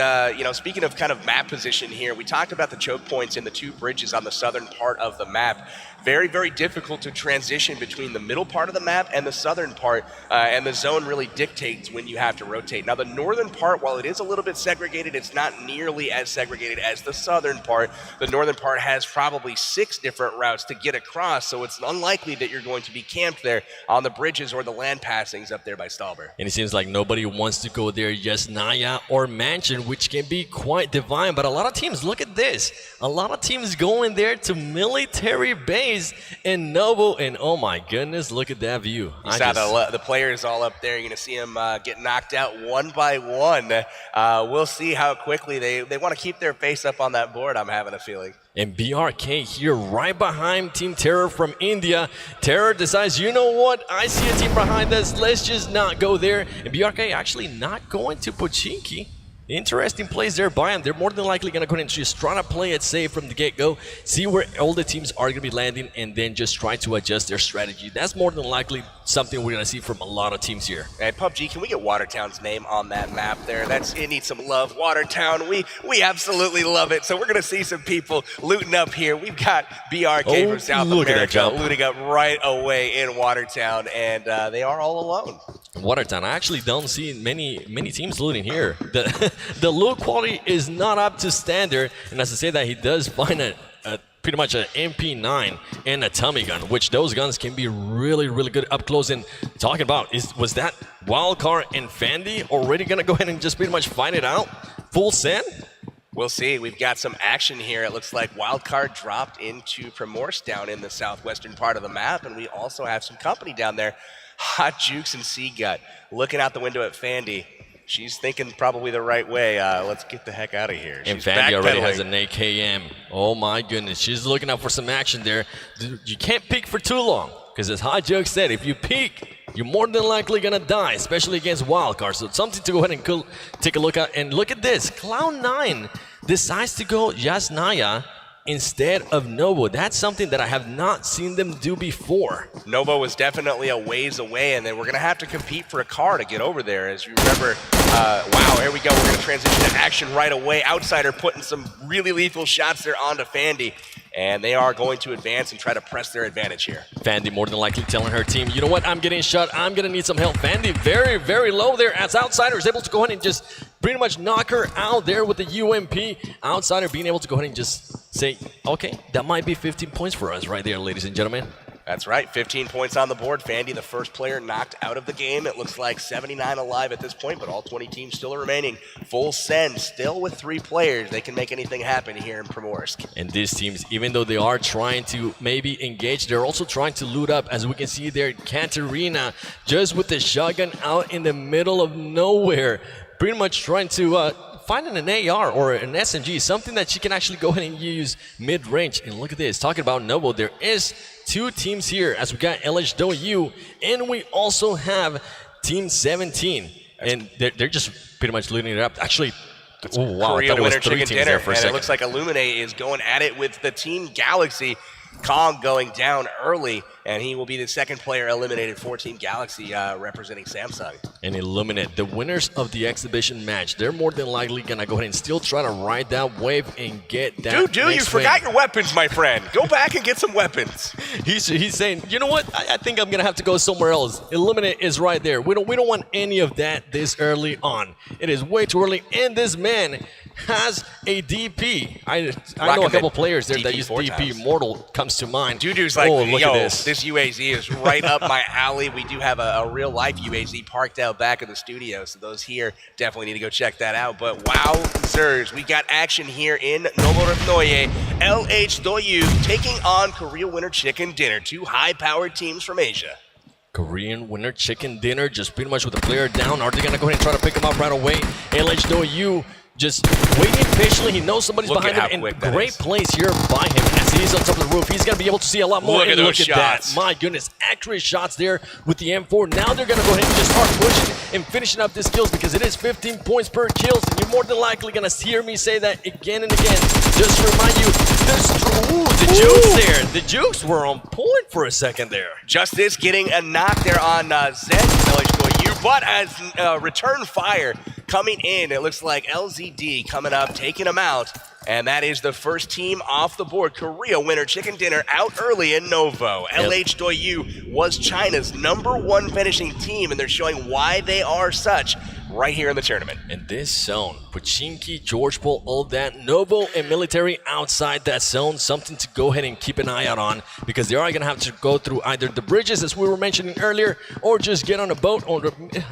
speaking of kind of map position here, we talked about the choke points in the 2 bridges on the southern part of the map. Very, very difficult to transition between the middle part of the map and the southern part, and the zone really dictates when you have to rotate. Now, the northern part, while it is a little bit segregated, it's not nearly as segregated as the southern part. The northern part has probably 6 different routes to get across, so it's unlikely that you're going to be camped there on the bridges or the land passings up there by Stalber. And it seems like nobody wants to go there, just Naya or Mansion, which can be quite divine. But a lot of teams, look at this. A lot of teams going there to military base in Novo, and oh my goodness, look at that view. You saw the players all up there. You're going to see them get knocked out one by one. We'll see how quickly they want to keep their face up on that board, I'm I'm having a feeling. And BRK here right behind Team Terror from India. Terror decides, you know what? I see a team behind us. Let's just not go there. And BRK actually not going to Pochinki. Interesting plays there by him. They're more than likely going to go ahead and just try to play it safe from the get-go, see where all the teams are going to be landing, and then just try to adjust their strategy. That's more than likely something we're going to see from a lot of teams here. And PUBG, can we get Watertown's name on that map there? It needs some love. Watertown, we absolutely love it. So we're going to see some people looting up here. We've got BRK from South America looting up right away in Watertown, and they are all alone. Watertown, I actually don't see many teams looting here. The loot quality is not up to standard, and as I say that, he does find pretty much an MP9 and a Tommy gun, which those guns can be really, really good up close. And talking about, was that Wildcard and Fandy already gonna go ahead and just pretty much fight it out? Full send? We'll see. We've got some action here. It looks like Wildcard dropped into Primorsk down in the southwestern part of the map, and we also have some company down there. Hot Jukes and Seagut looking out the window at Fandy. She's thinking probably the right way. Let's get the heck out of here. And Fandy already has an AKM. Oh my goodness, she's looking out for some action there. You can't peek for too long, because as Hot Joke said, if you peek, you're more than likely gonna die, especially against Wildcard. So it's something to go ahead and take a look at. And look at this, Cloud9 decides to go Yasnaya instead of Novo. That's something that I have not seen them do before. Novo was definitely a ways away, and then we're going to have to compete for a car to get over there. As you remember, wow, here we go. We're going to transition to action right away. Outsider putting some really lethal shots there onto Fandy, and they are going to advance and try to press their advantage here. Fandy more than likely telling her team, you know what, I'm getting shot. I'm going to need some help. Fandy very, very low there as Outsider is able to go ahead and just pretty much knock her out there with the UMP. Outsider being able to go ahead and just say, okay, that might be 15 points for us right there, ladies and gentlemen. That's right, 15 points on the board. Fandy, the first player knocked out of the game. It looks like 79 alive at this point, but all 20 teams still remaining. Full send, still with 3 players. They can make anything happen here in Primorsk. And these teams, even though they are trying to maybe engage, they're also trying to loot up. As we can see there, Katarina just with the shotgun out in the middle of nowhere, pretty much trying to finding an AR or an SMG, something that she can actually go ahead and use mid-range. And look at this, talking about Novo, there is 2 teams here as we got LHW, and we also have Team 17. And they're just pretty much looting it up. Actually, oh wow, I thought it was 3 teams there for a second. It looks like Illuminate is going at it with the Team Galaxy. Kong going down early, and he will be the second player eliminated for Team Galaxy representing Samsung. And Illuminate, the winners of the exhibition match, they're more than likely going to go ahead and still try to ride that wave and get that Dude, you forgot your weapons, my friend. Go back and get some weapons. He's saying, you know what? I think I'm going to have to go somewhere else. Illuminate is right there. We don't want any of that this early on. It is way too early, and this man has a DP. I know a couple players there that use DP. Mortal comes to mind. Dudu's like, look yo, at this UAZ is right up my alley. We do have a real-life UAZ parked out back of the studio, so those here definitely need to go check that out. But wow, Zers, we got action here in Novorosnoye. LHW taking on Korea Winter Chicken Dinner, 2 high-powered teams from Asia. Korean Winter Chicken Dinner, just pretty much with the player down. Are they going to go ahead and try to pick him up right away? LHW just waiting patiently. He knows somebody's behind him, and great place here by him as he's on top of the roof. He's going to be able to see a lot more. Look at those shots. That. My goodness, accurate shots there with the M4. Now they're going to go ahead and just start pushing and finishing up these kills because it is 15 points per kills, and you're more than likely going to hear me say that again and again. Just to remind you, the jukes there. The jukes were on point for a second there. Justice getting a knock there on Zen LHW, but as return fire coming in, it looks like LZD coming up, taking him out. And that is the first team off the board. Korea Winter Chicken Dinner out early in Novo. LHW was China's #1 finishing team, and they're showing why they are such right here in the tournament. In this zone, Pochinki, George Paul, all that, Novo and Military outside that zone, something to go ahead and keep an eye out on because they are going to have to go through either the bridges, as we were mentioning earlier, or just get on a boat, or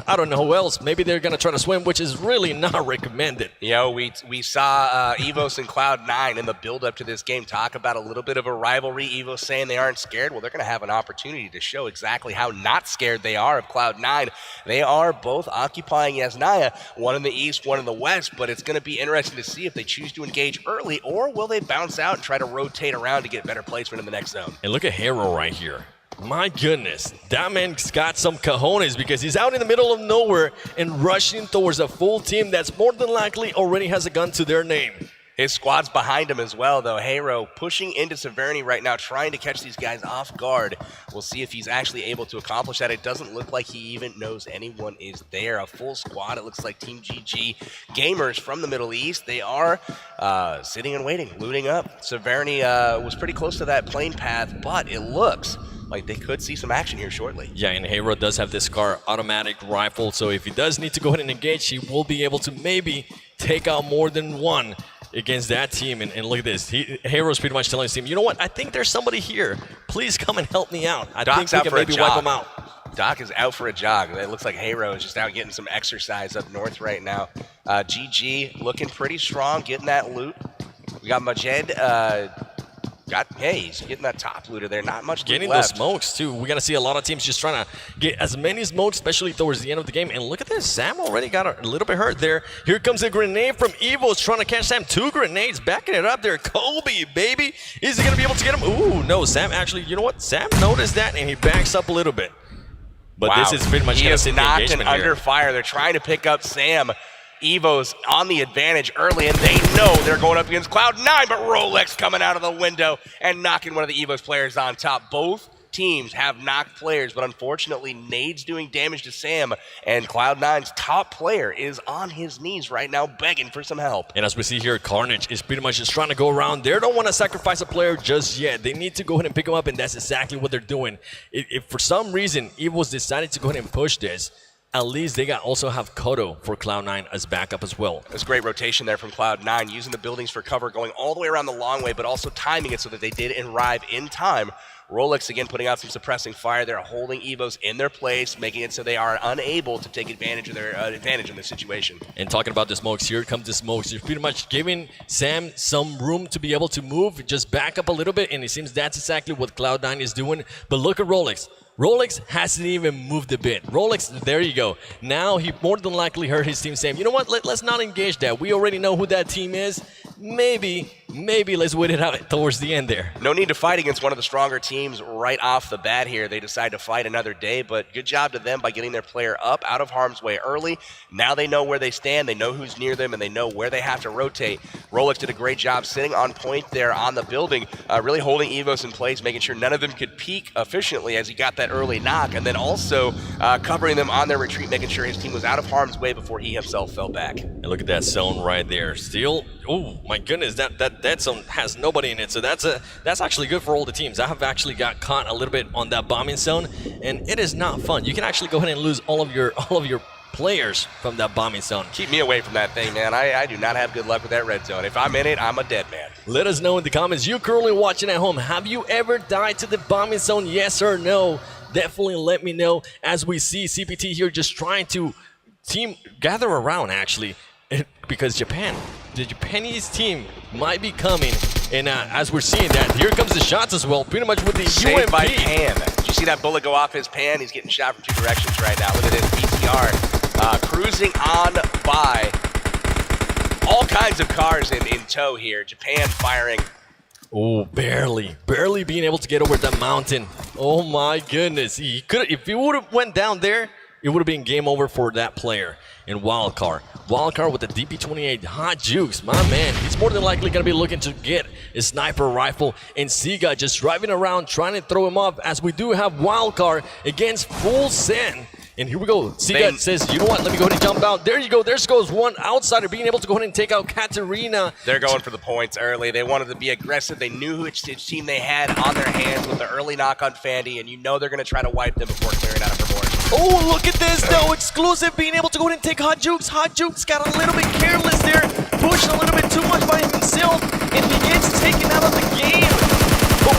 I don't know who else. Maybe they're going to try to swim, which is really not recommended. We saw Evos and Cloud9 in the build-up to this game talk about a little bit of a rivalry. Evos saying they aren't scared. Well, they're going to have an opportunity to show exactly how not scared they are of Cloud9. They are both occupying has Naya, one in the east, one in the west, but it's going to be interesting to see if they choose to engage early, or will they bounce out and try to rotate around to get better placement in the next zone. And look at Hero right here. My goodness, that man's got some cojones because he's out in the middle of nowhere and rushing towards a full team that's more than likely already has a gun to their name. His squad's behind him as well, though. Hero pushing into Severny right now, trying to catch these guys off guard. We'll see if he's actually able to accomplish that. It doesn't look like he even knows anyone is there. A full squad, it looks like Team GG gamers from the Middle East. They are sitting and waiting, looting up. Severny was pretty close to that plane path, but it looks like they could see some action here shortly. Yeah, and Hero does have this Scar automatic rifle, so if he does need to go ahead and engage, he will be able to maybe take out more than one against that team. And look at this. Hero's pretty much telling his team, you know what? I think there's somebody here. Please come and help me out. I Doc's think we can maybe wipe him out. Doc is out for a jog. It looks like Hero is just out getting some exercise up north right now. GG looking pretty strong, getting that loot. We got Majed. He's getting that top looter there. Not much getting left. Those smokes too. We're gonna see a lot of teams just trying to get as many smokes, especially towards the end of the game. And look at this, Sam already got a little bit hurt there. Here comes a grenade from Evo's trying to catch Sam. 2 grenades, backing it up there. Kobe, baby, is he gonna be able to get him? Ooh, no, Sam actually, you know what? Sam noticed that and he backs up a little bit. But wow. This is pretty much gonna sit the engagement and under fire. They're trying to pick up Sam. Evo's on the advantage early, and they know they're going up against Cloud9, but Rolex coming out of the window and knocking one of the Evo's players on top. Both teams have knocked players, but unfortunately, Nade's doing damage to Sam, and Cloud9's top player is on his knees right now begging for some help. And as we see here, Carnage is pretty much just trying to go around. They don't want to sacrifice a player just yet. They need to go ahead and pick him up, and that's exactly what they're doing. If for some reason Evo's decided to go ahead and push this, at least they also have Kodo for Cloud9 as backup as well. That's great rotation there from Cloud9, using the buildings for cover, going all the way around the long way, but also timing it so that they did arrive in time. Rolex again putting out some suppressing fire. They're holding Evos in their place, making it so they are unable to take advantage of their advantage in this situation. And talking about the smokes, here comes the smokes. You're pretty much giving Sam some room to be able to move, just back up a little bit, and it seems that's exactly what Cloud9 is doing. But look at Rolex. Rolex hasn't even moved a bit. Rolex, there you go. Now he more than likely heard his team saying, you know what, let's not engage that. We already know who that team is. Maybe let's wait it out towards the end there. No need to fight against one of the stronger teams right off the bat here. They decide to fight another day, but good job to them by getting their player up out of harm's way early. Now they know where they stand, they know who's near them, and they know where they have to rotate. Rolex did a great job sitting on point there on the building, really holding Evos in place, making sure none of them could peek efficiently as he got that early knock, and then also covering them on their retreat, making sure his team was out of harm's way before he himself fell back. And look at that zone right there. Still, oh my goodness, that zone has nobody in it, so that's actually good for all the teams. I have actually got caught a little bit on that bombing zone, and it is not fun. You can actually go ahead and lose all of your players from that bombing zone. Keep me away from that thing, man. I do not have good luck with that red zone. If I'm in it, I'm a dead man. Let us know in the comments. You currently watching at home, have you ever died to the bombing zone? Yes or no? Definitely let me know, as we see CPT here just trying to gather around actually, because the Japanese team might be coming, and as we're seeing that, here comes the shots as well, pretty much with the Saved UMP. by Pan. Did you see that bullet go off his pan? He's getting shot from 2 directions right now. Look at this BTR cruising on by. All kinds of cars in tow here. Japan firing. Oh, barely being able to get over the mountain. Oh my goodness. He could, if he would have went down there, it would have been game over for that player. And Wildcard with the DP28 Hot Jukes, my man, he's more than likely going to be looking to get a sniper rifle. And Siga just driving around trying to throw him off, as we do have Wildcard against Full Send. And here we go. Siga says, you know what, let me go ahead and jump out. There you go. There goes one outsider being able to go ahead and take out Katarina. They're going for the points early. They wanted to be aggressive. They knew which team they had on their hands with the early knock on Fandy, and you know they're going to try to wipe them before clearing out of her board. Oh, look at this, though. Exclusive being able to go ahead and take Hot Jukes. Hot Jukes got a little bit careless there, pushing a little bit too much by himself, and he gets taken out of the game. But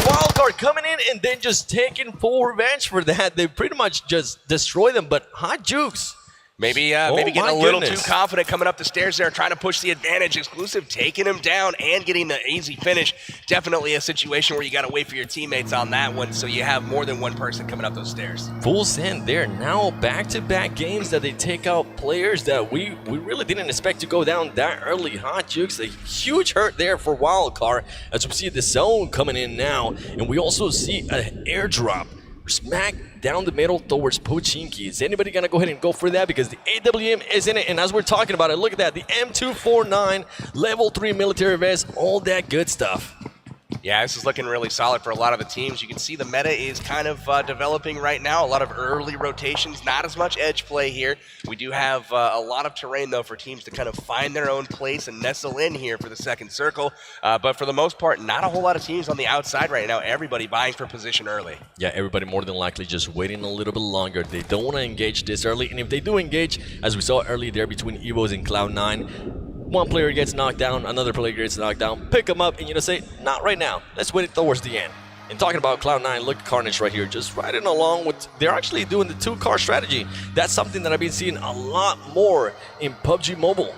Wildcard coming in and then just taking full revenge for that. They pretty much just destroy them, but Hot Jukes Maybe getting a little too confident coming up the stairs there, trying to push the advantage. Exclusive taking him down and getting the easy finish. Definitely a situation where you got to wait for your teammates on that one, so you have more than one person coming up those stairs. Full send there. Now back-to-back games that they take out players that we really didn't expect to go down that early. Hot Jukes, a huge hurt there for Wildcard, as we see the zone coming in now, and we also see an airdrop smack down the middle towards Pochinki. Is anybody gonna go ahead and go for that? Because the AWM is in it, and as we're talking about it, look at that, the M249, level 3 military vest, all that good stuff. Yeah, this is looking really solid for a lot of the teams. You can see the meta is kind of developing right now. A lot of early rotations, not as much edge play here. We do have a lot of terrain, though, for teams to kind of find their own place and nestle in here for the second circle. But for the most part, not a whole lot of teams on the outside right now. Everybody vying for position early. Yeah, everybody more than likely just waiting a little bit longer. They don't want to engage this early. And if they do engage, as we saw early there between Evos and Cloud9, one player gets knocked down, another player gets knocked down, pick them up, and you just say, not right now. Let's wait towards the end. And talking about Cloud9, look at Carnage right here, just riding along with, they're actually doing the 2-car strategy. That's something that I've been seeing a lot more in PUBG Mobile.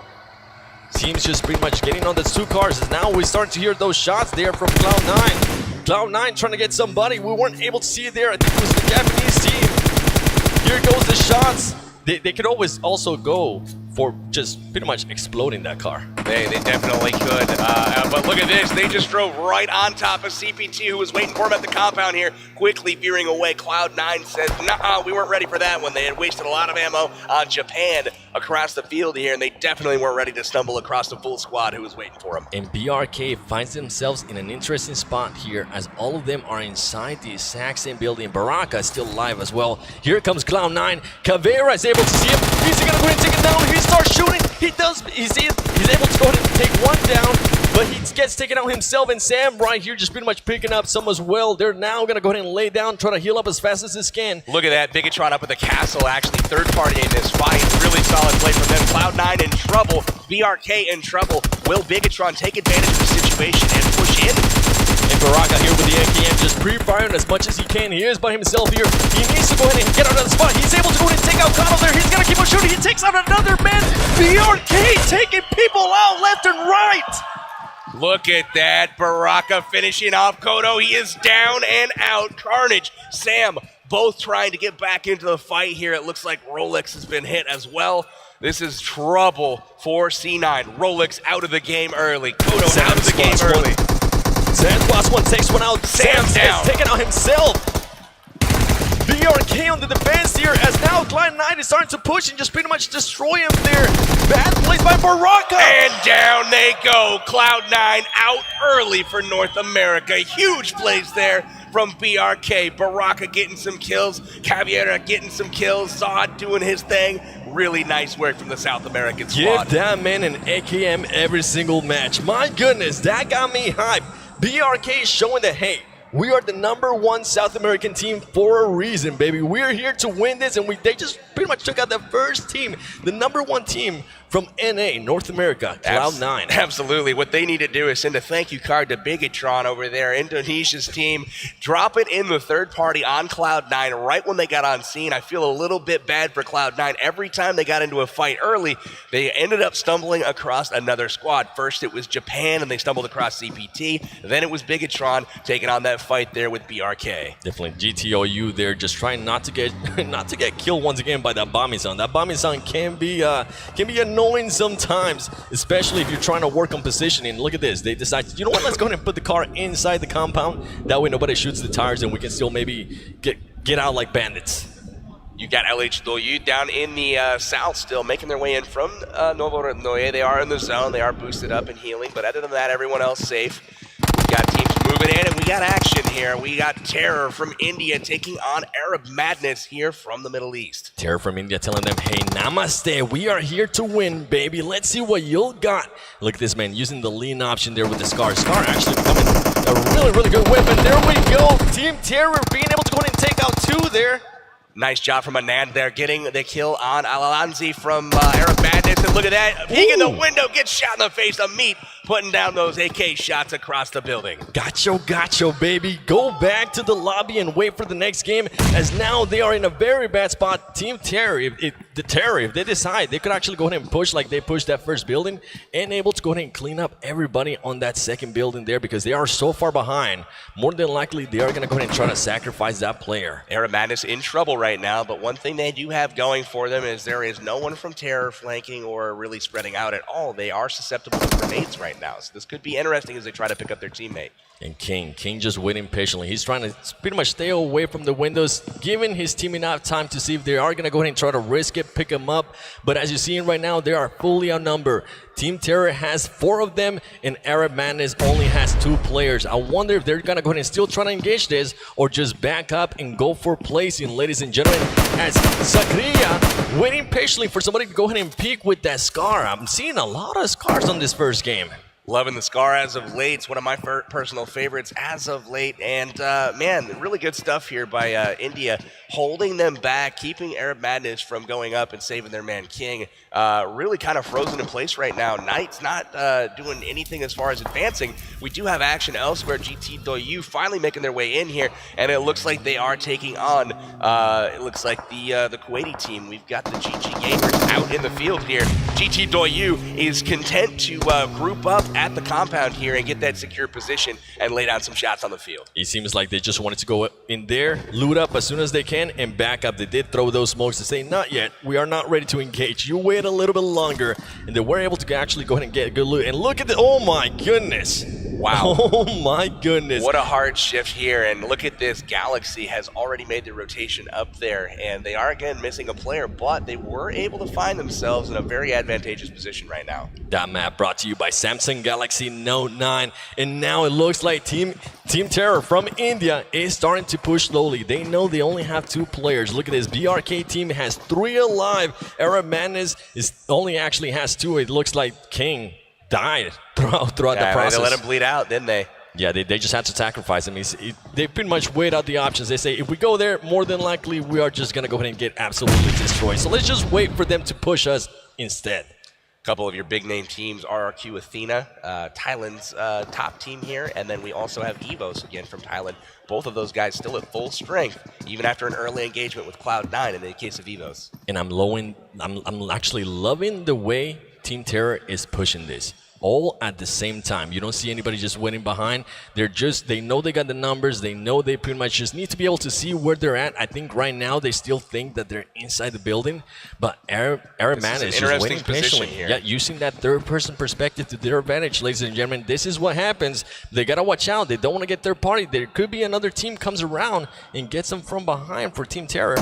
Teams just pretty much getting on the 2 cars. And now we're starting to hear those shots there from Cloud9. Cloud9 trying to get somebody. We weren't able to see it there. I think it was the Japanese team. Here goes the shots. They could always also go for just pretty much exploding that car. They definitely could. But look at this. They just drove right on top of CPT, who was waiting for him at the compound here, quickly veering away. Cloud9 says, nah, we weren't ready for that one. They had wasted a lot of ammo on Japan across the field here, and they definitely weren't ready to stumble across the full squad who was waiting for him. And BRK finds themselves in an interesting spot here, as all of them are inside the exact same building. Baraka is still alive as well. Here comes Cloud9. Caveira is able to see him. He's gonna go ahead and take him down. He starts shooting. He's able to go ahead and take one down, but he gets taken out himself. And Sam right here just pretty much picking up some as well. They're now gonna go ahead and lay down, try to heal up as fast as they can. Look at that, Bigatron up at the castle, actually third party in this fight. Really solid play from them. Cloud9 in trouble, BRK in trouble. Will Bigatron take advantage of the situation and push in? And Baraka here with the AKM just pre-firing as much as he can. He is by himself here. He needs to go ahead and get out of the spot. He's able to go ahead and take out Connell there. He's gonna keep on shooting. He takes out another man. BRK taking people out left and right. Look at that, Baraka finishing off Kodo. He is down and out. Carnage, Sam, both trying to get back into the fight here. It looks like Rolex has been hit as well. This is trouble for C9. Rolex out of the game early. Kodo out of the game early. Sam Squads one takes one out. Sam down. Taking out himself. BRK on the defense here, as now Cloud9 is starting to push and just pretty much destroy him there. Bad plays by Baraka. And down they go. Cloud9 out early for North America. Huge plays there from BRK. Baraka getting some kills. Caveira getting some kills. Zod doing his thing. Really nice work from the South American squad. Give that man an AKM every single match. My goodness, that got me hyped. BRK is showing that, hey, we are the #1 South American team for a reason, baby. We're here to win this, and they just pretty much took out the first team, the #1 team from NA, North America, Cloud9. Absolutely. What they need to do is send a thank you card to Bigatron over there, Indonesia's team. Drop it in the third party on Cloud9 right when they got on scene. I feel a little bit bad for Cloud9. Every time they got into a fight early, they ended up stumbling across another squad. First it was Japan, and they stumbled across CPT. Then it was Bigatron taking on that fight there with BRK. Definitely GTOU there, just trying not to get killed once again by that bombing sound. That bombing sound can be annoying sometimes, especially if you're trying to work on positioning. Look at this. They decide, you know what, let's go ahead and put the car inside the compound. That way nobody shoots the tires and we can still maybe get out like bandits. You got LH2U down in the south still, making their way in from Novo Noye. They are in the zone. They are boosted up and healing, but other than that, everyone else safe. We got teams moving in, and we got action here. We got Terror from India taking on Arab Madness here from the Middle East. Terror from India telling them, hey, namaste, we are here to win, baby. Let's see what you'll got. Look at this man using the lean option there with the Scar. Scar actually becoming a really, really good weapon. There we go. Team Terror being able to go ahead and take out 2 there. Nice job from Anand there, getting the kill on Alalanzi from Arab Madness. And look at that, peek in the window, gets shot in the face. Amit putting down those AK shots across the building. Gotcha, baby. Go back to the lobby and wait for the next game, as now they are in a very bad spot. Team Terror, if they decide, they could actually go ahead and push like they pushed that first building and able to go ahead and clean up everybody on that second building there, because they are so far behind. More than likely, they are going to go ahead and try to sacrifice that player. Arab Madness in trouble right now, but one thing they do have going for them is there is no one from Terror flanking or really spreading out at all. They are susceptible to grenades right now, so this could be interesting as they try to pick up their teammate. And King just waiting patiently. He's trying to pretty much stay away from the windows, giving his team enough time to see if they are going to go ahead and try to risk it, pick him up. But as you're seeing right now, they are fully outnumbered. Team Terror has 4 of them, and Arab Madness only has 2 players. I wonder if they're going to go ahead and still try to engage this, or just back up and go for placing, ladies and gentlemen, as Zakria waiting patiently for somebody to go ahead and peek with that Scar. I'm seeing a lot of Scars on this first game. Loving the Scar as of late. It's one of my personal favorites as of late. And, man, really good stuff here by India, holding them back, keeping Arab Madness from going up and saving their man King. Really kind of frozen in place right now. Knight's not doing anything as far as advancing. We do have action elsewhere. GT Doyu finally making their way in here, and it looks like they are taking on, it looks like the Kuwaiti team. We've got the GG Gamers out in the field here. GT Doyu is content to group up at the compound here and get that secure position and lay down some shots on the field. It seems like they just wanted to go in there, loot up as soon as they can, and back up. They did throw those smokes to say, not yet, we are not ready to engage. You wait a little bit longer, and they were able to actually go ahead and get a good loot. And look at the, oh my goodness. Wow. Oh my goodness. What a hard shift here, and look at this. Galaxy has already made the rotation up there, and they are again missing a player, but they were able to find themselves in a very advantageous position right now. That map brought to you by Samsung Galaxy Note 9, and now it looks like Team Terror from India is starting to push slowly. They know they only have 2 players. Look at this. BRK team has 3 alive. Arab Madness only actually has 2. It looks like King died throughout the process. They let him bleed out, didn't they? Yeah, they just had to sacrifice him. They pretty much weighed out the options. They say, if we go there, more than likely, we are just going to go ahead and get absolutely destroyed. So let's just wait for them to push us instead. Couple of your big name teams, RRQ Athena, Thailand's top team here, and then we also have Evos again from Thailand. Both of those guys still at full strength, even after an early engagement with Cloud9 in the case of Evos. And I'm actually loving the way Team Terror is pushing this. All at the same time. You don't see anybody just waiting behind. They know they got the numbers. They know they pretty much just need to be able to see where they're at. I think right now they still think that they're inside the building, but Arab Man is just waiting patiently. Here. Yeah, using that third-person perspective to their advantage, ladies and gentlemen. This is what happens. They gotta watch out. They don't want to get third party. There could be another team comes around and gets them from behind for Team Terror.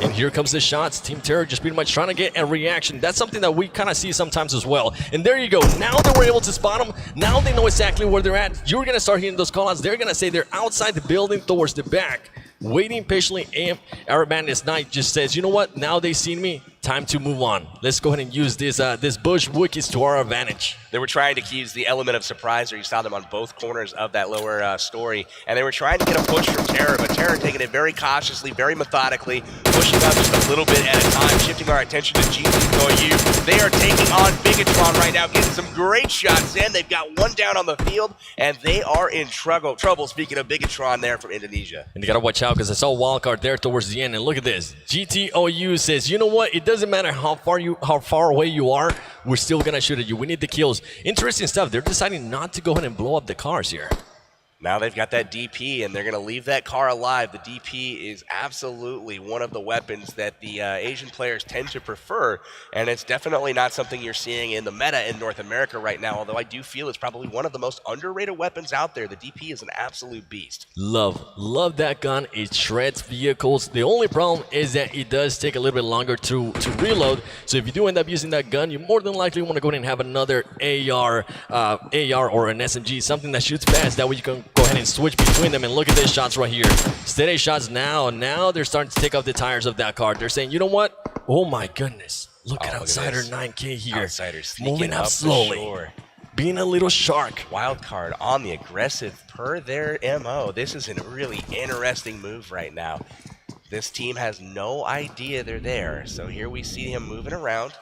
And here comes the shots. Team Terror just pretty much trying to get a reaction. That's something that we kind of see sometimes as well. And there you go. Now that we're able to spot them, now they know exactly where they're at. You're going to start hearing those callouts. They're going to say they're outside the building towards the back, waiting patiently. Arab Madness Knight just says, you know what? Now they've seen me. Time to move on. Let's go ahead and use this bush wikis to our advantage. They were trying to use the element of surprise, or you saw them on both corners of that lower story, and they were trying to get a push from Terror, but Terror taking it very cautiously, very methodically, pushing up just a little bit at a time, shifting our attention to GT Doyu. They are taking on Bigatron right now, getting some great shots in. They've got one down on the field, and they are in trouble. Speaking of Bigatron there from Indonesia. And you got to watch out, because I saw Wildcard there towards the end, and look at this. GTOU says, you know what? It doesn't matter how far away you are, we're still gonna shoot at you. We need the kills. Interesting stuff. They're deciding not to go ahead and blow up the cars here. Now they've got that DP, and they're going to leave that car alive. The DP is absolutely one of the weapons that the Asian players tend to prefer, and it's definitely not something you're seeing in the meta in North America right now, although I do feel it's probably one of the most underrated weapons out there. The DP is an absolute beast. Love that gun. It shreds vehicles. The only problem is that it does take a little bit longer to reload, so if you do end up using that gun, you more than likely want to go ahead and have another AR or an SMG, something that shoots fast. That way you can go ahead and switch between them, and look at these shots right here. Steady shots now. Now they're starting to take off the tires of that car. They're saying, you know what? Oh my goodness. Look at Outsider 9K here. Outsiders moving up slowly. Being a little shark. Wildcard on the aggressive per their MO. This is a really interesting move right now. This team has no idea they're there. So here we see him moving around.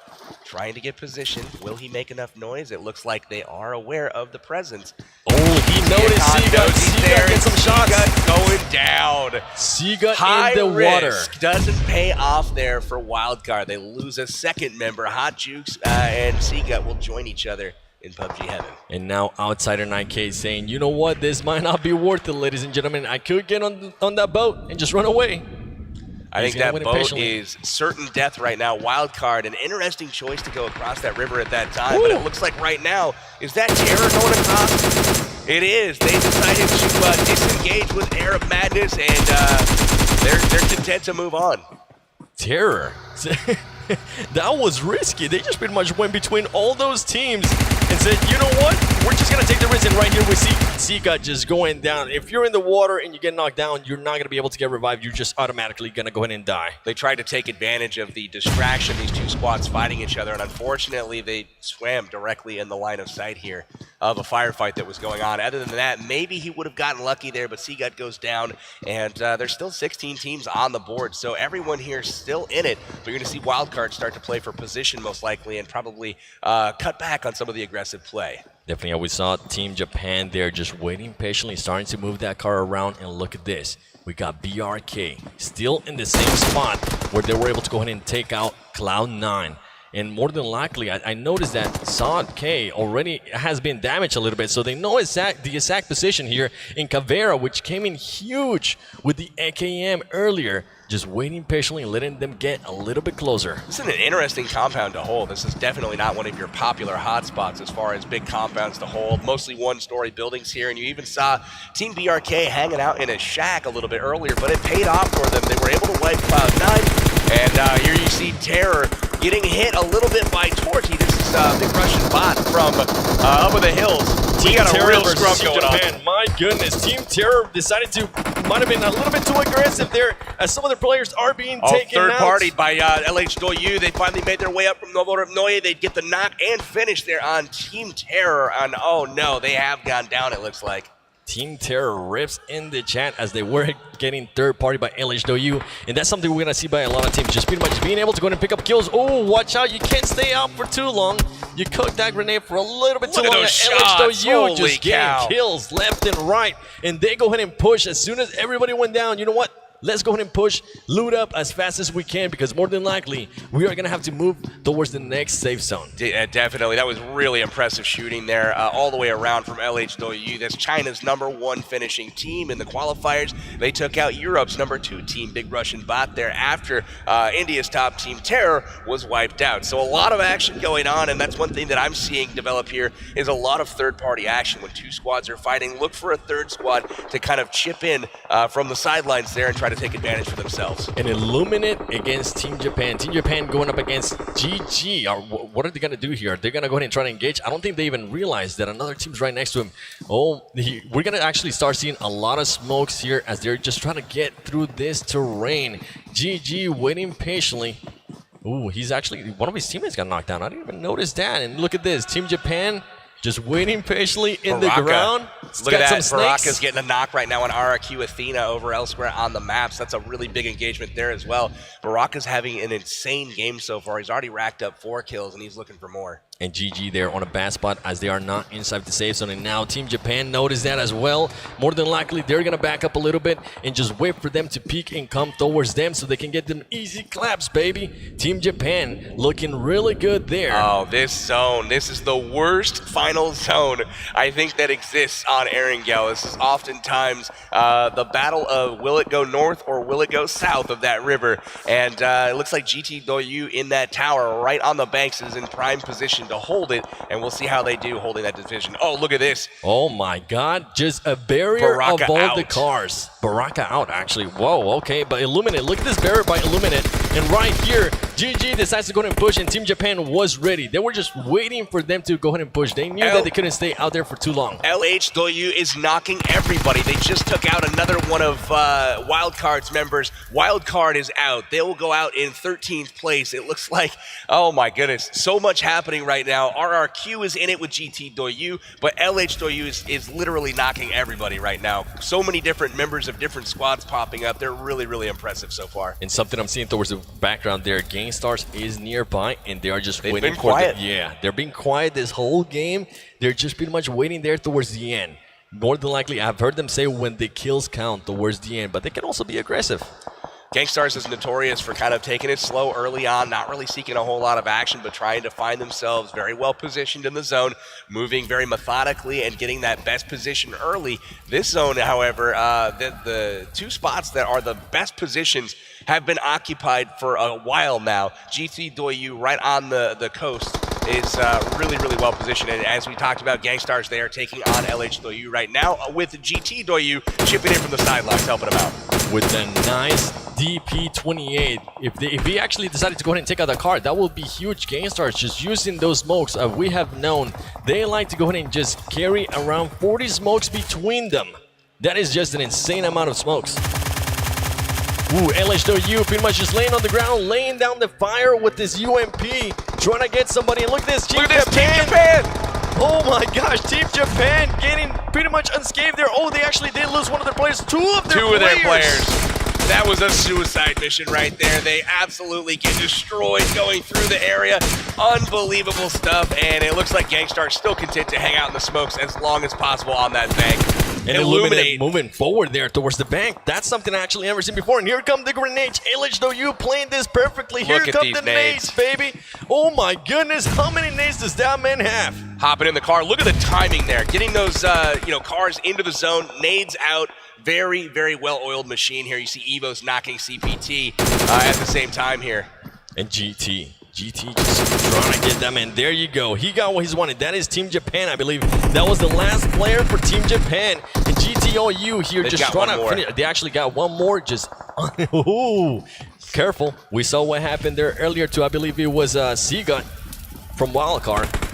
trying to get position. Will he make enough noise? It looks like they are aware of the presence. Oh, he noticed Seagut. Seagut gets some shots. Seagut going down. Seagut in the water. Doesn't pay off there for Wildcard. They lose a second member. Hot Jukes and Seagut will join each other in PUBG heaven. And now Outsider 9K saying, you know what, this might not be worth it, ladies and gentlemen. I could get on that boat and just run away. I think that boat is certain death right now. Wildcard, an interesting choice to go across that river at that time, but it looks like right now, is that Terror going across? It is. They decided to disengage with Arab Madness, and they're content to move on. Terror. That was risky. They just pretty much went between all those teams and said, you know what? We're just going to take the risk. And right here we see Seagut just going down. If you're in the water and you get knocked down, you're not going to be able to get revived. You're just automatically going to go ahead and die. They tried to take advantage of the distraction, these two squads fighting each other, and unfortunately they swam directly in the line of sight here of a firefight that was going on. Other than that, maybe he would have gotten lucky there, but Seagut goes down, and there's still 16 teams on the board, so everyone here is still in it. But you're going to see Wildcard start to play for position most likely and probably cut back on some of the aggressive play. Definitely, we saw Team Japan there just waiting patiently, starting to move that car around, and look at this. We got BRK still in the same spot where they were able to go ahead and take out Cloud9. And more than likely, I noticed that Sod K already has been damaged a little bit, so they know the exact position here in Caveira, which came in huge with the AKM earlier. Just waiting patiently and letting them get a little bit closer. This is an interesting compound to hold. This is definitely not one of your popular hotspots as far as big compounds to hold. Mostly one-story buildings here, and you even saw Team BRK hanging out in a shack a little bit earlier, but it paid off for them. They were able to wipe Cloud9, and here you see Terror getting hit a little bit by Torty. This is a big Russian bot from up in the hills. We got a real scrum going on. My goodness, Team Terror decided to, might have been a little bit too aggressive there, as some of the players are being taken out. Third-partied by LH Doyu. They finally made their way up from Novorobnoye. They get the knock and finish there on Team Terror. And oh no, they have gone down, it looks like. Team Terror rips in the chat as they were getting third party by LH Doyu. And that's something we're going to see by a lot of teams. Just pretty much being able to go and pick up kills. Oh, watch out. You can't stay out for too long. You cooked that grenade for a little bit too long. LH Doyu just getting kills left and right. And they go ahead and push as soon as everybody went down. You know what? Let's go ahead and push, loot up as fast as we can, because more than likely, we are going to have to move towards the next safe zone. Definitely. That was really impressive shooting there all the way around from LH Doyu. That's China's #1 finishing team in the qualifiers. They took out Europe's #2 team, Big Russian Bot, there after India's top team, Terror, was wiped out. So a lot of action going on, and that's one thing that I'm seeing develop here is a lot of third-party action. When two squads are fighting, look for a third squad to kind of chip in from the sidelines there and try to take advantage for themselves. And Illuminate against Team Japan. Team Japan going up against GG. What are they going to do here? They're going to go ahead and try to engage. I don't think they even realize that another team's right next to him. Oh, we're going to actually start seeing a lot of smokes here as they're just trying to get through this terrain. GG waiting patiently. Ooh, he's actually, one of his teammates got knocked down. I didn't even notice that. And look at this. Team Japan just waiting patiently in the ground. Look at that. Baraka's getting a knock right now on RRQ Athena over elsewhere on the maps. That's a really big engagement there as well. Baraka's having an insane game so far. He's already racked up 4 kills, and he's looking for more. And GG there on a bad spot as they are not inside the safe zone. And now Team Japan noticed that as well. More than likely, they're going to back up a little bit and just wait for them to peek and come towards them so they can get them easy claps, baby. Team Japan looking really good there. Oh, this zone. This is the worst final zone I think that exists on Erangel. This is oftentimes the battle of will it go north or will it go south of that river. And it looks like GT Doyu in that tower right on the banks is in prime position to hold it, and we'll see how they do holding that division. Oh, look at this. Oh my god, just a barrier Baraka of all out. the cars. Baraka out, actually. Whoa, okay, but Illuminate, look at this barrier by Illuminate. And right here, GG decides to go ahead and push, and Team Japan was ready. They were just waiting for them to go ahead and push. They knew that they couldn't stay out there for too long. LH Doyu is knocking everybody. They just took out another one of Wildcard's members. Wildcard is out. They will go out in 13th place. It looks like, oh my goodness, so much happening right now. RRQ is in it with GT Doyu, but LH Doyu is literally knocking everybody right now. So many different members of different squads popping up. They're really, really impressive so far. And something I'm seeing towards the background there, Gainstars is nearby, and they are just They've waiting been for quiet. they're being quiet this whole game. They're just pretty much waiting there towards the end. More than likely, I've heard them say when the kills count towards the end, but they can also be aggressive. Gangstars is notorious for kind of taking it slow early on, not really seeking a whole lot of action, but trying to find themselves very well positioned in the zone, moving very methodically and getting that best position early. This zone, however, the two spots that are the best positions have been occupied for a while now. GT Doyu right on the coast is really, really well positioned. And as we talked about, Gangstars, they are taking on LH Doyu right now with GT Doyu chipping in from the sidelines, helping them out. With a nice DP28, if he actually decided to go ahead and take out the card, that would be huge. Gainstars just using those smokes. We have known they like to go ahead and just carry around 40 smokes between them. That is just an insane amount of smokes. Ooh, LHW pretty much just laying on the ground, laying down the fire with this UMP, trying to get somebody. And look at this, Team Japan! Oh my gosh, Team Japan getting pretty much unscathed there. Oh, they actually did lose one of their players, two of their players. That was a suicide mission right there. They absolutely get destroyed going through the area. Unbelievable stuff, and it looks like Gangstar still content to hang out in the smokes as long as possible on that bank. And Illuminate moving forward there towards the bank. That's something I actually never seen before. And here come the grenades. LHW playing this perfectly. Here come the nades, baby. Oh my goodness, how many nades does that man have? Hopping in the car. Look at the timing there. Getting those cars into the zone. Nades out. Very, very well-oiled machine here. You see Evo's knocking CPT at the same time here. And GT just trying to get them in. There you go. He got what he's wanted. That is Team Japan, I believe. That was the last player for Team Japan. And GTOU here just trying to finish. They actually got one more. Just ooh, careful. We saw what happened there earlier too. I believe it was Seagut from Wildcard.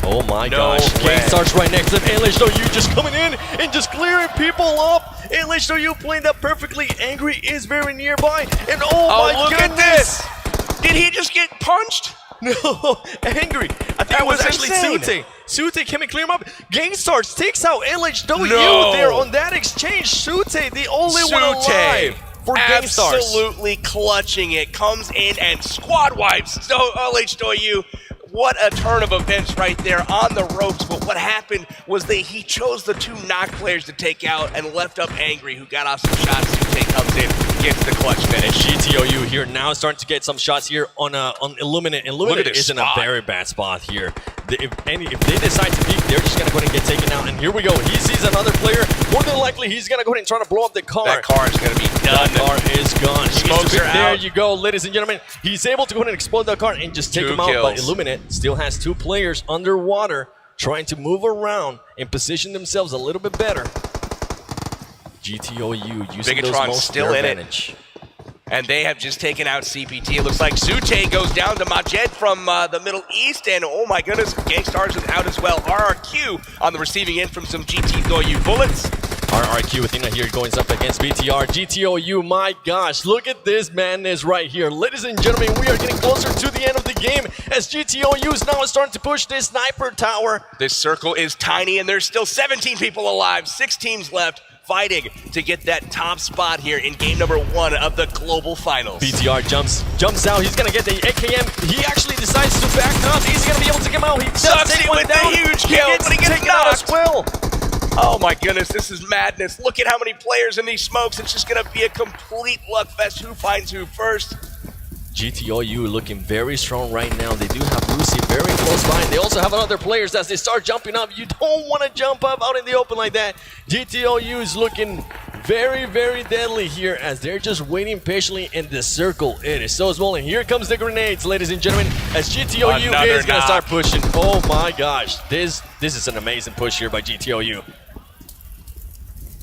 Oh my gosh. Gangstar's right next to him. LHW just coming in and just clearing people up. LHW playing that perfectly. Angry is very nearby. And oh my look goodness. at this. Did he just get punched? No, Angry. I think it was actually insane. Sute came and clear him up. Gangstar's takes out LHW there on that exchange. Sute, the only one alive for Gangstar's. Absolutely clutching it. Comes in and squad wipes LHW. What a turn of events right there on the ropes. But what happened was he chose the two knock players to take out and left up Angry, who got off some shots. Sute comes in, gets the clutch finish. GTOU here now starting to get some shots here on Illuminate. Illuminate is in a very bad spot here. If they decide to peek, they're just going to go ahead and get taken out. And here we go. He sees another player. More than likely, he's going to go ahead and try to blow up the car. That car is going to be done. That car is gone. Smokes are out. There you go, ladies and gentlemen. He's able to go ahead and explode the car and just take him out. But Illuminate still has two players underwater trying to move around and position themselves a little bit better. GTOU using those smokes to their advantage. And they have just taken out CPT. It looks like Sute goes down to Majed from the Middle East. And oh my goodness, Gangstars is out as well. RRQ on the receiving end from some GT Doyu bullets. RRQ Athena here going up against BTR. GTOU, my gosh, look at this madness right here. Ladies and gentlemen, we are getting closer to the end of the game as GTOU is now starting to push this sniper tower. This circle is tiny and there's still 17 people alive, 6 teams left, fighting to get that top spot here in game number 1 of the global finals. BTR jumps out. He's gonna get the AKM. He actually decides to back up. He's gonna be able to take him out. He does take one down. Huge kill, but he gets taken out as well. Oh my goodness, this is madness. Look at how many players in these smokes. It's just gonna be a complete luckfest. Who finds who first? GTOU looking very strong right now. They do have Lucy very close by. And they also have other players as they start jumping up. You don't want to jump up out in the open like that. GTOU is looking very, very deadly here as they're just waiting patiently in the circle. It is so small. And here comes the grenades, ladies and gentlemen, as GTOU is going to start pushing. Oh my gosh. This is an amazing push here by GTOU.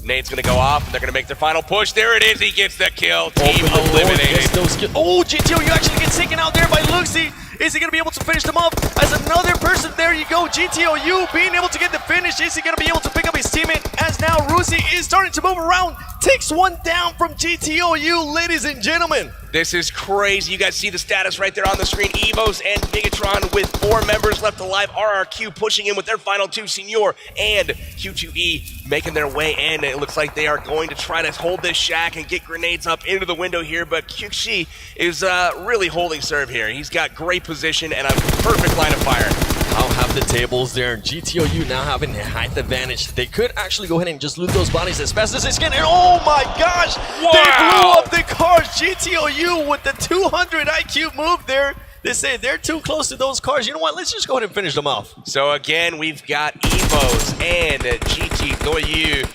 Nade's going to go off, and they're going to make their final push. There it is. He gets the kill. Team eliminated. Oh, GTOU actually gets taken out there by Luxy. Is he going to be able to finish them off? As another person, there you go. GTOU being able to get the finish. Is he going to be able to pick up his teammate? As now Rusi is starting to move around. takes one down from GTOU, ladies and gentlemen. This is crazy. You guys see the status right there on the screen. Evos and Bigatron with 4 members left alive. RRQ pushing in with their final 2, Senior and Q2E making their way in. It looks like they are going to try to hold this shack and get grenades up into the window here, but Qxi is really holding serve here. He's got great position and a perfect line of fire. How have the tables there? GTOU now having the height advantage. They could actually go ahead and just loot those bodies as fast as they can. And oh my gosh! Wow. They blew up the cars. GTOU with the 200 IQ move there. They say they're too close to those cars. You know what? Let's just go ahead and finish them off. So again, we've got Evos and GTOU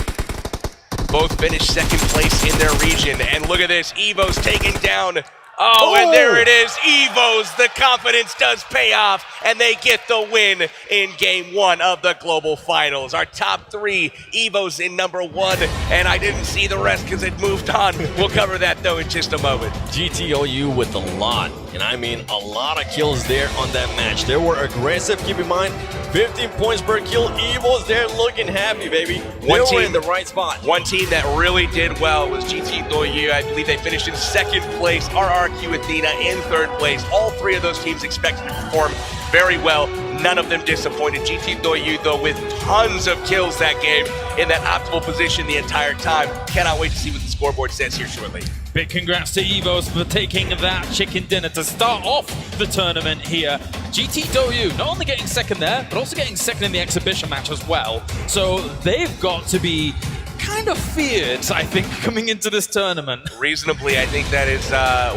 both finished second place in their region. And look at this, Evos taking down. Oh, and there it is, Evos. The confidence does pay off, and they get the win in Game 1 of the Global Finals. Our top 3, Evos in number 1, and I didn't see the rest because it moved on. We'll cover that, though, in just a moment. GTOU with a lot, and I mean a lot of kills there on that match. They were aggressive, keep in mind, 15 points per kill. Evos there looking happy, baby. They were in the right spot. One team that really did well was GTOU. I believe they finished in second place. RRQ Athena in third place. All 3 of those teams expected to perform very well. None of them disappointed. GTOU, though, with tons of kills that game in that optimal position the entire time. Cannot wait to see what the scoreboard says here shortly. Big congrats to Evos for taking that chicken dinner to start off the tournament here. GTOU not only getting second there, but also getting second in the exhibition match as well. So they've got to be kind of feared, I think, coming into this tournament. Reasonably, I think that is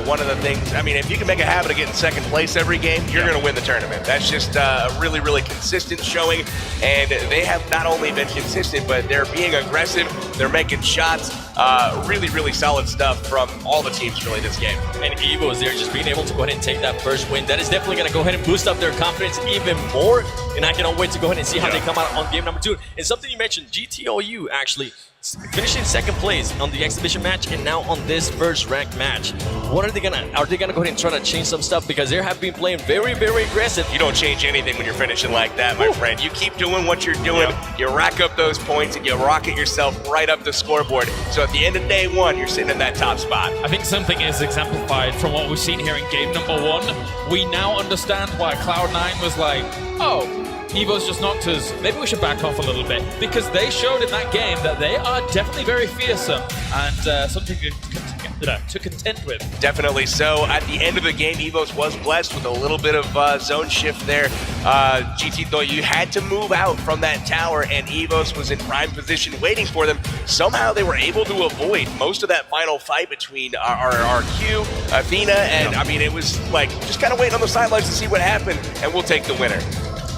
one of the things. I mean, if you can make a habit of getting second place every game, you're going to win the tournament. That's just a really, really consistent showing. And they have not only been consistent, but they're being aggressive. They're making shots. Really, really solid stuff from all the teams really this game. And Evo is there just being able to go ahead and take that first win. That is definitely going to go ahead and boost up their confidence even more. And I cannot wait to go ahead and see how they come out on game number 2. And something you mentioned, GTOU actually finishing second place on the exhibition match and now on this first ranked match. What are they gonna go ahead and try to change some stuff, because they have been playing very, very aggressive. You don't change anything when you're finishing like that, my friend. You keep doing what you're doing, you rack up those points, and you rocket yourself right up the scoreboard. So at the end of day 1, you're sitting in that top spot. I think something is exemplified from what we've seen here in game number 1. We now understand why Cloud9 was like, oh, Evo's just knocked us. Maybe we should back off a little bit, because they showed in that game that they are definitely very fearsome and something to contend with. Definitely so. At the end of the game, Evos was blessed with a little bit of zone shift there. GTOU had to move out from that tower, and Evos was in prime position waiting for them. Somehow they were able to avoid most of that final fight between RRQ, Athena, and I mean, it was like just kind of waiting on the sidelines to see what happened, and we'll take the winner.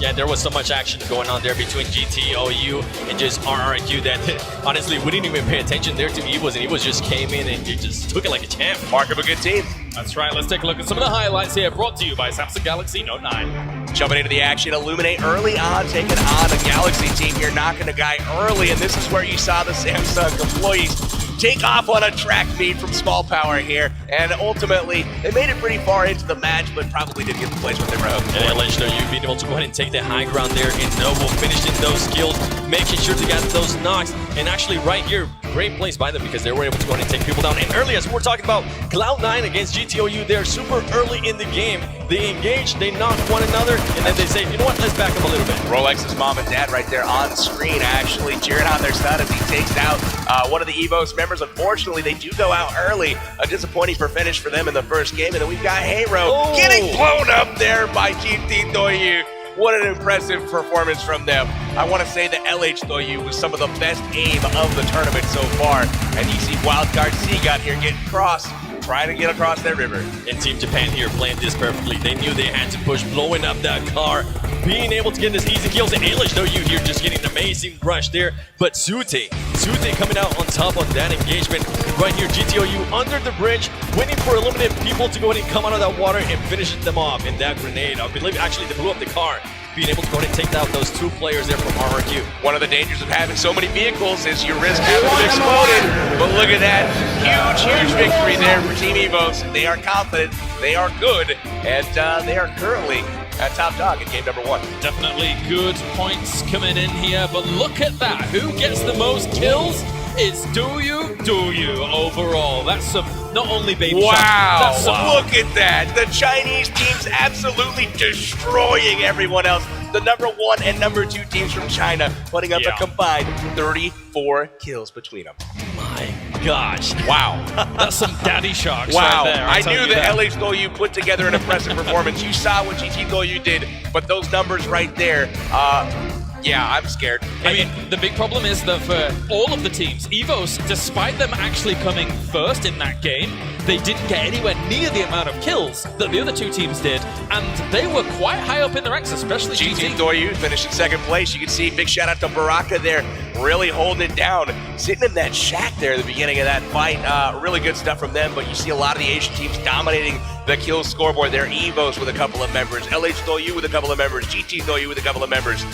Yeah, there was so much action going on there between GTOU and just RRQ that honestly we didn't even pay attention there to Evos, and Evos just came in and they just took it like a champ. Mark of a good team. That's right, let's take a look at some of the highlights here, brought to you by Samsung Galaxy Note 9. Jumping into the action, Illuminate early on, taking on the Galaxy team here, knocking a guy early, and this is where you saw the Samsung employees take off on a track meet from Small Power here, and ultimately they made it pretty far into the match, but probably didn't get the place what they were hoping for. And LHW being able to go ahead and take the high ground there in Noble, finishing those kills, making sure to get those knocks, and actually right here, great place by them because they were able to go ahead and take people down. And early, as we're talking about, Cloud9 against GTOU, they're super early in the game. They engage, they knock one another, and then they say, you know what, let's back up a little bit. Rolex's mom and dad right there on screen actually cheering on their son as he takes out one of the Evos members. Unfortunately, they do go out early. A disappointing finish for them in the first game. And then we've got Hero getting blown up there by GTOU. What an impressive performance from them. I want to say that LHW was some of the best aim of the tournament so far. And you see Wildcard C got here getting crossed, trying to get across that river. And Team Japan here playing this perfectly. They knew they had to push, blowing up that car, being able to get this easy kills. And LHW here just getting an amazing rush there. But Sute coming out on top on that engagement. Right here, GTOU under the bridge, waiting for Illuminate people to go ahead and come out of that water and finish them off. And that grenade, I believe actually they blew up the car, being able to go ahead and take out those 2 players there from RRQ. One of the dangers of having so many vehicles is you risk having them exploded. But look at that. Huge victory there for Team Evos. They are confident, they are good, and they are currently at top dog in game number 1. Definitely good points coming in here, but look at that. Who gets the most kills? It's do you overall. That's some, not only baby Wow, shark, that's some, look at that. The Chinese team's absolutely destroying everyone else. The #1 and #2 teams from China putting up a combined 34 kills between them. My gosh. Wow. That's some daddy sharks wow. right there. I knew that LH Doyu put together an impressive performance. You saw what GT Doyu did, but those numbers right there, yeah, I'm scared. I mean, the big problem is that for all of the teams, EVOS, despite them actually coming first in that game, they didn't get anywhere near the amount of kills that the other two teams did, and they were quite high up in the ranks, especially GT Doyu finished in second place. You can see big shout out to Baraka there, really holding it down, sitting in that shack there at the beginning of that fight. Really good stuff from them, but you see a lot of the Asian teams dominating the kill scoreboard there. EVOS with a couple of members, LH Doyu with a couple of members, GT Doyu with a couple of members.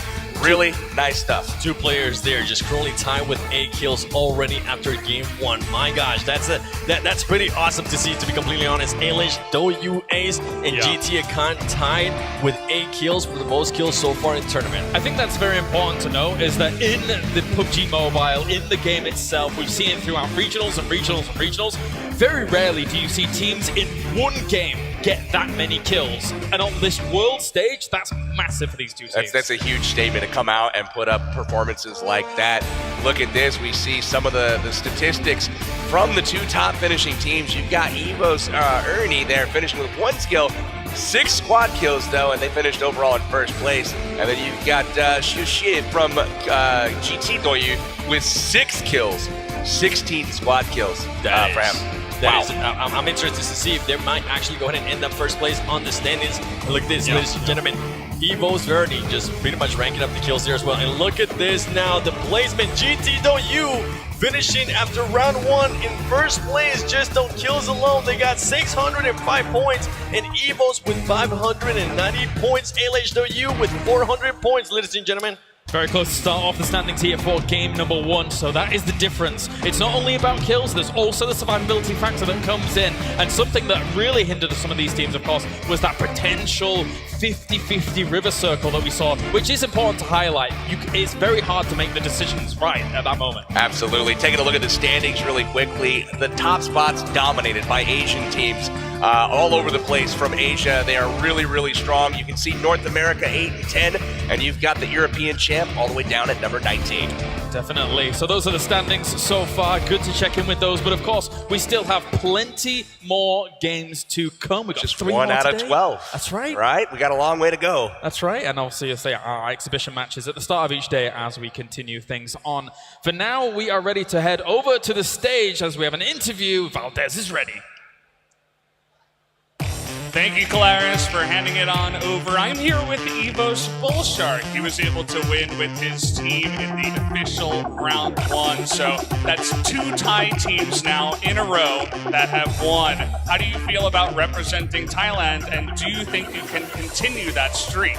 Really nice stuff. 2 players there just currently tied with 8 kills already after game 1. My gosh, that's pretty awesome to see, to be completely honest. LH Doyu Ace and GT Akan tied with 8 kills for the most kills so far in the tournament. I think that's very important to know, is that in the PUBG Mobile, in the game itself, we've seen it throughout regionals and regionals and regionals. Very rarely do you see teams in one game get that many kills. And on this world stage, that's massive for these two teams. That's a huge statement to come out and put up performances like that. Look at this. We see some of the statistics from the 2 top finishing teams. You've got EVOS Ernie there finishing with 1 skill. 6 squad kills, though, and they finished overall in first place. And then you've got Shushi from GT Doyu with 6 kills, 16 squad kills for him. I'm interested to see if they might actually go ahead and end up first place on the standings. Look at this, ladies and gentlemen. EVOS Verdi just pretty much ranking up the kills there as well. And look at this now, the placement. GT Doyu finishing after round 1 in first place just on kills alone. They got 605 points, and EVOS with 590 points. LH Doyu with 400 points, ladies and gentlemen. Very close to start off the standings here for game #1, so that is the difference. It's not only about kills, there's also the survivability factor that comes in, and something that really hindered some of these teams, of course, was that potential 50-50 river circle that we saw, which is important to highlight. It's very hard to make the decisions right at that moment. Absolutely. Taking a look at the standings really quickly, the top spots dominated by Asian teams. All over the place from Asia. They are really, really strong. You can see North America 8 and 10, and you've got the European champ all the way down at number 19. Definitely. So those are the standings so far. Good to check in with those. But of course, we still have plenty more games to come. We've got Just 3 1 more out today. of 12. That's right. Right? We got a long way to go. That's right. And obviously, you'll say our exhibition matches at the start of each day as we continue things on. For now, we are ready to head over to the stage as we have an interview. Valdez is ready. Thank you, Claris, for handing it on over. I'm here with EVOS Bullshark. He was able to win with his team in the official round 1. So that's 2 Thai teams now in a row that have won. How do you feel about representing Thailand, and do you think you can continue that streak?